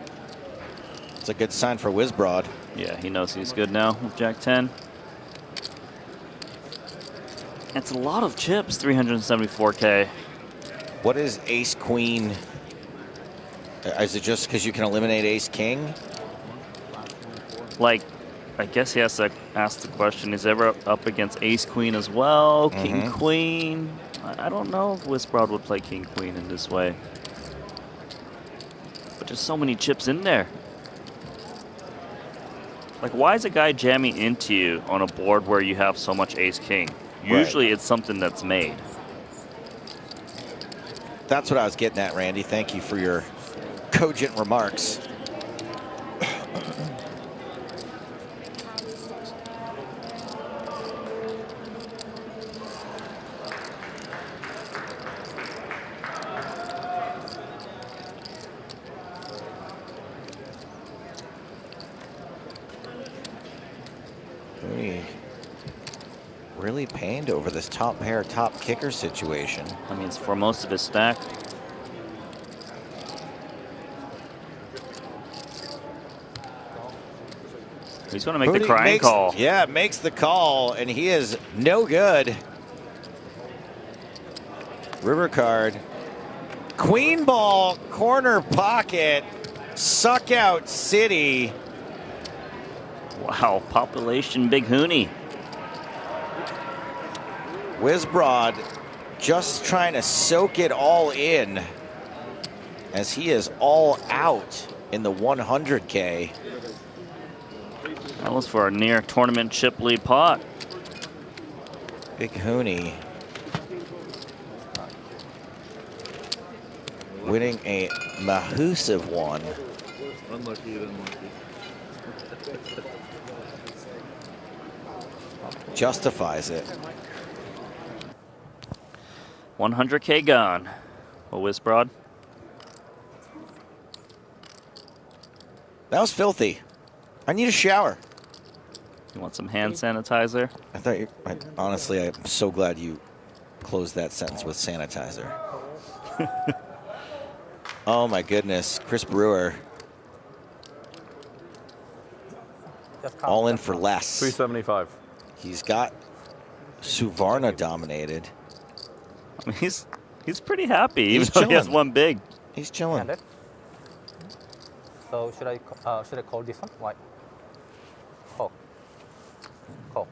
It's a good sign for Wisbrod. Yeah, he knows he's good now with Jack 10. It's a lot of chips, 374K. What is ace queen? Is it just because you can eliminate ace king? Like, I guess he has to ask the question, is ever up against ace queen as well? King queen? I don't know if Wisbrod would play king queen in this way. But there's so many chips in there. Like, why is a guy jamming into you on a board where you have so much ace-king? Usually it's something that's made. That's what I was getting at, Randy. Thank you for your cogent remarks. Really pained over this top pair, top kicker situation. I mean, it's for most of his stack. He's going to make the crying call. Yeah, makes the call, and he is no good. River card. Queen ball, corner pocket, suck out city. Wow, population Big Hooney. Wisbrod just trying to soak it all in as he is all out in the 100K. That was for a near tournament chip lead pot. Big Hooney winning a massive one. Unlucky, unlucky. Justifies it. 100K gone. Well, Wisbrod. That was filthy. I need a shower. You want some hand sanitizer? I thought honestly, I'm so glad you closed that sentence with sanitizer. Oh my goodness, Chris Brewer. All in for less. 375. He's got Suvarna dominated. I mean, he's pretty happy, He's even though he has chilling. one big. He's chilling. So should I call this one? Why? Call. Call.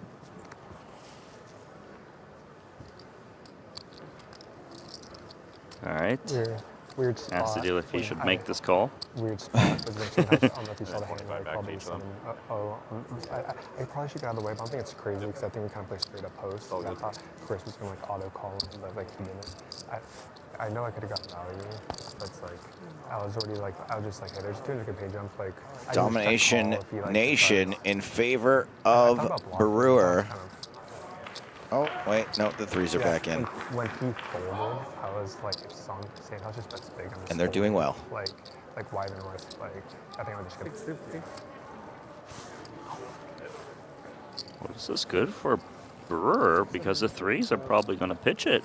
All right. Yeah. Weird spot. Has to deal if he should make this call. Weird spot. I don't know if you saw the hand, like, probably 7. I probably should get out of the way, but I don't think it's crazy because I think we kind of play straight up post. And I thought Chris was going to like auto call him, but like he didn't. I know I could have gotten value, but it's like I was just like, hey, there's 200 pay jump. Like Domination Nation in favor of Brewer. Oh, wait, no, the threes are back in. When he folded, I was like, if Sandhouse just bets big, And they're doing well. Like wide and west, like, I think I'm just gonna. Well, this is good for Brewer because the threes are probably going to pitch it.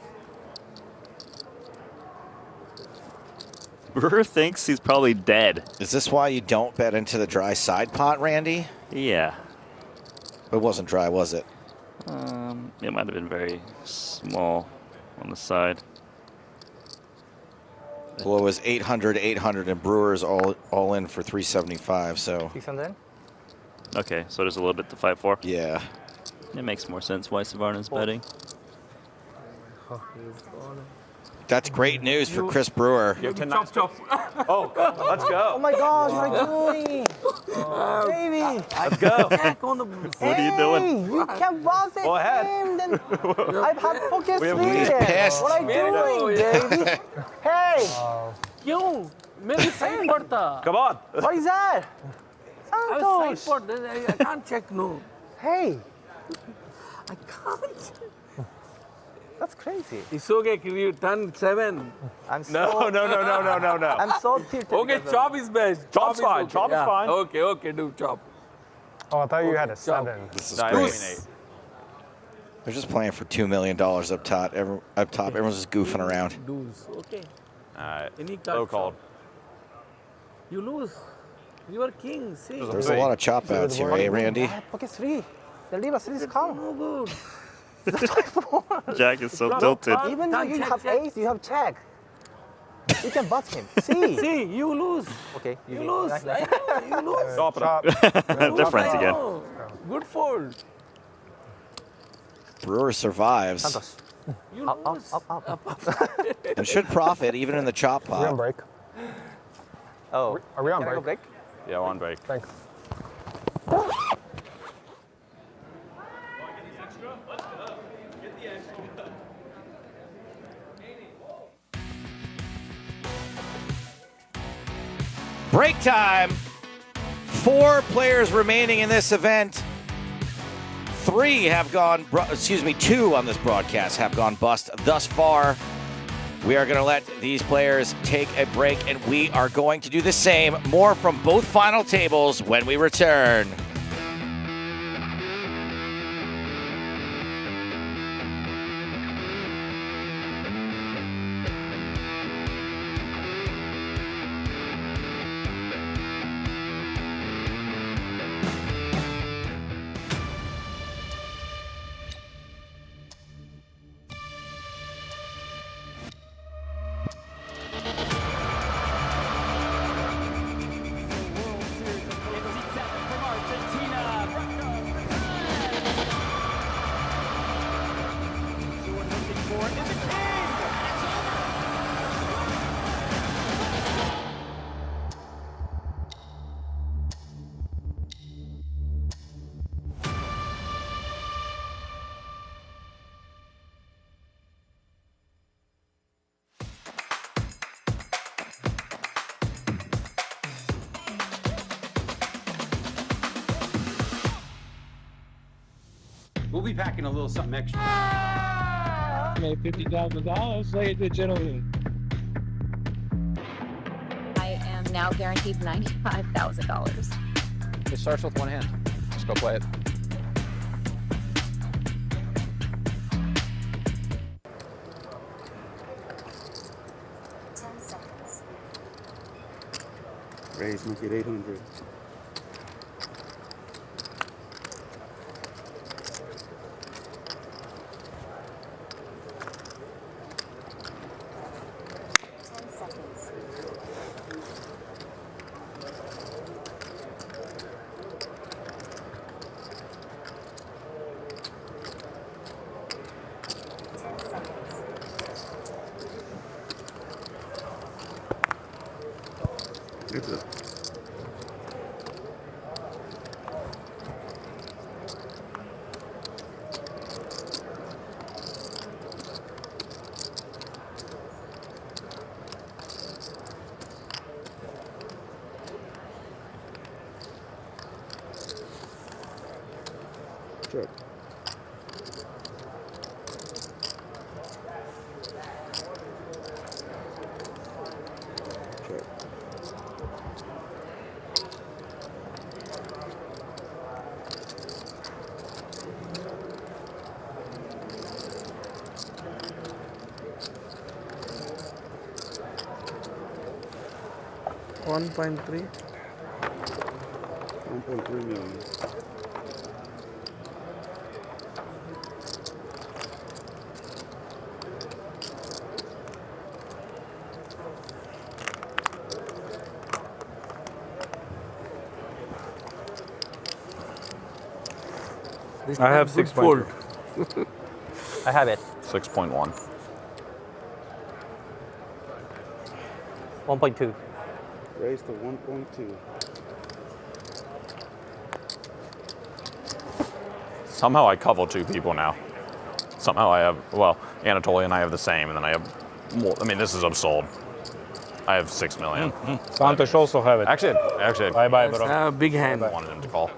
Brewer thinks he's probably dead. Is this why you don't bet into the dry side pot, Randy? Yeah. It wasn't dry, was it? It might have been very small on the side. Well, it was 800, 800, and Brewers all in for 375. So 600. Okay, so there's a little bit to fight for. Yeah. It makes more sense why Savarna's betting. That's great news for Chris Brewer. Chop, chop. Oh, let's go. Oh my gosh, what are you doing? Baby. Let's go. What are you doing? You can boss it. Go ahead. Then I've had pocket He's pissed. What are you doing, baby? Hey. You. Maybe same porta. Come on. What is that? I was side port. I can't check no. Hey. I can't. That's crazy. It's okay. You turn 7. I'm so No. I'm so tilted. Okay, chop is best. Chop's fine. Okay. Chop is fine. Okay, do chop. Oh, I thought you had a 7. This is No, I great. mean 8. They're just playing for $2 million up top. Everyone's just goofing around. Lose. Okay. All right. Any card Low called. You lose. You are king. See. There's a lot of chop outs here, eh, Randy? Pocket 3. The lever 3 is calm. No good. Jack is so tilted. Even though you have ace, you have check. You can bust him. See, you lose. Okay, You lose. I know, you lose. Stop it. They're friends again. Oh, good fold. Brewer survives Santos. You lose. Up. and should profit even in the chop Are we on pot. break? Oh. Are we on Can I go break? break? Yeah, one break. Thanks. Break time. 4 players remaining in this event. 2 on this broadcast have gone bust thus far. We are going to let these players take a break, and we are going to do the same. More from both final tables when we return. We'll be packing a little something extra. Made $50,000, ladies and gentlemen. I am now guaranteed $95,000. It starts with one hand. Just go play it. Raise, make it 800. It's a check. Check. 1.3. 1.3 million. I have 6.4. I have it. 6.1. 1.2. Raised to 1.2. Somehow I cover two people now. Somehow I have, well, Anatoly and I have the same, and then I have more. I mean, this is absurd. I have 6 million. Santosh also have it. Actually, bye, bro. Big hand. I wanted him to call.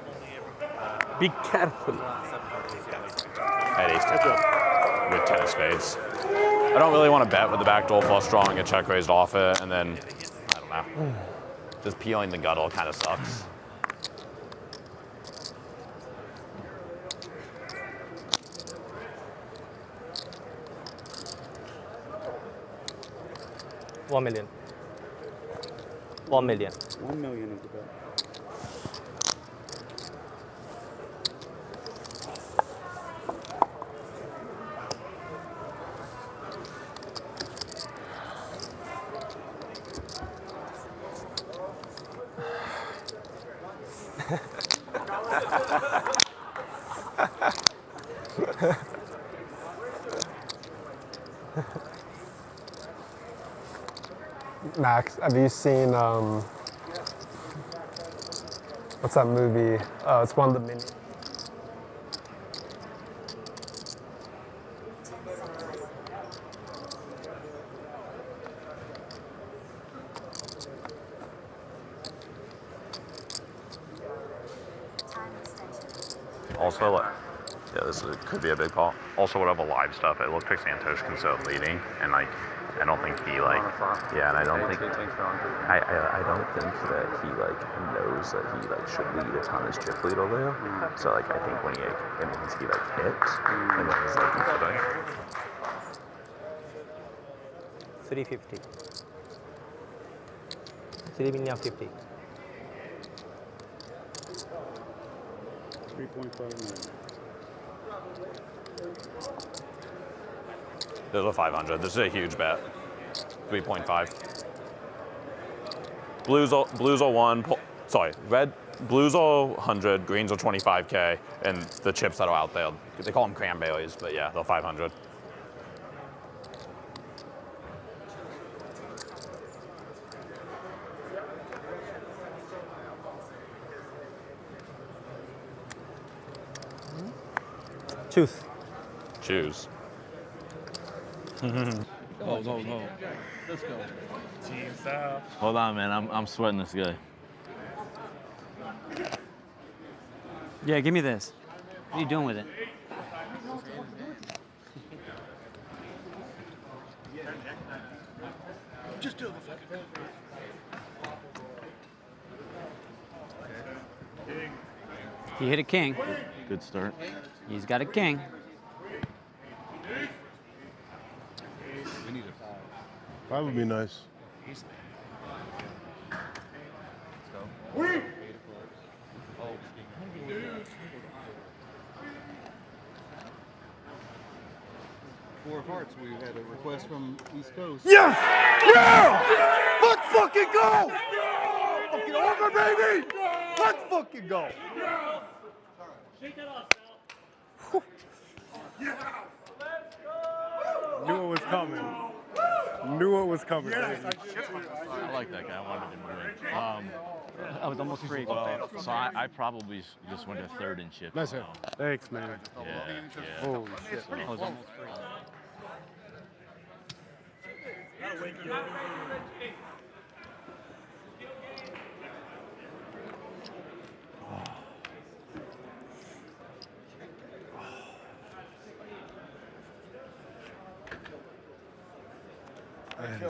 Be careful. I had ace-10 with 10 of spades. I don't really want to bet with the backdoor flush draw and get check raised off it, and then, I don't know. Just peeling the gutter kind of sucks. $1 million. 1 million. 1 million is the bet. Max, have you seen what's that movie? It's one of the Minions. Also, yeah, could be a big call. Also, whatever live stuff, it looks like Santosh can start leading, and like, I don't think he like, yeah, and I don't think that he like knows that he like should lead a ton of his chip lead over there. So like, I think when he hits, he like hits, and then he's like, okay. 350. 3 million 50. 3.5 million. There's a 500. This is a huge bet. 3.5. Blues are one. Sorry, blues are 100. Greens are 25K, and the chips that are out there, they call them cranberries, but yeah, they're 500. Choose. Choose. Hold. Let's go. Team style. Hold on, man. I'm sweating this guy. Yeah, give me this. What are you doing with it? Just do the fucking. He hit a king. Good start. He's got a king. We need a 5 would be nice. Let's go. 4 of hearts. We had a request from East Coast. Yeah! Yeah! Let's fucking go! Fucking over, baby! Let's fucking go! Shake that off, Knew it was coming. Knew it was coming. I like that guy. I wanted him to win. I was almost free. Well, so I probably just went to third in chips. Nice hit. So. Thanks, man. Yeah. Holy shit. I was almost free.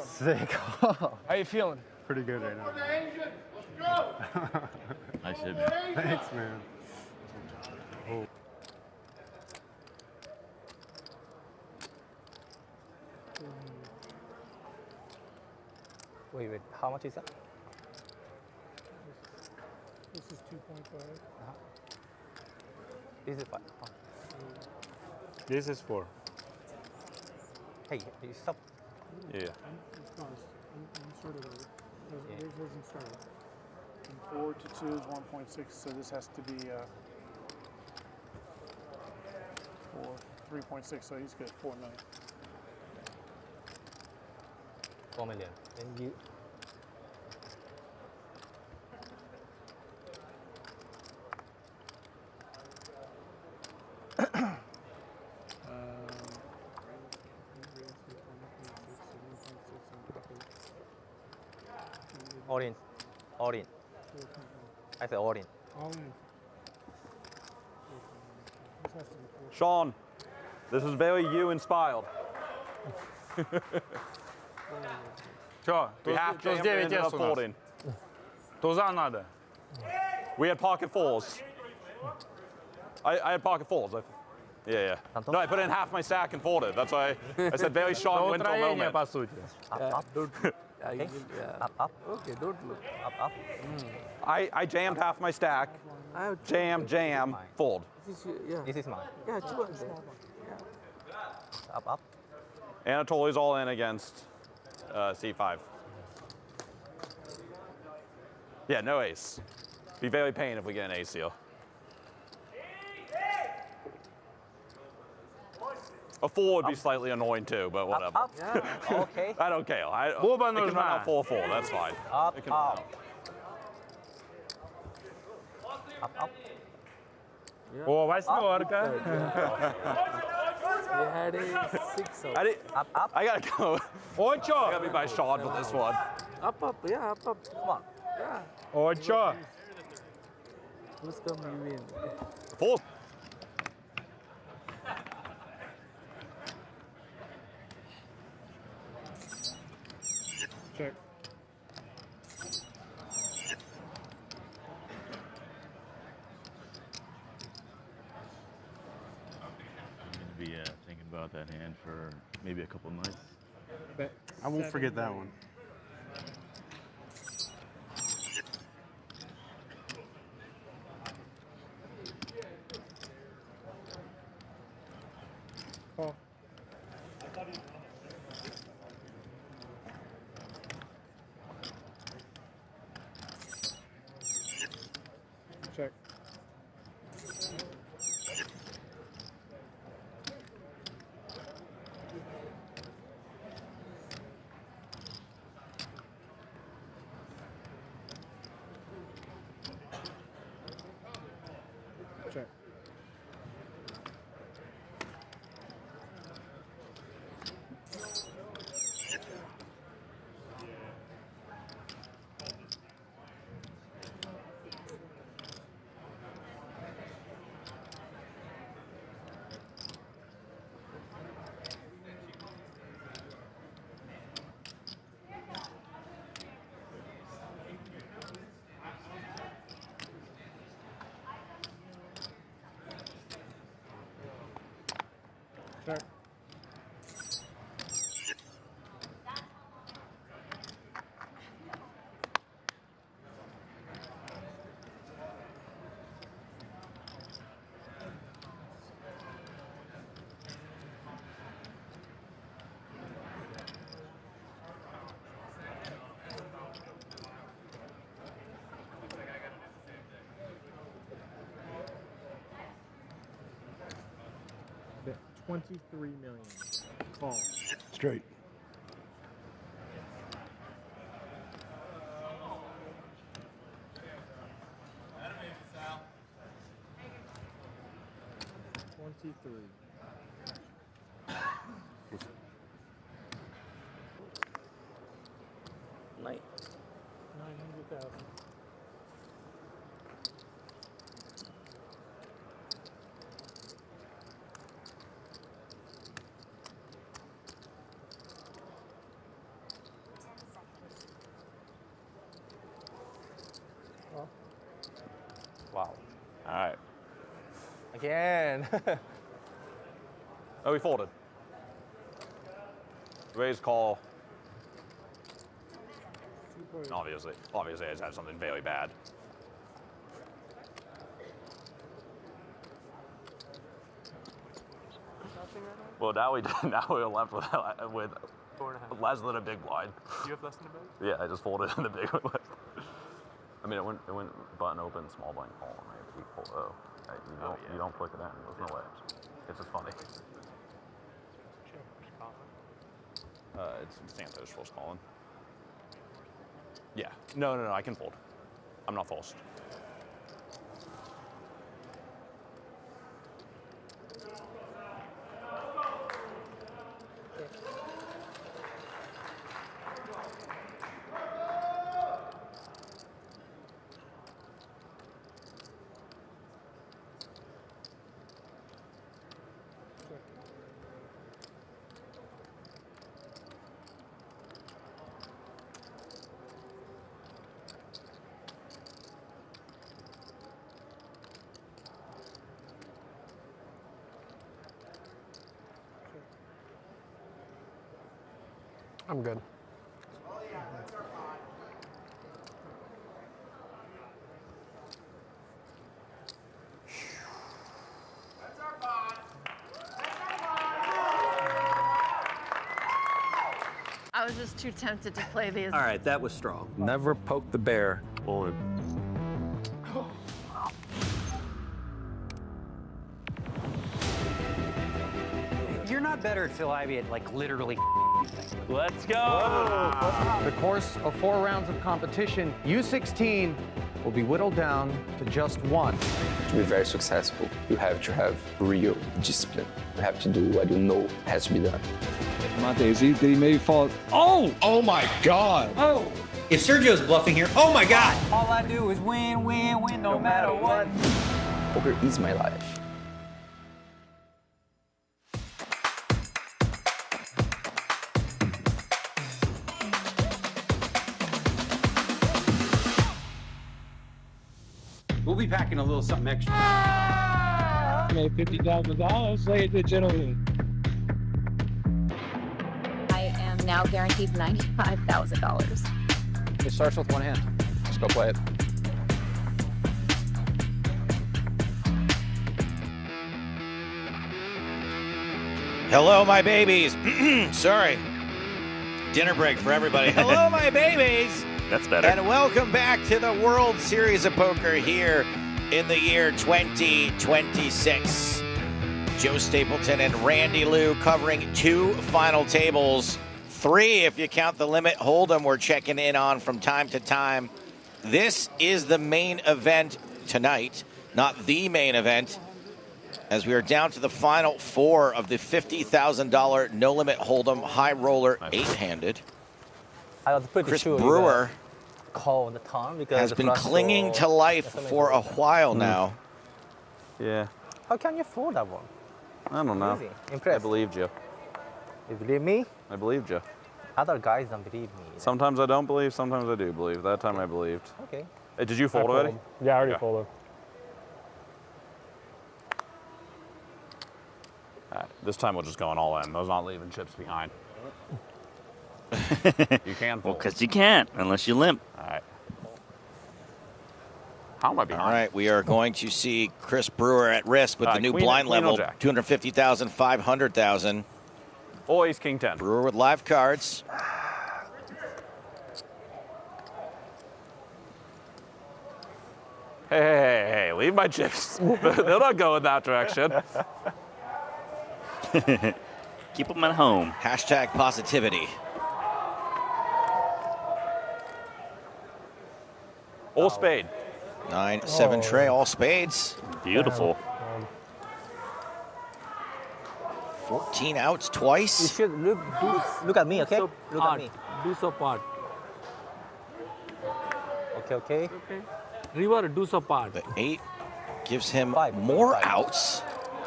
Sick. How you feeling? Pretty good right now. Nice hit, Thanks, man. Oh. Wait. How much is that? This is 2.5. This is 5. Oh. This is 4. Hey, you stop. Yeah. It's honest. I'm sort of Yours hasn't started. And 4 to 2 is 1.6, so this has to be 3.6, so he's good. 4 million. 4 million. And you. All in. I said all in. All in. This has to be 4. Sean, this is very you inspired. Что? We have Тут to 9 up S у нас. 14. Туза надо. We had pocket fours. I had pocket fours. Yeah. No, I put in half my stack and folded. That's why I said very Sean Wintle moment. по сути. Up. Okay. Up. Okay, don't look. Up. I jammed half my stack. Jam, fold. This is, yeah. This is mine. Yeah, 2 on there. Up. Anatoly's all in against C5. Yeah, no ace. Be very pain if we get an ace here. A 4 would be slightly annoying too, but whatever. Up. Okay. I don't care. It Буба can run нужна. out 4-4, that's fine. Up. It can run out. Up. О, восьмерка. They had a 6 out. Up. I gotta go. Очо. I gotta be by Sean for this one. Up. Yeah, up. Come on. Yeah. Очо. Who's come you win? 4. Check. I'm going to be thinking about that hand for maybe a couple nights. I won't forget that one. Call. Check. Check. Check. Bet 23 million. Call. Straight. 53. Night. 900,000. Wow. All right. Again. Oh, he folded. Raise call. Obviously, it's had something very bad. Well, now we're left with less than a big blind. You have less than a big? Yeah, I just folded in the big one. I mean, it went button open, small blind call, right? Equal. Oh, you don't flick it in. There's no way. It's just funny. It's Santos force calling. Yeah. No, I can fold. I'm not forced. I'm good. I was just too tempted to play these. All right, that was strong. Never poke the bear. Forward. You're not better at Phil Ivey at like literally. Let's go. The course of 4 rounds of competition, U16 will be whittled down to just one. To be very successful, you have to have real discipline. You have to do what you know has to be done. Monte, did he maybe fall? Oh! Oh my God! Oh! If Sergio's bluffing here, oh my God! All I do is win, win, win, no matter what. Poker is my life. We'll be packing a little something extra. Made $50,000, ladies and gentlemen. I am now guaranteed $95,000. It starts with one hand. Just go play it. Hello, my babies. Sorry. Dinner break for everybody. Hello, my babies. That's better. And welcome back to the World Series of Poker here in the year 2026. Joe Stapleton and Randy Liu covering 2 final tables. 3 if you count the limit hold'em we're checking in on from time to time. This is the main event tonight, not the main event, as we are down to the final 4 of the $50,000 no limit hold'em high roller 8-handed. I was pretty Chris sure Brewer call the time because has the been flush clinging draw to life doesn't make for a while now. Yeah. How can you fold that one? I don't know. Easy. Impressed. I believed you. You believe me? I believed you. Other guys don't believe me. Sometimes I don't believe, sometimes I do believe. That time I believed. Okay. Hey, did you fold already? Yeah, I already Yeah. folded. All right, this time we're just going all in. Those not leaving chips behind. You can Well, fold. because you can't unless you limp. All right. How am I behind? All right, we are going to see Chris Brewer at risk with the new Queen- blind Queen level, or Jack? 250,000, 500,000. Oh, ace, king 10. Brewer with live cards. Hey, leave my chips. They'll not go in that direction. Keep them at home. Hashtag positivity. All spade. 9-7 tray, all spades. Beautiful. 14 outs twice. You should look at me, okay? So Look at me. Do so part. Okay. River, do so part. The 8 gives him more outs.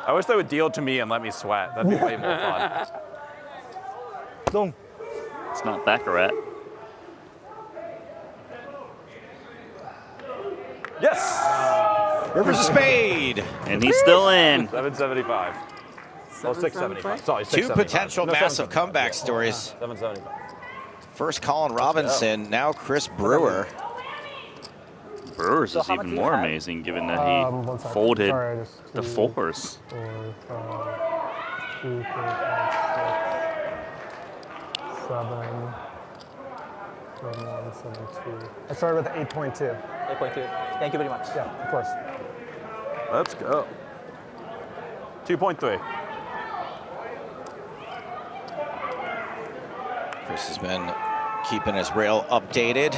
I wish they would deal to me and let me sweat. That'd be way more fun. Boom. It's not Baccarat. Yes! Rivers a spade. And he's still in. 775. Oh, 675. Sorry, 675. Two potential massive 775. comeback stories. 775. First Colin Robinson, now Chris Brewer. Brewers is even more amazing given that he folded the 4s. 4, 5, 2, 3, 4, 5, 6, 7, 1, 7, 2. I started with 8.2. 8.2. Thank you very much. Yeah, of course. Let's go. 2.3. Chris has been keeping his rail updated.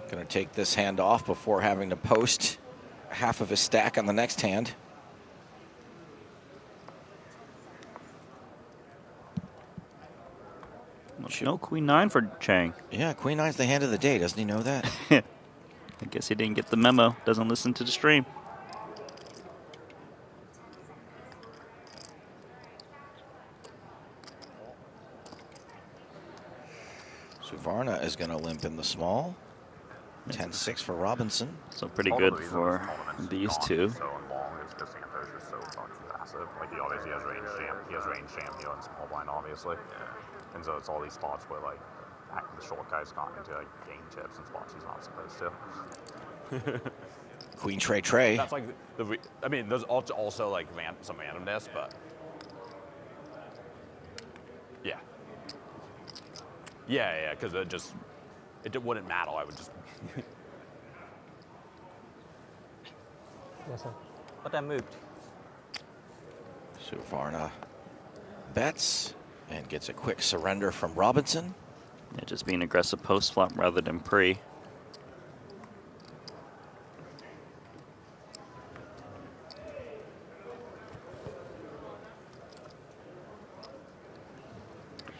Gonna take this hand off before having to post half of his stack on the next hand. No Queen 9 for Chang. Yeah, Queen 9's the hand of the day. Doesn't he know that? I guess he didn't get the memo. Doesn't listen to the stream. Suvarna is going to limp in the small. 10-6 for Robinson. So pretty good for these two. So long is because Santos is so fucking massive. Like he obviously has range champion and small blind obviously. And so it's all these spots where like the short guy's gotten into like game chips and spots he's not supposed to. Queen Trey. That's like I mean, there's also like some randomness, but yeah. Yeah, because it wouldn't matter. I would just. Yes, sir. But I moved. Suvarna bets and gets a quick surrender from Robinson. Yeah, just being aggressive post flop rather than pre.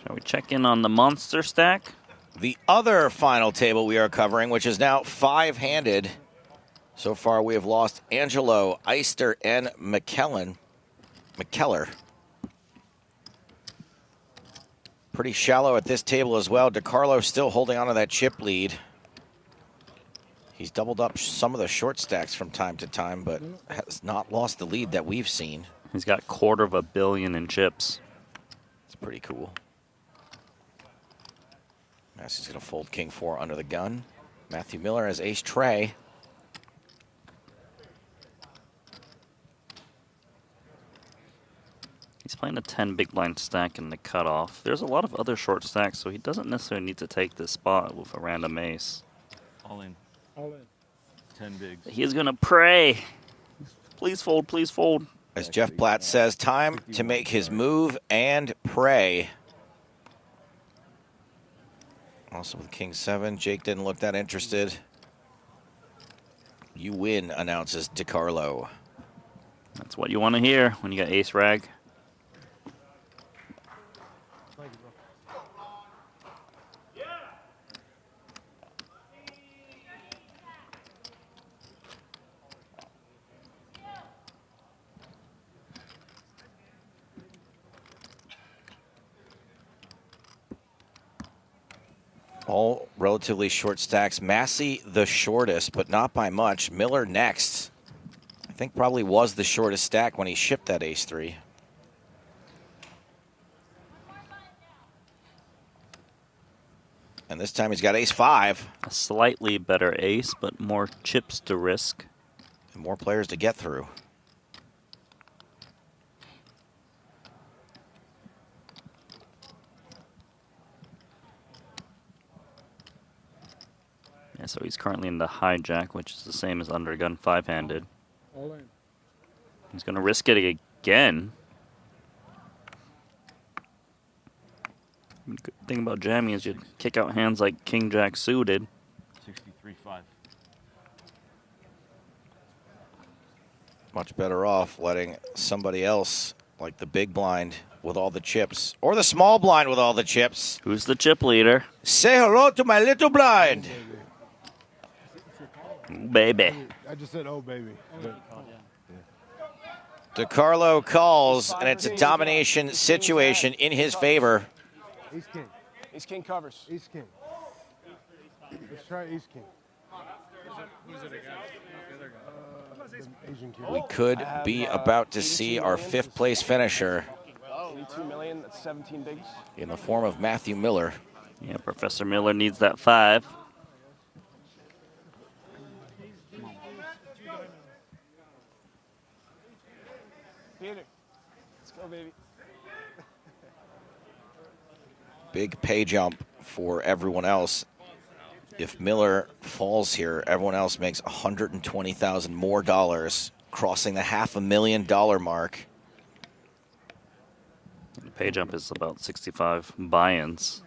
Shall we check in on the monster stack? The other final table we are covering, which is now 5-handed. So far, we have lost Angelo, Eister, and McKeller. Pretty shallow at this table as well. DiCarlo still holding on to that chip lead. He's doubled up some of the short stacks from time to time, but has not lost the lead that we've seen. He's got $250 million in chips. It's pretty cool. Massey's going to fold King 4 under the gun. Matthew Miller has ace tray. He's playing a 10 big blind stack in the cutoff. There's a lot of other short stacks, so he doesn't necessarily need to take this spot with a random ace. All in. All in. 10 bigs. He's going to pray. Please fold, please fold. As Jeff Platt says, time to make his move and pray. Also with King 7, Jake didn't look that interested. You win, announces DiCarlo. That's what you want to hear when you got ace rag. All relatively short stacks. Massey the shortest, but not by much. Miller next. I think probably was the shortest stack when he shipped that ace 3. And this time he's got ace 5. A slightly better ace, but more chips to risk. And more players to get through. Yeah, so he's currently in the hijack, which is the same as undergun 5-handed. All in. He's going to risk it again. Good thing about jamming is you kick out hands like King Jack suited. 63.5. Much better off letting somebody else, like the big blind with all the chips, or the small blind with all the chips. Who's the chip leader? Say hello to my little blind. Baby. I just said, oh, baby. DeCarlo calls, and it's a domination situation in his favor. Ace king. Ace king covers. Ace king. Let's try ace king. Who's it against? Asian king. We could be about to see our 5th place finisher 82 million, that's 17 bigs. in the form of Matthew Miller. Yeah, Professor Miller needs that 5. Peter, let's go, baby. Big pay jump for everyone else. If Miller falls here, everyone else makes $120,000 more, crossing the $500,000 mark. The pay jump is about 65 buy-ins.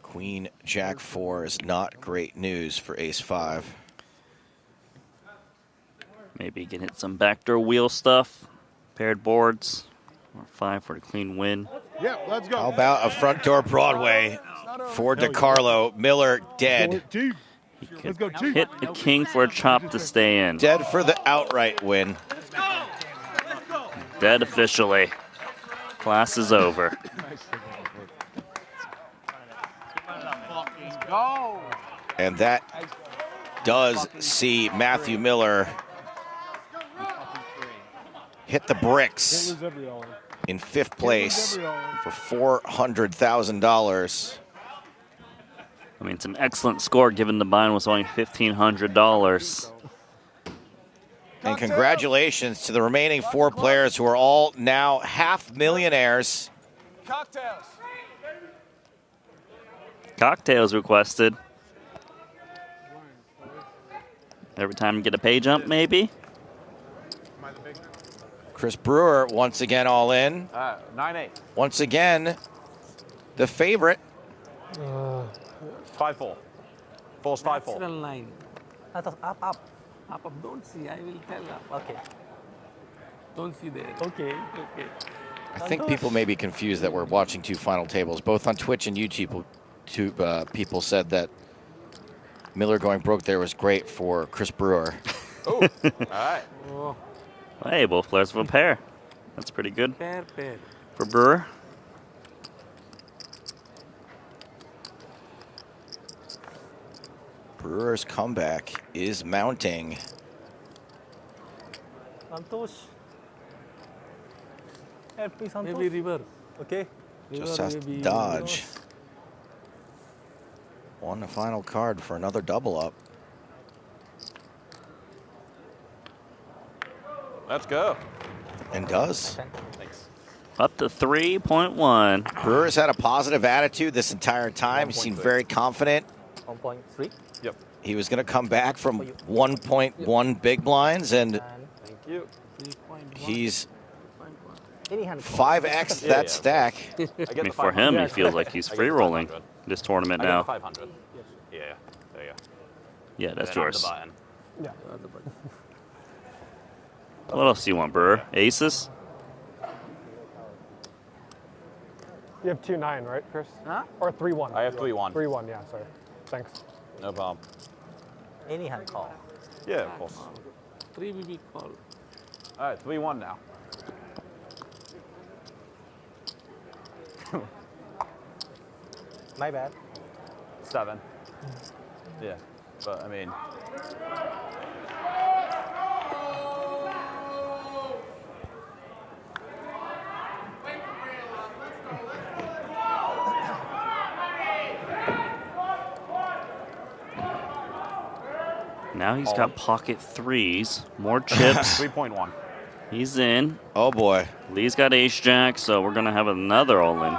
Queen Jack 4 is not great news for Ace 5. Maybe you can hit some backdoor wheel stuff, paired boards, or 5 for a clean win. Yeah, let's go. How about a front door Broadway for DeCarlo? Miller dead. He could hit a king for a chop to stay in. Dead for the outright win. Dead officially. Class is over. And that does see Matthew Miller hit the bricks in 5th place for $400,000. I mean, it's an excellent score given the buy-in was only $1,500. And congratulations to the remaining 4 players who are all now $500,000. Cocktails. Cocktails requested. Every time you get a pay jump, maybe? Chris Brewer once again all in. 9-8. Once again, the favorite. 5-4. Falls 5-4. Natural line. Up. Don't see. I will tell up. Okay. Don't see there. Okay. I think people may be confused that we're watching 2 final tables. Both on Twitch and YouTube, people said that Miller going broke there was great for Chris Brewer. Oh, all right. Hey, both players have a pair. That's pretty good Pair. for Brewer. Brewer's comeback is mounting. Santosh. Help me, Santosh. Maybe river. Okay. Just has to dodge. Won the final card for another double up. Let's go. And does. Thanks. Up to 3.1. Brewer's had a positive attitude this entire time. He seemed very confident. 1.3. Yep. He was going to come back from 1.1 big blinds, and Thank you. he's 5x that stack. I mean, for him, he feels like he's free rolling this tournament now. 500. Yeah, there you go. Yeah, that's And then yours. I'm the Yeah. What else do you want, Brewer? Aces? You have 2-9, right, Chris? Huh? Or 3-1. I have 3-1. 3-1, yeah, sorry. Thanks. No problem. Any hand call. Yeah, of course. 3 BB call. All right, 3-1 now. My bad. 7. Yeah, but I mean. Now he's got pocket 3s, more chips. 3.1. He's in. Oh boy. Lee's got ace jack, so we're gonna have another all-in.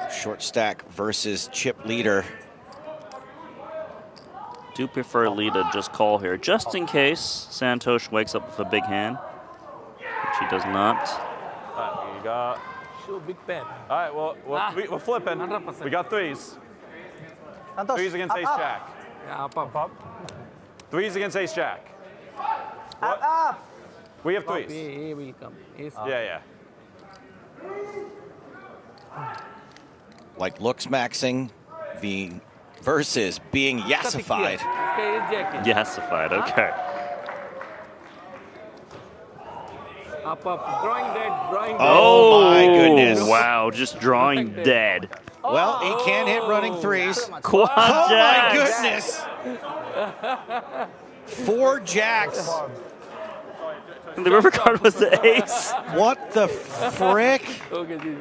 Short stack versus chip leader. Do prefer Lee to just call here, just in case Santosh wakes up with a big hand, which he does not. We got. Show big bet. All right, well, we're flipping. 100%. We got threes. Threes against ace jack. Yeah, up. Threes against ace jack. Up. We have threes. Here will come. Ace. Yeah. Like looks maxing versus being yassified. Yassified, okay. Up. Drawing dead. Oh my goodness. Wow, just drawing dead. Well, he can hit running threes. Quad Oh my jacks. goodness. 4 jacks. The river card was the ace. What the frick? Thank you.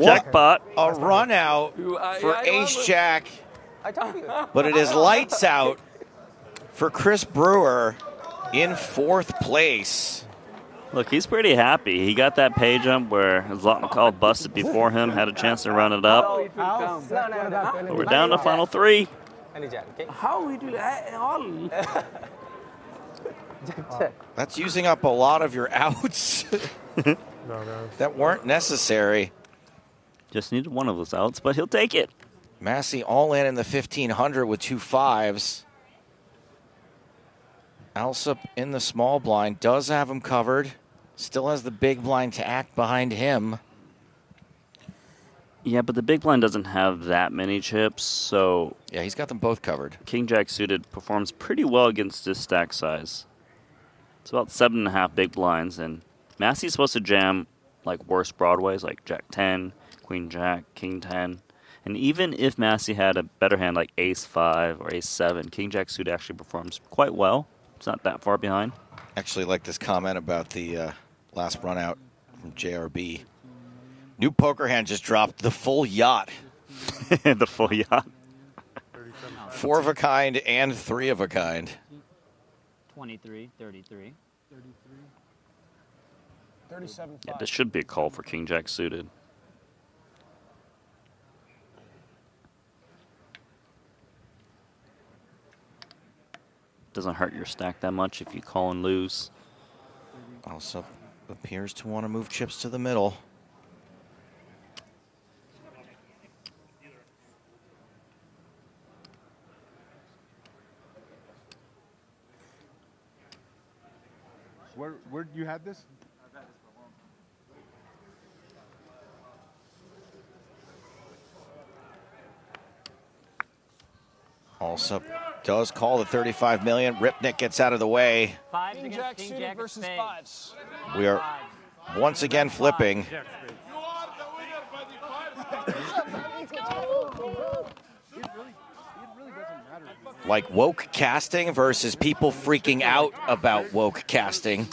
Jackpot. A run out for ace jack. But it is lights out for Chris Brewer in 4th place. Look, he's pretty happy. He got that pay jump where Zlot McCall busted before him, had a chance to run it up. But we're down to final 3. How it will all? That's using up a lot of your outs that weren't necessary. Just needed one of those outs, but he'll take it. Massey all in the 1500 with 2 5s. Alsop in the small blind, does have him covered. Still has the big blind to act behind him. Yeah, but the big blind doesn't have that many chips, so... Yeah, he's got them both covered. King Jack suited performs pretty well against this stack size. It's about 7.5 big blinds, and Massey's supposed to jam like worse broadways, like Jack 10, Queen Jack, King 10. And even if Massey had a better hand like Ace 5 or Ace 7, King Jack suit actually performs quite well. It's not that far behind. Actually like this comment about the last run out from JRB. New poker hand just dropped the full yacht. The full yacht. 4 of a kind and 3 of a kind. 23, 33. 37. Yeah, this should be a call for King Jack suited. Doesn't hurt your stack that much if you call and lose. Also appears to want to move chips to the middle. Where you had this? Also does call the 35 million. Ripnick gets out of the way. King Jack suited versus 5s. We are once again flipping. Like woke casting versus people freaking out about woke casting.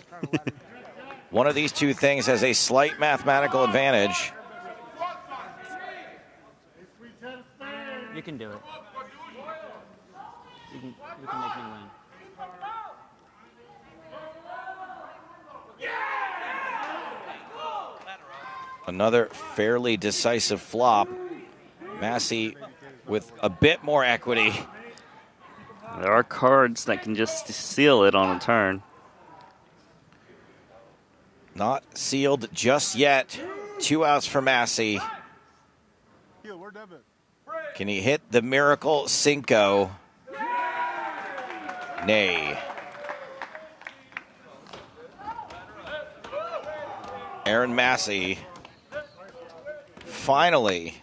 One of these two things has a slight mathematical advantage. You can do it. You can make me win. Another fairly decisive flop. Massey with a bit more equity. There are cards that can just seal it on a turn. Not sealed just yet. 2 outs for Massey. Can he hit the miracle Cinco? Nay. Aaron Massey finally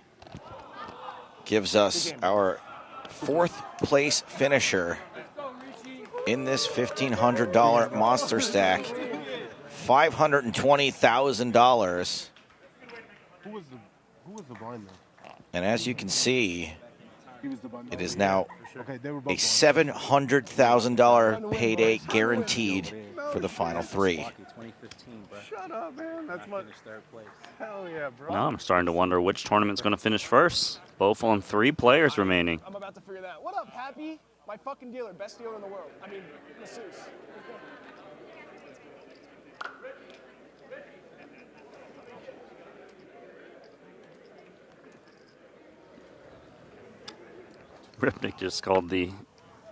gives us our 4th place finisher in this $1,500 monster stack. $520,000. Who was the blind man? And as you can see, it is now Okay, they were a both $700,000 payday guaranteed for the final 3. Shut up, man. That's my hell yeah, bro. Now I'm starting to wonder which tournament's going to finish first. Both on 3 players remaining. I'm about to figure that out. What up, Happy? My fucking dealer, best dealer in the world. I mean, masseuse. Ripnick just called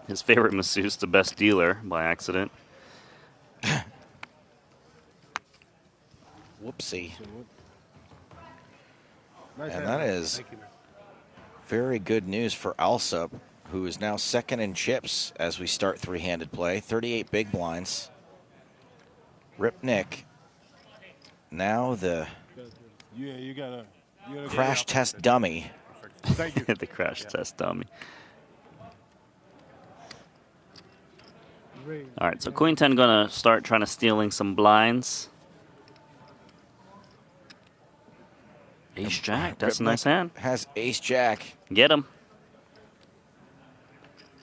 his favorite masseuse the best dealer by accident. see. Nice And hand, that man. is Thank you, man. very good news for Alsop, who is now second in chips as we start three-handed play. 38 big blinds. Ripnick, now the Yeah, you gotta crash test dummy. Thank you. The crash test dummy. All right, so Queen 10 gonna start trying to stealing some blinds. Ace Jack, that's a nice hand. Has Ace Jack. Get him.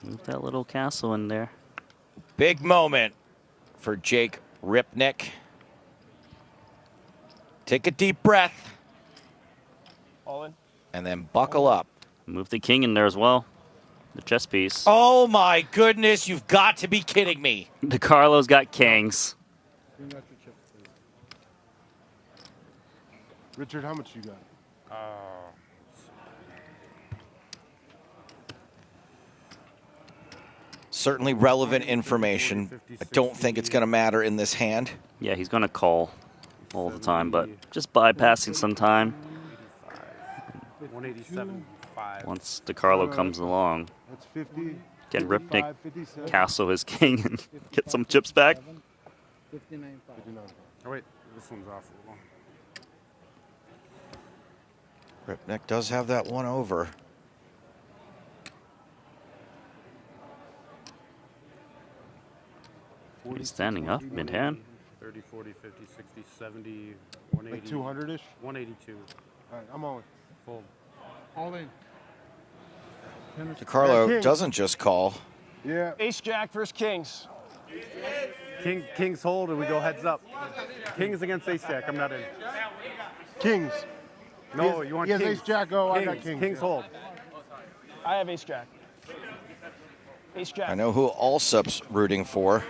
Move that little castle in there. Big moment for Jake Ripnick. Take a deep breath. All in. And then buckle up. Move the king in there as well. The chess piece. Oh my goodness, you've got to be kidding me. DeCarlo's got kings. Richard, how much you got? Certainly relevant information. I don't think it's going to matter in this hand. Yeah, he's gonna call all the time, but just bypassing some time. 187. Once DeCarlo comes along, That's 50. can Ripnick 55, 57. castle his king and get some chips back? 59. Oh, wait. This one's off a little. Ripnick does have that one over. He's standing up mid-hand. 30, 40, 50, 60, 70, 180. Like 200-ish? 182. All right, I'm on. Full. All in. DeCarlo doesn't just call. Yeah. Ace Jack versus Kings. Kings hold and we go heads up. Kings against Ace Jack. I'm not in. Kings. No, you want he has kings. Ace Jack. Oh, I got Kings. kings. Kings hold. I have Ace Jack. Ace Jack. I know who Alsop's rooting for.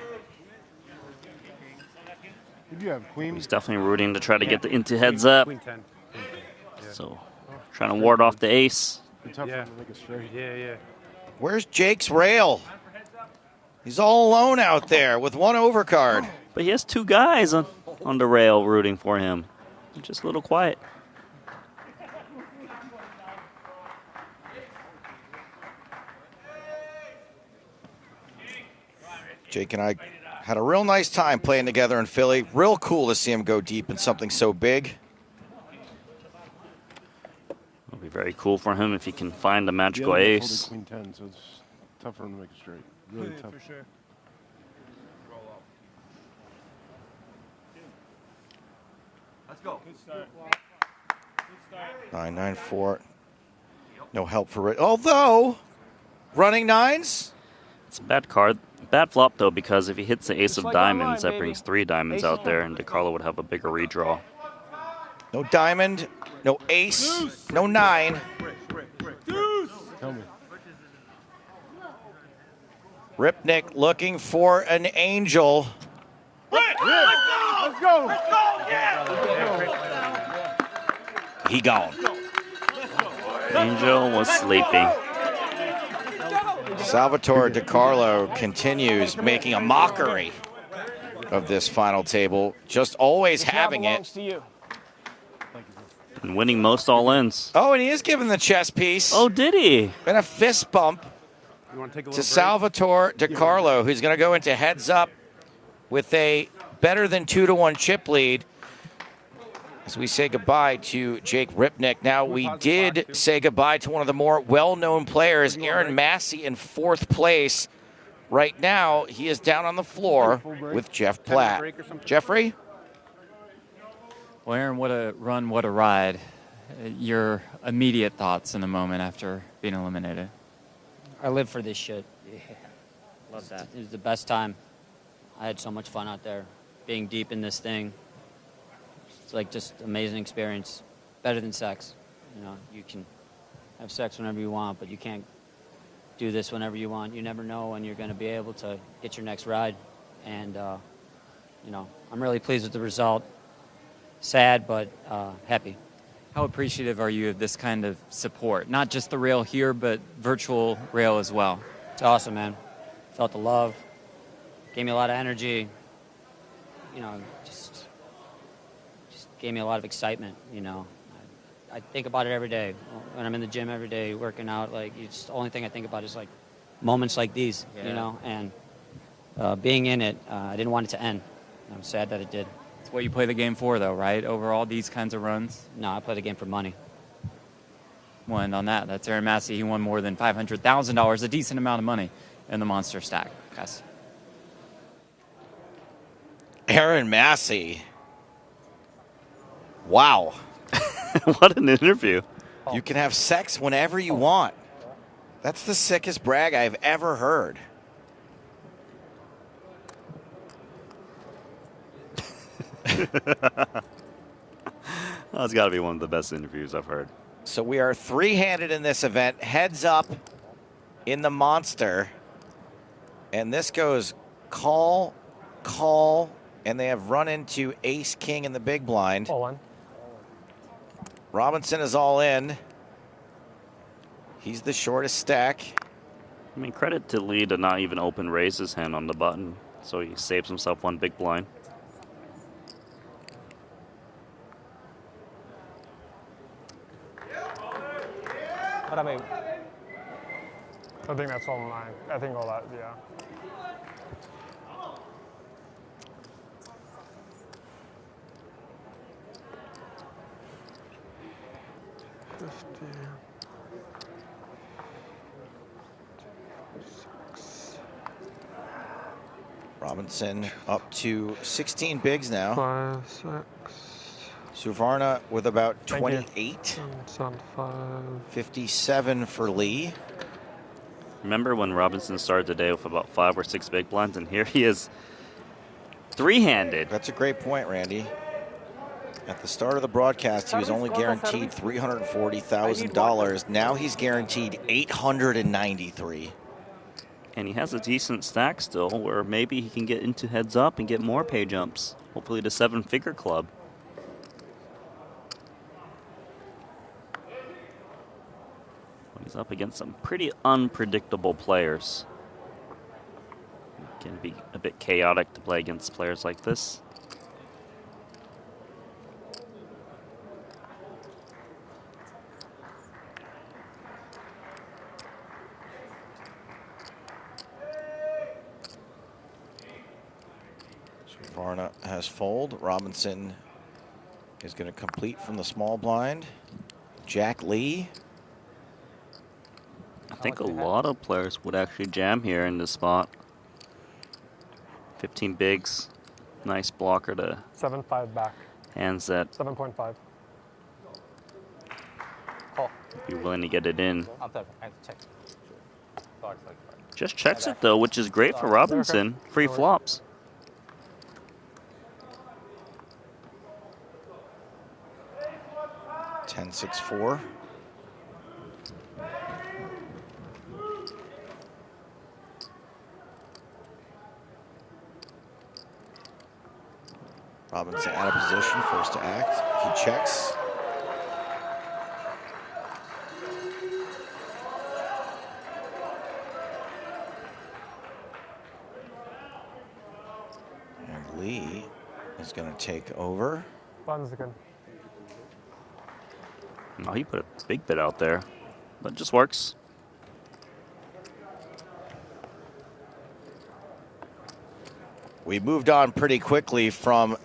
Did you have queen? He's definitely rooting to try to get the into heads up. Queen 10. So trying to ward off the ace. It's tough Yeah. to make it straight. Yeah. Where's Jake's rail? He's all alone out there with one overcard. But he has two guys on the rail rooting for him. Just a little quiet. Jake and I had a real nice time playing together in Philly. Real cool to see him go deep in something so big. It'll be very cool for him if he can find a magical Yeah, ace. Queen 10, so it's tough for him to make it straight. Really tough. For sure. 9-9-4. No help for it. Although, running nines. It's a bad card. Bad flop, though, because if he hits the ace of like diamonds, online, that brings baby. 3 diamonds out there, and DeCarlo would have a bigger redraw. No diamond, no ace, no 9. Tell me. Ripnick looking for an angel. Let's go. He gone. Angel was sleeping. Salvatore DeCarlo continues making a mockery of this final table, just always having it. To you. And winning most all-ins. Oh, and he is given the chess piece. Oh, did he? And a fist bump You want to take a little to break? Salvatore DeCarlo, who's going to go into heads up with a better than 2-1 chip lead. As we say goodbye to Jake Ripnick. Now, we did say goodbye to one of the more well-known players, Aaron Massey, in 4th place. Right now, he is down on the floor with Jeff Platt. Jeffrey? Well, Aaron, what a run, what a ride. Your immediate thoughts in the moment after being eliminated? I live for this shit. Yeah. Love that. It was the best time. I had so much fun out there, being deep in this thing. It's like just amazing experience. Better than sex. You know, you can have sex whenever you want, but you can't do this whenever you want. You never know when you're going to be able to get your next ride. And, you know, I'm really pleased with the result. Sad, but happy. How appreciative are you of this kind of support? Not just the rail here, but virtual rail as well. It's awesome, man. Felt the love. Gave me a lot of energy. You know, just gave me a lot of excitement, you know. I think about it every day. When I'm in the gym every day working out, like, it's the only thing I think about is, like, moments like these, you know. And being in it, I didn't want it to end. I'm sad that it did. It's what you play the game for, though, right? Overall, these kinds of runs? No, I play the game for money. Well, and on that, that's Aaron Massey. He won more than $500,000, a decent amount of money in the Monster Stack. Yes. Aaron Massey. Wow. What an interview. You can have sex whenever you want. That's the sickest brag I've ever heard. That's got to be one of the best interviews I've heard. So we are three-handed in this event. Heads up in the Monster. And this goes call, and they have run into Ace King in the big blind. All in. Robinson is all in. He's the shortest stack. I mean, credit to Lee to not even open raise his hand on the button, so he saves himself one big blind. But I mean, I think that's all mine. I think all that, yeah. Robinson up to 16 bigs now. 5, 6. Suvarna with about Thank you. 28. Sound 5. 57 for Lee. Remember when Robinson started today with about 5 or 6 big blinds, and here he is three-handed. That's a great point, Randy. At the start of the broadcast, he was only guaranteed $340,000. Now he's guaranteed $893,000. And he has a decent stack still, where maybe he can get into heads up and get more pay jumps. Hopefully the 7-figure club. He's up against some pretty unpredictable players. It can be a bit chaotic to play against players like this. Varna has fold. Robinson is going to complete from the small blind. Jack Lee. I think a lot of players would actually jam here in this spot. 15 bigs. Nice blocker to 7-5 back. hands that 7.5. Call. Be willing to get it in. I have to check. Just checks it though, which is great for Robinson. Free flops. Ten, 6, 4. Robinson out of position, forced to act. He checks. And Lee is going to take over. Fun's good. Oh, he put a big bit out there, but it just works. We moved on pretty quickly from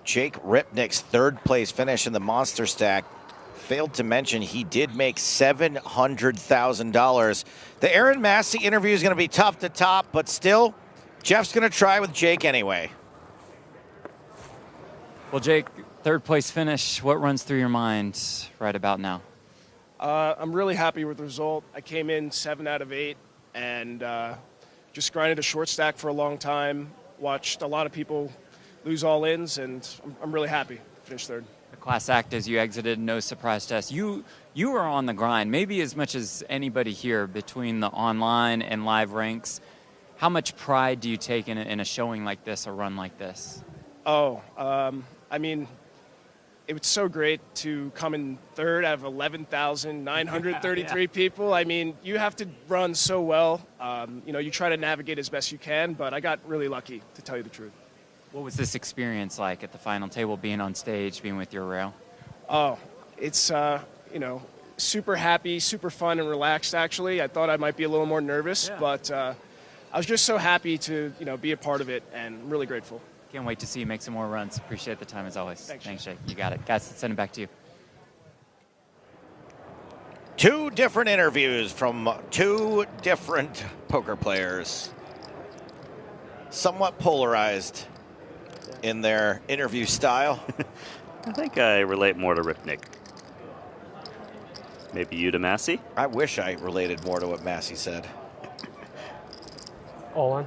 Jake Ripnick's third place finish in the Monster Stack. Failed to mention he did make $700,000. The Aaron Massey interview is going to be tough to top, but still, Jeff's going to try with Jake anyway. Well, Jake, third place finish. What runs through your mind right about now? I'm really happy with the result. I came in 7 out of 8 and just grinded a short stack for a long time. Watched a lot of people lose all-ins, and I'm really happy to finish third. The class act as you exited, no surprise test. You were on the grind, maybe as much as anybody here between the online and live ranks. How much pride do you take in a showing like this, a run like this? Oh, I mean, it was so great to come in third out of 11,933 people. I mean, you have to run so well. You know, you try to navigate as best you can, but I got really lucky, to tell you the truth. What was this experience like at the final table, being on stage, being with your rail? Oh, it's, you know, super happy, super fun and relaxed, actually. I thought I might be a little more nervous, but I was just so happy to, you know, be a part of it and really grateful. Can't wait to see you make some more runs. Appreciate the time as always. Thanks, Jake. You got it. Guys, let's send it back to you. Two different interviews from two different poker players. Somewhat polarized in their interview style. I think I relate more to Ripnick. Maybe you to Massey? I wish I related more to what Massey said. All in.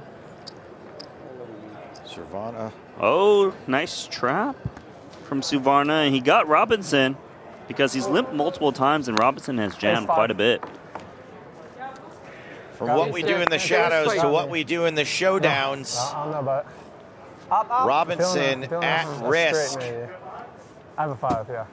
Servana. Oh, nice trap from Suvarna. And he got Robinson because he's limped multiple times, and Robinson has jammed quite a bit. From what we do in the shadows to what we do in the showdowns. I don't know about it. Robinson at risk. I have a 5, yeah.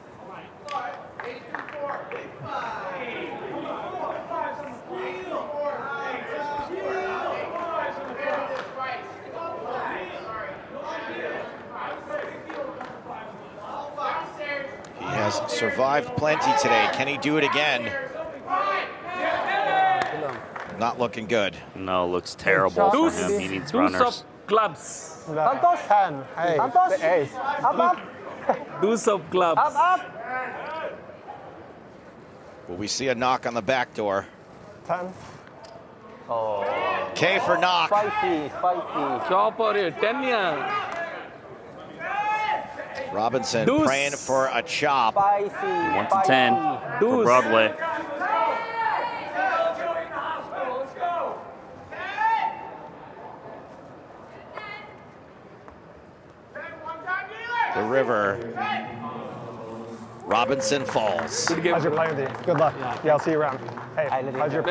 He has survived plenty today. Can he do it again? Not looking good. No, looks terrible for him. He needs runners. Clubs. Santos 10. Hey, Santos. the ace. Up. Deuce of clubs. Up. Will we see a knock on the back door? 10. Oh. K for knock. Spicy. Chopper, 10 years. Robinson Deuce. praying for a chop. Spicy. 1 to 10 for Broadway. The river. Robinson falls. How's your playing, D? Good luck. Yeah, I'll see you around. Hey, how's your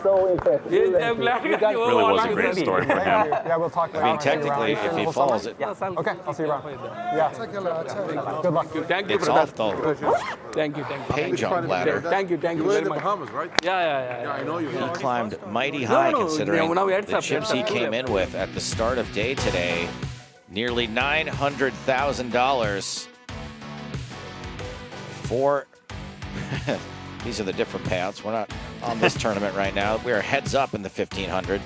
So impressive. Really was a great story for him. Yeah, we'll talk later. I mean, technically, if he falls, it. Okay, I'll see you around. Yeah. Good luck. Thank you, It's brother. off the Thank you. pay jump ladder. Thank you You were very in the much. Bahamas, right? Yeah, I know you. He climbed mighty high considering now we had the chips he came in with at the start of day today. Nearly $900,000 for. These are the different payouts. We're not on this tournament right now. We are heads up in the 1500.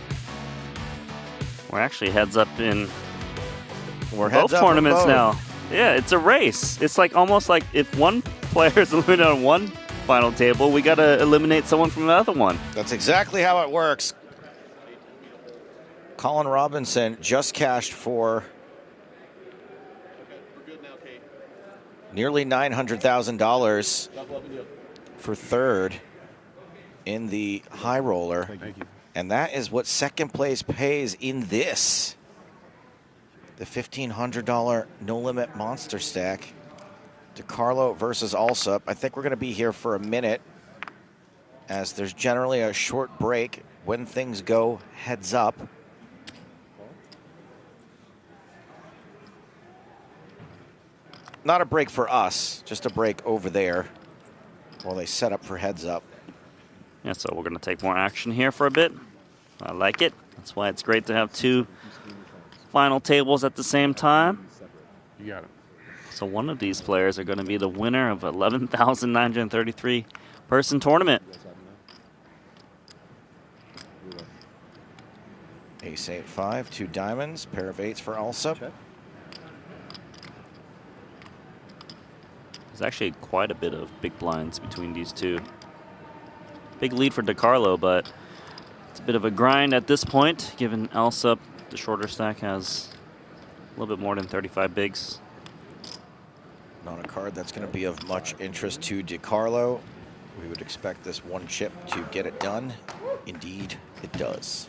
We're actually heads up in We're both heads up in tournaments both. now. Yeah, it's a race. It's like almost like if one player is eliminated on one final table, we got to eliminate someone from another one. That's exactly how it works. Colin Robinson just cashed for nearly $900,000 for third in the high roller. Thank you. And that is what second place pays in this. The $1,500 no limit monster stack. DeCarlo versus Alsup. I think we're going to be here for a minute, as there's generally a short break when things go heads up. Not a break for us, just a break over there while they set up for heads up. Yeah, so we're going to take more action here for a bit. I like it. That's why it's great to have two final tables at the same time. You got it. So one of these players are going to be the winner of 11,933 person tournament. Ace 8-5, 2 diamonds, pair of 8s for Alsup. There's actually quite a bit of big blinds between these two. Big lead for DeCarlo, but it's a bit of a grind at this point, given Alsup, the shorter stack, has a little bit more than 35 bigs. Not a card that's going to be of much interest to DeCarlo. We would expect this one chip to get it done. Indeed, it does.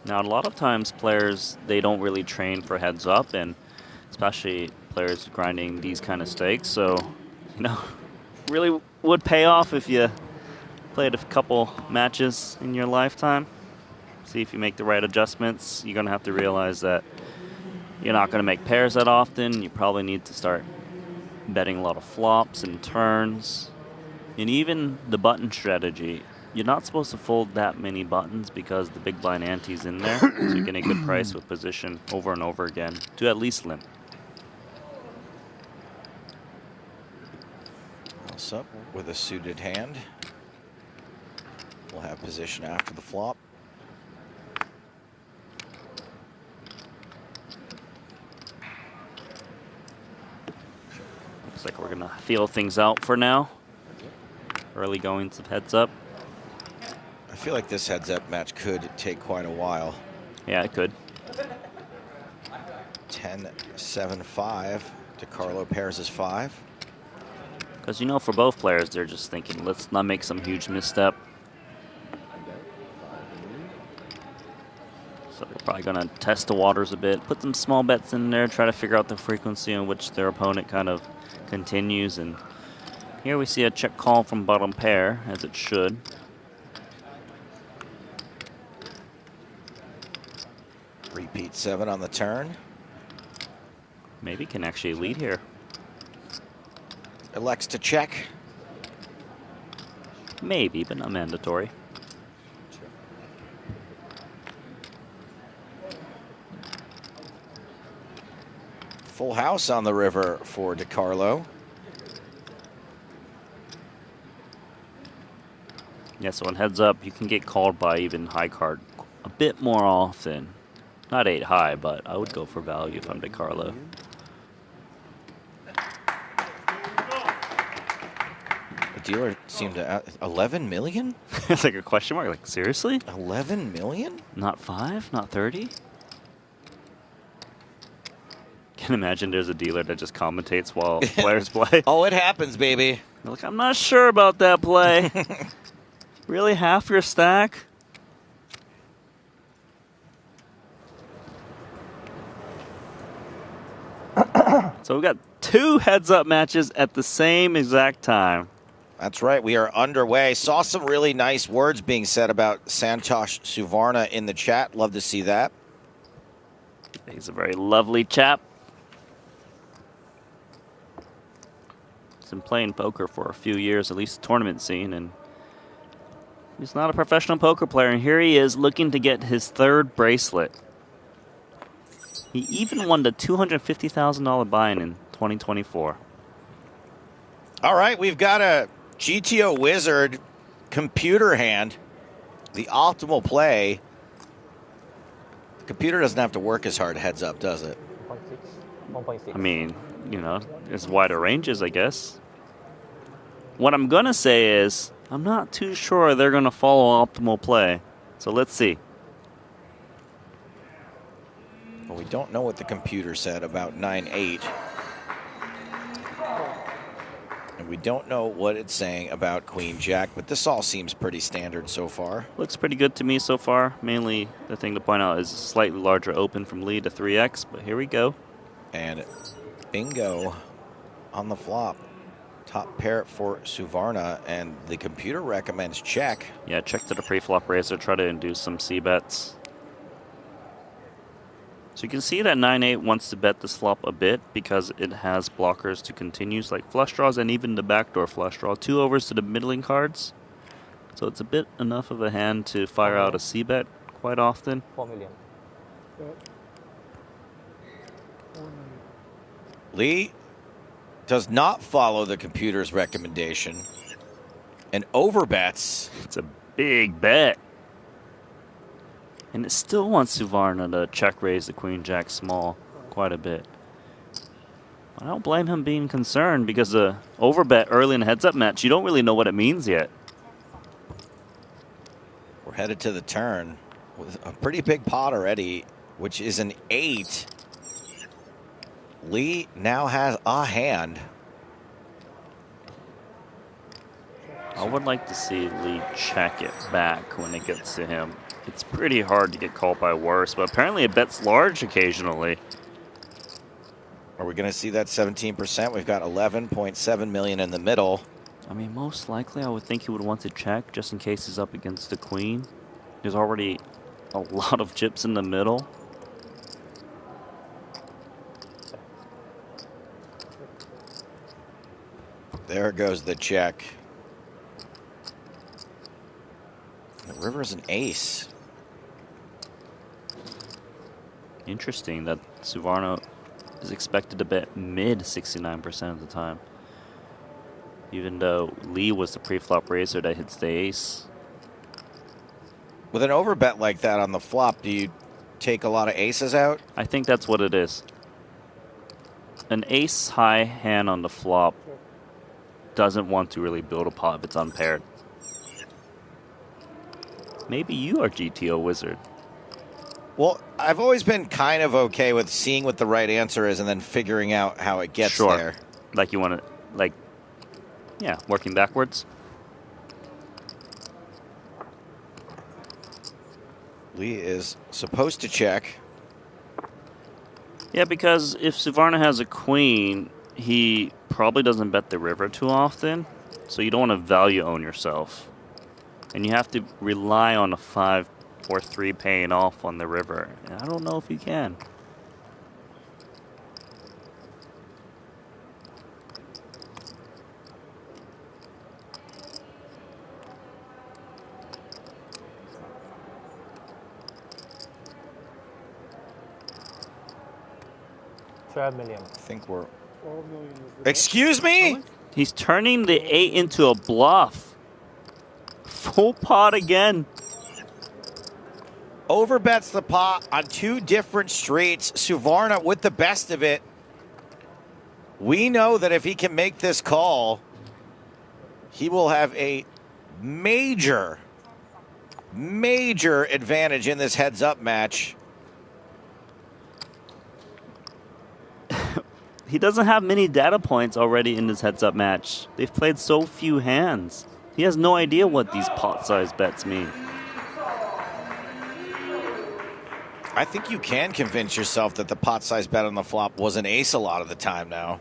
Now, a lot of times players, they don't really train for heads up, and especially players grinding these kind of stakes. So, you know, really would pay off if you played a couple matches in your lifetime. See if you make the right adjustments. You're going to have to realize that you're not going to make pairs that often. You probably need to start betting a lot of flops and turns. And even the button strategy you're not supposed to fold that many buttons because the big blind ante's in there. So you're getting a good price with position over and over again to at least limp. House up with a suited hand. We'll have position after the flop. Looks like we're gonna feel things out for now. Early goings of heads up. I feel like this heads up match could take quite a while. Yeah, it could. 10-7-5. DeCarlo pairs his 5. Because, you know, for both players, they're just thinking, let's not make some huge misstep. So they're probably going to test the waters a bit, put some small bets in there, try to figure out the frequency in which their opponent kind of continues. And here we see a check call from bottom pair, as it should. Repeat 7 on the turn. Maybe can actually lead here. Elects to check. Maybe, but not mandatory. Full house on the river for DeCarlo. Yeah, so on heads up, you can get called by even high card a bit more often. Not 8 high, but I would go for value if I'm DeCarlo. The dealer seemed to 11 million? It's like a question mark. Like, seriously? 11 million? Not 5? Not 30? Can imagine there's a dealer that just commentates while players play. Oh, it happens, baby. They're like, I'm not sure about that play. Really, half your stack? So we've got 2 heads-up matches at the same exact time. That's right. We are underway. Saw some really nice words being said about Santosh Suvarna in the chat. Love to see that. He's a very lovely chap. He's been playing poker for a few years, at least the tournament scene, and he's not a professional poker player. And here he is looking to get his 3rd bracelet. He even won the $250,000 buy-in in 2024. All right, we've got a GTO Wizard computer hand. The optimal play. The computer doesn't have to work as hard heads up, does it? 1.6. I mean, you know, there's wider ranges, I guess. What I'm going to say is I'm not too sure they're going to follow optimal play. So let's see. Well, we don't know what the computer said about 9-8. And we don't know what it's saying about Queen Jack, but this all seems pretty standard so far. Looks pretty good to me so far. Mainly, the thing to point out is slightly larger open from lead to 3x, but here we go. And bingo on the flop. Top pair for Suvarna, and the computer recommends check. Yeah, check to the pre-flop raiser, try to induce some C-bets. So you can see that 9-8 wants to bet this flop a bit because it has blockers to continues like flush draws and even the backdoor flush draw. 2 overs to the middling cards. So it's a bit enough of a hand to fire out a C-bet quite often. 4 million. Lee does not follow the computer's recommendation and overbets. It's a big bet. And it still wants Suvarna to check raise the Queen Jack small quite a bit. I don't blame him being concerned because the overbet early in the heads-up match, you don't really know what it means yet. We're headed to the turn with a pretty big pot already, which is an 8. Lee now has a hand. I would like to see Lee check it back when it gets to him. It's pretty hard to get called by worse, but apparently it bets large occasionally. Are we going to see that 17%? We've got 11.7 million in the middle. I mean, most likely I would think he would want to check just in case he's up against the queen. There's already a lot of chips in the middle. There goes the check. River's an ace. Interesting that Suvarna is expected to bet mid 69% of the time. Even though Lee was the pre-flop raiser that hits the ace. With an overbet like that on the flop, do you take a lot of aces out? I think that's what it is. An ace high hand on the flop doesn't want to really build a pot if it's unpaired. Maybe you are GTO wizard. Well, I've always been kind of okay with seeing what the right answer is and then figuring out how it gets there. Like you want to, like, yeah, working backwards. Lee is supposed to check. Yeah, because if Suvarna has a queen, he probably doesn't bet the river too often. So you don't want to value own yourself. And you have to rely on a 5 or 3 paying off on the river. And I don't know if you can. I think we're... 12 million is the Excuse me? He's turning the 8 into a bluff. Full pot again. Overbets the pot on 2 different streets. Suvarna with the best of it. We know that if he can make this call, he will have a major advantage in this heads-up match. He doesn't have many data points already in this heads-up match. They've played so few hands. He has no idea what these pot-size bets mean. I think you can convince yourself that the pot size bet on the flop was an ace a lot of the time now.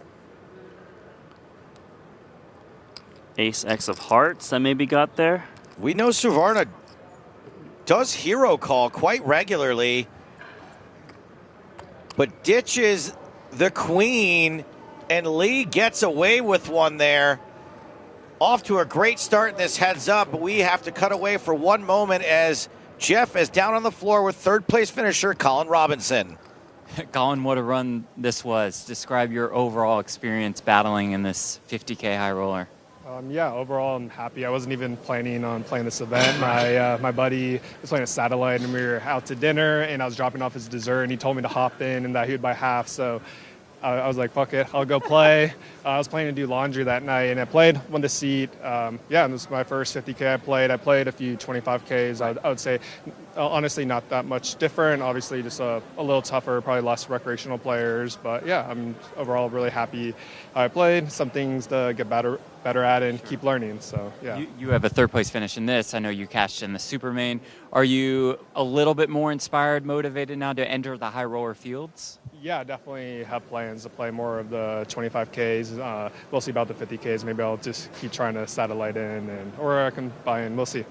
Ace X of hearts that maybe got there. We know Suvarna does hero call quite regularly, but ditches the queen, and Lee gets away with one there. Off to a great start in this heads up, but we have to cut away for one moment as Jeff is down on the floor with third place finisher Colin Robinson. Colin, what a run this was. Describe your overall experience battling in this 50K high roller. Yeah, overall I'm happy. I wasn't even planning on playing this event. My buddy was playing a satellite and we were out to dinner and I was dropping off his dessert and he told me to hop in and that he would buy half. So I was like, fuck it, I'll go play. I was planning to do laundry that night and I played, won the seat. Yeah, and this was my first 50K I played. I played a few 25Ks. I would say, honestly, not that much different. Obviously, just a little tougher, probably less recreational players. But yeah, I'm overall really happy I played. Some things to get better at and keep learning. So yeah. You have a third place finish in this. I know you cashed in the super main. Are you a little bit more inspired, motivated now to enter the high roller fields? Yeah, definitely have plans to play more of the 25Ks. We'll see about the 50Ks. Maybe I'll just keep trying to satellite in, or I can buy in. We'll see.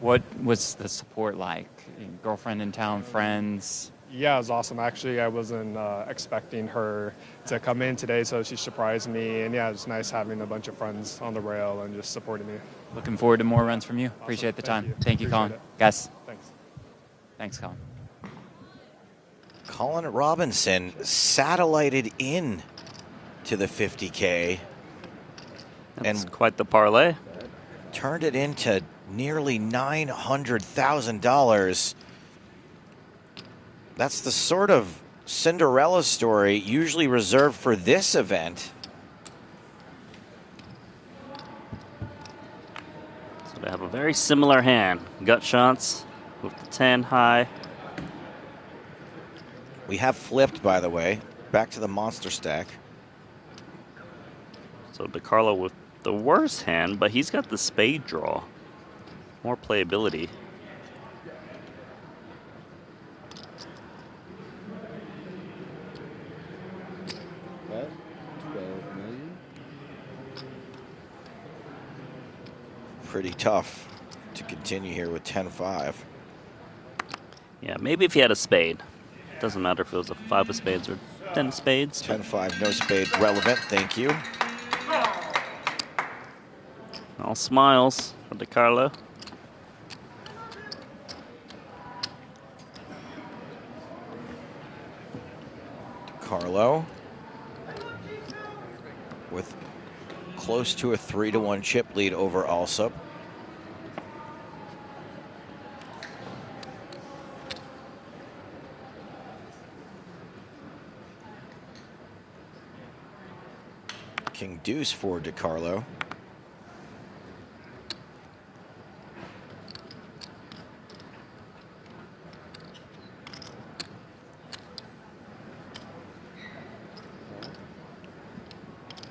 What was the support like? Girlfriend in town, friends? Yeah, it was awesome. Actually, I wasn't expecting her to come in today, so she surprised me. And yeah, it's nice having a bunch of friends on the rail and just supporting me. Looking forward to more runs from you. Awesome. Appreciate the time. Thank you, Colin. Guys. Thanks. Thanks, Colin. Colin Robinson satellited in to the 50K. That's and quite the parlay. Turned it into nearly $900,000. That's the sort of Cinderella story usually reserved for this event. So they have a very similar hand. Gut shots with the 10 high. We have flipped, by the way. Back to the monster stack. So DeCarlo with the worst hand, but he's got the spade draw. More playability. Pretty tough to continue here with 10-5. Yeah, maybe if he had a spade. Doesn't matter if it was a 5 of spades or 10 of spades. 10-5, no spade relevant. Thank you. All smiles for DeCarlo. DiCarlo with close to a 3-1 chip lead over Alsop. King deuce for DiCarlo.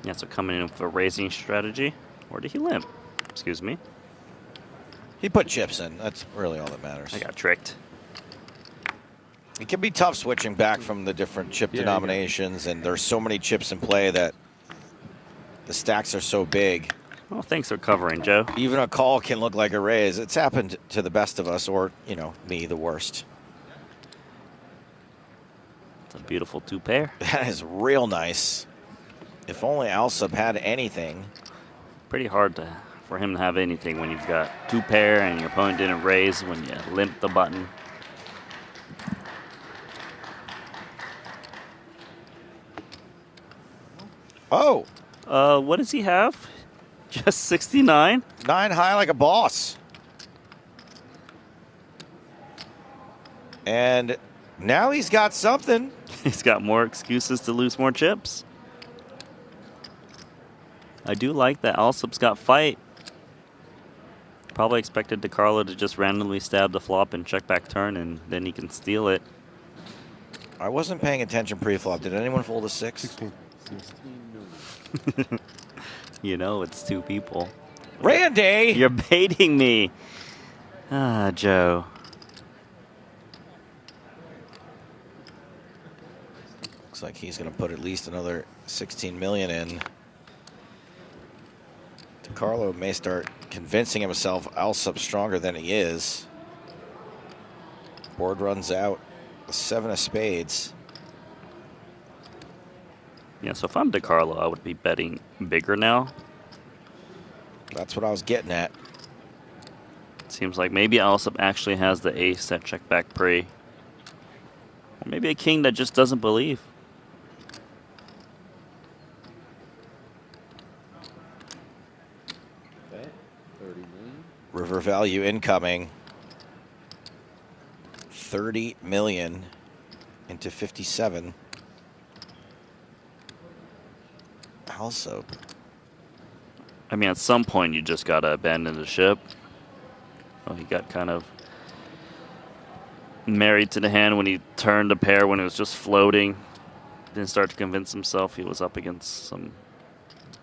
Yeah, so coming in for a raising strategy. Or did he limp? Excuse me. He put chips in. That's really all that matters. I got tricked. It can be tough switching back from the different chip denominations, and there's so many chips in play that the stacks are so big. Well, thanks for covering, Joe. Even a call can look like a raise. It's happened to the best of us, or, you know, me, the worst. It's a beautiful two-pair. That is real nice. If only Alsop had anything. Pretty hard for him to have anything when you've got two-pair and your opponent didn't raise when you limp the button. Oh. What does he have? Just 69? 9 high like a boss. And now he's got something. He's got more excuses to lose more chips. I do like that Alsop's got fight. Probably expected DiCarlo to just randomly stab the flop and check back turn, and then he can steal it. I wasn't paying attention pre-flop. Did anyone fold a 6? 16. You know it's two people. Randy! You're baiting me. Ah, Joe. Looks like he's going to put at least another 16 million in. DiCarlo may start convincing himself Alsop's stronger than he is. Board runs out. The 7 of spades. Yeah, so if I'm DiCarlo, I would be betting bigger now. That's what I was getting at. It seems like maybe Alsop actually has the ace that check back pre. Or maybe a king that just doesn't believe. Bet 30 million. River value incoming. 30 million into 57. Alsop. I mean, at some point, you just got to abandon the ship. Oh, he got kind of married to the hand when he turned a pair when it was just floating. Didn't start to convince himself he was up against some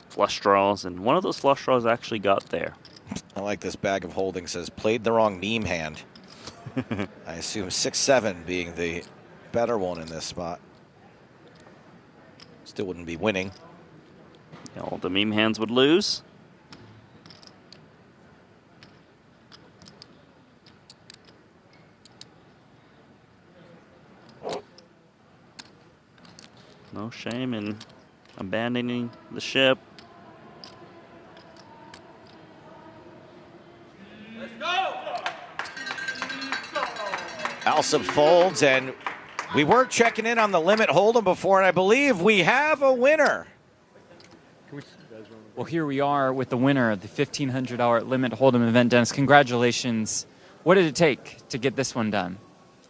flush draws, and one of those flush draws actually got there. I like this bag of holding says, played the wrong meme hand. I assume 6-7 being the better one in this spot. Still wouldn't be winning. Yeah, all the meme hands would lose. No shame in abandoning the ship. Alsop folds, and we were checking in on the limit hold'em before, and I believe we have a winner. Well, here we are with the winner of the $1,500 limit hold'em event. Dennis, congratulations. What did it take to get this one done?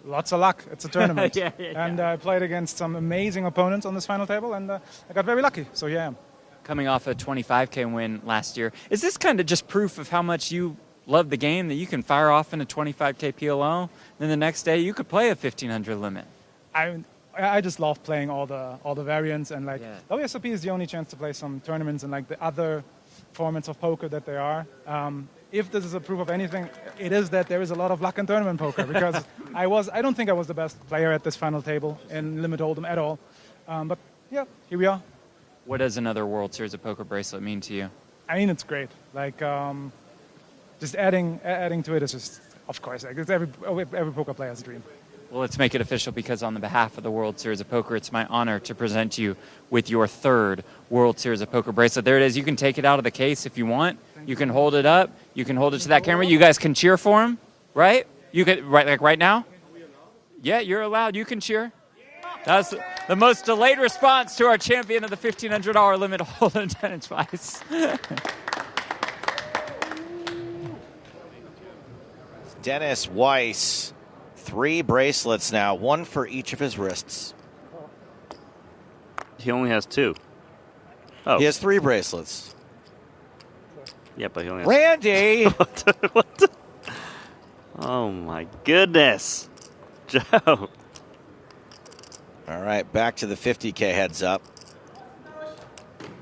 Lots of luck. It's a tournament. Yeah. And I played against some amazing opponents on this final table, and I got very lucky. So here I am. Coming off a 25K win last year. Is this kind of just proof of how much you love the game, that you can fire off in a 25K PLO, then the next day you could play a 1,500 limit? I just love playing all the variants, and like WSOP is the only chance to play some tournaments and like the other formats of poker that there are. If this is a proof of anything, it is that there is a lot of luck in tournament poker, because I don't think I was the best player at this final table in limit hold'em at all. But yeah, here we are. What does another World Series of Poker bracelet mean to you? I mean, it's great. Like just adding to it is just, of course, like it's every poker player's dream. Well, let's make it official, because on the behalf of the World Series of Poker, it's my honor to present you with your third World Series of Poker bracelet. There it is. You can take it out of the case if you want. You can hold it up. You can hold it to that camera. You guys can cheer for him, right? You could right now. Yeah, you're allowed. You can cheer. That's the most delayed response to our champion of the $1,500 limit hold'em Dennis Weiss. Dennis Weiss, 3 bracelets now, 1 for each of his wrists. He only has 2. Oh. He has 3 bracelets. Yeah, but he only has Randy! What the? Oh my goodness. Joe. All right, back to the 50K heads up.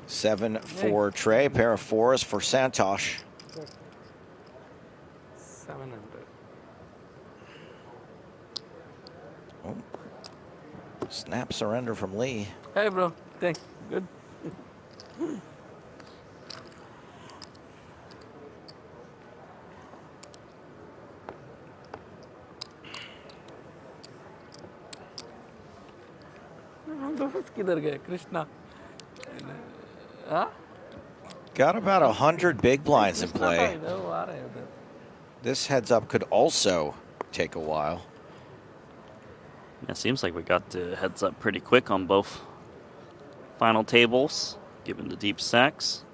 7 for Trey, pair of 4s for Santosh. 700. Oh. Snap surrender from Lee. Hey, bro. Thanks. Good. किधर गए कृष्णा हाँ Got about 100 big blinds in play. This heads up could also take a while. It seems like we got the heads up pretty quick on both final tables, given the deep stacks.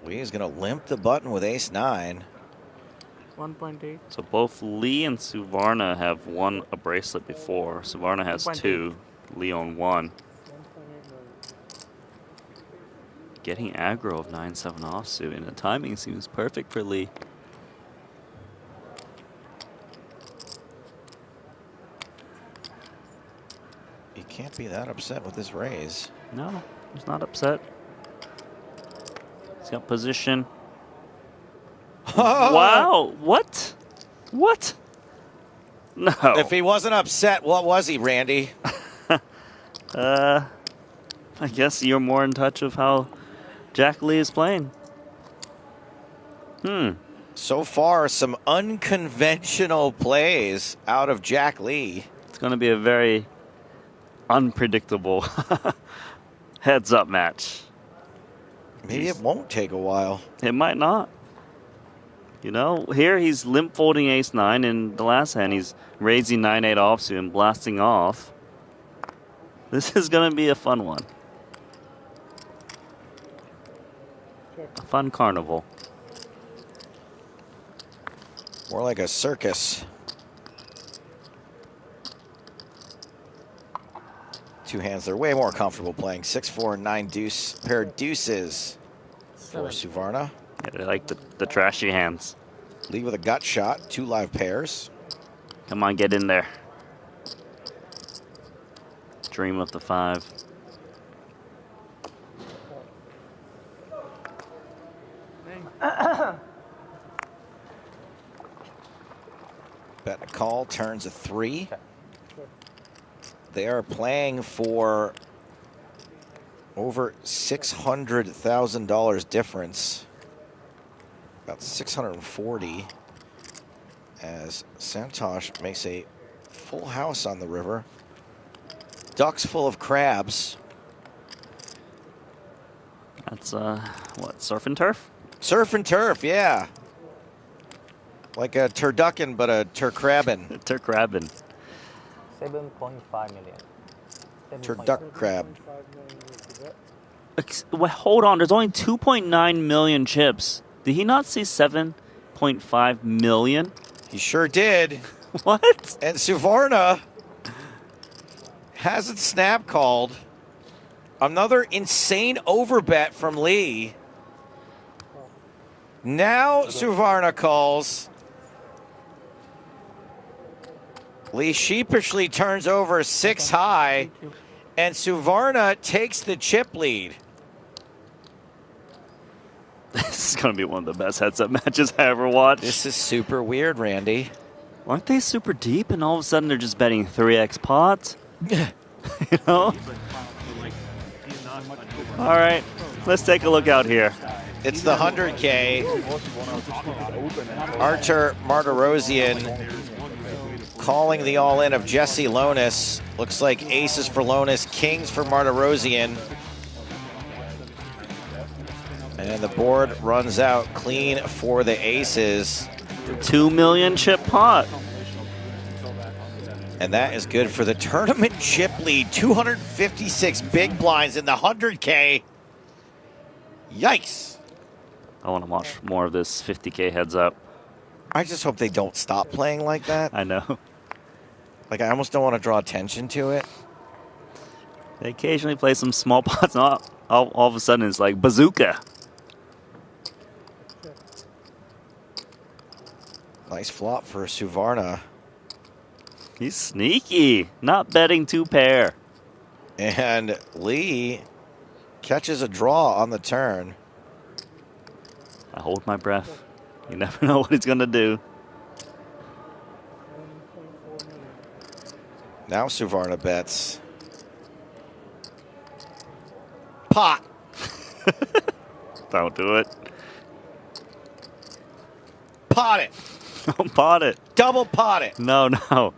Lee is going to limp the button with ace-9. 1.8. So both Lee and Suvarna have won a bracelet before. Suvarna has 2, Lee on 1. Getting aggro of 9-7 offsuit, and the timing seems perfect for Lee. He can't be that upset with this raise. No, he's not upset. He's got position. Wow, what? What? No. If he wasn't upset, what was he, Randy? I guess you're more in touch of how Jack Lee is playing. So far, some unconventional plays out of Jack Lee. It's going to be a very unpredictable heads-up match. Maybe it won't take a while. It might not. You know, here he's limp folding ace-9. In the last hand, he's raising 9-8 offsuit and blasting off. This is going to be a fun one. A fun carnival. More like a circus. 2 hands, they're way more comfortable playing. 6-4, 9 deuce, pair of deuces for Suvarna. Yeah, they like the trashy hands. Lee with a gut shot, 2 live pairs. Come on, get in there. Dream of the 5. Bet a call, turns a 3. They are playing for over $600,000 difference. About 640 as Santosh makes a full house on the river. Ducks full of crabs. That's, what, surf and turf? Surf and turf, yeah. Like a turducken, but a turcrabbin. Turcrabbin. 7.5 million. Turduck crab. Wait, hold on, there's only 2.9 million chips. Did he not see 7.5 million? He sure did. What? And Suvarna hasn't snap called. Another insane overbet from Lee. Now Suvarna calls. Lee sheepishly turns over 6 high, and Suvarna takes the chip lead. This is going to be one of the best heads-up matches I ever watched. This is super weird, Randy. Aren't they super deep, and all of a sudden they're just betting 3x pots? You know? All right, let's take a look out here. It's the 100K. Artur Martirosyan calling the all-in of Jesse Lonis. Looks like aces for Lonis, kings for Martirosyan. And the board runs out clean for the aces. 2 million chip pot. And that is good for the tournament chip lead. 256 big blinds in the 100K. Yikes. I want to watch more of this 50K heads up. I just hope they don't stop playing like that. I know. Like, I almost don't want to draw attention to it. They occasionally play some small pots, and all of a sudden it's like bazooka. Nice flop for Suvarna. He's sneaky, not betting 2 pair. And Lee catches a draw on the turn. I hold my breath. You never know what he's going to do. Now Suvarna bets. Pot. Don't do it. Pot it. Don't pot it. Double pot it. No.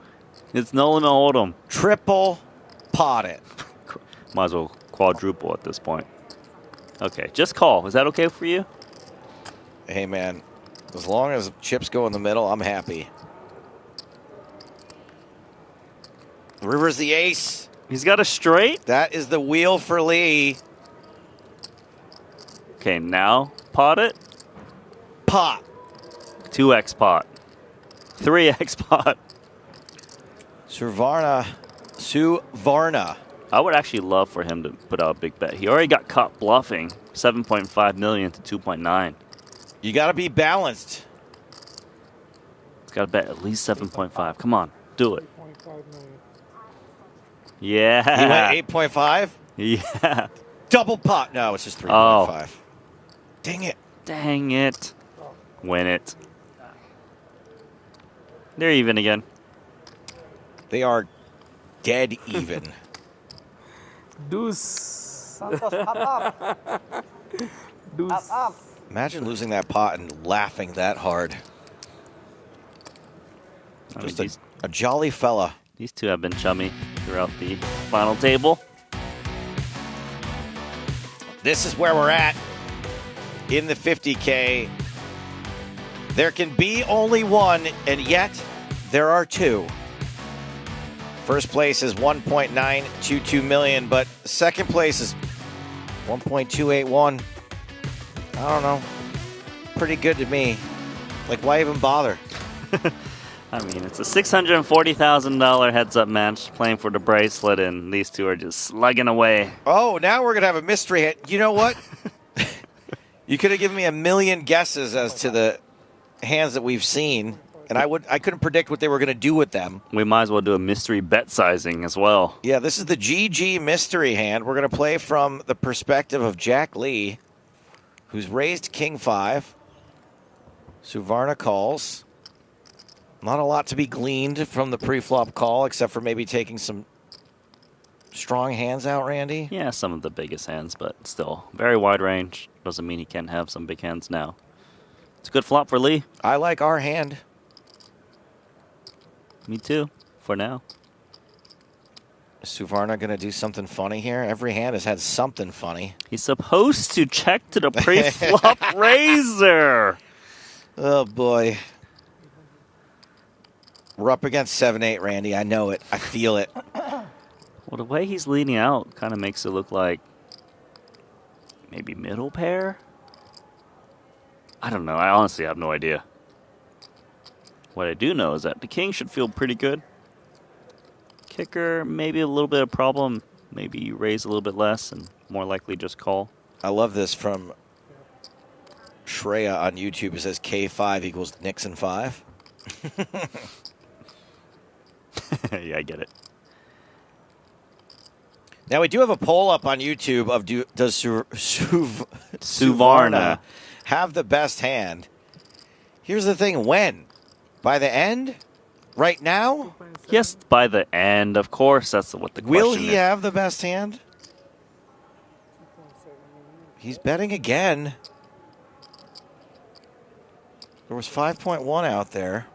It's no limit hold'em. Triple pot it. Might as well quadruple at this point. Okay, just call. Is that okay for you? Hey, man. As long as chips go in the middle, I'm happy. River's the ace. He's got a straight. That is the wheel for Lee. Okay, now pot it. Pot. 2x pot. 3x pot. Suvarna. I would actually love for him to put out a big bet. He already got caught bluffing. 7.5 million to 2.9. You got to be balanced. He's got to bet at least 7.5. Come on, do it. Yeah. He went 8.5? Yeah. Double pot. No, it's just 3.5. Dang it. Dang it. Win it. They're even again. They are dead even. Deuce. Santos, up. Deuce. Up. Imagine losing that pot and laughing that hard. Just a jolly fella. These two have been chummy throughout the final table. This is where we're at in the 50K. There can be only one, and yet there are two. First place is 1.922 million, but second place is 1.281. I don't know. Pretty good to me. Like, why even bother? I mean, it's a $640,000 heads-up match playing for the bracelet, and these two are just slugging away. Oh, now we're going to have a mystery hit. You know what? You could have given me a million guesses as to the hands that we've seen, and I couldn't predict what they were going to do with them. We might as well do a mystery bet sizing as well. Yeah, this is the GG mystery hand. We're going to play from the perspective of Jack Lee, who's raised King 5. Suvarna calls. Not a lot to be gleaned from the pre-flop call, except for maybe taking some strong hands out, Randy. Yeah, some of the biggest hands, but still very wide range. Doesn't mean he can't have some big hands now. It's a good flop for Lee. I like our hand. Me too, for now. Is Suvarna going to do something funny here? Every hand has had something funny. He's supposed to check to the pre-flop raiser. Oh, boy. We're up against 7-8, Randy. I know it. I feel it. Well, the way he's leading out kind of makes it look like maybe middle pair? I don't know. I honestly have no idea. What I do know is that the king should feel pretty good. Kicker, maybe a little bit of problem. Maybe you raise a little bit less and more likely just call. I love this from Shreya on YouTube. It says K5 equals Nixon 5. Yeah, I get it. Now, we do have a poll up on YouTube of does Suvarna have the best hand? Here's the thing. When? By the end? Right now? Yes, by the end, of course. That's what the question Will is. he have the best hand? He's betting again. There was 5.1 out there.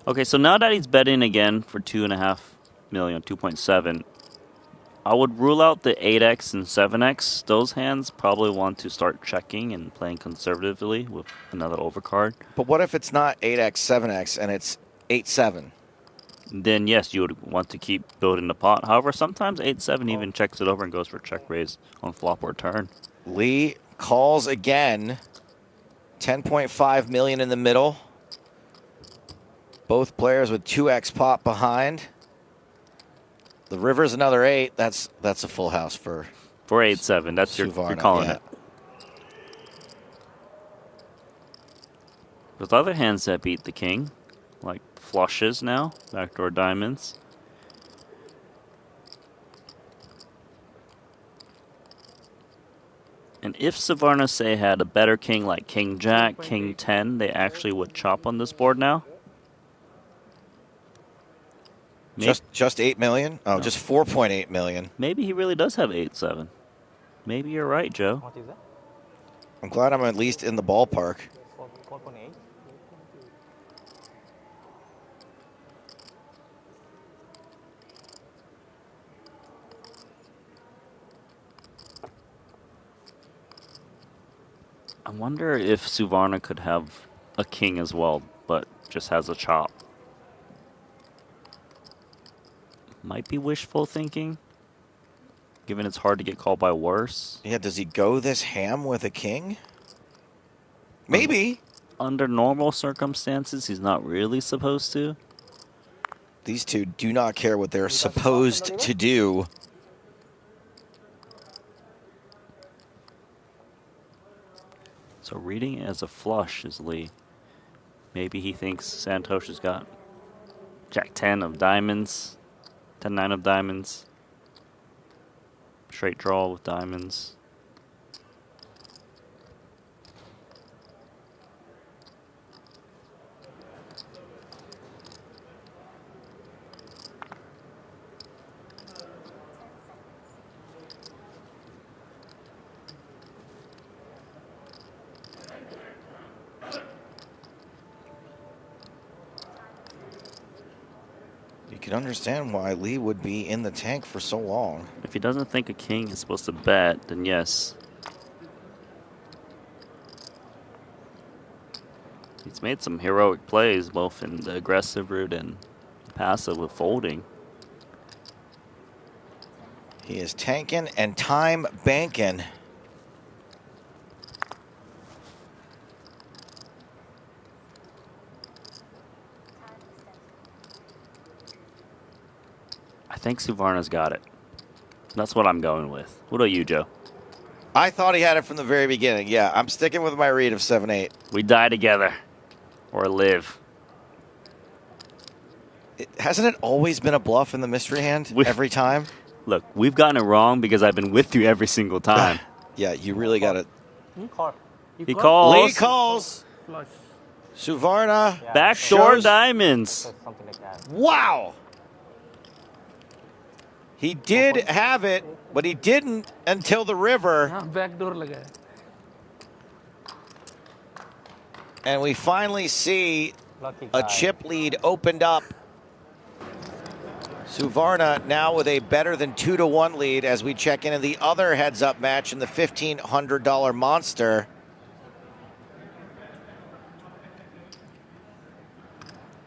Okay, so now that he's betting again for 2.5 million, 2.7, I would rule out the 8x and 7x. Those hands probably want to start checking and playing conservatively with another overcard. But what if it's not 8x, 7x, and it's 8-7? Then yes, you would want to keep building the pot. However, sometimes 8-7 even checks it over and goes for check raise on flop or turn. Lee calls again. 10.5 million in the middle. Both players with 2x pot behind. The river's another 8. That's a full house for 8-7. That's you're calling it. There's other hands that beat the king, like flushes now, backdoor diamonds. And if Savarna, say, had a better king like King Jack, King 10, they actually would chop on this board now. Just 8 million? Oh, no. Just 4.8 million. Maybe he really does have 8-7. Maybe you're right, Joe. What is that? I'm glad I'm at least in the ballpark. 4.8? I wonder if Suvarna could have a king as well, but just has a chop. Might be wishful thinking, given it's hard to get called by worse. Yeah, does he go this ham with a king? Maybe. Under normal circumstances, he's not really supposed to. These two do not care what they're supposed to do. So reading it as a flush is Lee. Maybe he thinks Santosh has got Jack 10 of diamonds, 10-9 of diamonds, straight draw with diamonds. You can understand why Lee would be in the tank for so long. If he doesn't think a king is supposed to bet, then yes. He's made some heroic plays, both in the aggressive route and passive with folding. He is tanking and time banking. I think Suvarna's got it. That's what I'm going with. What about you, Joe? I thought he had it from the very beginning. Yeah, I'm sticking with my read of 7-8. We die together. Or live. Hasn't it always been a bluff in the mystery hand every time? Look, we've gotten it wrong because I've been with you every single time. Yeah, you really got it. He calls. Lee calls. Flush. Suvarna. Yeah, Backdoor diamonds. Something like that. Wow. He did have it, but he didn't until the river. Backdoor laga. And we finally see a chip lead opened up. Suvarna now with a better than 2-1 lead as we check into the other heads-up match in the $1,500 Monster.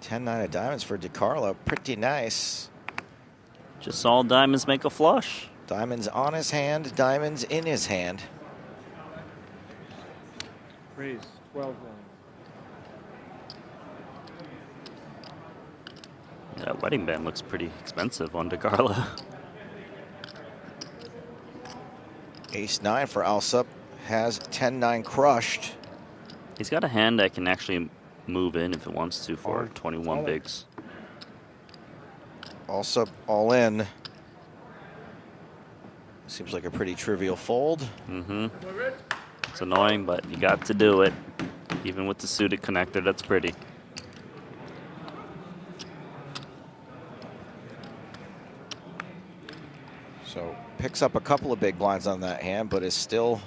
$10-9 of diamonds for DiCarlo. Pretty nice. Just saw diamonds make a flush. Diamonds on his hand, diamonds in his hand. Raise 12 That wedding band looks pretty expensive on DiCarlo. Ace-9 for Alsup has 10-9 crushed. He's got a hand that can actually move in if it wants to for 21 bigs. Alsup all in. Seems like a pretty trivial fold. Mm-hmm. It's annoying, but you got to do it. Even with the suited connector, that's pretty. So picks up a couple of big blinds on that hand, but is still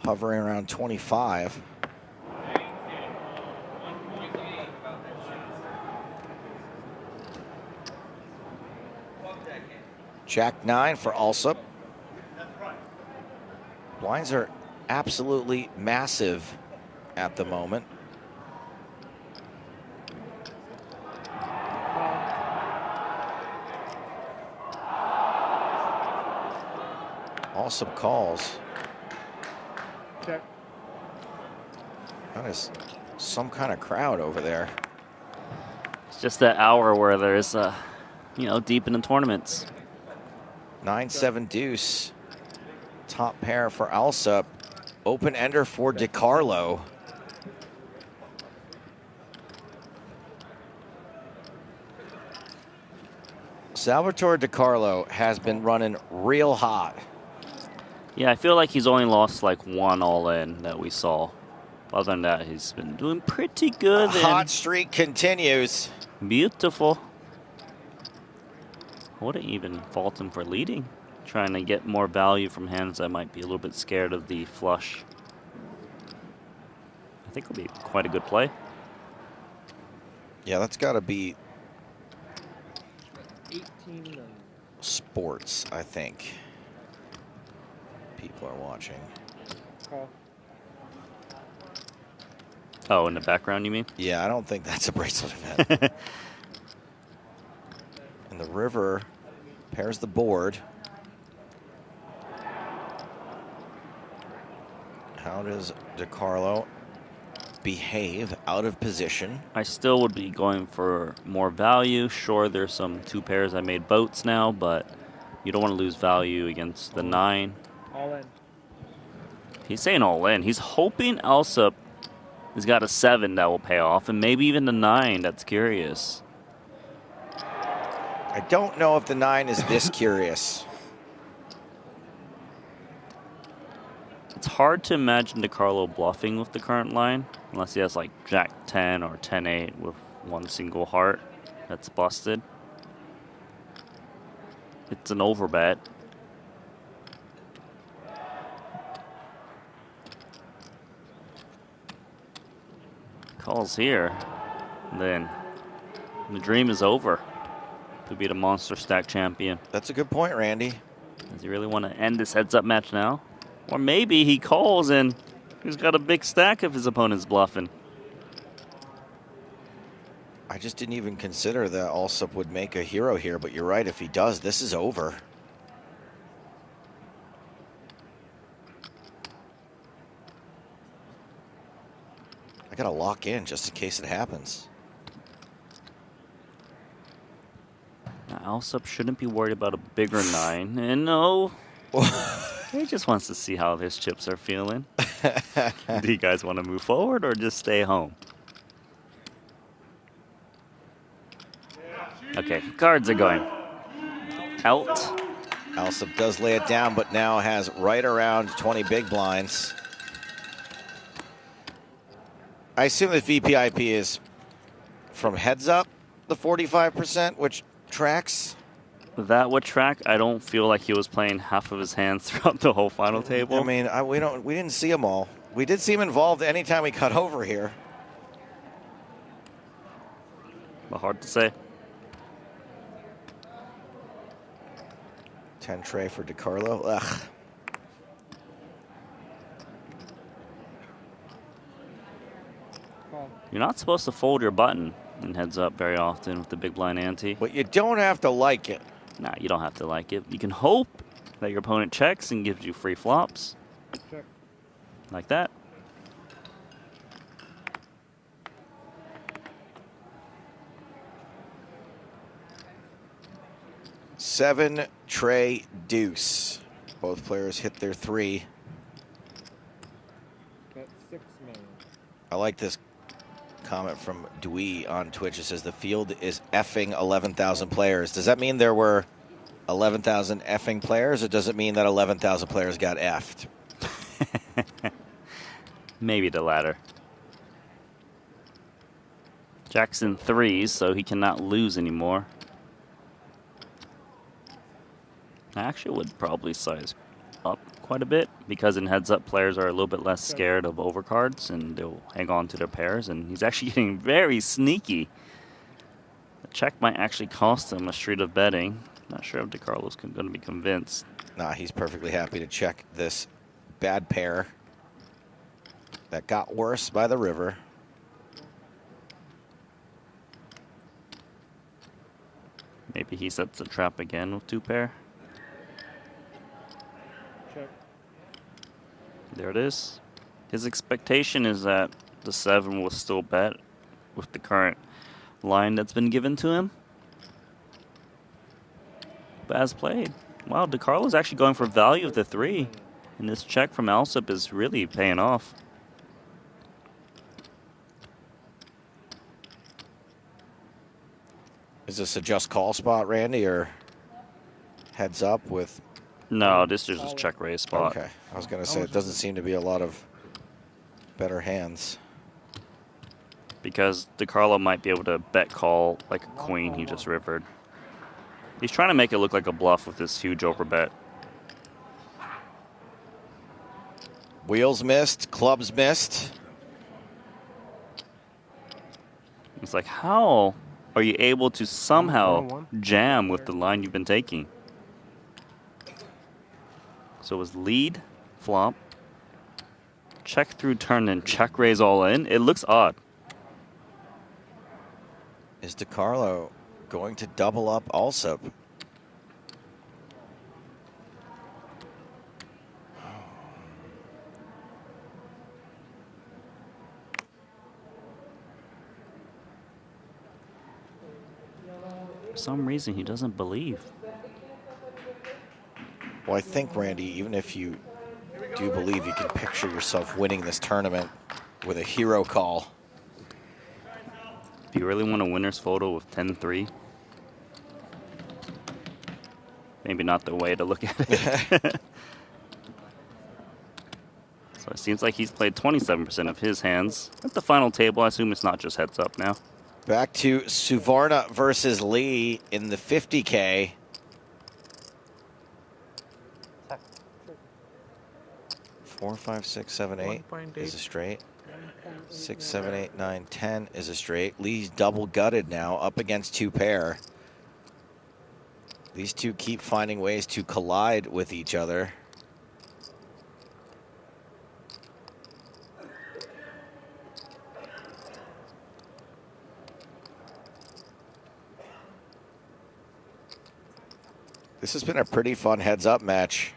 hovering around 25. Jack 9 for Alsop. Blinds are absolutely massive at the moment. Alsop calls. Check. That is some kind of crowd over there. It's just that hour where there's, deep in the tournaments. 9-7 deuce. Top pair for Alsop. Open ender for DiCarlo. Salvatore DiCarlo has been running real hot. Yeah, I feel like he's only lost like one all-in that we saw. Other than that, he's been doing pretty good. The hot streak continues. Beautiful. I wouldn't even fault him for leading. Trying to get more value from hands that might be a little bit scared of the flush. I think it'll be quite a good play. Yeah, that's got to be 18 million. sports, I think. People are watching. Call. Oh, in the background, you mean? Yeah, I don't think that's a bracelet event. And the river pairs the board. How does DiCarlo behave out of position? I still would be going for more value. Sure, there's some 2 pairs I made boats now, but you don't want to lose value against the 9. All in. He's saying all in. He's hoping Alsop has got a 7 that will pay off, and maybe even the 9. That's curious. I don't know if the 9 is this curious. It's hard to imagine DiCarlo bluffing with the current line, unless he has like Jack 10 or 10-8 with one single heart that's busted. It's an overbet. Calls here, then the dream is over to be the monster stack champion. That's a good point, Randy. Does he really want to end this heads-up match now? Or maybe he calls and he's got a big stack if his opponent's bluffing. I just didn't even consider that Alsop would make a hero here, but you're right. If he does, this is over. I gotta lock in just in case it happens. Now, Alsop shouldn't be worried about a bigger 9. And no, he just wants to see how his chips are feeling. Do you guys want to move forward or just stay home? Okay, cards are going out. Alsop does lay it down, but now has right around 20 big blinds. I assume that VPIP is from heads up, the 45%, which tracks. That would track. I don't feel like he was playing half of his hands throughout the whole final table. I mean, we didn't see them all. We did see him involved anytime we cut over here. But hard to say. 10 tray for DiCarlo. Ugh. You're not supposed to fold your button in heads up very often with the big blind ante. But you don't have to like it. Nah, you don't have to like it. You can hope that your opponent checks and gives you free flops. Check. Like that. Seven tray deuce. Both players hit their 3. That's 6 million. I like this comment from Dewey on Twitch. It says the field is effing 11,000 players. Does that mean there were 11,000 effing players, or does it mean that 11,000 players got effed? Maybe the latter. Jackson 3s, so he cannot lose anymore. I actually would probably size up quite a bit, because in heads up players are a little bit less scared of overcards and they'll hang on to their pairs, and he's actually getting very sneaky. The check might actually cost him a street of betting. Not sure if DeCarlo's going to be convinced. Nah, he's perfectly happy to check this bad pair that got worse by the river. Maybe he sets the trap again with 2 pair. Check. There it is. His expectation is that the 7 will still bet with the current line that's been given to him. But as played. Wow, DeCarlo's actually going for value of the 3. And this check from Alsop is really paying off. Is this a just call spot, Randy, or heads up with? No, this is just check raise spot. Okay, I was going to say it doesn't seem to be a lot of better hands. Because DeCarlo might be able to bet call like a queen he just rivered. He's trying to make it look like a bluff with this huge overbet. Wheels missed, clubs missed. It's like, how are you able to somehow jam with the line you've been taking? So it was lead, flop, check through turn, and check raise all in. It looks odd. Is DeCarlo going to double up also? For some reason, he doesn't believe. Well, I think, Randy, even if you do believe, you can picture yourself winning this tournament with a hero call. If you really want a winner's photo with 10-3, maybe not the way to look at it. So it seems like he's played 27% of his hands. At the final table, I assume it's not just heads up now. Back to Suvarna versus Lee in the 50K. Four, 5, 6, 7, 8 is a straight. 6, 7, 8, 9, 10 is a straight. Lee's double gutted now, up against 2 pair. These two keep finding ways to collide with each other. This has been a pretty fun heads-up match.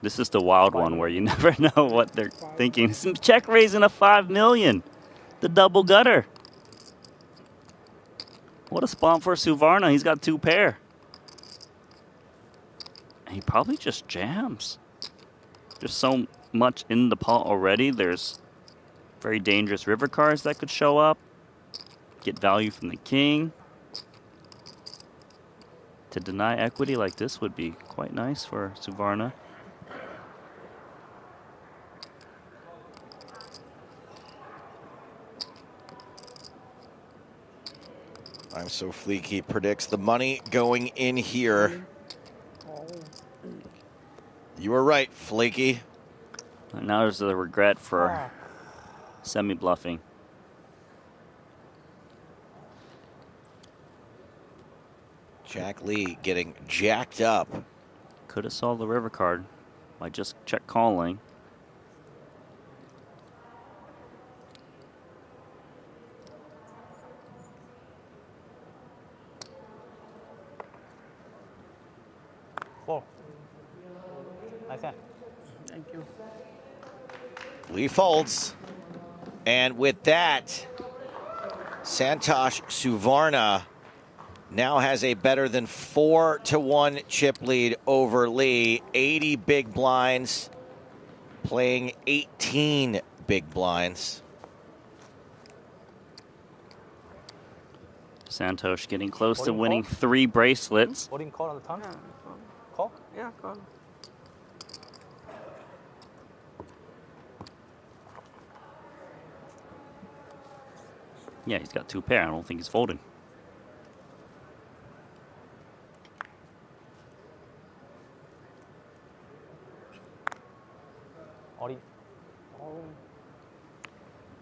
This is the wild one where you never know what they're thinking. Some check raising a 5 million. The double gutter. What a spot for Suvarna. He's got 2 pair. And he probably just jams. There's so much in the pot already. There's very dangerous river cards that could show up. Get value from the king. To deny equity like this would be quite nice for Suvarna. I'm so fleeky predicts the money going in here. You were right, Flaky. And now there's the regret for semi-bluffing. Jack Lee getting jacked up. Could have solved the river card by just check calling. Four. Nice hand. Thank you. Lee folds. And with that, Santosh Suvarna now has a better than 4-1 chip lead over Lee. 80 big blinds, playing 18 big blinds. Santosh getting close to winning 3 bracelets. What do you call on the turn? Call? Yeah, call. Yeah, he's got 2 pair. I don't think he's folding.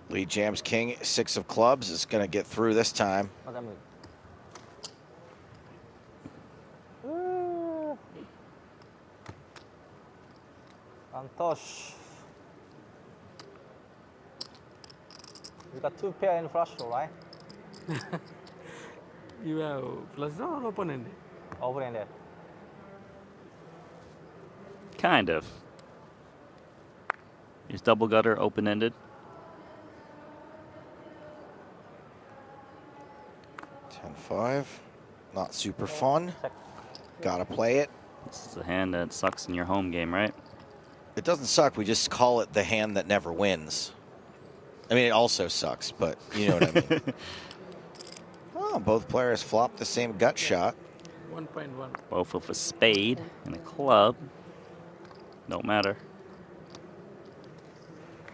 Lee jams king, 6 of clubs. Is going to get through this time. Santosh. You got 2 pair in flush draw, right? You have flush draw or open-ended? Open-ended. Kind of. Is double gutter open-ended? 10-5. Not super fun. Gotta play it. This is a hand that sucks in your home game, right? It doesn't suck. We just call it the hand that never wins. I mean, it also sucks, but you know what I mean. Oh, both players flopped the same gut shot. 1.1. Both with a spade and a club. Don't matter.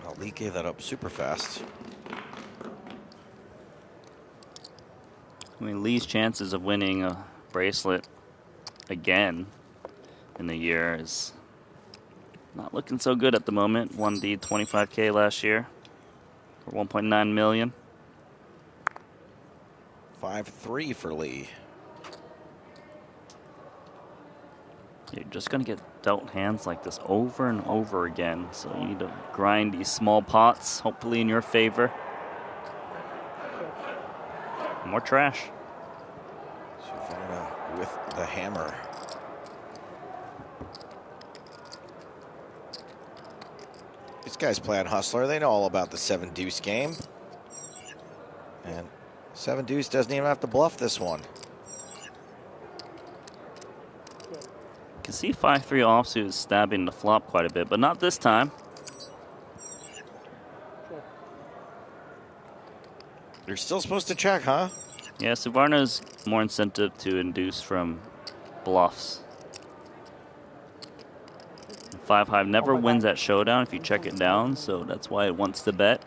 Well, Lee gave that up super fast. I mean, Lee's chances of winning a bracelet again in the year is not looking so good at the moment. Won the 25K last year for 1.9 million. 5-3 for Lee. You're just going to get dealt hands like this over and over again. So you need to grind these small pots, hopefully in your favor. More trash. Savannah with the hammer. These guys play on Hustler. They know all about the 7-deuce game. And 7-deuce doesn't even have to bluff this one. You can see 5-3 offsuit is stabbing the flop quite a bit, but not this time. You're still supposed to check, huh? Yeah, Suvarna's more incentive to induce from bluffs. 5-high never wins that showdown if you check it down, so that's why it wants to bet.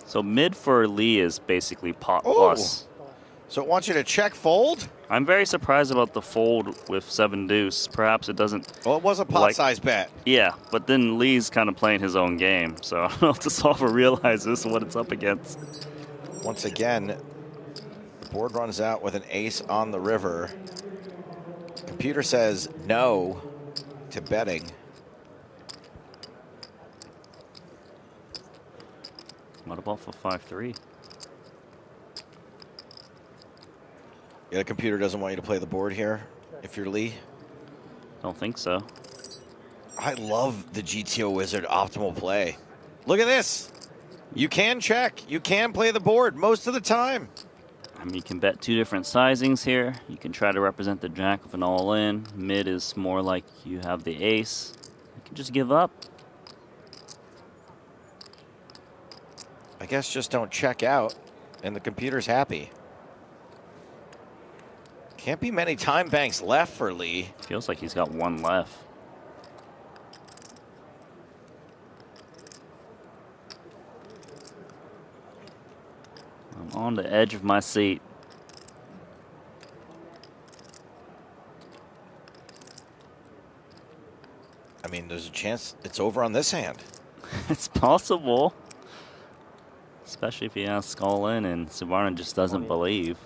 So mid for Lee is basically pot plus. So it wants you to check fold? I'm very surprised about the fold with 7-deuce. Perhaps it doesn't. Well, it was a pot size bet. Yeah, but then Lee's kind of playing his own game, so I don't know if the solver realizes what it's up against. Once again, the board runs out with an ace on the river. Computer says no to betting. What about for 5-3? Yeah, the computer doesn't want you to play the board here if you're Lee. Don't think so. I love the GTO Wizard optimal play. Look at this. You can check. You can play the board most of the time. I mean, you can bet two different sizings here. You can try to represent the jack with an all-in. Mid is more like you have the ace. You can just give up. I guess just don't check out, and the computer's happy. Can't be many time banks left for Lee. Feels like he's got one left. I'm on the edge of my seat. I mean, there's a chance it's over on this hand. It's possible. Especially if he asks all in and Suvarna just doesn't believe.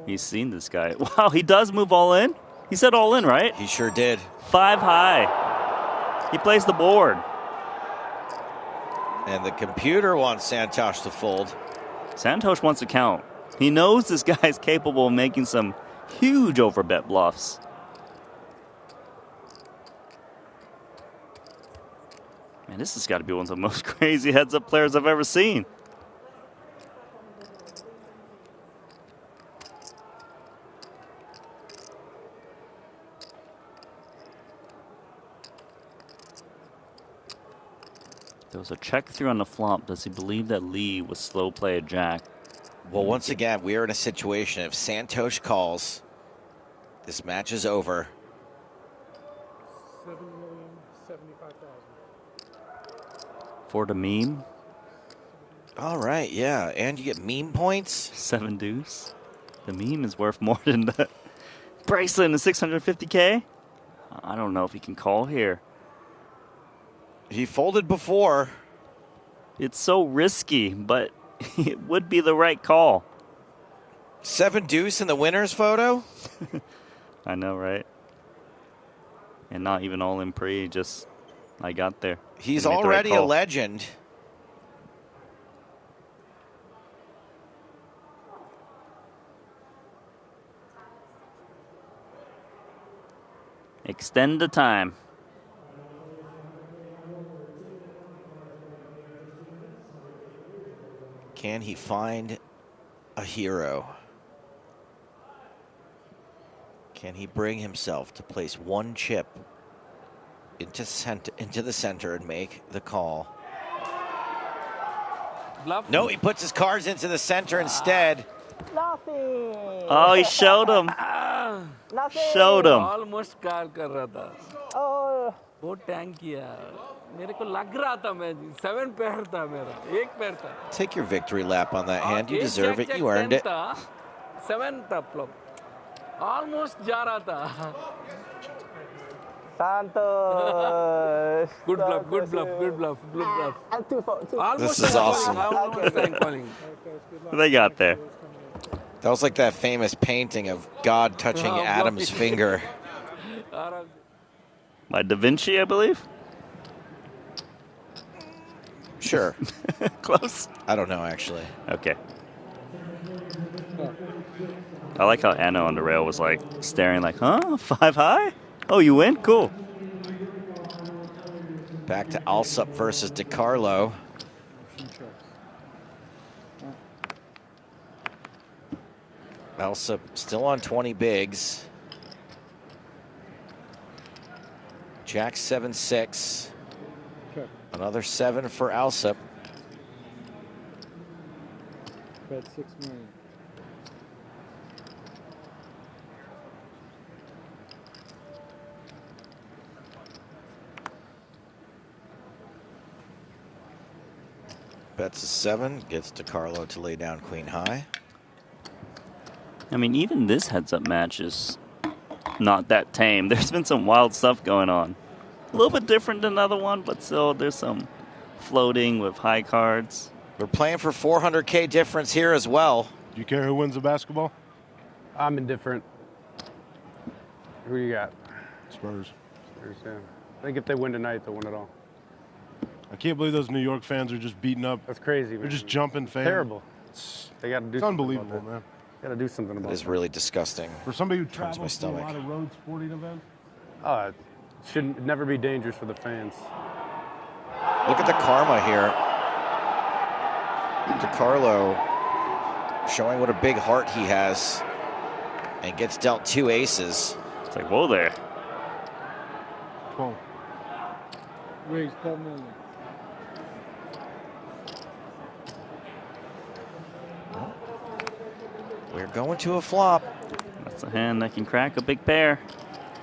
He's seen this guy. Wow, he does move all in? He said all in, right? He sure did. 5-high. He plays the board. And the computer wants Santosh to fold. Santosh wants to count. He knows this guy's capable of making some huge overbet bluffs. Man, this has got to be one of the most crazy heads-up players I've ever seen. There was a check through on the flop. Does he believe that Lee would slow play a jack? Well, once again, we are in a situation. If Santosh calls, this match is over. 7,075,000. For the meme? All right, yeah. And you get meme points? 7-deuce. The meme is worth more than the bracelet in the 650K. I don't know if he can call here. He folded before. It's so risky, but it would be the right call. 7-deuce in the winner's photo? I know, right? And not even all in pre, just I got there. He's Made the right already a call. legend. Extend the time. Can he find a hero? Can he bring himself to place one chip into the center and make the call? Bluff. No, he puts his cards into the center instead. Nothing. Oh, he showed him. Nothing. Showed him. Almost car कर रहा था. Oh. बहुत tank किया. मेरे को लग रहा था मैं 7 पैर था मेरा. 1 पैर था. Take your victory lap on that hand. You एक deserve check, it. You earned it. 7 था flop. Almost जा रहा था. Santos. Good bluff, good bluff, good bluff, good bluff. This is awesome. Almost I'm calling. They got there. That was like that famous painting of God touching Adam's finger. By Da Vinci, I believe. Sure. Close. I don't know, actually. Okay. I like how Anna on the rail was like staring like, huh? 5 high? Oh, you win? Cool. Back to Alsup versus DiCarlo. Alsup still on 20 bigs. Jack 7-6. Another 7 for Alsup. Bet 6 million. Bets a 7, gets DiCarlo to lay down queen high. I mean, even this heads-up match is not that tame. There's been some wild stuff going on. A little bit different than another one, but still there's some floating with high cards. We're playing for 400K difference here as well. Do you care who wins the basketball? I'm indifferent. Who you got? Spurs. Spurs, yeah. I think if they win tonight, they'll win it all. I can't believe those New York fans are just beating up. That's crazy, man. They're just jumping fans. Terrible. They got to do It's something unbelievable, about that. man. Got to do something about It is that. really disgusting. For somebody who Turns my travels to a stomach. lot of road sporting events. It shouldn't never be dangerous for the fans. Look at the karma here. DiCarlo showing what a big heart he has and gets dealt 2 aces. It's like, whoa there. 12. Raise 12 million. We're going to a flop. That's a hand that can crack a big pair.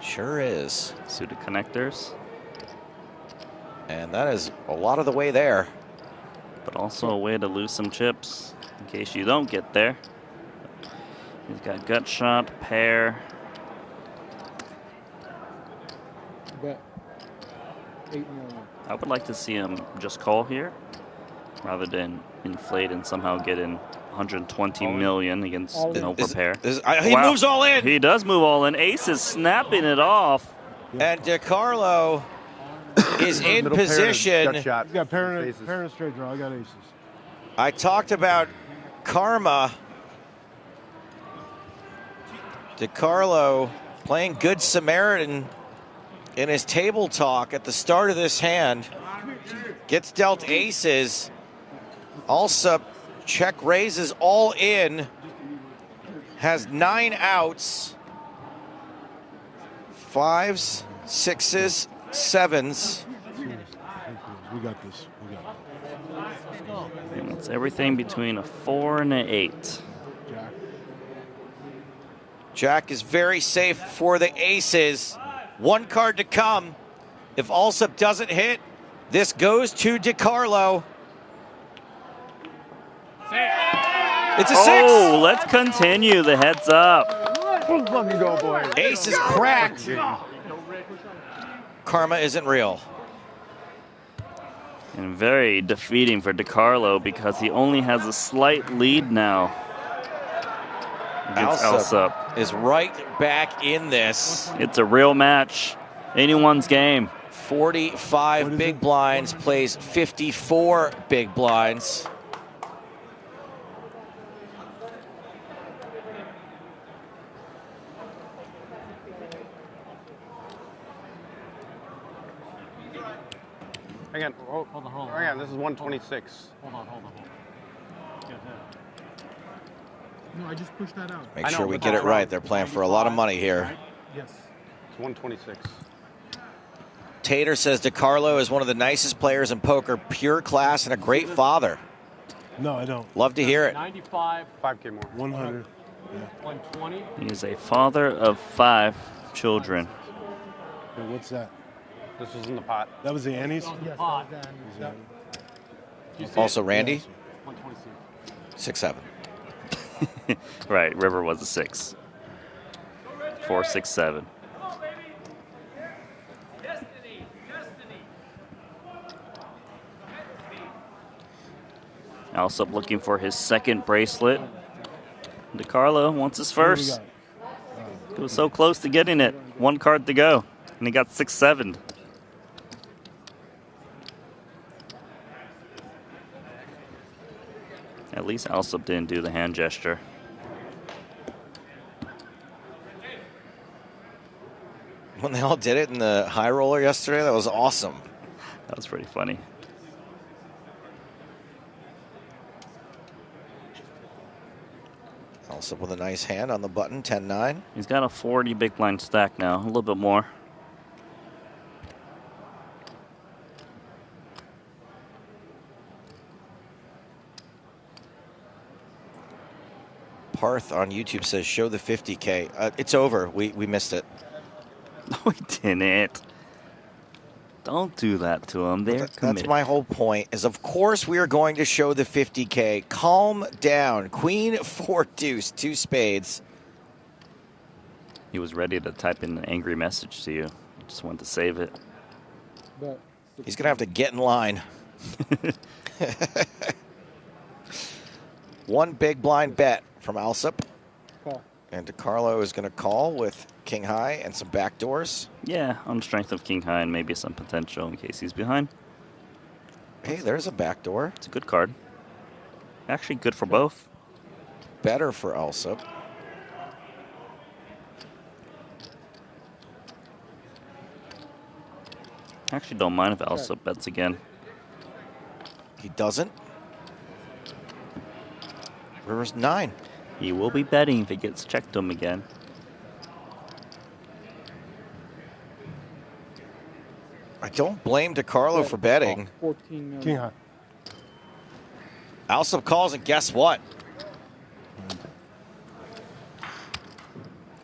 Sure is. Suited connectors. And that is a lot of the way there. But also a way to lose some chips in case you don't get there. He's got gut shot, pair. Bet 8 million. I would like to see him just call here rather than inflate and somehow get in 120 million against no pair. He moves all in. He does move all in. Ace is snapping it off. And DiCarlo is in Middle position. He's got pair and straight draw. I got aces. I talked about karma. DiCarlo playing Good Samaritan in his table talk at the start of this hand. Gets dealt aces. Also, check raises all in. Has 9 outs. 5s, 6s, 7s. We got this. We got it. And it's everything between a 4 and an 8. Jack is very safe for the aces. 1 card to come. If Alsup doesn't hit, this goes to DiCarlo. It's a 6. Oh, let's continue the heads up. Let's fucking go, boys. Ace is cracked. Karma isn't real. And very defeating for DiCarlo because he only has a slight lead now against Alsup. Is right back in this. It's a real match. Anyone's game. 45 big blinds plays 54 big blinds. Hang on. Hold on. Hang on. This is 126. Hold on. No, I just pushed that out. Make sure we get it right. They're playing for a lot of money here. Yes. It's 126. Tater says DeCarlo is one of the nicest players in poker, pure class, and a great father. No, I don't. Love to hear it. 95. 5K more. 100. 120. He is a father of 5 children. Hey, what's that? This was in the pot. That was the Annie's? Yes, Pot. Also, Randy? 126. 6-7. Right, River was a 6. 4, 6, 7. Alsop looking for his second bracelet. DeCarlo wants his first. He was so close to getting it. 1 card to go, and he got 6-7. At least Alsop didn't do the hand gesture. When they all did it in the high roller yesterday, that was awesome. That was pretty funny. Alsop with a nice hand on the button, 10-9. He's got a 40 big blind stack now, a little bit more. Parth on YouTube says, show the 50K. It's over. We missed it. No, we didn't. Don't do that to them. They're That's committed. my whole point, is of course we are going to show the 50K. Calm down. Queen, 4 deuce, 2 spades. He was ready to type in an angry message to you. He just wanted to save it. He's going to have to get in line. 1 big blind bet from Alsop. Call. And DeCarlo is going to call with king high and some backdoors. Yeah, on the strength of king high and maybe some potential in case he's behind. Hey, there's a backdoor. It's a good card. Actually good for both. Better for Alsop. Actually don't mind if Alsop bets again. He doesn't. River's 9. He will be betting if it gets checked to him again. I don't blame DeCarlo for betting. 14 million. King high. Alsop calls, and guess what?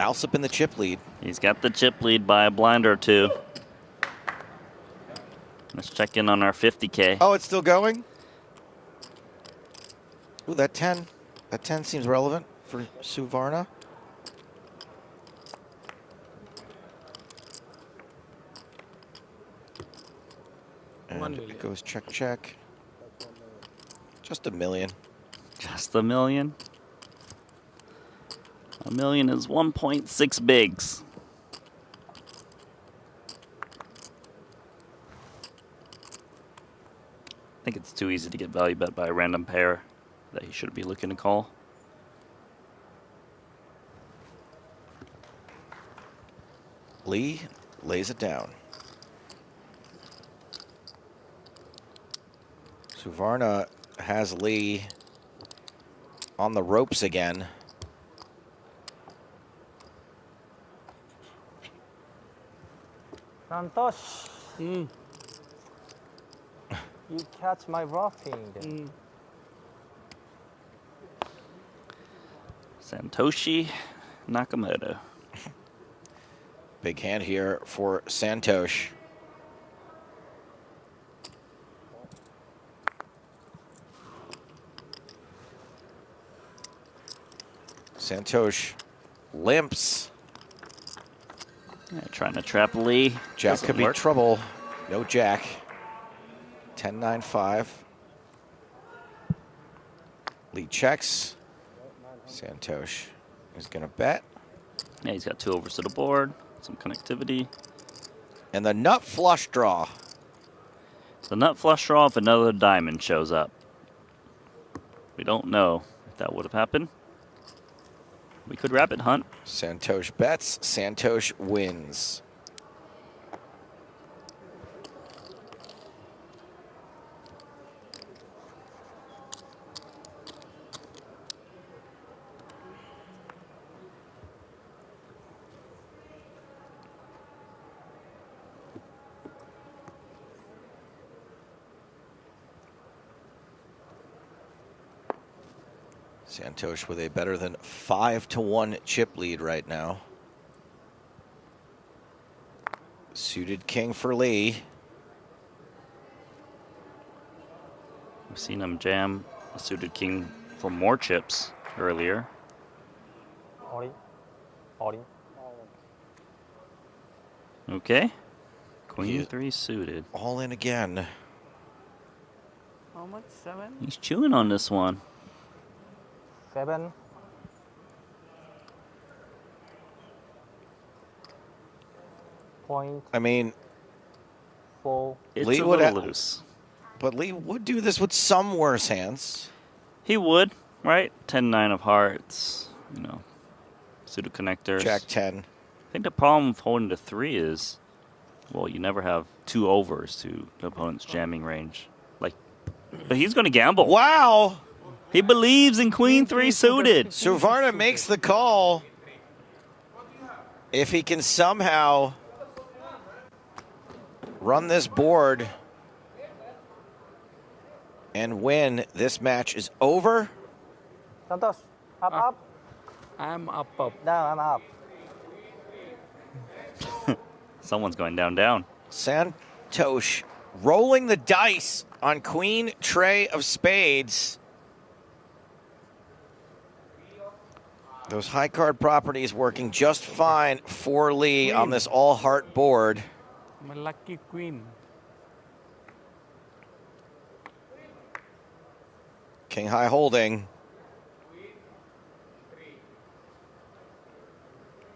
Alsop in the chip lead. He's got the chip lead by a blind or 2. Let's check in on our 50K. Oh, it's still going? Ooh, that 10. That 10 seems relevant for Suvarna. And it goes check, check. Just $1 million. Just $1 million? $1 million is 1.6 bigs. I think it's too easy to get value bet by a random pair that he should be looking to call. Lee lays it down. Suvarna has Lee on the ropes again. Santosh. You catch my roughing. Santoshi Nakamoto. Big hand here for Santosh. Santosh limps. Yeah, trying to trap Lee. Jack Doesn't could be work. trouble. No jack. 10-9-5. Lee checks. Santosh is going to bet. Yeah, he's got 2 overs to the board. Some connectivity. And the nut flush draw. The nut flush draw if another diamond shows up. We don't know if that would have happened. We could rabbit hunt. Santosh bets. Santosh wins. Santosh with a better than 5-1 chip lead right now. Suited king for Lee. We've seen him jam a suited king for more chips earlier. Okay. Queen 3 suited. All in again. How much? 7? He's chewing on this one. 7. Point. I mean, 4. It's Lee a would little loose. But Lee would do this with some worse hands. He would, right? 10-9 of hearts, you know, suited connectors. Jack 10. I think the problem with holding to 3 is, well, you never have 2 overs to the opponent's jamming range. Like, but he's going to gamble. Wow! He believes in Queen 3 suited. Suvarna makes the call. If he can somehow run this board and win, this match is over. Santosh, up. I'm up. Down, I'm up. Someone's going down. Santosh rolling the dice on Queen Tray of Spades. Those high card properties working just fine for Lee on this all heart board. My lucky queen. King high holding.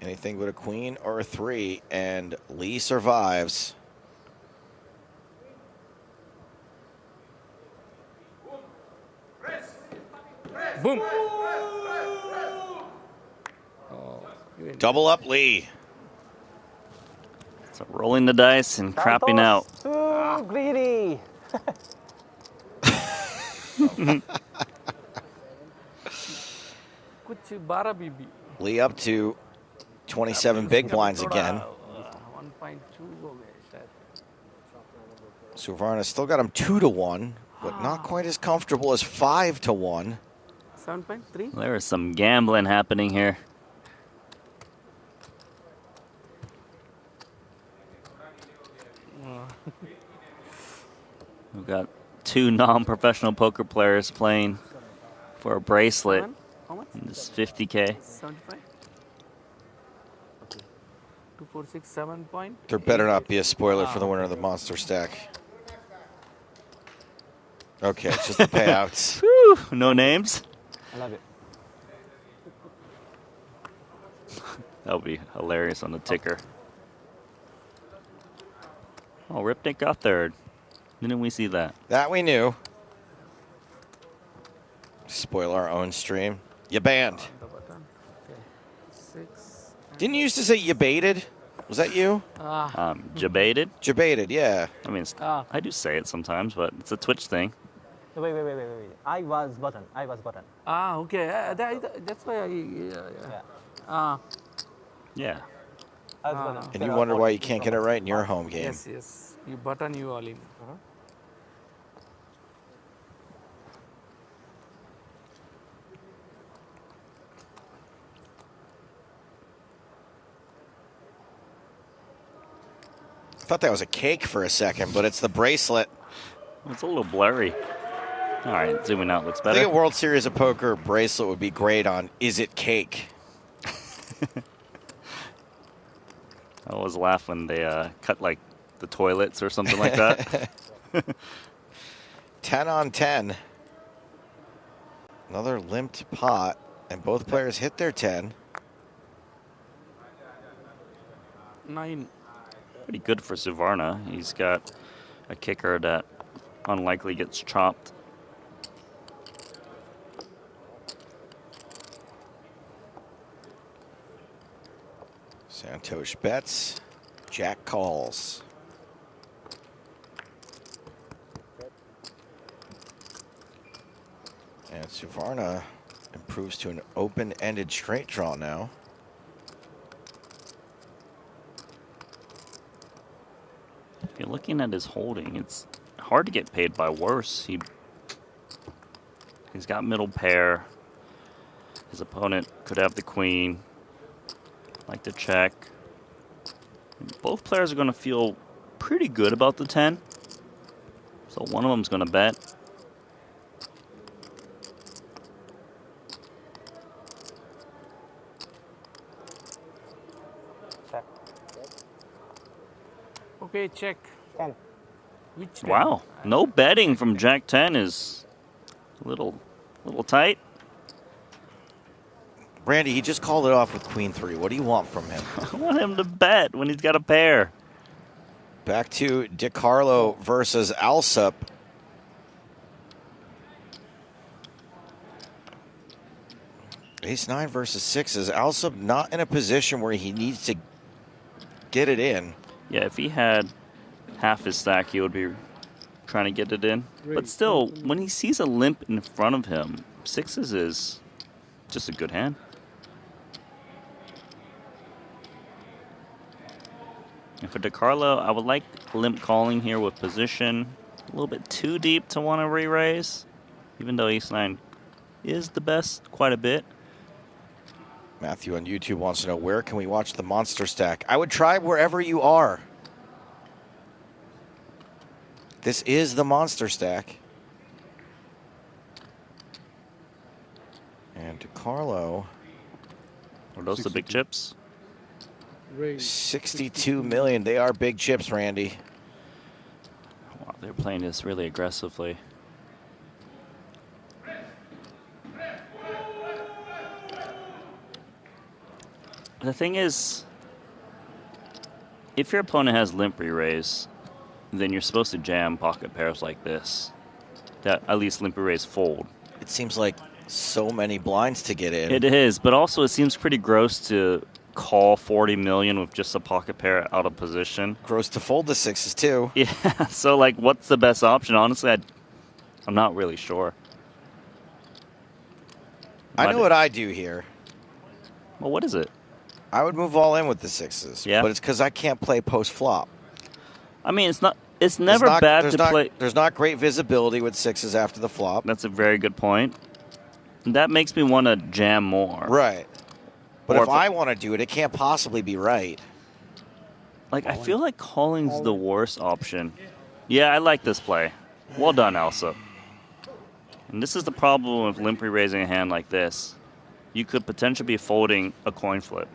Anything but a queen or a 3, and Lee survives. Boom. Double up Lee. So rolling the dice and crapping out. Too greedy. Kuch bara bibi. Lee up to 27 big blinds again. 1.2 ho gaye shayad. Suvarna still got him 2-1, but not quite as comfortable as 5-1. 7.3. There is some gambling happening here. We've got 2 non-professional poker players playing for a bracelet. How much? In this 50K. 75. 246, 7 point. There better not be a spoiler for the winner of the monster stack. Okay, it's just the payouts. Whew, no names. I love it. That would be hilarious on the ticker. Oh, Ripnick got 3rd. Didn't we see that? That we knew. Spoil our own stream. You banned. Didn't you used to say you baited? Was that you? Jabated? Jabated, yeah. I mean, I do say it sometimes, but it's a Twitch thing. Wait. I was button. Okay. That's why I. Yeah. And you wonder why you can't get it right in your home game. Yes. You button, you all in. I thought that was a cake for a second, but it's the bracelet. It's a little blurry. All right, zooming out looks I better. think a World Series of Poker bracelet would be great on Is It Cake? I always laugh when they cut like the toilets or something like that. 10 on 10. Another limped pot, and both players hit their 10. 9. Pretty good for Suvarna. He's got a kicker that unlikely gets chopped. Santosh bets, Jack calls. And Suvarna improves to an open-ended straight draw now. If you're looking at his holding, it's hard to get paid by worse. He's got middle pair. His opponent could have the queen. Like to check. Both players are going to feel pretty good about the 10. So one of them's going to bet. Check. Okay, check. 10. Which 10? Wow, no betting from Jack 10 is a little tight. Randy, he just called it off with Queen 3. What do you want from him? I want him to bet when he's got a pair. Back to DiCarlo versus Alsup. Ace-9 versus 6s. Alsup not in a position where he needs to get it in. Yeah, if he had half his stack, he would be trying to get it in. But still, when he sees a limp in front of him, 6s is just a good hand. And for DiCarlo, I would like limp calling here with position. A little bit too deep to want to re-raise, even though Ace-9 is the best quite a bit. Matthew on YouTube wants to know, where can we watch the monster stack? I would try wherever you are. This is the monster stack. And DiCarlo. Are those the big chips? 62 million. They are big chips, Randy. Wow, they're playing this really aggressively. The thing is, if your opponent has limp re-raise, then you're supposed to jam pocket pairs like this. That at least limp re-raise fold. It seems like so many blinds to get in. It is, but also it seems pretty gross to call 40 million with just a pocket pair out of position. Gross to fold the 6s too. Yeah, so like what's the best option? Honestly, I'm not really sure. I know what I do here. Well, what is it? I would move all in with the 6s. Yeah. But it's because I can't play post flop. I mean, it's never bad to play. There's not great visibility with 6s after the flop. That's a very good point. And that makes me want to jam more. Right. But Or if I want to do it, it can't possibly be right. Like, I feel like calling's the worst option. Yeah, I like this play. Well done, Elsa. And this is the problem with limp raising a hand like this. You could potentially be folding a coin flip.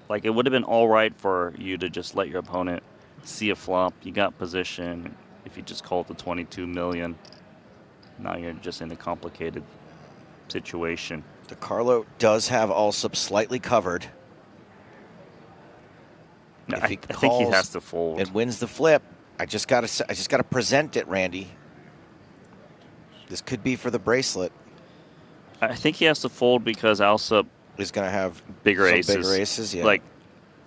Like, it would have been all right for you to just let your opponent see a flop. You got position. If you just called the 22 million, now you're just in a complicated situation. DiCarlo does have Alsup slightly covered. No, If I he think he has to fold. and wins the flip, I just gotta present it, Randy. This could be for the bracelet. I think he has to fold because Alsup is going to have bigger some aces. bigger aces, yeah. Like,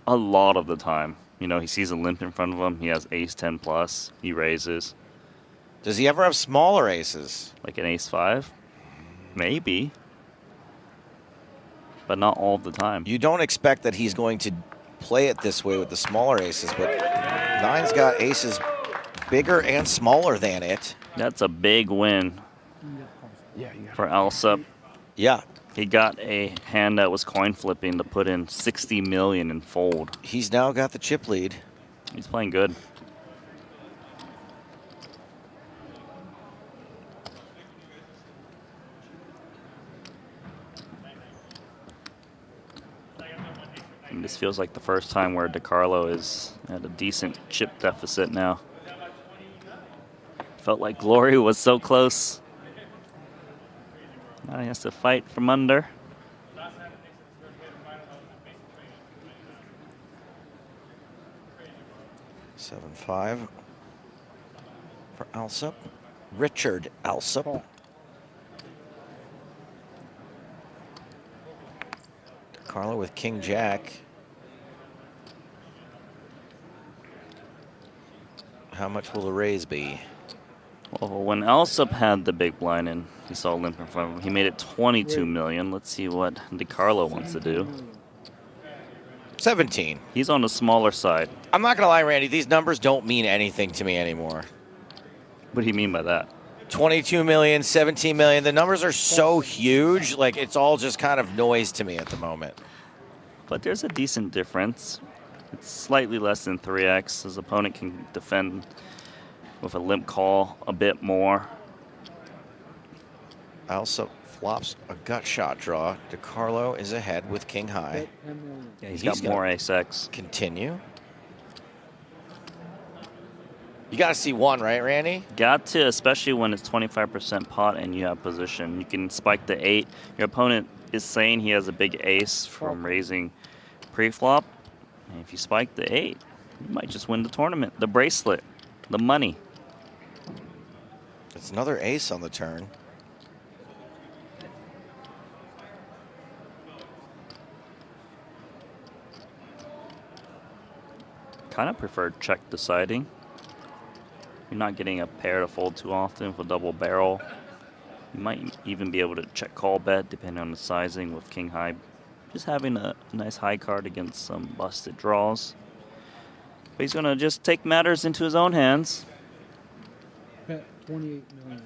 a lot of the time. You know, he sees a limp in front of him. He has ace 10 plus. He raises. Does he ever have smaller aces? Like an ace 5? Maybe. But not all the time. You don't expect that he's going to play it this way with the smaller aces, but 9's got aces bigger and smaller than it. That's a big win for Alsup. Yeah. He got a hand that was coin flipping to put in 60 million and fold. He's now got the chip lead. He's playing good. And this feels like the first time where DiCarlo is at a decent chip deficit now. Felt like Glory was so close. Now he has to fight from under. 7-5 for Alsop. Richard Alsop. Carlo with King Jack. How much will the raise be? Well, when Alsop had the big blind and he saw limp in front of him, he made it 22 million. Let's see what DiCarlo wants to do. 17. He's on the smaller side. I'm not gonna lie, Randy, these numbers don't mean anything to me anymore. What do you mean by that? 22 million, 17 million. The numbers are so huge, like it's all just kind of noise to me at the moment. But there's a decent difference. It's slightly less than 3x. His opponent can defend with a limp call a bit more. Also flops a gut shot draw. DiCarlo is ahead with King High. Yeah, he's got more ace-x. Continue. You got to see one, right, Randy? Got to, especially when it's 25% pot and you have position. You can spike the 8. Your opponent is saying he has a big ace from raising pre-flop. And if you spike the 8, you might just win the tournament. The bracelet, the money. It's another ace on the turn. Kind of prefer check deciding. You're not getting a pair to fold too often with a double barrel. You might even be able to check call bet depending on the sizing with King High. Just having a nice high card against some busted draws. But he's going to just take matters into his own hands. Bet 28 million.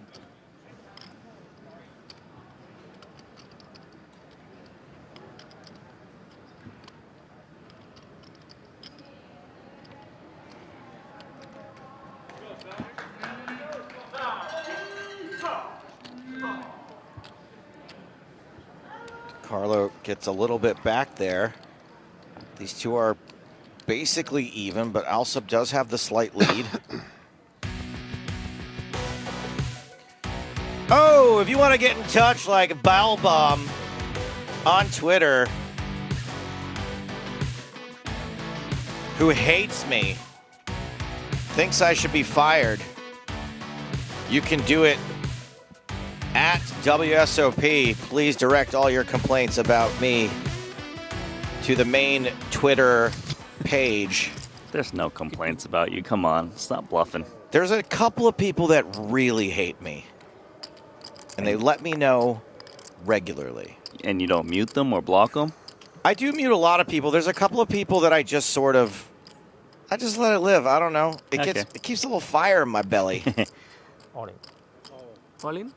Carlo gets a little bit back there. These two are basically even, but Alsop does have the slight lead. Oh, if you want to get in touch like Balbomb on Twitter, who hates me, thinks I should be fired, you can do it at WSOP. Please direct all your complaints about me to the main Twitter page. There's no complaints about you. Come on, stop bluffing. There's a couple of people that really hate me, and they let me know regularly. And you don't mute them or block them? I do mute a lot of people. There's a couple of people that I just sort of, I just let it live. I don't know. It keeps a little fire in my belly. All in. All in?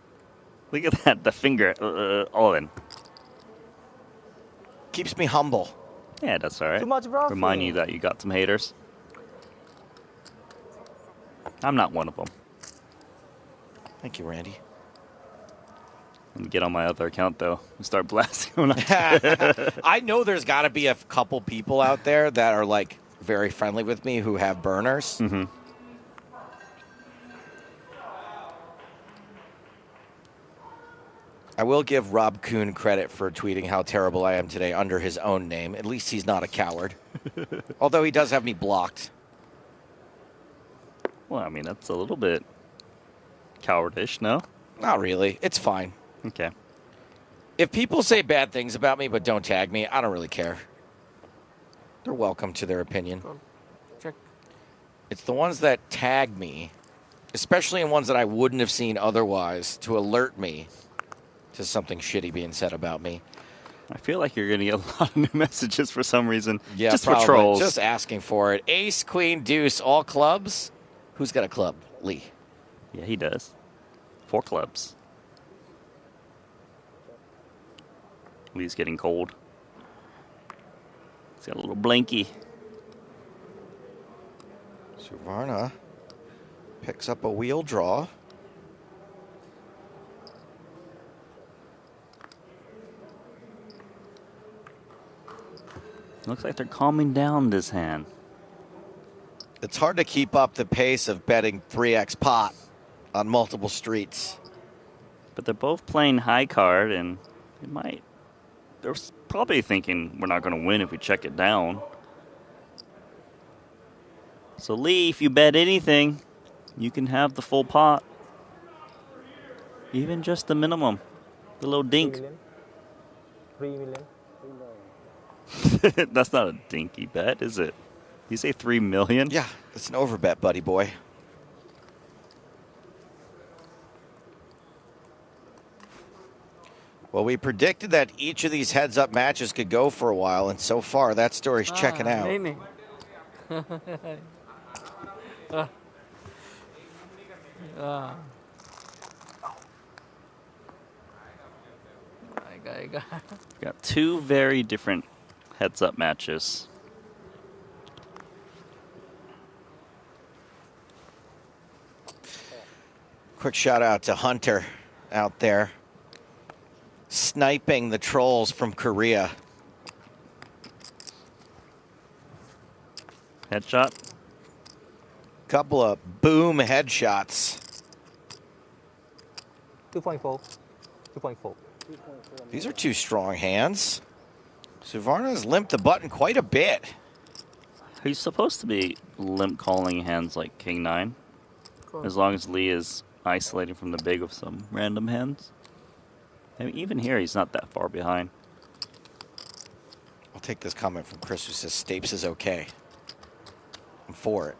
Look at that, the finger, all in. Keeps me humble. Yeah, that's all right. Too much bluffing. Remind you that you got some haters. I'm not one of them. Thank you, Randy. And get on my other account, though, and start blasting when I know there's got to be a couple people out there that are, like, very friendly with me who have burners. Mm-hmm. I will give Rob Kuhn credit for tweeting how terrible I am today under his own name. At least he's not a coward. Although he does have me blocked. Well, I mean, that's a little bit cowardish, no? Not really. It's fine. Okay. If people say bad things about me but don't tag me, I don't really care. They're welcome to their opinion. Check. It's the ones that tag me, especially in ones that I wouldn't have seen otherwise, to alert me to something shitty being said about me. I feel like you're going to get a lot of new messages for some reason. Yeah, just probably. for trolls. Just asking for it. Ace, queen, deuce, all clubs. Who's got a club? Lee. Yeah, he does. 4 clubs. Lee's getting cold. He's got a little blankie. Suvarna picks up a wheel draw. Looks like they're calming down this hand. It's hard to keep up the pace of betting 3x pot on multiple streets. But they're both playing high card, and they're probably thinking we're not going to win if we check it down. So Lee, if you bet anything, you can have the full pot. Even just the minimum. The little dink. 3 million. That's not a dinky bet, is it? You say 3 million? Yeah, it's an overbet, buddy boy. Well, we predicted that each of these heads-up matches could go for a while, and so far that story's checking out. नहीं Got two very different heads-up matches. Quick shout out to Hunter out there, sniping the trolls from Korea. Headshot. Couple of boom headshots. 2.4. 2.4. These are two strong hands. Suvarna's limped the button quite a bit. He's supposed to be limp calling hands like King 9. As long as Lee is isolating from the big with some random hands. I mean, even here, he's not that far behind. I'll take this comment from Chris who says Stapes is okay. I'm for it.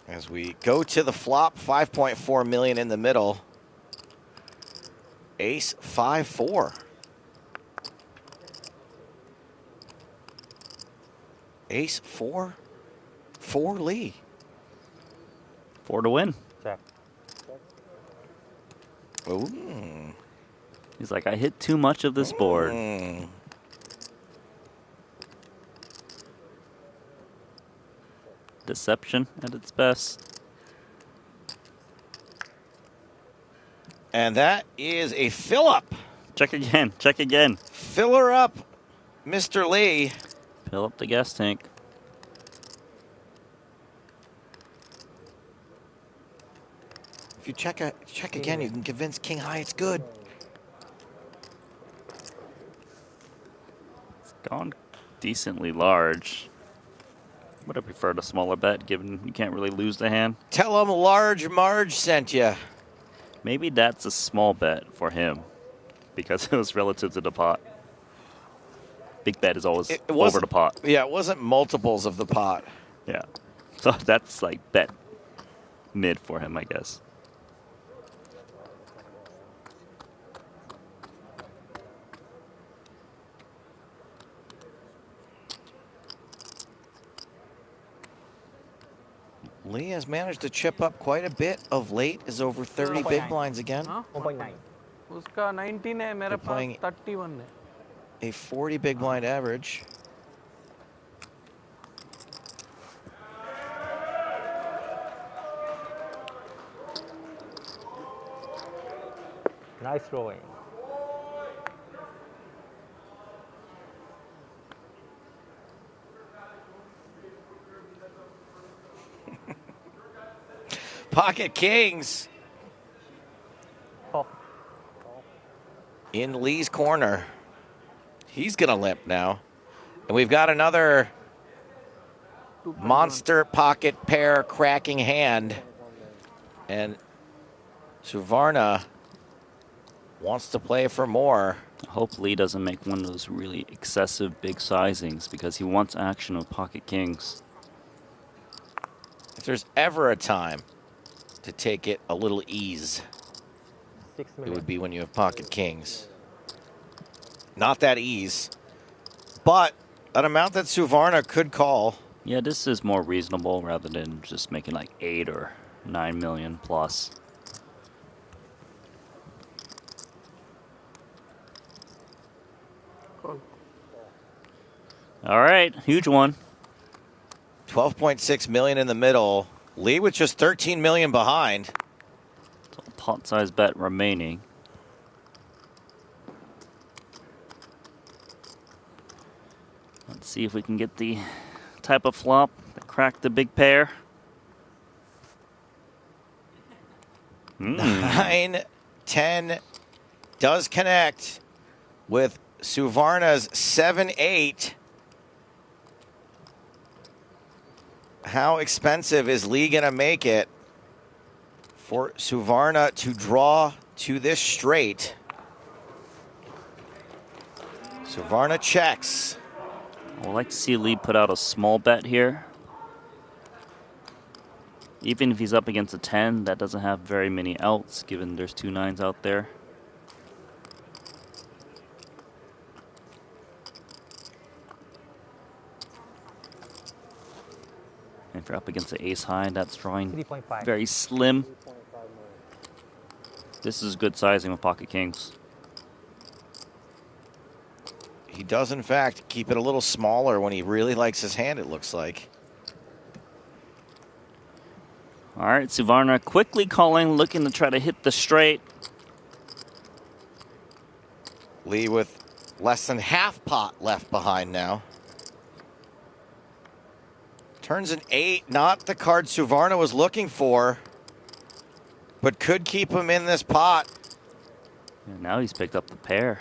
As we go to the flop, 5.4 million in the middle. Ace 5-4. Ace 4 for Lee. 4 to win. Check. Ooh. He's like, I hit too much of this board. Deception at its best. And that is a fill-up. Check again. Check again. Fill her up, Mr. Lee. Fill up the gas tank. If you check again, you can convince King High it's good. It's gone decently large. Would I prefer a smaller bet, given you can't really lose the hand? Tell him Large Marge sent you. Maybe that's a small bet for him, because it was relative to the pot. Big bet is always over the pot. Yeah, it wasn't multiples of the pot. Yeah. So that's like bet mid for him, I guess. Lee has managed to chip up quite a bit of late, is over 30 big blinds again. 1.9 उसका 19 है मेरे पास 31 है A 40 big blind average. Nice throwing. Pocket Kings. Oh. In Lee's corner. He's going to limp now. And we've got another monster pocket pair cracking hand. And Suvarna wants to play for more. I hope Lee doesn't make one of those really excessive big sizings, because he wants action with pocket kings. If there's ever a time to take it a little ease, it would be when you have pocket kings. Not that ease, but an amount that Suvarna could call. Yeah, this is more reasonable rather than just making like 8 or 9 million plus. Cool. All right, huge one. 12.6 million in the middle. Lee with just 13 million behind. So pot size bet remaining. Let's see if we can get the type of flop that cracked the big pair. 9, 10 does connect with Suvarna's 7, 8. How expensive is Lee going to make it for Suvarna to draw to this straight? Suvarna checks. I would like to see Lee put out a small bet here. Even if he's up against a 10, that doesn't have very many outs, given there's 2 9s out there. And if you're up against the ace high, that's drawing 3.5. very slim. This is good sizing with pocket kings. He does, in fact, keep it a little smaller when he really likes his hand, it looks like. All right, Suvarna quickly calling, looking to try to hit the straight. Lee with less than half pot left behind now. Turns an 8, not the card Suvarna was looking for, but could keep him in this pot. And now he's picked up the pair.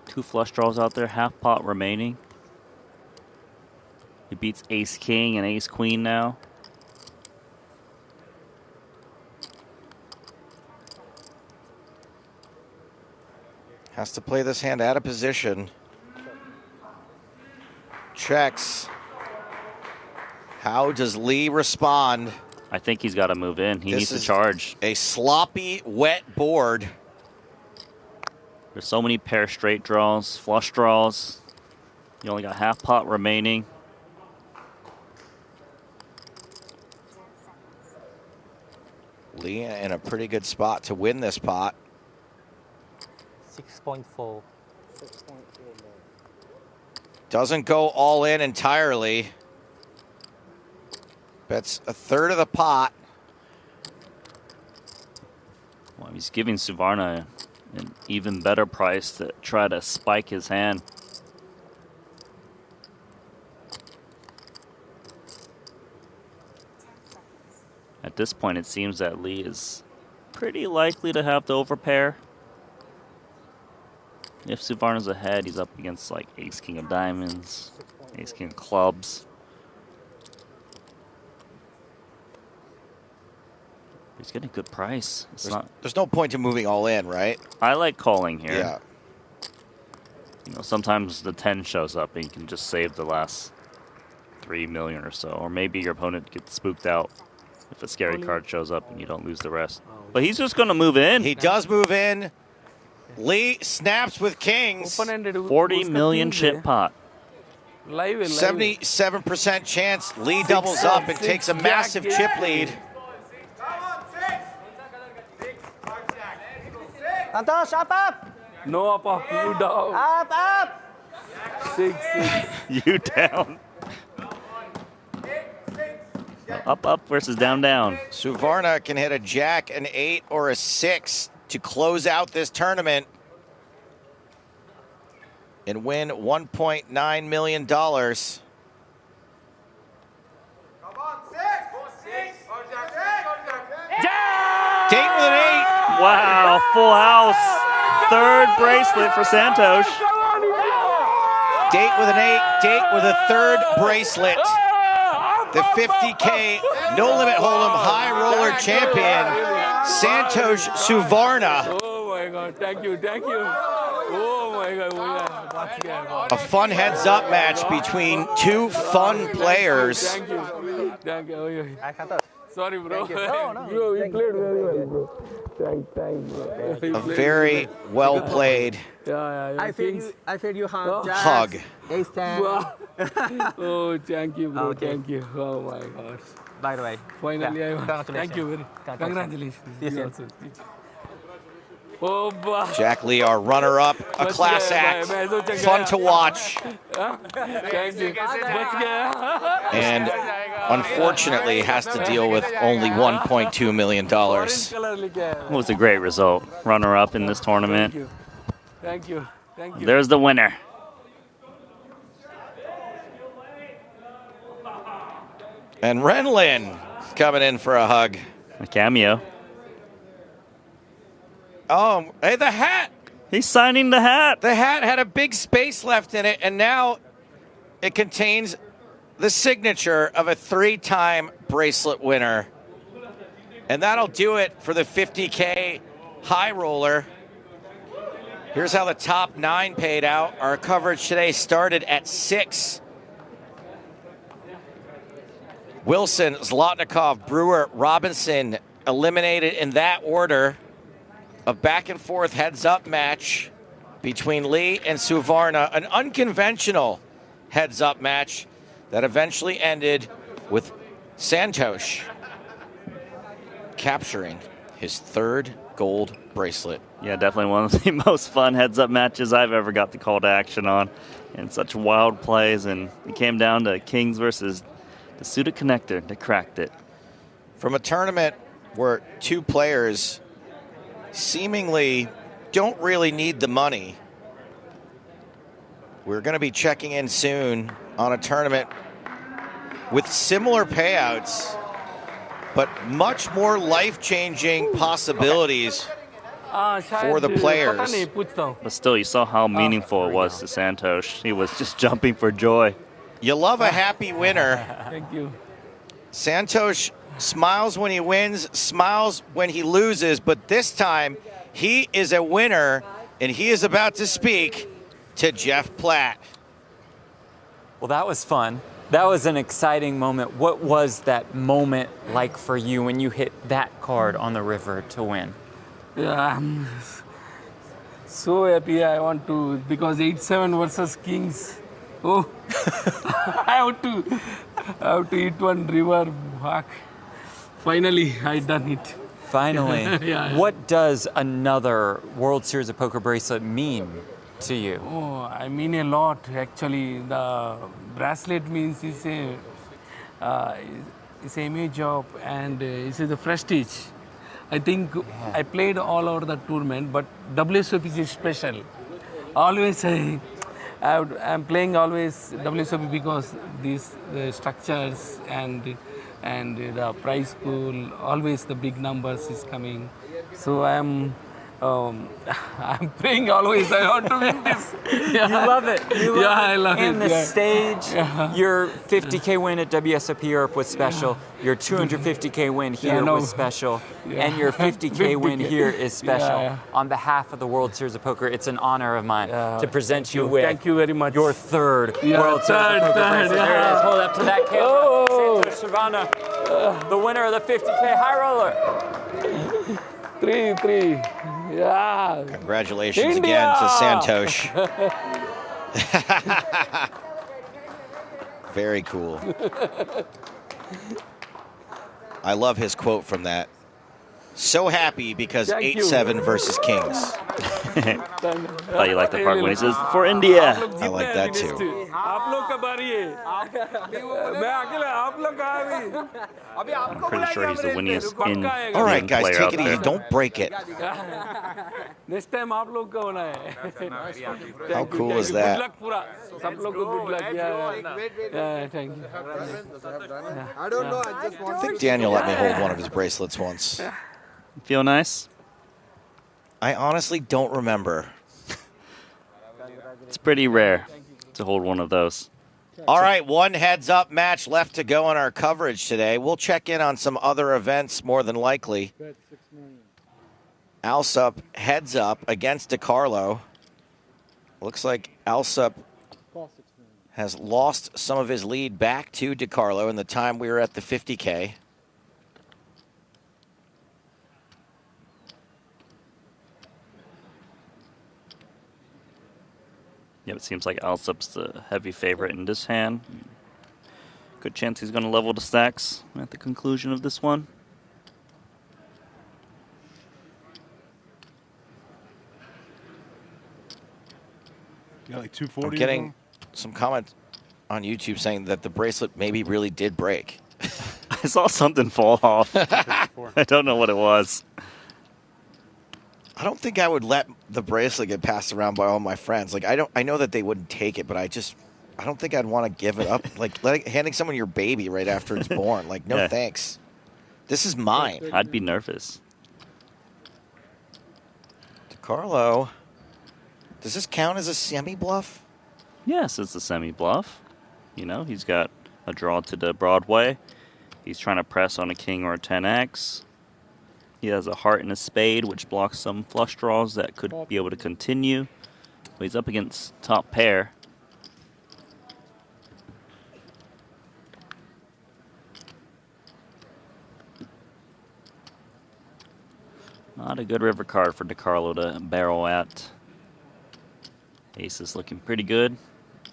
2 flush draws out there, half pot remaining. He beats ace king and ace queen now. Has to play this hand out of position. Checks. How does Lee respond? I think he's got to move in. He needs to charge. A sloppy, wet board. There's so many pair straight draws, flush draws. You only got half pot remaining. Lee in a pretty good spot to win this pot. 6.4. Doesn't go all in entirely. Bets a third of the pot. Well, he's giving Suvarna an even better price to try to spike his hand. At this point, it seems that Lee is pretty likely to have the overpair. If Suvarna's ahead, he's up against like ace king of diamonds, ace king of clubs. He's getting a good price. There's no point to moving all in, right? I like calling here. Yeah. You know, sometimes the 10 shows up and you can just save the last 3 million or so. Or maybe your opponent gets spooked out if a scary card shows up and you don't lose the rest. But he's just going to move in. He does move in. Lee snaps with kings. 40 million chip pot. 77% chance. Lee doubles up and takes a massive chip lead. Santosh, up! No, up, you down. Up! 6, 6. You down. Up versus down. Suvarna can hit a jack, an 8, or a 6 to close out this tournament and win $1.9 million. Date with an 8. Wow, full house. Third bracelet for Santosh. Date with an 8. Date with a third bracelet. The 50K No Limit Hold'em High Roller Champion, Santosh Suvarna. Oh my God, thank you. Oh my God. A fun heads-up match between two fun players. Thank you. Sorry, bro. No. Bro, you played very well, bro. Thanks, bro. A very well played Yeah. I feel you hug. hug. Ace 10. Oh, thank you, bro. Okay. Thank you. Oh my God. By the way. Finally, yeah, I won. congratulations. Thank you very. Congratulations. See you soon. Also. Oh, bah. Jack Lee, our runner-up, a class act. Fun to watch. Thank you. And unfortunately has to deal with only $1.2 million. It was a great result. Runner-up in this tournament. Thank you. There's the winner. And Renlin coming in for a hug. A cameo. Oh, hey, the hat. He's signing the hat. The hat had a big space left in it, and now it contains the signature of a 3-time bracelet winner. And that'll do it for the 50K high roller. Here's how the top 9 paid out. Our coverage today started at 6. Wilson, Zlotnikov, Brewer, Robinson eliminated in that order. A back and forth heads up match between Lee and Suvarna, an unconventional heads up match that eventually ended with Santosh capturing his 3rd gold bracelet. Yeah, definitely one of the most fun heads-up matches I've ever got the call to action on. And such wild plays, and it came down to Kings versus the Suda Connector that cracked it. From a tournament where 2 players seemingly don't really need the money, we're going to be checking in soon on a tournament with similar payouts, but much more life-changing possibilities for the players. But still, you saw how meaningful it was to Santosh. He was just jumping for joy. You love a happy winner. Thank you. Santosh smiles when he wins, smiles when he loses, but this time he is a winner, and he is about to speak to Jeff Platt. Well, that was fun. That was an exciting moment. What was that moment like for you when you hit that card on the river to win? Yeah, I'm so happy. I want to, because 8-7 versus Kings. Oh, I have to hit one river walk. Finally, I done it. Finally. Yeah. What does another World Series of Poker bracelet mean to you? Oh, I mean a lot. Actually, the bracelet means it's a image of, and it's a prestige. I think I played all over the tournament, but WSOP is special. Always I'm playing always WSOP because these structures and the prize pool, always the big numbers is coming. So I'm praying always. I want to win this. Yeah. You love it. You love it. I love and it. the stage, your 50K win at WSOP Europe was special. Your 250K win here was special. And your 50K win here is special. On behalf of the World Series of Poker, it's an honor of mine to present you with Thank you very much. your 3rd World Series of Poker bracelet. There it is. Hold up to that camera. Santosh Savannah, the winner of the 50K high roller. 3-3. Yeah. Congratulations India! again to Santosh. Very cool. I love his quote from that. So happy because 8-7 versus Kings. Oh, you like the part when he says, for India. I like that too. I'm pretty sure he's the winningest in All right, guys, player take out it there. easy. Don't break it. Next time आप लोग का होना है. How cool is that? Good luck पूरा. सब लोग को good luck. Yeah, thank you. I don't know. I just want I think Daniel let me hold one of his bracelets once. Feel nice? I honestly don't remember. It's pretty rare to hold one of those. All right, one heads-up match left to go in our coverage today. We'll check in on some other events more than likely. Alsup heads up against DiCarlo. Looks like Alsup has lost some of his lead back to DiCarlo in the time we were at the 50K. Yeah, it seems like Alsup's the heavy favorite in this hand. Good chance he's going to level the stacks at the conclusion of this one. Yeah, like 240. I'm getting some comments on YouTube saying that the bracelet maybe really did break. I saw something fall off. I don't know what it was. I don't think I would let the bracelet get passed around by all my friends. Like I know that they wouldn't take it, but I don't think I'd want to give it up. Like handing someone your baby right after it's born. Like, no thanks. This is mine. I'd be nervous. DiCarlo, does this count as a semi-bluff? Yes, it's a semi-bluff. You know, he's got a draw to the Broadway. He's trying to press on a king or a 10x. He has a heart and a spade, which blocks some flush draws that could be able to continue. But he's up against top pair. Not a good river card for DiCarlo to barrel at. Ace is looking pretty good.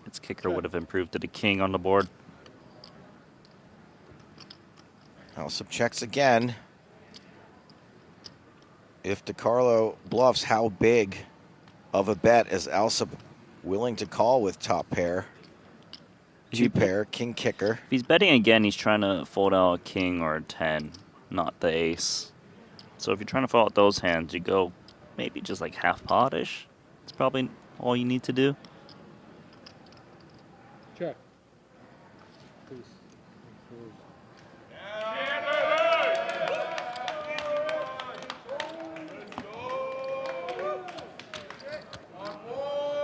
Its kicker would have improved to the king on the board. Alsop checks again. If DiCarlo bluffs, how big of a bet is Alsop willing to call with top pair? Two pair, king kicker. If he's betting again, he's trying to fold out a king or a 10, not the ace. So if you're trying to fold out those hands, you go maybe just like half pot-ish. It's probably all you need to do. Check.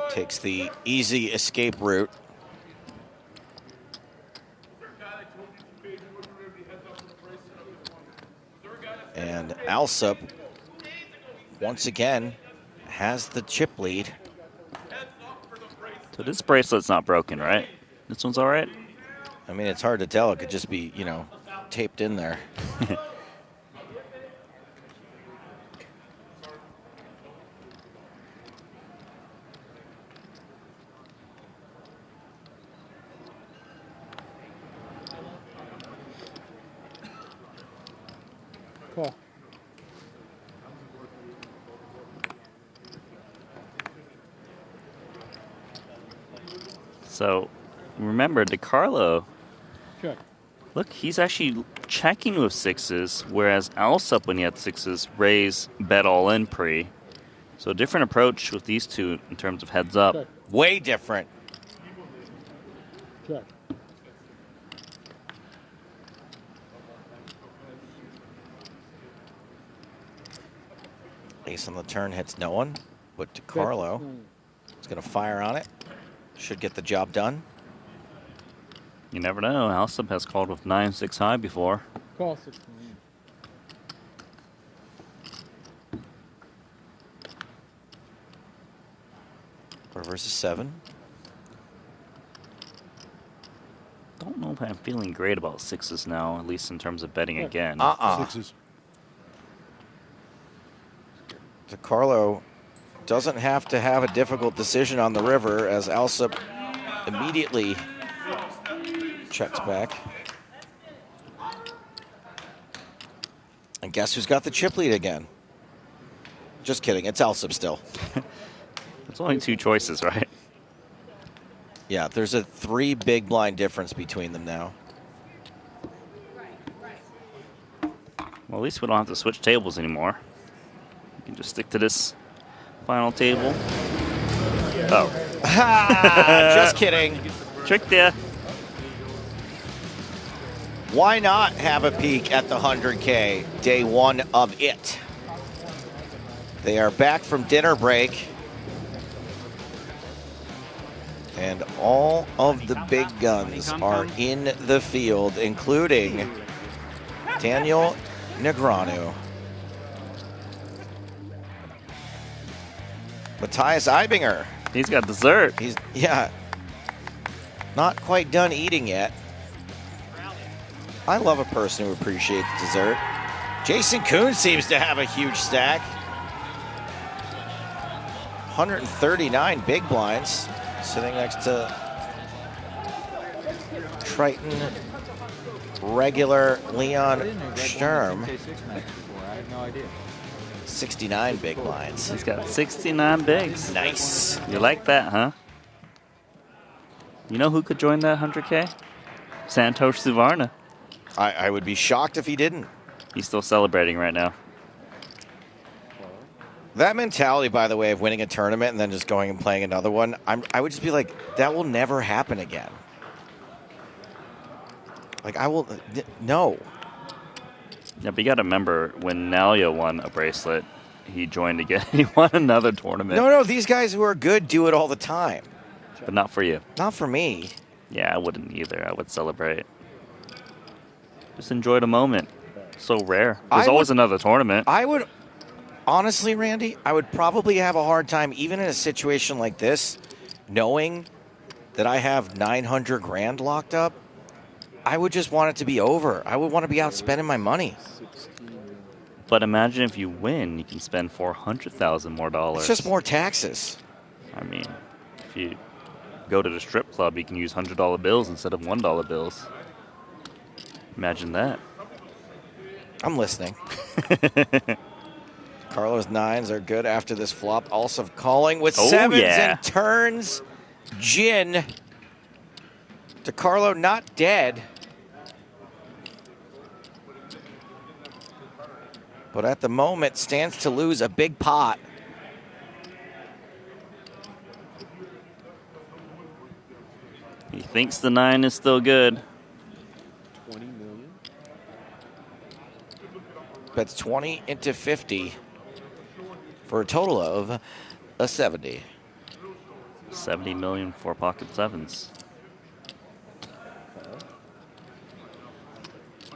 Takes the easy escape route. And Alsop, once again, has the chip lead. So this bracelet's not broken, right? This one's all right? I mean, it's hard to tell. It could just be, you know, taped in there. Cool. So remember, DiCarlo, Check. look, he's actually checking with sixes, whereas Alsop, when he had sixes, raise bet all in pre. So a different approach with these two in terms of heads up. Check. Way different. Check. Ace on the turn hits no one, but DiCarlo is going to fire on it. Should get the job done. You never know. Alsop has called with 9-6 high before. Call 16. Versus 7. Don't know if I'm feeling great about sixes now, at least in terms of betting again. Sixes. DiCarlo doesn't have to have a difficult decision on the river as Alsop immediately checks back. And guess who's got the chip lead again? Just kidding, it's Alsop still. It's only two choices, right? Yeah, there's a 3 big blind difference between them now. Well, at least we don't have to switch tables anymore. We can just stick to this final table. Oh. Just kidding. Tricked ya. Why not have a peek at the 100K day one of it? They are back from dinner break. And all of the big guns are in the field, including Daniel Negreanu. Matthias Eibinger. He's got dessert. He's, yeah, not quite done eating yet. I love a person who appreciates dessert. Jason Kuhn seems to have a huge stack. 139 big blinds, sitting next to Triton regular Leon Sturm. I had no idea. 69 big blinds. He's got 69 bigs. Nice. You like that, huh? You know who could join that 100K? Santosh Suvarna. I would be shocked if he didn't. He's still celebrating right now. That mentality, by the way, of winning a tournament and then just going and playing another one, I would just be like, that will never happen again. Like, I will, no. Yeah, but you got to remember, when Nalia won a bracelet, he joined again. He won another tournament. No, these guys who are good do it all the time. But not for you. Not for me. Yeah, I wouldn't either. I would celebrate. Just enjoy the moment. So rare. There's always another tournament. I would, honestly, Randy, I would probably have a hard time, even in a situation like this, knowing that I have 900 grand locked up. I would just want it to be over. I would want to be out spending my money. But imagine if you win, you can spend $400,000 more dollars. It's just more taxes. I mean, if you go to the strip club, you can use $100 bills instead of $1 bills. Imagine that. I'm listening. Carlos nines are good after this flop. Also calling with sevens and turns. Gin. DeCarlo not dead. But at the moment stands to lose a big pot. He thinks the 9 is still good. 20 million. Bets 20 into 50 for a total of a 70. 70 million for pocket sevens.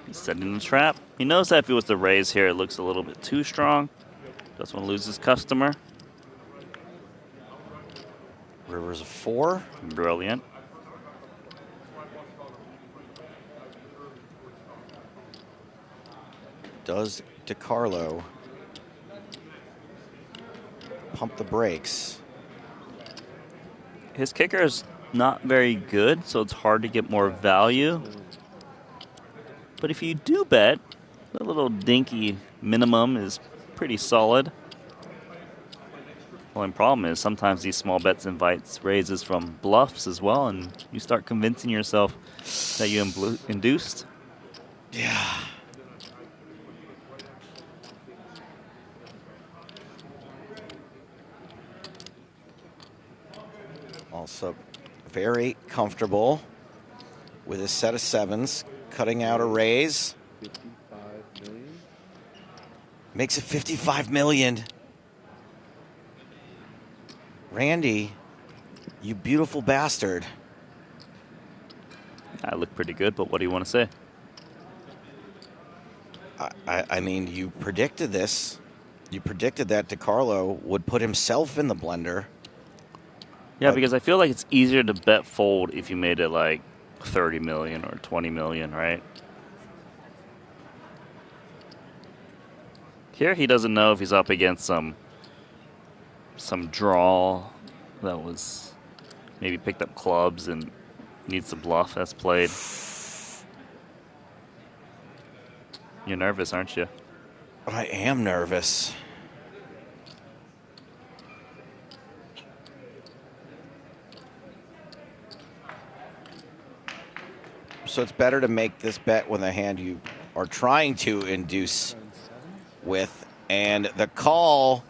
He's setting the trap. He knows that if he was to raise here, it looks a little bit too strong. Doesn't want to lose his customer. River's a 4. Brilliant. Does DeCarlo pump the brakes? His kicker is not very good, so it's hard to get more value. But if you do bet, the little dinky minimum is pretty solid. The only problem is sometimes these small bets invites raises from bluffs as well, and you start convincing yourself that you induced. Yeah. Also very comfortable with his set of sevens, cutting out a raise. 55 million. Makes it 55 million. Randy, you beautiful bastard. I look pretty good, but what do you want to say? I mean, you predicted this. You predicted that DeCarlo would put himself in the blender. Yeah, because I feel like it's easier to bet fold if you made it like 30 million or 20 million, right? Here he doesn't know if he's up against some draw that was maybe picked up clubs and needs to bluff that's played. You're nervous, aren't you? I am nervous. So it's better to make this bet with a hand you are trying to induce with. And the call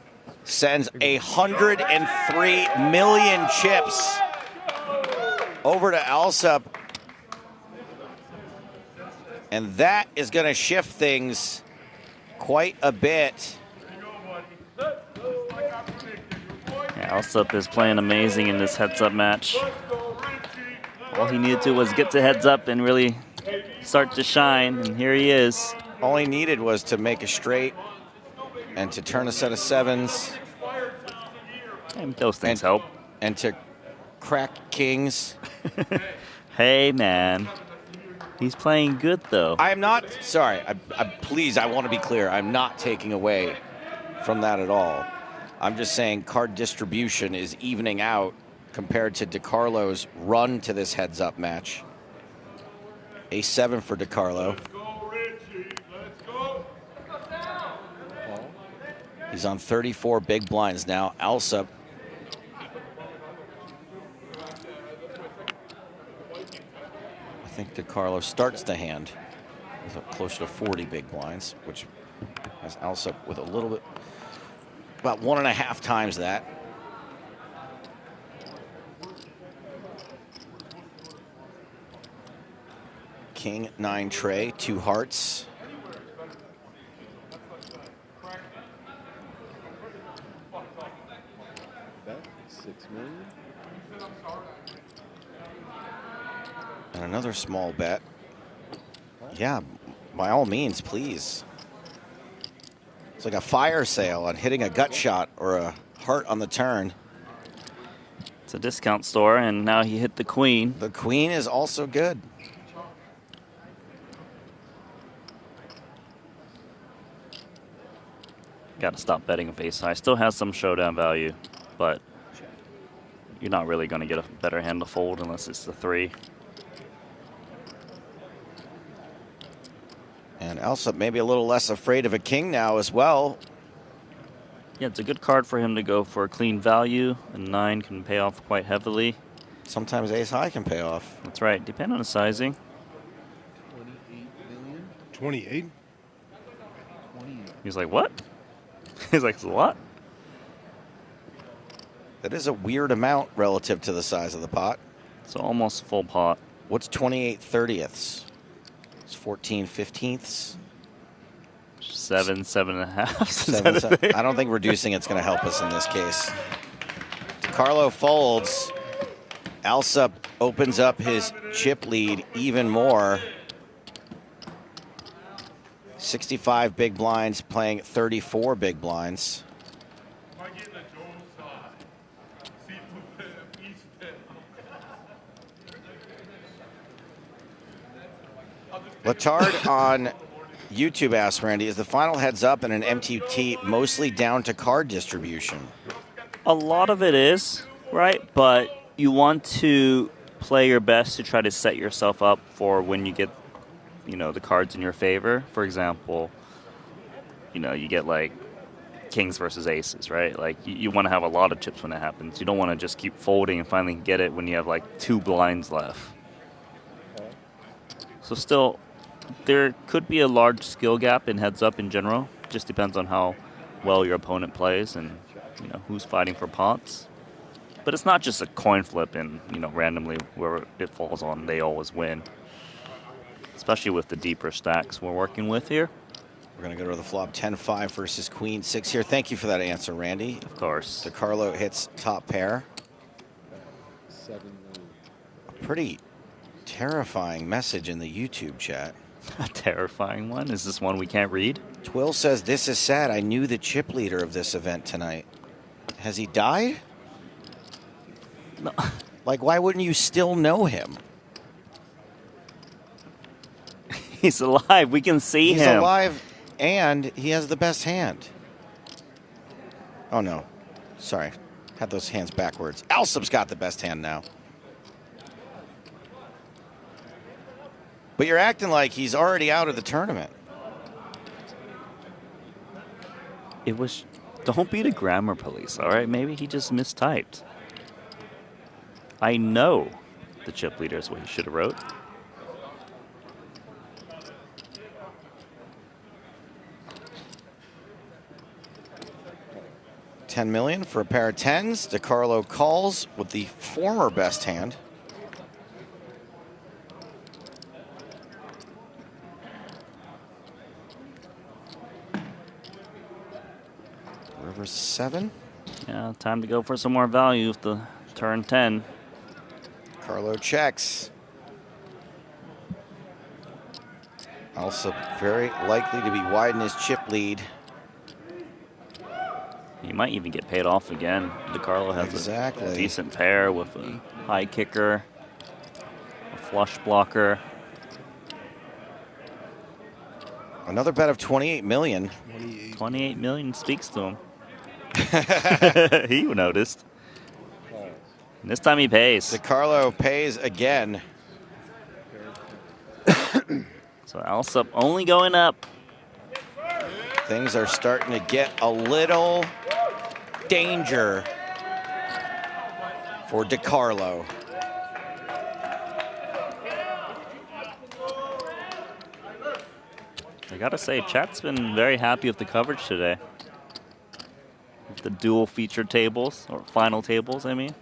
sends 103 million chips over to Alsop. And that is going to shift things quite a bit. Yeah, Alsop is playing amazing in this heads-up match. All he needed to was get to heads up and really start to shine, and here he is. All he needed was to make a straight and to turn a set of sevens. And those things help. And to crack kings. Hey, man. He's playing good, though. I am not, sorry, please, I want to be clear. I'm not taking away from that at all. I'm just saying card distribution is evening out compared to DeCarlo's run to this heads-up match. A 7 for DeCarlo. He's on 34 big blinds now. Alsop. I think DeCarlo starts the hand with closer to 40 big blinds, which has Alsop with a little bit, about 1.5 times that. King 9 tray, 2 hearts. Bet 6 million. And another small bet. Yeah, by all means, please. It's like a fire sale on hitting a gut shot or a heart on the turn. It's a discount store, and now he hit the queen. The queen is also good. Got to stop betting face high. Still has some showdown value, but you're not really going to get a better hand to fold unless it's the 3. And Alsop maybe a little less afraid of a king now as well. Yeah, it's a good card for him to go for a clean value. A 9 can pay off quite heavily. Sometimes ace high can pay off. That's right, depending on the sizing. 28? He's like, what? He's like, it's a lot. That is a weird amount relative to the size of the pot. It's almost full pot. What's 28/30ths? It's 14/15ths. 7, 7.5. I don't think reducing it's going to help us in this case. DeCarlo folds. Alsop opens up his chip lead even more. 65 big blinds playing 34 big blinds. Latard on YouTube asked Randy, is the final heads up in an MTT mostly down to card distribution? A lot of it is, right? But you want to play your best to try to set yourself up for when you get, you know, the cards in your favor. For example, you know, you get like kings versus aces, right? Like you want to have a lot of chips when it happens. You don't want to just keep folding and finally get it when you have like 2 blinds left. So still, there could be a large skill gap in heads up in general. Just depends on how well your opponent plays and, you know, who's fighting for pots. But it's not just a coin flip and, you know, randomly where it falls on, they always win. Especially with the deeper stacks we're working with here. We're going to go to the flop 10-5 versus queen 6 here. Thank you for that answer, Randy. Of course. DeCarlo hits top pair. A pretty terrifying message in the YouTube chat. A terrifying one? Is this one we can't read? Twill says, this is sad. I knew the chip leader of this event tonight. Has he died? No. Like, why wouldn't you still know him? He's alive. We can see him. He's alive, and he has the best hand. Oh, no. Sorry. Had those hands backwards. Alsop's got the best hand now. But you're acting like he's already out of the tournament. It was... Don't be the grammar police, all right? Maybe he just mistyped. I know the chip leader is what he should have wrote. $10 million for a pair of 10s. DeCarlo calls with the former best hand. River's 7. Yeah, time to go for some more value with the turn 10. Carlo checks. Also very likely to be widen his chip lead. He might even get paid off again. DeCarlo has a decent pair with a high kicker, a flush blocker. Another bet of 28 million. 28 million speaks to him. He noticed. And this time he pays. DeCarlo pays again. So Alsop only going up. Things are starting to get a little danger for DeCarlo. I gotta say, chat's been very happy with the coverage today. With the dual feature tables, or final tables, I mean.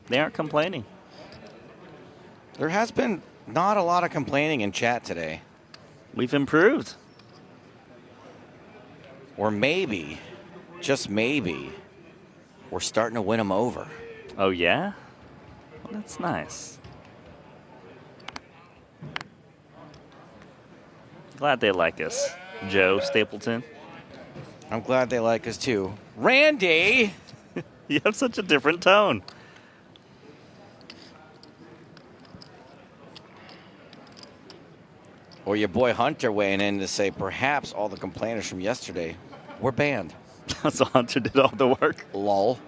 They aren't complaining. There has been not a lot of complaining in chat today. We've improved. Or maybe, just maybe, we're starting to win them over. Oh, yeah? Well, that's nice. Glad they like us. Joe Stapleton. I'm glad they like us too. Randy! You have such a different tone. Or your boy Hunter weighing in to say perhaps all the complainers from yesterday were banned. So Hunter did all the work. Lol.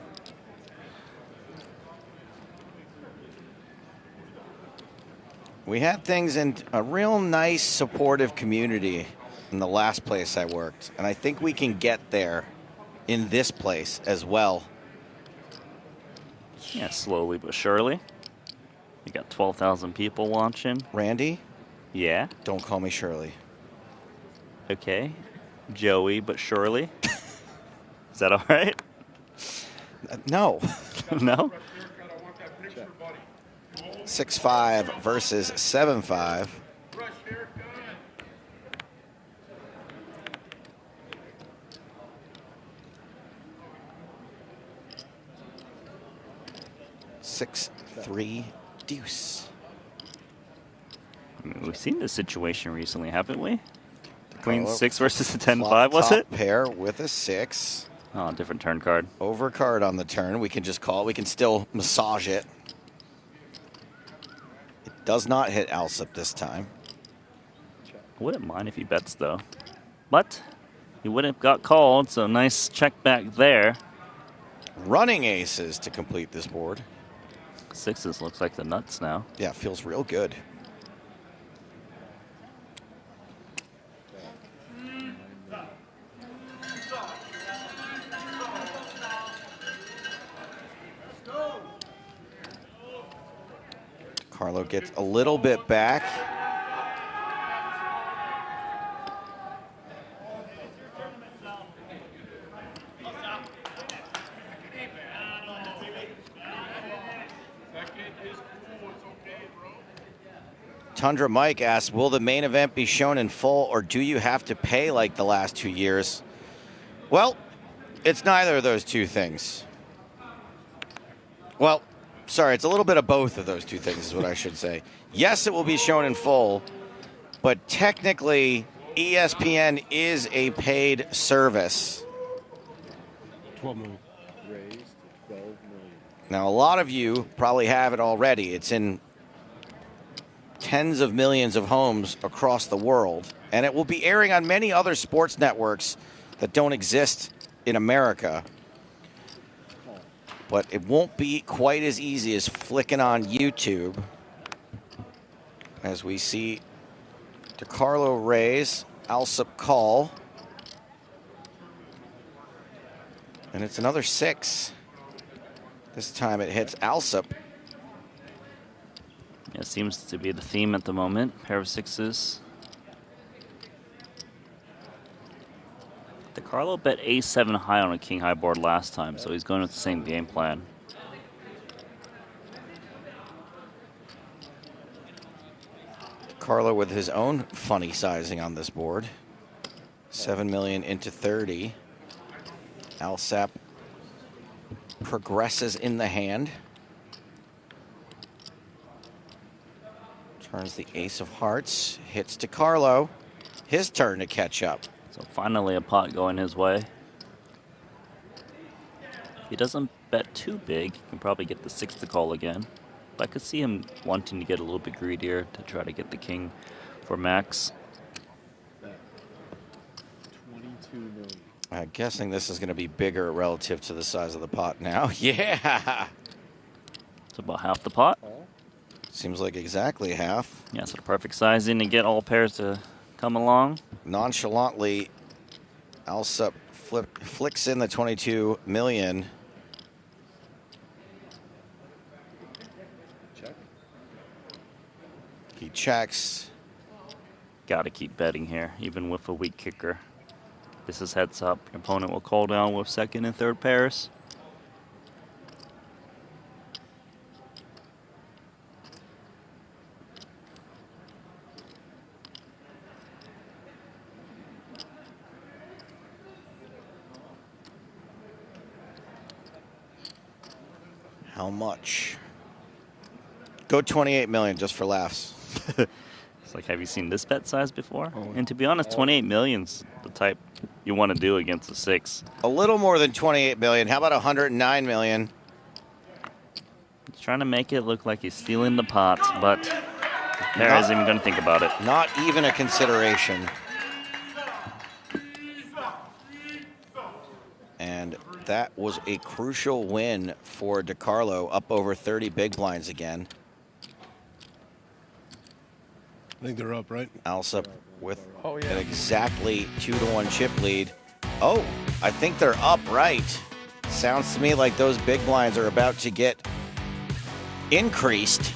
We had things in a real nice, supportive community in the last place I worked. And I think we can get there in this place as well. Yeah, slowly but surely. We got 12,000 people watching. Randy? Yeah? Don't call me Shirley. Okay. Joey, but surely. Is that all right? No. No? 6'5" versus 7'5". Six, 3, deuce. I mean, we've seen this situation recently, haven't we? The Queen Carlo, 6 versus the 10-5, flop was top it? Pair with a 6. Oh, different turn card. Over card on the turn. We can just call. We can still massage it. It does not hit Alsop this time. I wouldn't mind if he bets, though. But he wouldn't have got called, so nice check back there. Running aces to complete this board. 6s looks like the nuts now. Yeah, feels real good. Carlo gets a little bit back. Tundra Mike asks, will the main event be shown in full or do you have to pay like the last 2 years? Well, it's neither of those two things. Well, sorry, it's a little bit of both of those two things is what I should say. Yes, it will be shown in full, but technically ESPN is a paid service. 12 million. Raised to 12 million. Now, a lot of you probably have it already. It's in tens of millions of homes across the world, and it will be airing on many other sports networks that don't exist in America. But it won't be quite as easy as flicking on YouTube. As we see DeCarlo raise, Alsop call. And it's another 6. This time it hits Alsop. Yeah, it seems to be the theme at the moment. Pair of 6s. DeCarlo bet A7 high on a king high board last time, so he's going with the same game plan. Carlo with his own funny sizing on this board. 7 million into 30. Alsop progresses in the hand. Turns the ace of hearts, hits DeCarlo. His turn to catch up. So finally a pot going his way. If he doesn't bet too big, he can probably get the 6 to call again. But I could see him wanting to get a little bit greedier to try to get the king for max. 22 million. I'm guessing this is going to be bigger relative to the size of the pot now. Yeah! It's about half the pot. Seems like exactly half. Yeah, so the perfect sizing to get all pairs to come along. Nonchalantly, Alsop flicks in the 22 million. Check. He checks. Got to keep betting here, even with a weak kicker. This is heads up. Your opponent will call down with second and third pairs. How much? Go 28 million just for laughs. It's like, have you seen this bet size before? And to be honest, 28 million's the type you want to do against a 6. A little more than 28 million. How about 109 million? He's trying to make it look like he's stealing the pot, but the pair isn't even going to think about it. Not even a consideration. And that was a crucial win for DeCarlo, up over 30 big blinds again. I think they're up, right? Alsop with an exactly 2-1 chip lead. Oh, I think they're up, right. Sounds to me like those big blinds are about to get increased.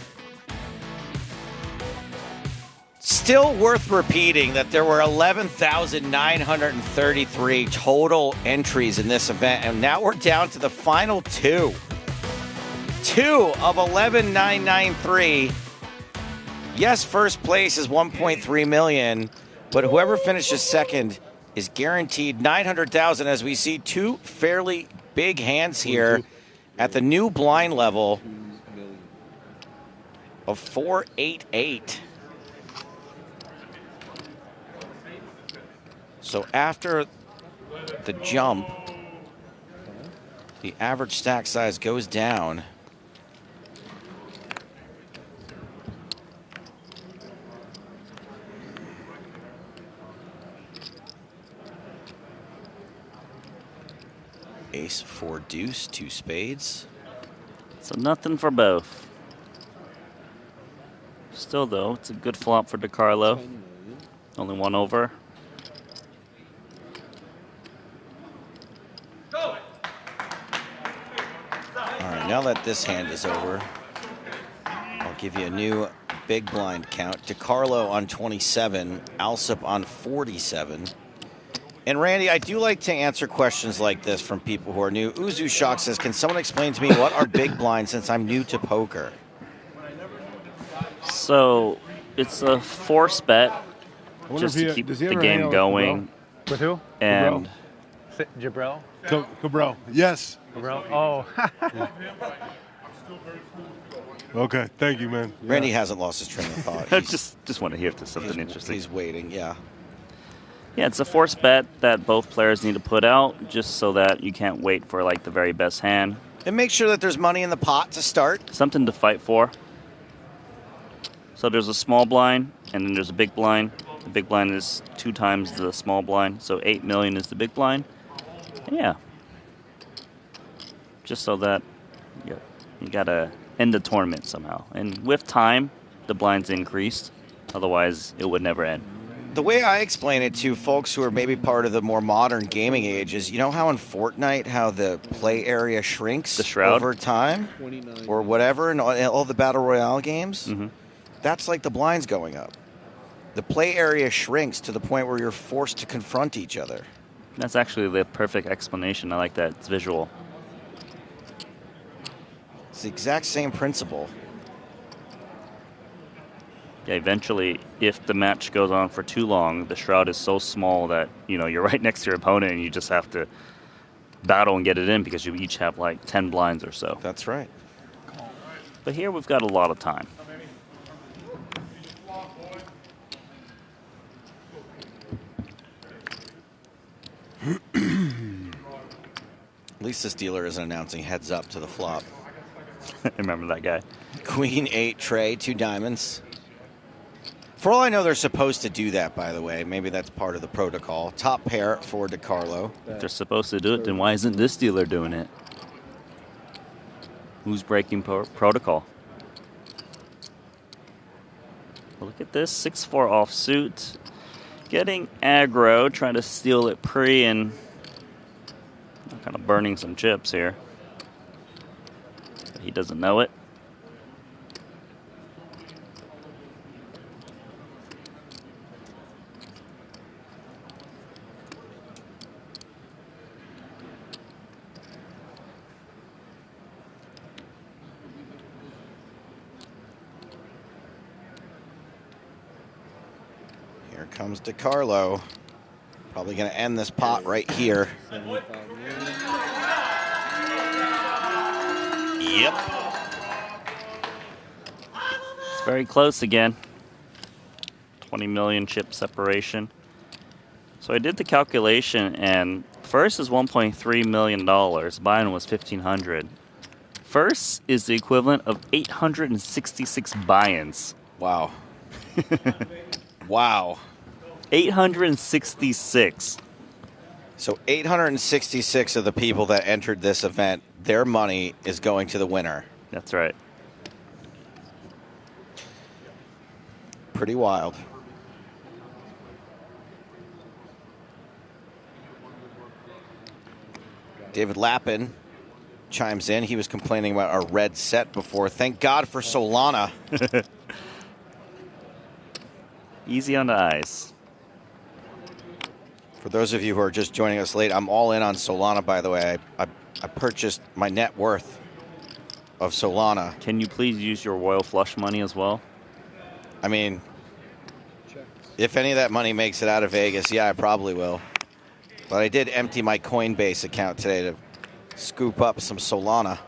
Still worth repeating that there were 11,933 total entries in this event, and now we're down to the final 2. 2 of 11,993. Yes, first place is 1.3 million, but whoever finishes second is guaranteed 900,000 as we see 2 fairly big hands here at the new blind level of 488. So after the jump, the average stack size goes down. Ace, 4 deuce, 2 spades. So nothing for both. Still, though, it's a good flop for DeCarlo. Only 1 over. All right, now that this hand is over, I'll give you a new big blind count. DeCarlo on 27, Alsop on 47. And Randy, I do like to answer questions like this from people who are new. Uzu Shock says, can someone explain to me what are big blinds since I'm new to poker? So it's a force bet just to keep the game going. With who? And Jabril? Cabral. Yes. Cabral. Oh. Okay, thank you, man. Randy hasn't lost his train of thought. just want to hear if there's something interesting. He's waiting, yeah. Yeah, it's a force bet that both players need to put out just so that you can't wait for like the very best hand. And make sure that there's money in the pot to start. Something to fight for. So there's a small blind and then there's a big blind. The big blind is 2 times the small blind, so 8 million is the big blind. And yeah. Just so that you gotta end the tournament somehow. And with time, the blind's increased. Otherwise, it would never end. The way I explain it to folks who are maybe part of the more modern gaming age is, you know how in Fortnite, how the play area shrinks over time? Or whatever in all the Battle Royale games? Mm-hmm. That's like the blinds going up. The play area shrinks to the point where you're forced to confront each other. That's actually the perfect explanation. I like that. It's visual. It's the exact same principle. Yeah, eventually, if the match goes on for too long, the shroud is so small that, you're right next to your opponent and you just have to battle and get it in because you each have like 10 blinds or so. That's right. But here we've got a lot of time. At least this dealer isn't announcing heads up to the flop. Remember that guy. Queen 8 tray, 2 diamonds. For all I know, they're supposed to do that, by the way. Maybe that's part of the protocol. Top pair for DeCarlo. If they're supposed to do it, then why isn't this dealer doing it? Who's breaking protocol? Well, look at this, 6-4 offsuit. Getting aggro, trying to steal it pre and kind of burning some chips here. But he doesn't know it. Here comes DeCarlo. Probably going to end this pot right here. Yep. It's very close again. 20 million chip separation. So I did the calculation, and first is $1.3 million. Buy-in was $1,500. First is the equivalent of 866 buy-ins. Wow. Wow. 866. So 866 of the people that entered this event, their money is going to the winner. That's right. Pretty wild. David Lappin chimes in. He was complaining about our red set before. Thank God for Solana. Easy on the eyes. For those of you who are just joining us late, I'm all in on Solana, by the way. I purchased my net worth of Solana. Can you please use your Royal Flush money as well? I mean, if any of that money makes it out of Vegas, yeah, I probably will. But I did empty my Coinbase account today to scoop up some Solana.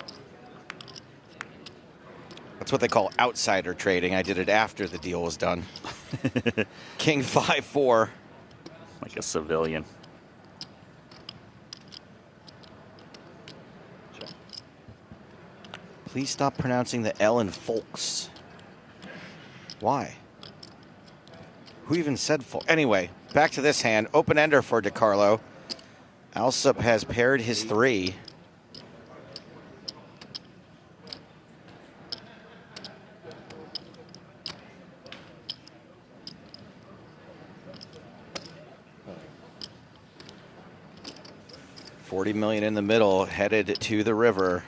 That's what they call outsider trading. I did it after the deal was done. King 5-4. Like a civilian. Please stop pronouncing the L in folks. Why? Who even said folk? Anyway, back to this hand. Open-ender for DeCarlo. Alsup has paired his 3. $40 million in the middle, headed to the river.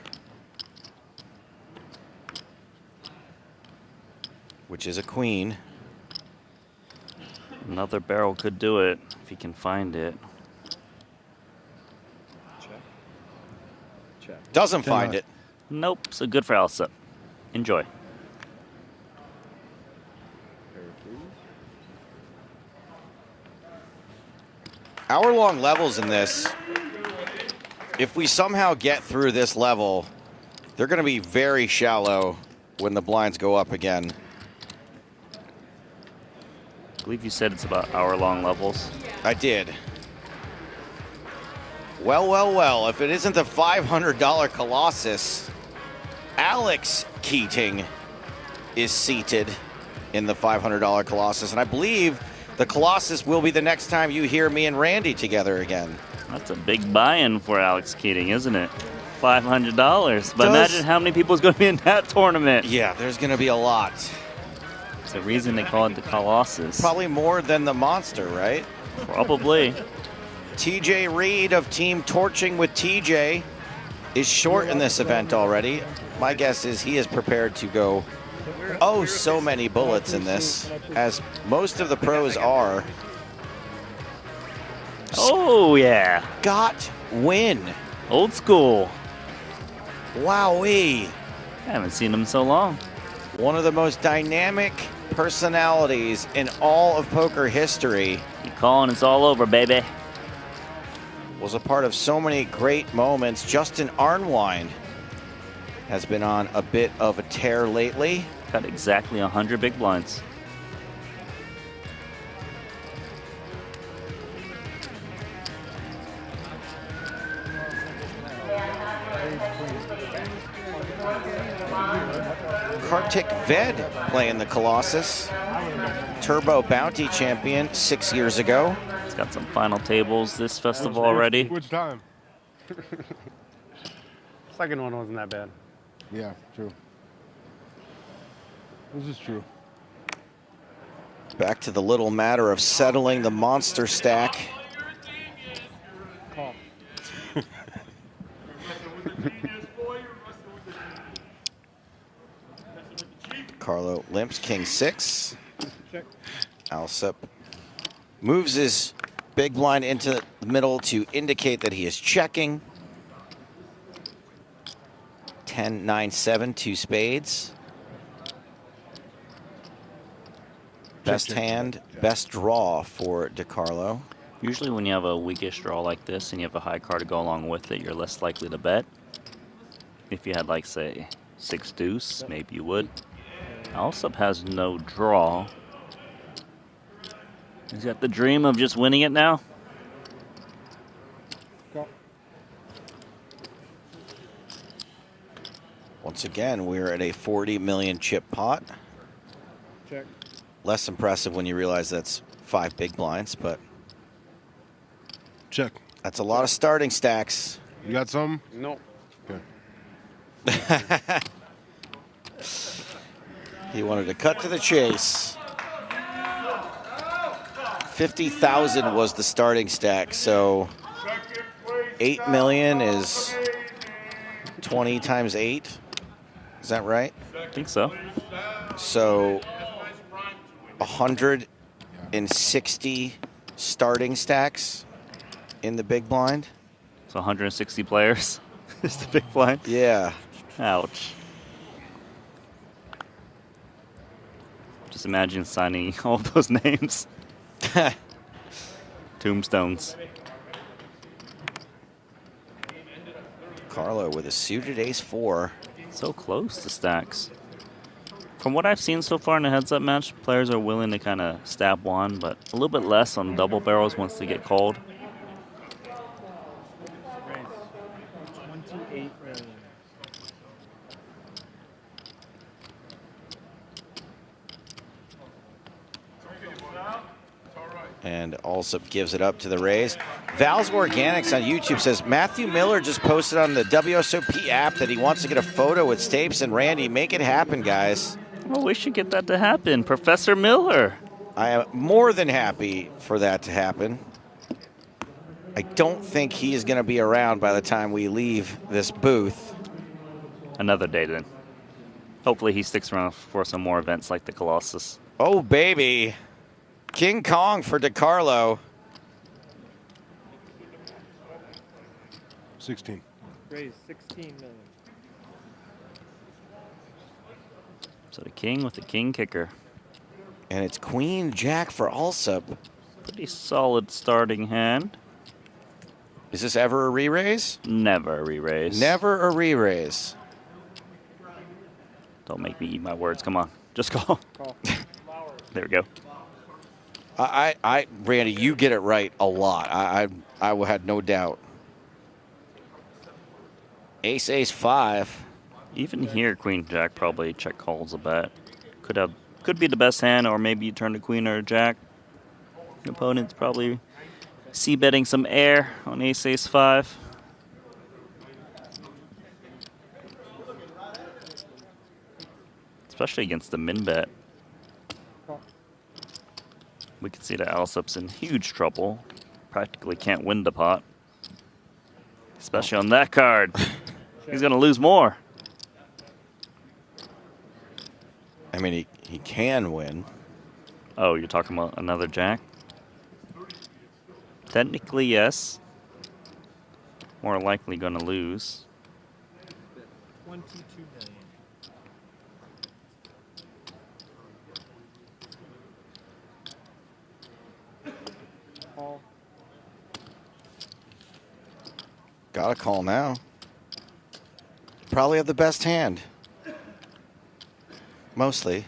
Which is a queen. Another barrel could do it if he can find it. Doesn't find it. Nope, so good for Alsup. Enjoy. Hour-long levels in this. If we somehow get through this level, they're going to be very shallow when the blinds go up again. I believe you said it's about hour-long levels. I did. Well, well, well, if it isn't the $500 Colossus, Alex Keating is seated in the $500 Colossus. And I believe the Colossus will be the next time you hear me and Randy together again. That's a big buy-in for Alex Keating, isn't it? $500. But imagine how many people is going to be in that tournament. Yeah, there's going to be a lot. It's the reason they call it the Colossus. Probably more than the Monster, right? Probably. TJ Reed of Team Torching with TJ is short in this event already. My guess is he is prepared to go so many bullets in this, as most of the pros are. Oh, yeah. Scott Wynn. Old school. Wowee. I haven't seen him in so long. One of the most dynamic personalities in all of poker history. You calling it's all over, baby. Was a part of so many great moments. Justin Arnwine has been on a bit of a tear lately. Got exactly 100 big blinds. Kartik Ved playing the Colossus. Turbo Bounty champion 6 years ago. It's got some final tables this festival already. Which time? Second one wasn't that bad. Yeah, true. This is true. Back to the little matter of settling the monster stack. Call. Carlo limps King 6. Alsup moves his big blind into the middle to indicate that he is checking. 10, 9, 7, 2 spades. Best hand, best draw for DeCarlo. Usually when you have a weakish draw like this and you have a high card to go along with it, you're less likely to bet. If you had, like, say, 6 deuce, maybe you would. Alsup has no draw. He's got the dream of just winning it now. Once again, we're at a 40 million chip pot. Check. Less impressive when you realize that's 5 big blinds, but check. That's a lot of starting stacks. You got some? No. Okay. He wanted to cut to the chase. 50,000 was the starting stack, so 8 million is 20 times 8. Is that right? I think so. So 160 starting stacks in the big blind. So 160 players is the big blind? Yeah. Ouch. Just imagine signing all those names. Tombstones. Carlo with a suited ace-4. So close to stacks. From what I've seen so far in a heads-up match, players are willing to kind of stab one, but a little bit less on double barrels once they get called. 28 million. And Alsop gives it up to the Rays. Val's Organics on YouTube says, Matthew Miller just posted on the WSOP app that he wants to get a photo with Stapes and Randy. Make it happen, guys. Well, we should get that to happen. Professor Miller. I am more than happy for that to happen. I don't think he is going to be around by the time we leave this booth. Another day then. Hopefully he sticks around for some more events like the Colossus. Oh, baby. King Kong for DeCarlo. 16. Raise 16 million. So the king with the king kicker. And it's Queen Jack for Alsop. Pretty solid starting hand. Is this ever a re-raise? Never a re-raise. Never a re-raise. Don't make me eat my words. Come on. Just call. Call. There we go. Randy, you get it right a lot. I had no doubt. Ace, ace, 5. Even here, Queen Jack probably check calls a bet. Could be the best hand, or maybe you turn to Queen or Jack. Your opponent's probably c-betting some air on ace, ace, 5. Especially against the min bet. We can see that Alsop's in huge trouble. Practically can't win the pot. Especially on that card. He's going to lose more. I mean, he can win. Oh, you're talking about another Jack? Technically, yes. More likely going to lose. 22 million. Call. Gotta call now. Probably have the best hand. Mostly.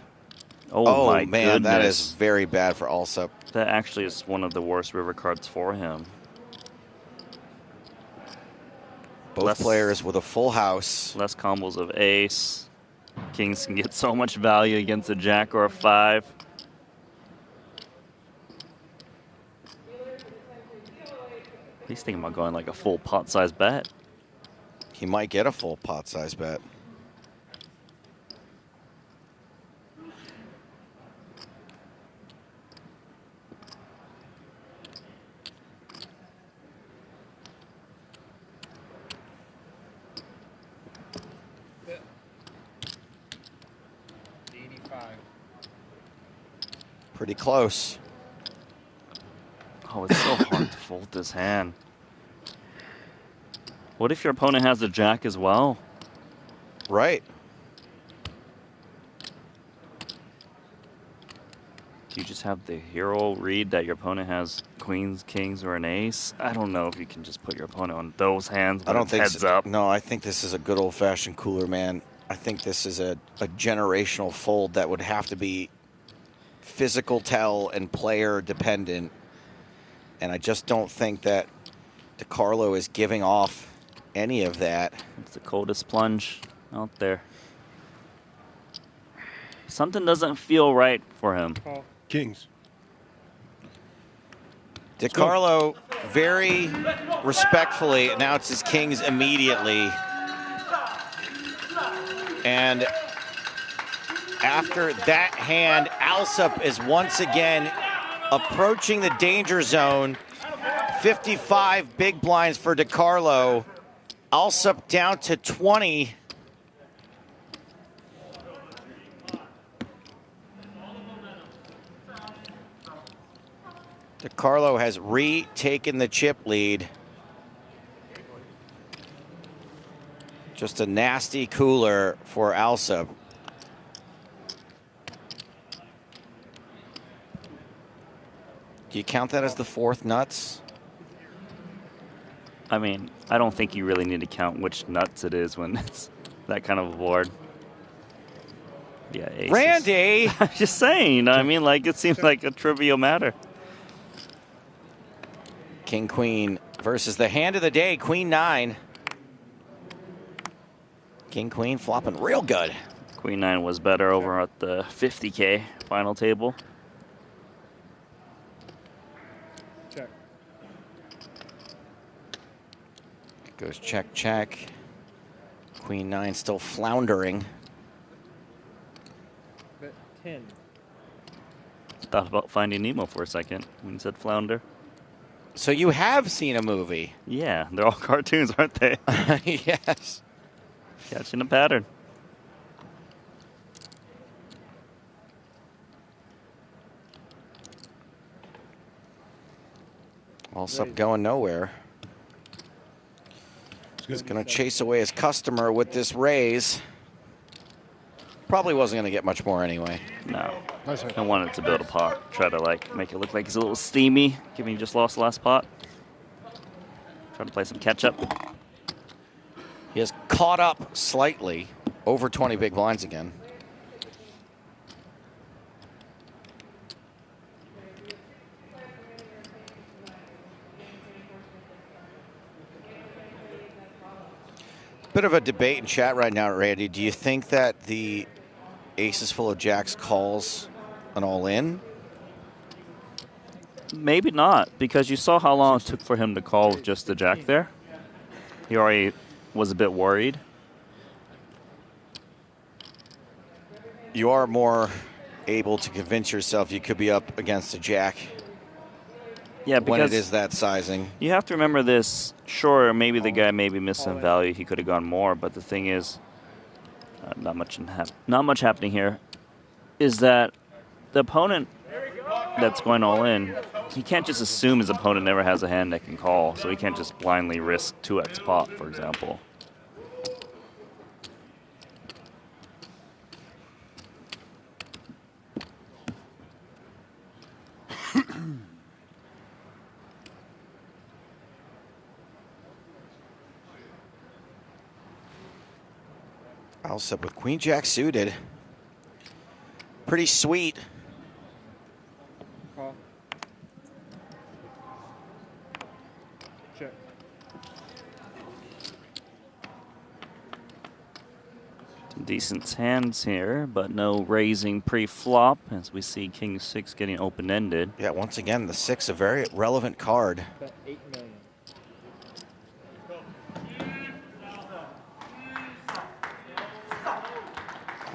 Oh my man, goodness. that is very bad for Alsop. That actually is one of the worst river cards for him. Both players with a full house. Less combos of ace. Kings can get so much value against a jack or a 5. He's thinking about going like a full pot-size bet. He might get a full pot-size bet. Pretty close. Oh, it's so hard to fold this hand. What if your opponent has a jack as well? Right. Do you just have the hero read that your opponent has queens, kings, or an ace? I don't know if you can just put your opponent on those hands. I don't think heads so. up. No, I think this is a good old-fashioned cooler man. I think this is a generational fold that would have to be physical tell and player dependent. And I just don't think that DiCarlo is giving off any of that. It's the coldest plunge out there. Something doesn't feel right for him. Kings. DiCarlo very respectfully announces kings immediately. And after that hand, Alsop is once again approaching the danger zone. 55 big blinds for DiCarlo. Alsop down to 20. DiCarlo has retaken the chip lead. Just a nasty cooler for Alsop. Do you count that as the fourth nuts? I mean, I don't think you really need to count which nuts it is when it's that kind of a board. Yeah, aces. Randy! I'm just saying. I mean, like, it seems like a trivial matter. King, queen versus the hand of the day, queen 9. King, queen flopping real good. Queen 9 was better over at the 50K final table. Check. Goes check, check. Queen 9 still floundering. Bet 10. Thought about Finding Nemo for a second when you said flounder. So you have seen a movie? Yeah, they're all cartoons, aren't they? Yes. Catching a pattern. Alsop going nowhere. He's going to chase away his customer with this raise. Probably wasn't going to get much more anyway. No. I wanted to build a pot. Try to like make it look like it's a little steamy, given you just lost the last pot. Trying to play some catch up. He has caught up slightly, over 20 big blinds again. Bit of a debate in chat right now, Randy. Do you think that the aces full of jacks calls an all-in? Maybe not, because you saw how long it took for him to call with just the jack there. He already was a bit worried. You are more able to convince yourself you could be up against a jack. Yeah, because when it is that sizing. You have to remember this. Sure, maybe the guy maybe missed some value. He could have gone more, but the thing is, not much happening here. Is that the opponent that's going all in? He can't just assume his opponent never has a hand that can call, so he can't just blindly risk 2x pot, for example. Alsop with queen jack suited. Pretty sweet. Call. Check. Some decent hands here, but no raising pre-flop, as we see king 6 getting open-ended. Yeah, once again, the 6, a very relevant card. Bet 8 million.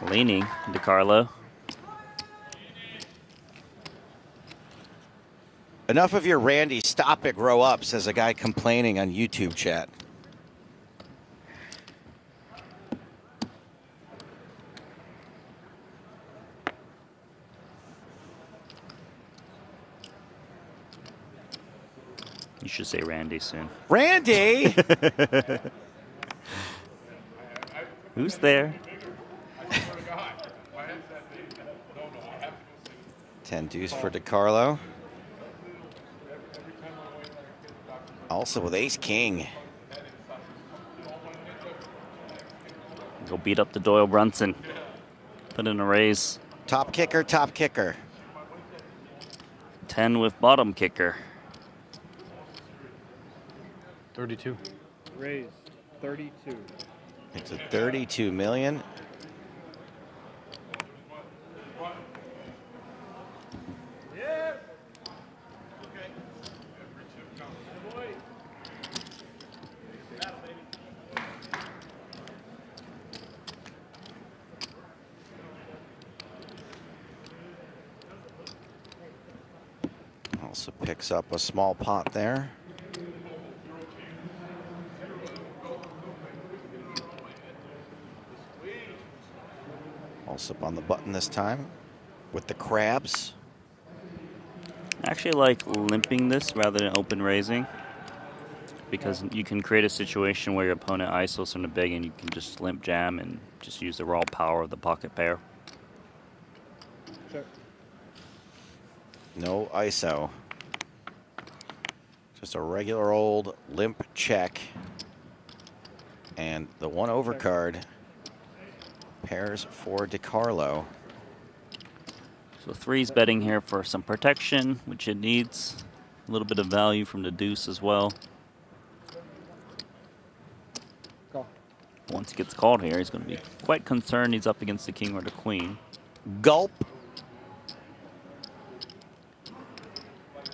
Leaning, DiCarlo. Enough of your Randy, stop it, grow up, says a guy complaining on YouTube chat. You should say Randy soon. Randy! Who's there? 10 deuce for DiCarlo. Also with ace king. Go beat up the Doyle Brunson. Put in a raise. Top kicker, top kicker. 10 with bottom kicker. 32. Raised 32. It's a 32 million. Also picks up a small pot there. Also up on the button this time with the crabs. I actually like limping this rather than open raising, because you can create a situation where your opponent ISOs from the big and you can just limp jam and just use the raw power of the pocket pair. Check. No ISO. Just a regular old limp check. And the one overcard pairs for DiCarlo. So three's betting here for some protection, which it needs. A little bit of value from the deuce as well. Call. Once he gets called here, he's going to be quite concerned he's up against the king or the queen. Gulp.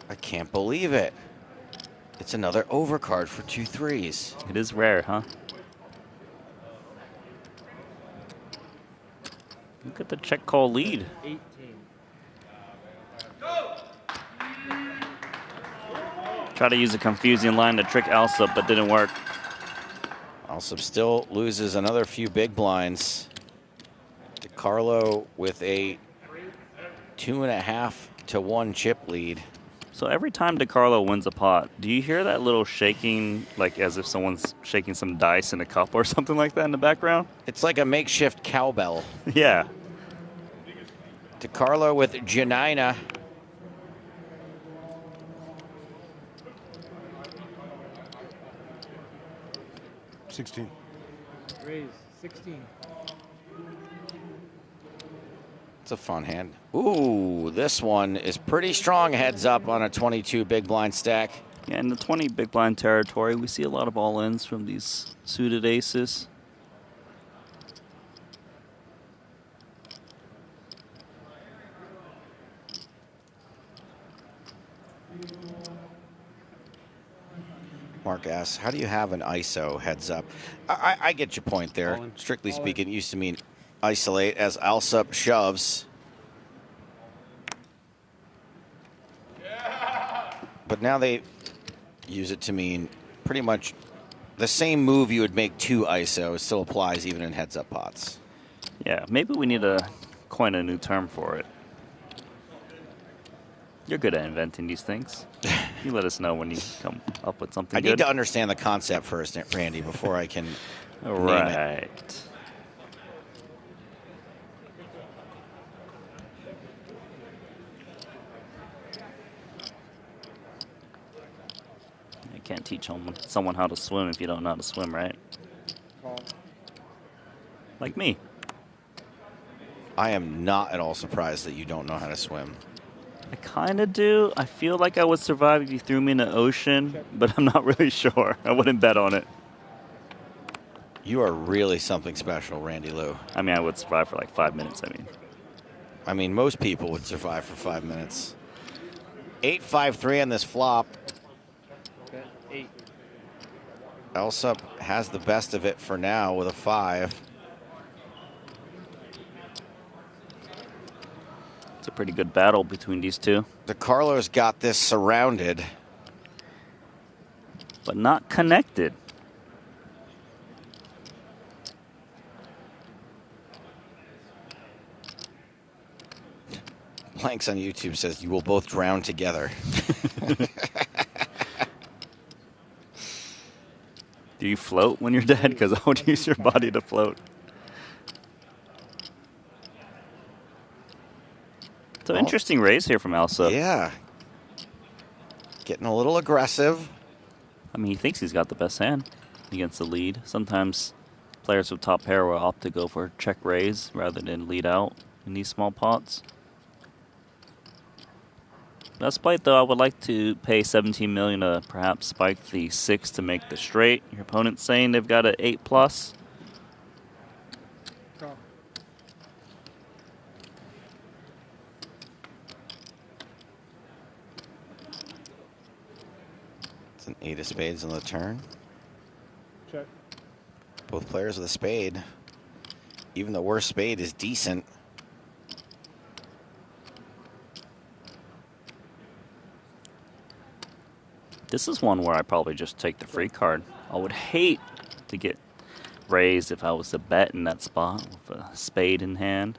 I can't believe it. It's another overcard for 2 threes. It is rare, huh? Look at the check call lead. 18. Try to use a confusing line to trick Alsop, but didn't work. Alsop still loses another few big blinds. DiCarlo with a 2.5 to 1 chip lead. So every time DiCarlo wins a pot, do you hear that little shaking, like as if someone's shaking some dice in a cup or something like that in the background? It's like a makeshift cowbell. Yeah. DiCarlo with Janina. $16. Raise 16. It's a fun hand. Ooh, this one is pretty strong heads up on a 22 big blind stack. Yeah, in the 20 big blind territory, we see a lot of all-ins from these suited aces. Mark asks, how do you have an ISO heads up? I get your point there. Strictly speaking, it used to mean isolate as Alsop shoves. But now they use it to mean pretty much the same move you would make 2 ISO still applies even in heads up pots. Yeah, maybe we need to coin a new term for it. You're good at inventing these things. You let us know when you come up with something good. I need to understand the concept first, Randy, before I can name it. You can't teach someone how to swim if you don't know how to swim, right? Call. Like me. I am not at all surprised that you don't know how to swim. I kind of do. I feel like I would survive if you threw me in the ocean, but I'm not really sure. I wouldn't bet on it. You are really something special, Randy Lou. I mean, I would survive for like 5 minutes, I mean, most people would survive for 5 minutes. 8-5-3 on this flop. Bet 8. Alsop has the best of it for now with a 5. It's a pretty good battle between these two. DiCarlo's got this surrounded. But not connected. Blanks on YouTube says you will both drown together. Do you float when you're dead? Because I would use your body to float. It's an interesting raise here from Alsop. Yeah. Getting a little aggressive. I mean, he thinks he's got the best hand against the lead. Sometimes players with top pair will opt to go for check raise rather than lead out in these small pots. Best plate, though, I would like to pay 17 million to perhaps spike the 6 to make the straight. Your opponent's saying they've got an 8+. Call. It's an 8 of spades on the turn. Check. Both players with a spade. Even the worst spade is decent. This is one where I probably just take the free card. I would hate to get raised if I was to bet in that spot with a spade in hand.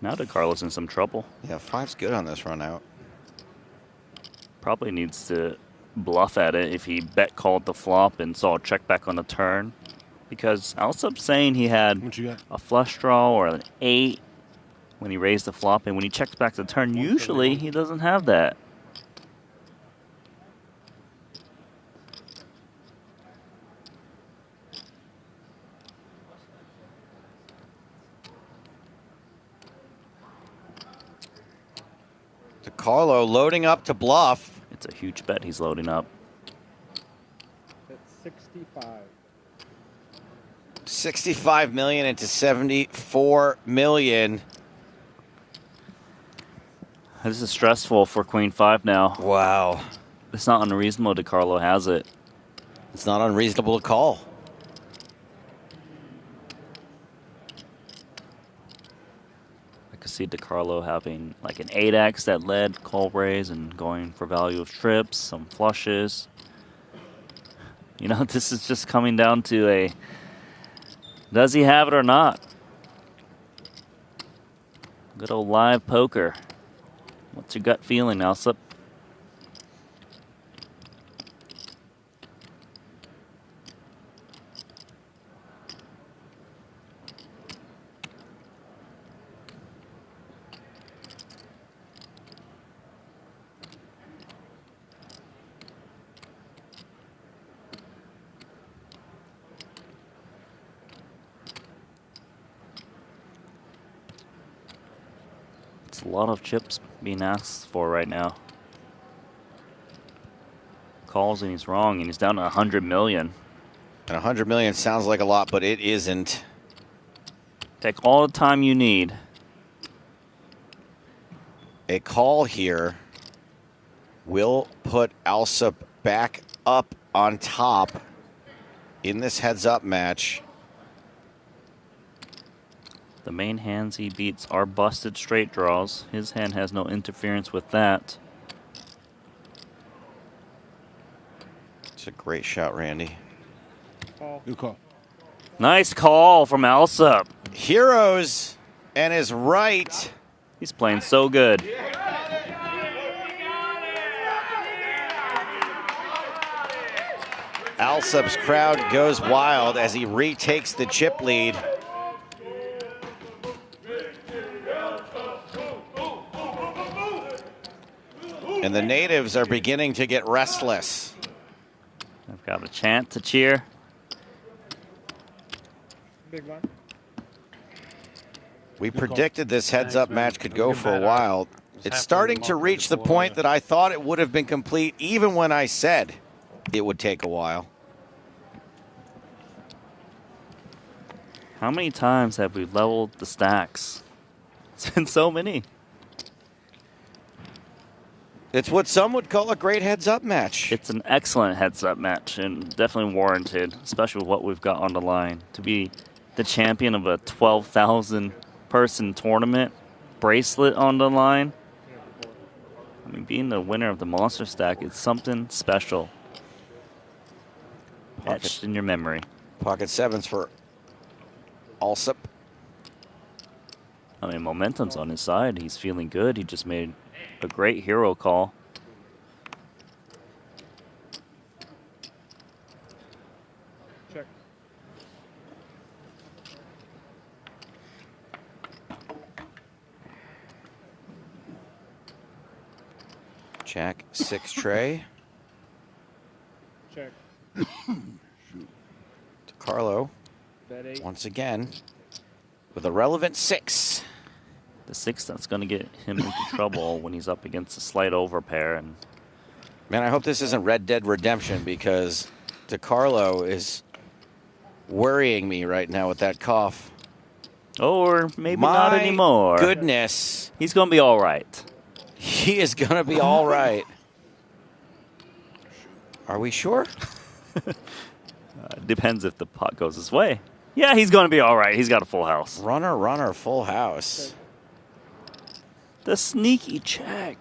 Now DeCarlo's in some trouble. Yeah, 5's good on this run out. Probably needs to bluff at it if he bet called the flop and saw a check back on the turn. Because Alsop's saying he had a flush draw or an 8 when he raised the flop, and when he checks back the turn, usually he doesn't have that. DeCarlo loading up to bluff. It's a huge bet he's loading up. That's 65. 65 million into 74 million. This is stressful for Queen 5 now. Wow. It's not unreasonable DeCarlo has it. It's not unreasonable to call. I could see DeCarlo having like an 8x that led call raise and going for value of trips, some flushes. You know, this is just coming down to a, does he have it or not? Good old live poker. What's your gut feeling, Alsop? It's a lot of chips being asked for right now. Calls and he's wrong, and he's down to 100 million. And 100 million sounds like a lot, but it isn't. Take all the time you need. A call here will put Alsop back up on top in this heads-up match. The main hands he beats are busted straight draws. His hand has no interference with that. It's a great shot, Randy. Call. Good call. Nice call from Alsop. Heroes and is right. He's playing so good. Alsop's crowd goes wild as he retakes the chip lead. And the natives are beginning to get restless. I've got a chant to cheer. Big one. We predicted this heads-up match could go for a while. It's starting to reach the point that I thought it would have been complete even when I said it would take a while. How many times have we leveled the stacks? It's been so many. It's what some would call a great heads-up match. It's an excellent heads-up match and definitely warranted, especially with what we've got on the line. To be the champion of a 12,000 person tournament, bracelet on the line. I mean, being the winner of the Monster Stack is something special. Etched in your memory. Pocket sevens for Alsop. I mean, momentum's on his side. He's feeling good. He just made a great hero call. Check. Jack 6 tray. Check. DeCarlo Bet 8. once again with a relevant 6. The 6, that's going to get him into trouble when he's up against a slight overpair. And man, I hope this isn't Red Dead Redemption, because DeCarlo is worrying me right now with that cough. Or maybe not anymore. Goodness. He's going to be all right. He is going to be all right. Are we sure? Depends if the pot goes his way. Yeah, he's going to be all right. He's got a full house. Runner, runner, full house. The sneaky check.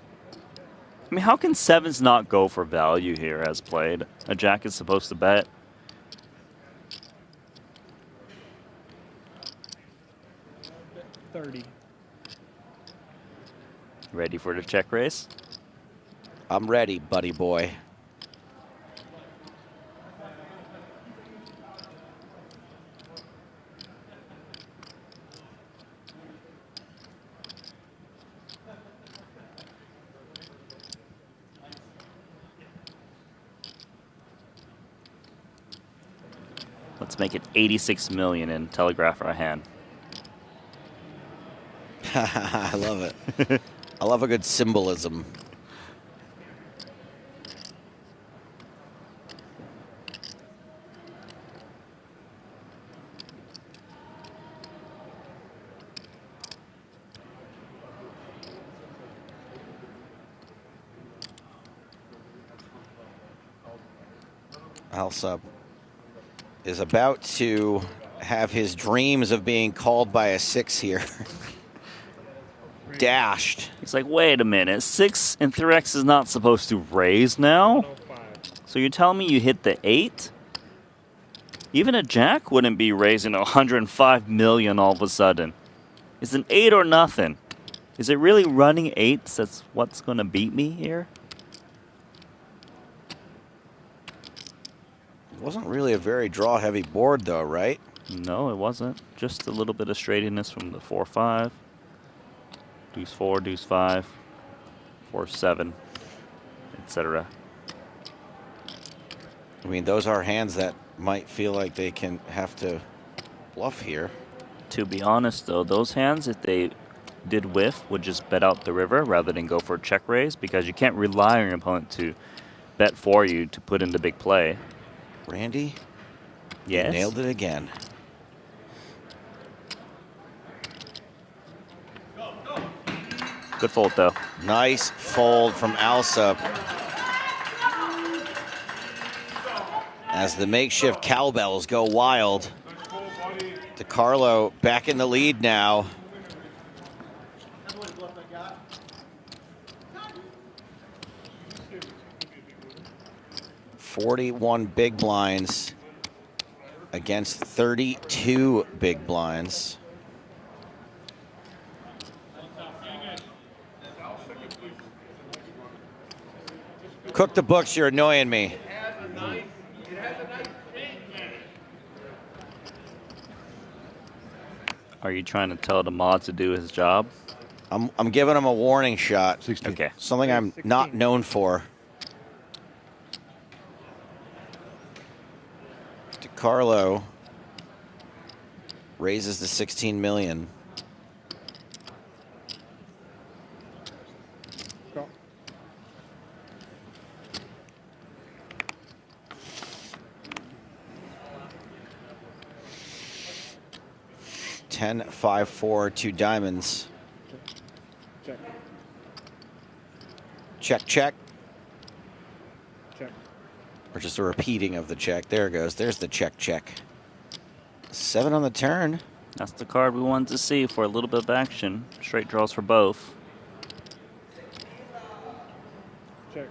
I mean, how can 7s not go for value here as played? A jack is supposed to bet. $30. Ready for the check raise? I'm ready, buddy boy. Let's make it 86 million and telegraph our hand. I love it. I love a good symbolism. Alsop is about to have his dreams of being called by a 6 here dashed. He's like, wait a minute, 6 and 3x is not supposed to raise now? So you're telling me you hit the 8? Even a jack wouldn't be raising 105 million all of a sudden. It's an 8 or nothing. Is it really running 8s that's what's going to beat me here? It wasn't really a very draw-heavy board, though, right? No, it wasn't. Just a little bit of straightiness from the 4-5. Deuce 4, deuce 5, 4-7, etc. I mean, those are hands that might feel like they can have to bluff here. To be honest, though, those hands, if they did whiff, would just bet out the river rather than go for a check raise, because you can't rely on your opponent to bet for you to put in the big play. Randy? Yes? Nailed it again. Good fold, though. Nice fold from Alsop. As the makeshift cowbells go wild. DeCarlo back in the lead now. $41 big blinds against 32 big blinds. Cook the books, you're annoying me. Are you trying to tell the mod to do his job? I'm giving him a warning shot. 16. Okay. Something I'm not known for. DeCarlo raises the 16 million. Go. Ten, 5, 4, 2 diamonds. Check. Check, check. Check. Or just a repeating of the check. There it goes. There's the check, check. 7 on the turn. That's the card we wanted to see for a little bit of action. Straight draws for both. Check.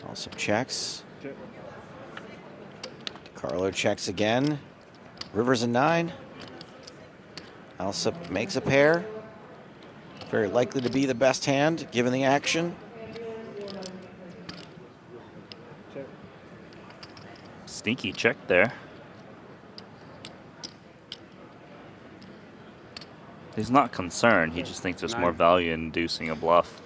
Also checks. Check. Carlo checks again. River's a 9. Alsop makes a pair. Very likely to be the best hand, given the action. Check. Sneaky check there. He's not concerned. He just thinks there's more value in inducing a bluff.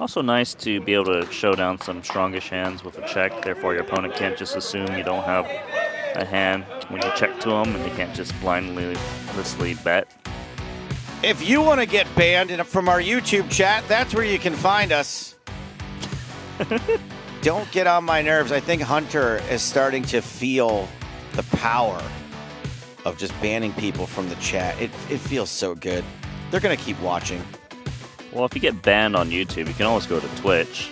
Also nice to be able to show down some strongish hands with a check. Therefore, your opponent can't just assume you don't have a hand when you check to them, and they can't just blindly bet. If you want to get banned from our YouTube chat, that's where you can find us. Don't get on my nerves. I think Hunter is starting to feel the power of just banning people from the chat. It feels so good. They're going to keep watching. Well, if you get banned on YouTube, you can always go to Twitch.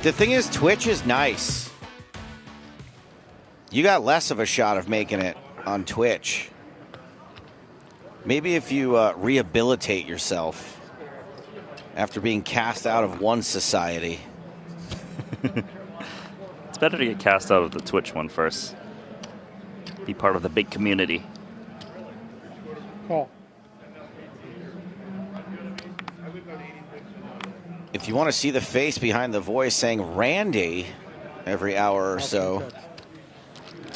The thing is, Twitch is nice. You got less of a shot of making it on Twitch. Maybe if you rehabilitate yourself after being cast out of one society. It's better to get cast out of the Twitch one first. Be part of the big community. Call. If you want to see the face behind the voice saying Randy every hour or so,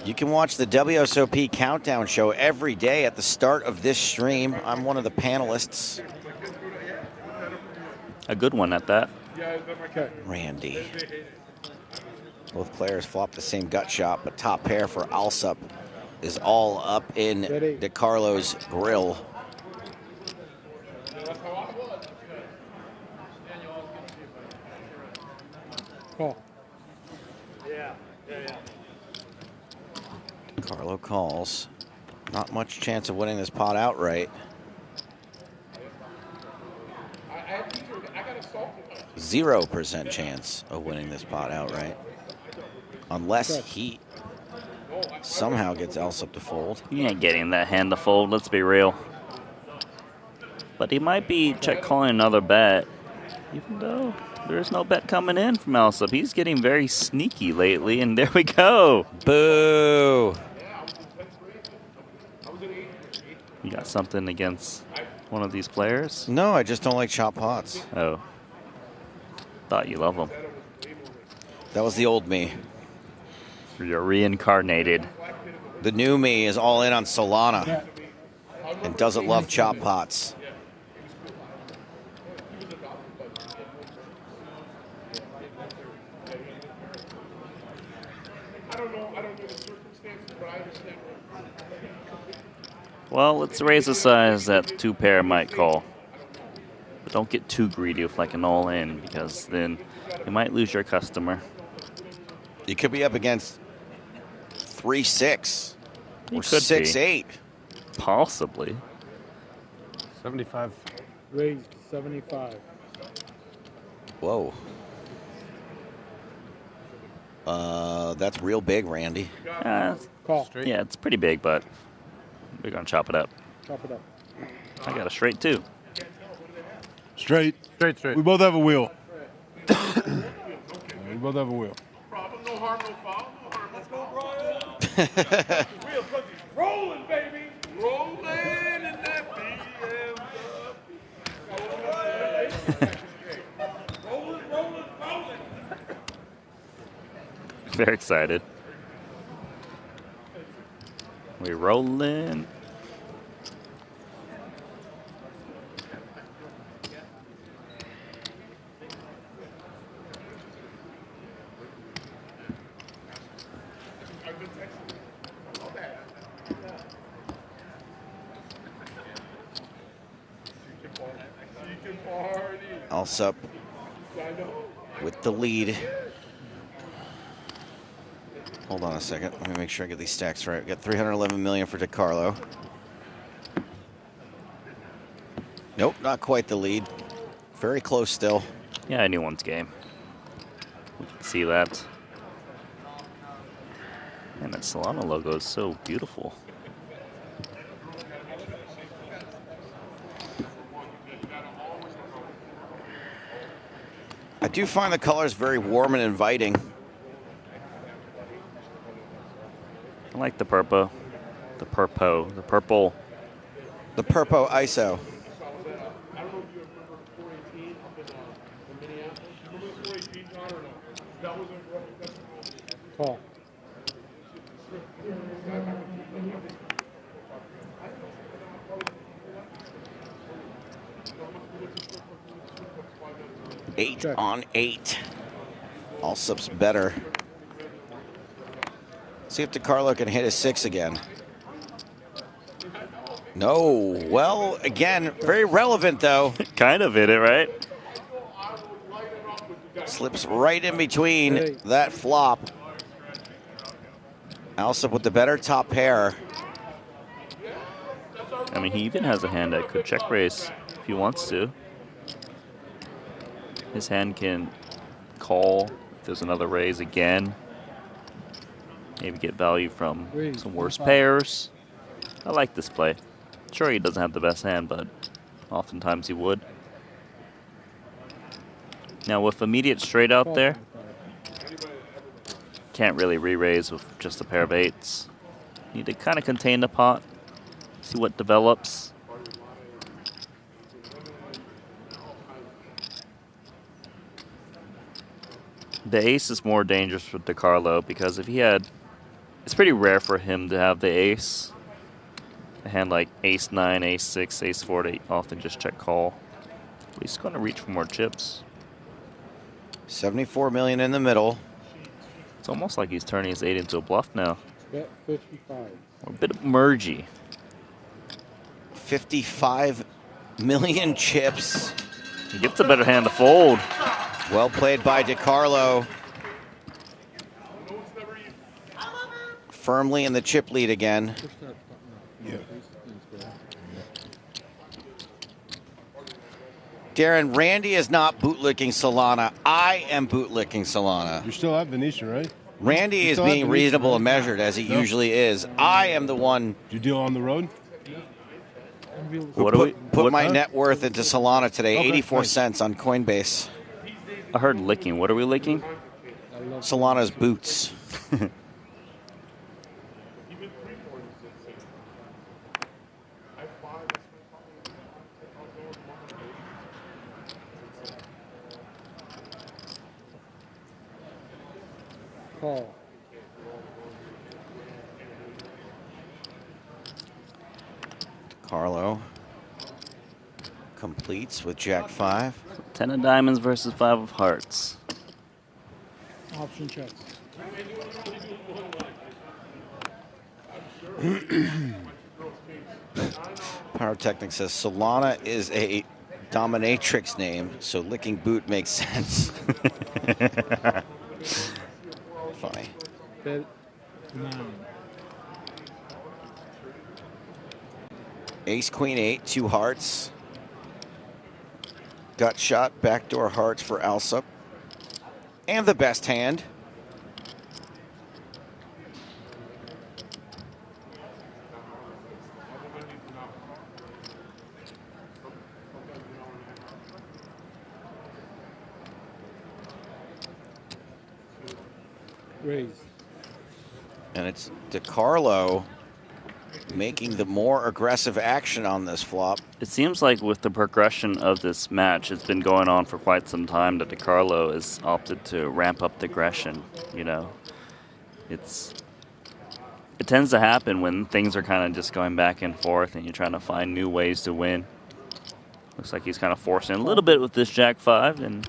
you can watch the WSOP Countdown Show every day at the start of this stream. I'm one of the panelists. A good one at that. Randy. Both players flop the same gut shot, but top pair for Alsup is all up in DeCarlo's grill. Call. Carlo calls. Not much chance of winning this pot outright. 0% chance of winning this pot outright. Unless he somehow gets Alsup to fold. He ain't getting that hand to fold, let's be real. But he might be check calling another bet, even though there's no bet coming in from Alsup. He's getting very sneaky lately, and there we go. Boo. You got something against one of these players? No, I just don't like chop pots. Oh. Thought you love them. That was the old me. You're reincarnated. The new me is all in on Solana and doesn't love chop pots. Well, let's raise the size that two pair might call. But don't get too greedy with like an all-in, because then you might lose your customer. You could be up against 3-6 or You could 6-8. Possibly. 75. Raised 75. Whoa. That's real big, Randy. Call. Yeah, it's pretty big, but we're going to chop it up. Chop it up. I got a straight too. Straight. Straight. We both have a wheel. We both have a wheel. No harm, no foul. Let's go, Brian. Real cookies. Rolling, baby. Rolling in that BMW. Rolling. Very excited. We rolling. Alsup with the lead. Hold on a second. Let me make sure I get these stacks right. We got 311 million for DeCarlo. Nope, not quite the lead. Very close still. Yeah, anyone's game. We can see that. And that Solana logo is so beautiful. I do find the colors very warm and inviting. I like the purple. The purple. The purple ISO. Call. 8 on 8. Alsup's better. See if DeCarlo can hit his 6 again. No. Well, again, very relevant, though. Kind of hit it, right? Slips right in between that flop. Alsup with the better top pair. I mean, he even has a hand that could check raise if he wants to. His hand can call if there's another raise again. Maybe get value from some worse pairs. I like this play. Sure, he doesn't have the best hand, but oftentimes he would. Now with immediate straight out there, can't really re-raise with just a pair of 8s. Need to kind of contain the pot, see what develops. The ace is more dangerous with DeCarlo because if he had, it's pretty rare for him to have the ace. A hand like ace 9, ace 6, ace 4, they often just check call. But he's going to reach for more chips. 74 million in the middle. It's almost like he's turning his 8 into a bluff now. Bet 55. Or a bit mergy. 55 million chips. He gets a better hand to fold. Well played by DeCarlo. Firmly in the chip lead again. Darren, Randy is not bootlicking Solana. I am bootlicking Solana. You're still at Venetian, right? Randy is being reasonable and measured as he usually is. I am the one. Did you deal on the road? Who put my net worth into Solana today, 84 cents on Coinbase. I heard licking. What are we licking? Solana's boots. Call. Carlo completes with Jack 5. 10 of diamonds versus 5 of hearts. Option checks. Pyrotechnic says Solana is a dominatrix name, so licking boot makes sense. Funny. Bet 9. Ace, queen, 8, 2 hearts. Gut shot, backdoor hearts for Alsup. And the best hand. Raise. And it's DeCarlo making the more aggressive action on this flop. It seems like with the progression of this match, it's been going on for quite some time that DeCarlo has opted to ramp up the aggression. You know, it tends to happen when things are kind of just going back and forth and you're trying to find new ways to win. Looks like he's kind of forcing a little bit with this Jack 5, and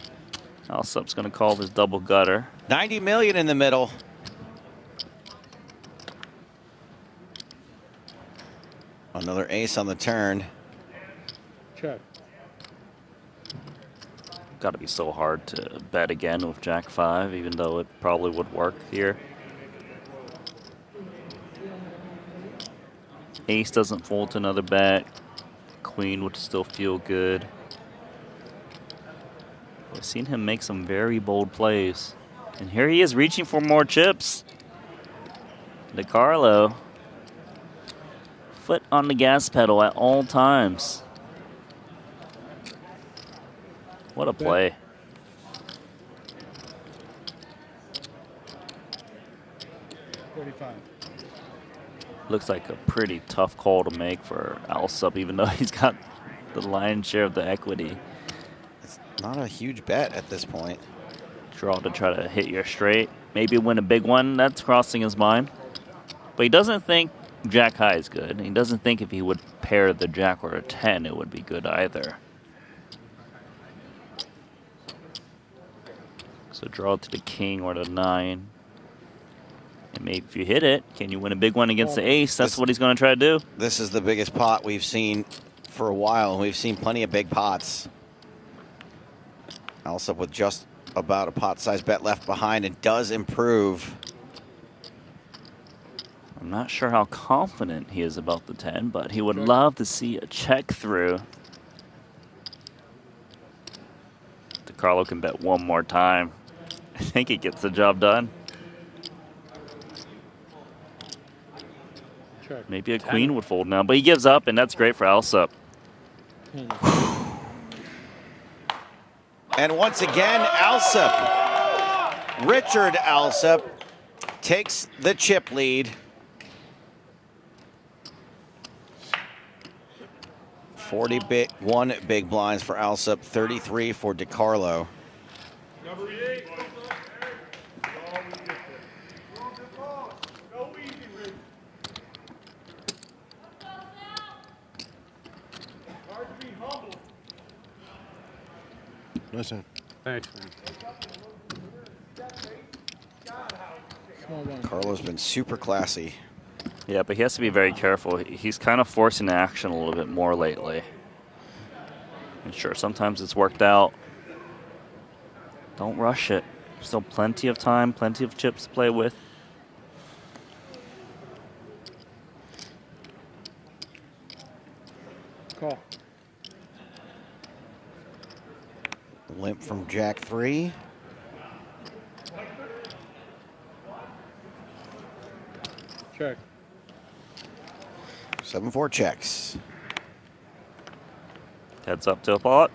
Alsup's going to call this double gutter. 90 million in the middle. Another ace on the turn. Check. Got to be so hard to bet again with Jack 5, even though it probably would work here. Ace doesn't fold to another bet. Queen would still feel good. I've seen him make some very bold plays. And here he is reaching for more chips. DeCarlo. Foot on the gas pedal at all times. What a play. Looks like a pretty tough call to make for Alsup, even though he's got the lion's share of the equity. It's not a huge bet at this point. Draw to try to hit your straight. Maybe win a big one. That's crossing his mind. But he doesn't think Jack high is good. He doesn't think if he would pair the Jack or a 10, it would be good either. So draw to the king or the 9. And maybe if you hit it, can you win a big one against the ace? That's what he's going to try to do. This is the biggest pot we've seen for a while, and we've seen plenty of big pots. Alsop with just about a pot size bet left behind and does improve. I'm not sure how confident he is about the 10, but he would love to see a check through. DeCarlo can bet one more time. I think he gets the job done. Check. Maybe a queen would fold now, but he gives up, and that's great for Alsop. And once again, Alsop, Richard Alsop, takes the chip lead. 41 big blinds for Alsop, 33 for DeCarlo. Listen. Thanks, man. Carlo's been super classy. Yeah, but he has to be very careful. He's kind of forcing action a little bit more lately. And sure, sometimes it's worked out. Don't rush it. Still plenty of time, plenty of chips to play with. Call. Limp from Jack 3. Check. 7-4 checks. Heads up to a pot.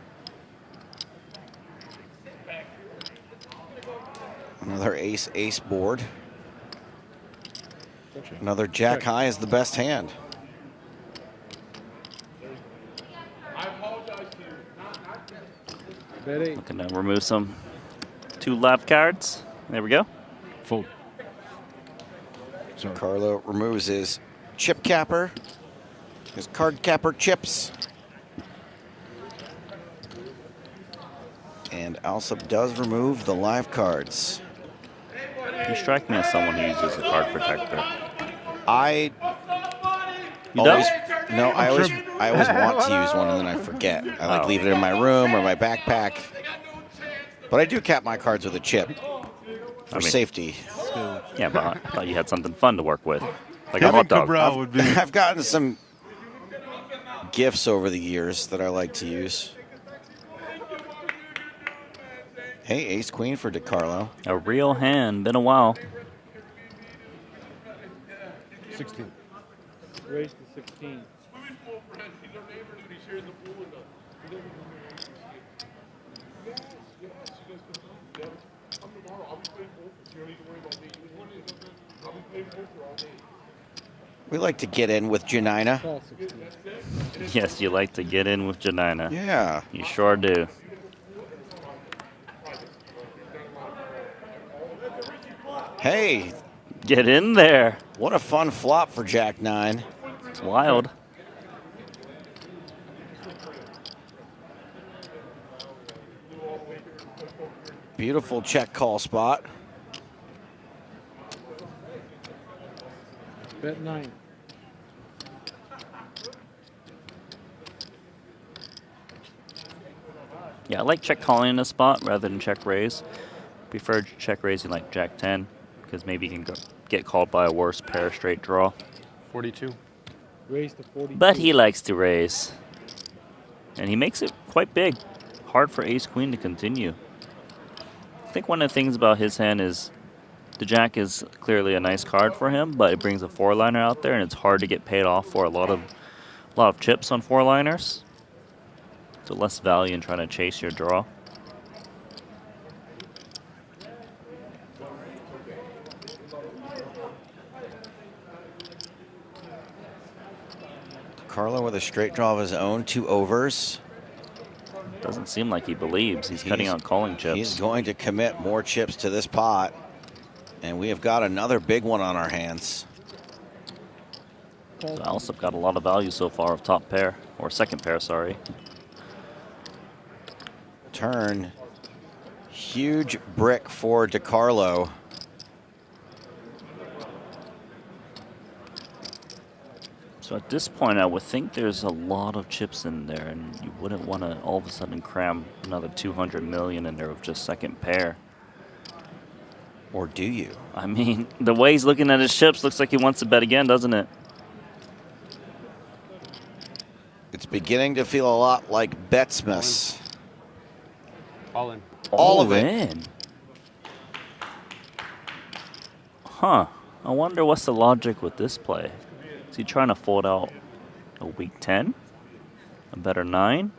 Another ace board. Another jack high is the best hand. Looking to remove some 2 left cards. There we go. Fold. Carlo removes his chip capper, his card capper chips. And Alsop does remove the live cards. You strike me as someone who uses a card protector. I You always, don't? no, I always want to use one and then I forget. I like leave it in my room or my backpack. But I do cap my cards with a chip for safety. Yeah, but I thought you had something fun to work with, like a hot dog. I've gotten some gifts over the years that I like to use. Hey, ace queen for DeCarlo. A real hand. Been a while. 16. Raise to 16. We like to get in with Janina. Yes, you like to get in with Janina. Yeah. You sure do. Hey. Get in there. What a fun flop for Jack 9. It's wild. Beautiful check call spot. Bet 9. Yeah, I like check calling in a spot rather than check raise. Prefer check raising like Jack 10 because maybe you can get called by a worse pair straight draw. 42. Raise to 42. But he likes to raise. And he makes it quite big. Hard for ace queen to continue. I think one of the things about his hand is the jack is clearly a nice card for him, but it brings a 4-liner out there and it's hard to get paid off for a lot of chips on 4-liners. So less value in trying to chase your draw. Carlo with a straight draw of his own, 2 overs. Doesn't seem like he believes. He's cutting out calling chips. He's going to commit more chips to this pot. And we have got another big one on our hands. So Alsop got a lot of value so far of top pair, or second pair, sorry. Turn. Huge brick for DiCarlo. So at this point, I would think there's a lot of chips in there, and you wouldn't want to all of a sudden cram another 200 million in there with just second pair. Or do you? I mean, the way he's looking at his chips looks like he wants to bet again, doesn't it? It's beginning to feel a lot like Betsmas. All in. All of it. Huh. I wonder what's the logic with this play. Is he trying to fold out a weak 10? A better 9?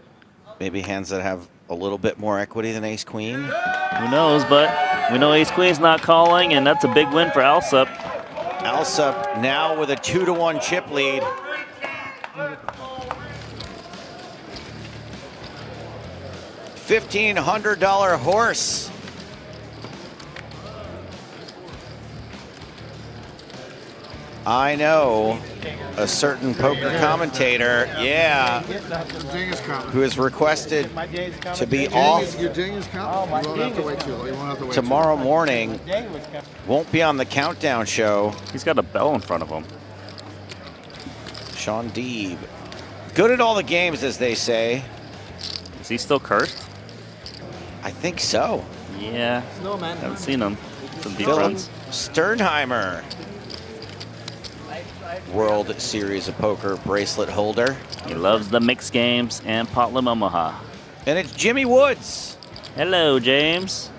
Maybe hands that have a little bit more equity than ace-queen? Who knows, but we know ace-queen's not calling, and that's a big win for Alsup. Alsup now with a 2-to-1 chip lead. $1,500 horse. I know a certain poker commentator, yeah, who has requested to be off tomorrow morning. Won't be on the countdown show. He's got a bell in front of him. Sean Deeb. Good at all the games, as they say. Is he still cursed? I think so. Yeah. Haven't seen him. Some deep Phil runs. Sternheimer. World Series of Poker bracelet holder. He loves the mixed games and Potlam Omaha. And it's Jimmy Woods. Hello, James.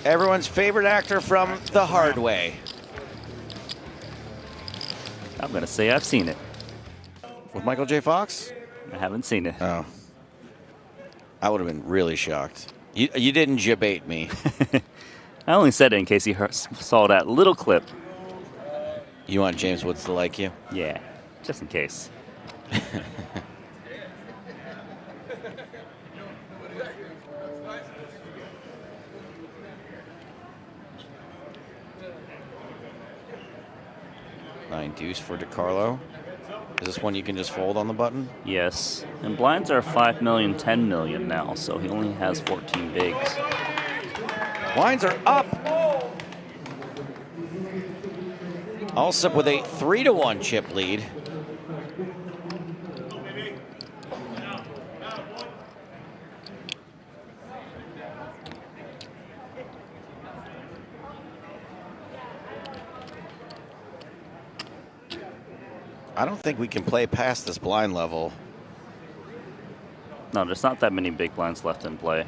Everyone's favorite actor from The Hard Way. I'm going to say I've seen it. With Michael J. Fox? I haven't seen it. Oh. I would have been really shocked. You didn't jibate me. I only said it in case he saw that little clip. You want James Woods to like you? Yeah, just in case. Nine deuce for DiCarlo. Is this one you can just fold on the button? Yes. And blinds are 5 million, 10 million now, so he only has 14 bigs. Blinds are up. Alsup with a 3-to-1 chip lead. I don't think we can play past this blind level. No, there's not that many big blinds left in play.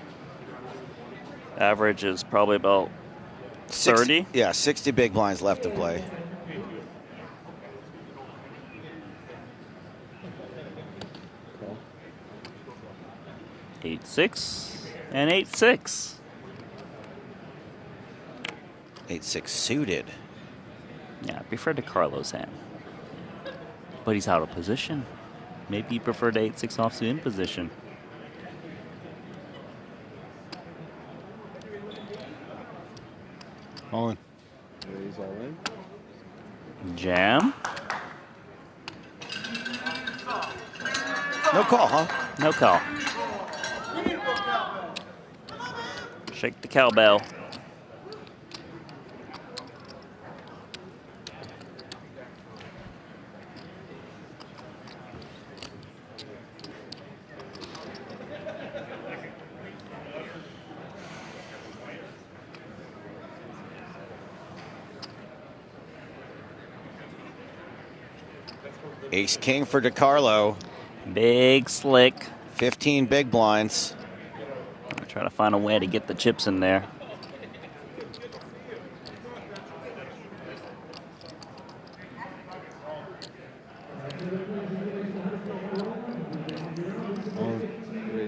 Average is probably about 30. Yeah, 60 big blinds left to play. Okay. 8-6 and 8-6. 8-6 suited. Yeah, I prefer DiCarlo's hand. But he's out of position. Maybe he preferred 8-6 offsuit in position. All in. He's all in. Jam. No call, huh? No call. Shake the cowbell. Ace king for DiCarlo. Big slick. 15 big blinds. I'm trying to find a way to get the chips in there.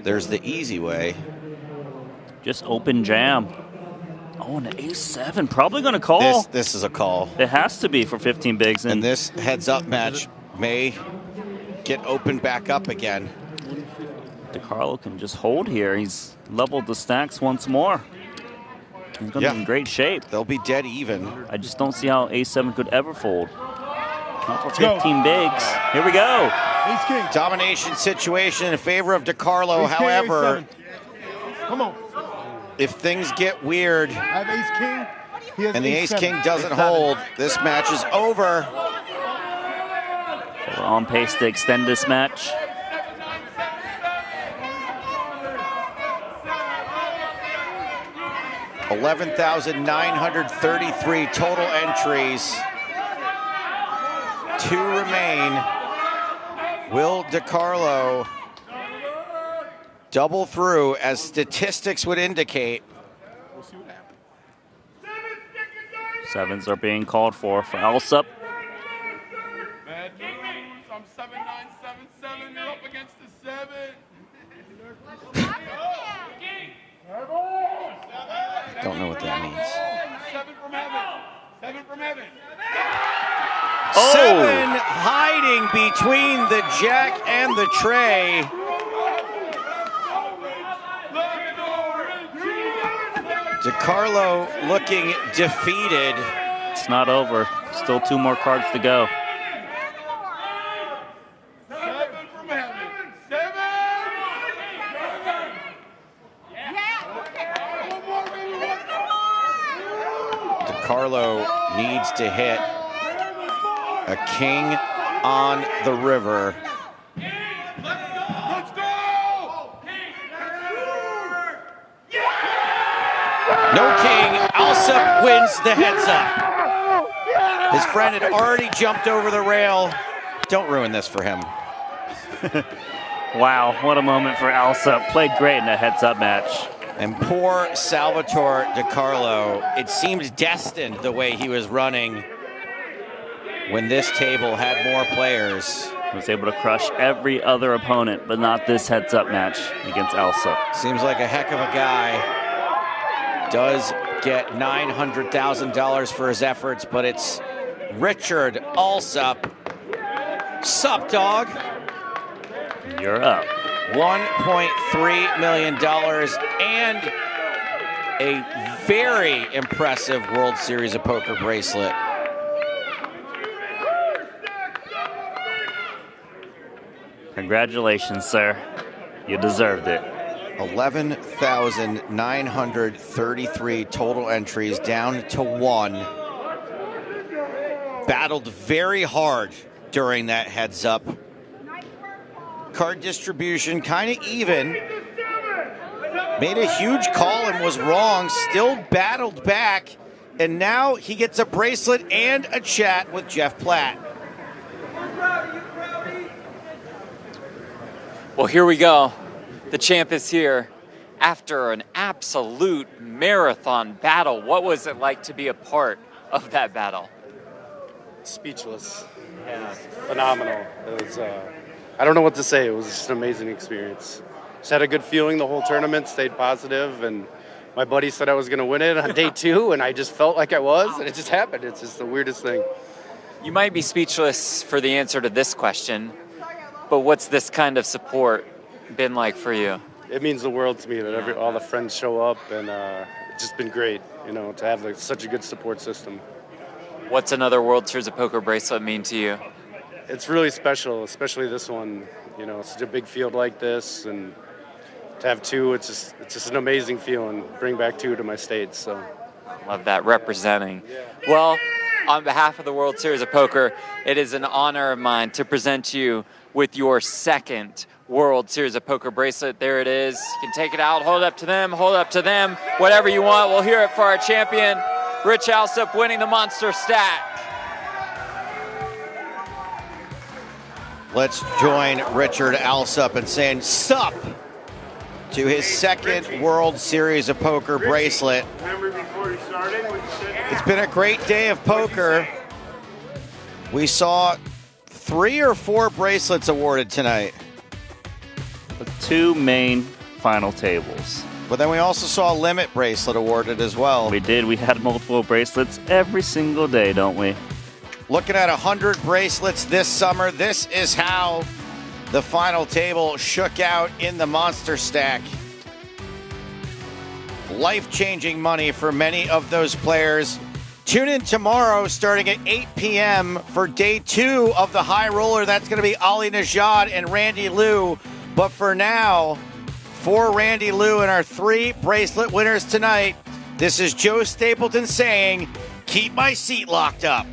There's the easy way. Just open jam. Oh, and the ace-7. Probably going to call. This is a call. It has to be for 15 bigs. And this heads-up match may get opened back up again. DiCarlo can just hold here. He's leveled the stacks once more. He's going to be in great shape. They'll be dead even. I just don't see how ace-7 could ever fold. Not for 15 bigs. Here we go. Ace king. Domination situation in favor of DiCarlo. However, come on. if things get weird I have ace king. He has and the ace ace-king seven. doesn't Ace seven. hold, this match is over. We're on pace to extend this match. $11,933 total entries. 2 remain. Will DiCarlo double through, as statistics would indicate? Sevens are being called for Alsup. Bad news. I'm 7977. You're up against the 7. Don't know what that means. 7 from heaven. 7 from heaven. 7 hiding between the jack and the tray. DiCarlo looking defeated. It's not over. Still 2 more cards to go. 7 from heaven. 7. DiCarlo needs to hit a king on the river. No king. Alsup wins the heads up. His friend had already jumped over the rail. Don't ruin this for him. Wow, what a moment for Alsup. Played great in a heads-up match. And poor Salvatore DiCarlo, it seemed destined the way he was running when this table had more players. He was able to crush every other opponent, but not this heads-up match against Alsup. Seems like a heck of a guy. Does get $900,000 for his efforts, but it's Richard Alsup. Sup, dog? You're up. $1.3 million and a very impressive World Series of Poker bracelet. Congratulations, sir. You deserved it. 11,933 total entries, down to 1. Battled very hard during that heads up. Card distribution kind of even. Made a huge call and was wrong, still battled back, and now he gets a bracelet and a chat with Jeff Platt. Well, here we go. The champ is here after an absolute marathon battle. What was it like to be a part of that battle? Speechless. Yeah, phenomenal. It was. I don't know what to say. It was just an amazing experience. Just had a good feeling the whole tournament. Stayed positive, and my buddy said I was going to win it on day 2, and I just felt like I was, and it just happened. It's just the weirdest thing. You might be speechless for the answer to this question, but what's this kind of support been like for you? It means the world to me that all the friends show up, and it's just been great, to have such a good support system. What's another World Series of Poker bracelet mean to you? It's really special, especially this one. Such a big field like this, and to have 2, it's just an amazing feeling. Bring back 2 to my state, so. Love that, representing. Well, on behalf of the World Series of Poker, it is an honor of mine to present you with your second World Series of Poker bracelet. There it is. You can take it out, hold it up to them, whatever you want. We'll hear it for our champion, Rich Alsup, winning the Monster Stack. Let's join Richard Alsup in saying sup to his second World Series of Poker bracelet. Remember before you started what you said? It's been a great day of poker. We saw 3 or 4 bracelets awarded tonight. The 2 main final tables. But then we also saw a limit bracelet awarded as well. We did. We had multiple bracelets every single day, don't we? Looking at 100 bracelets this summer, this is how the final table shook out in the Monster Stack. Life-changing money for many of those players. Tune in tomorrow starting at 8 p.m. for day 2 of the High Roller. That's going to be Ali Najad and Randy Liu. But for now, for Randy Lou and our 3 bracelet winners tonight. This is Joe Stapleton saying, keep my seat locked up.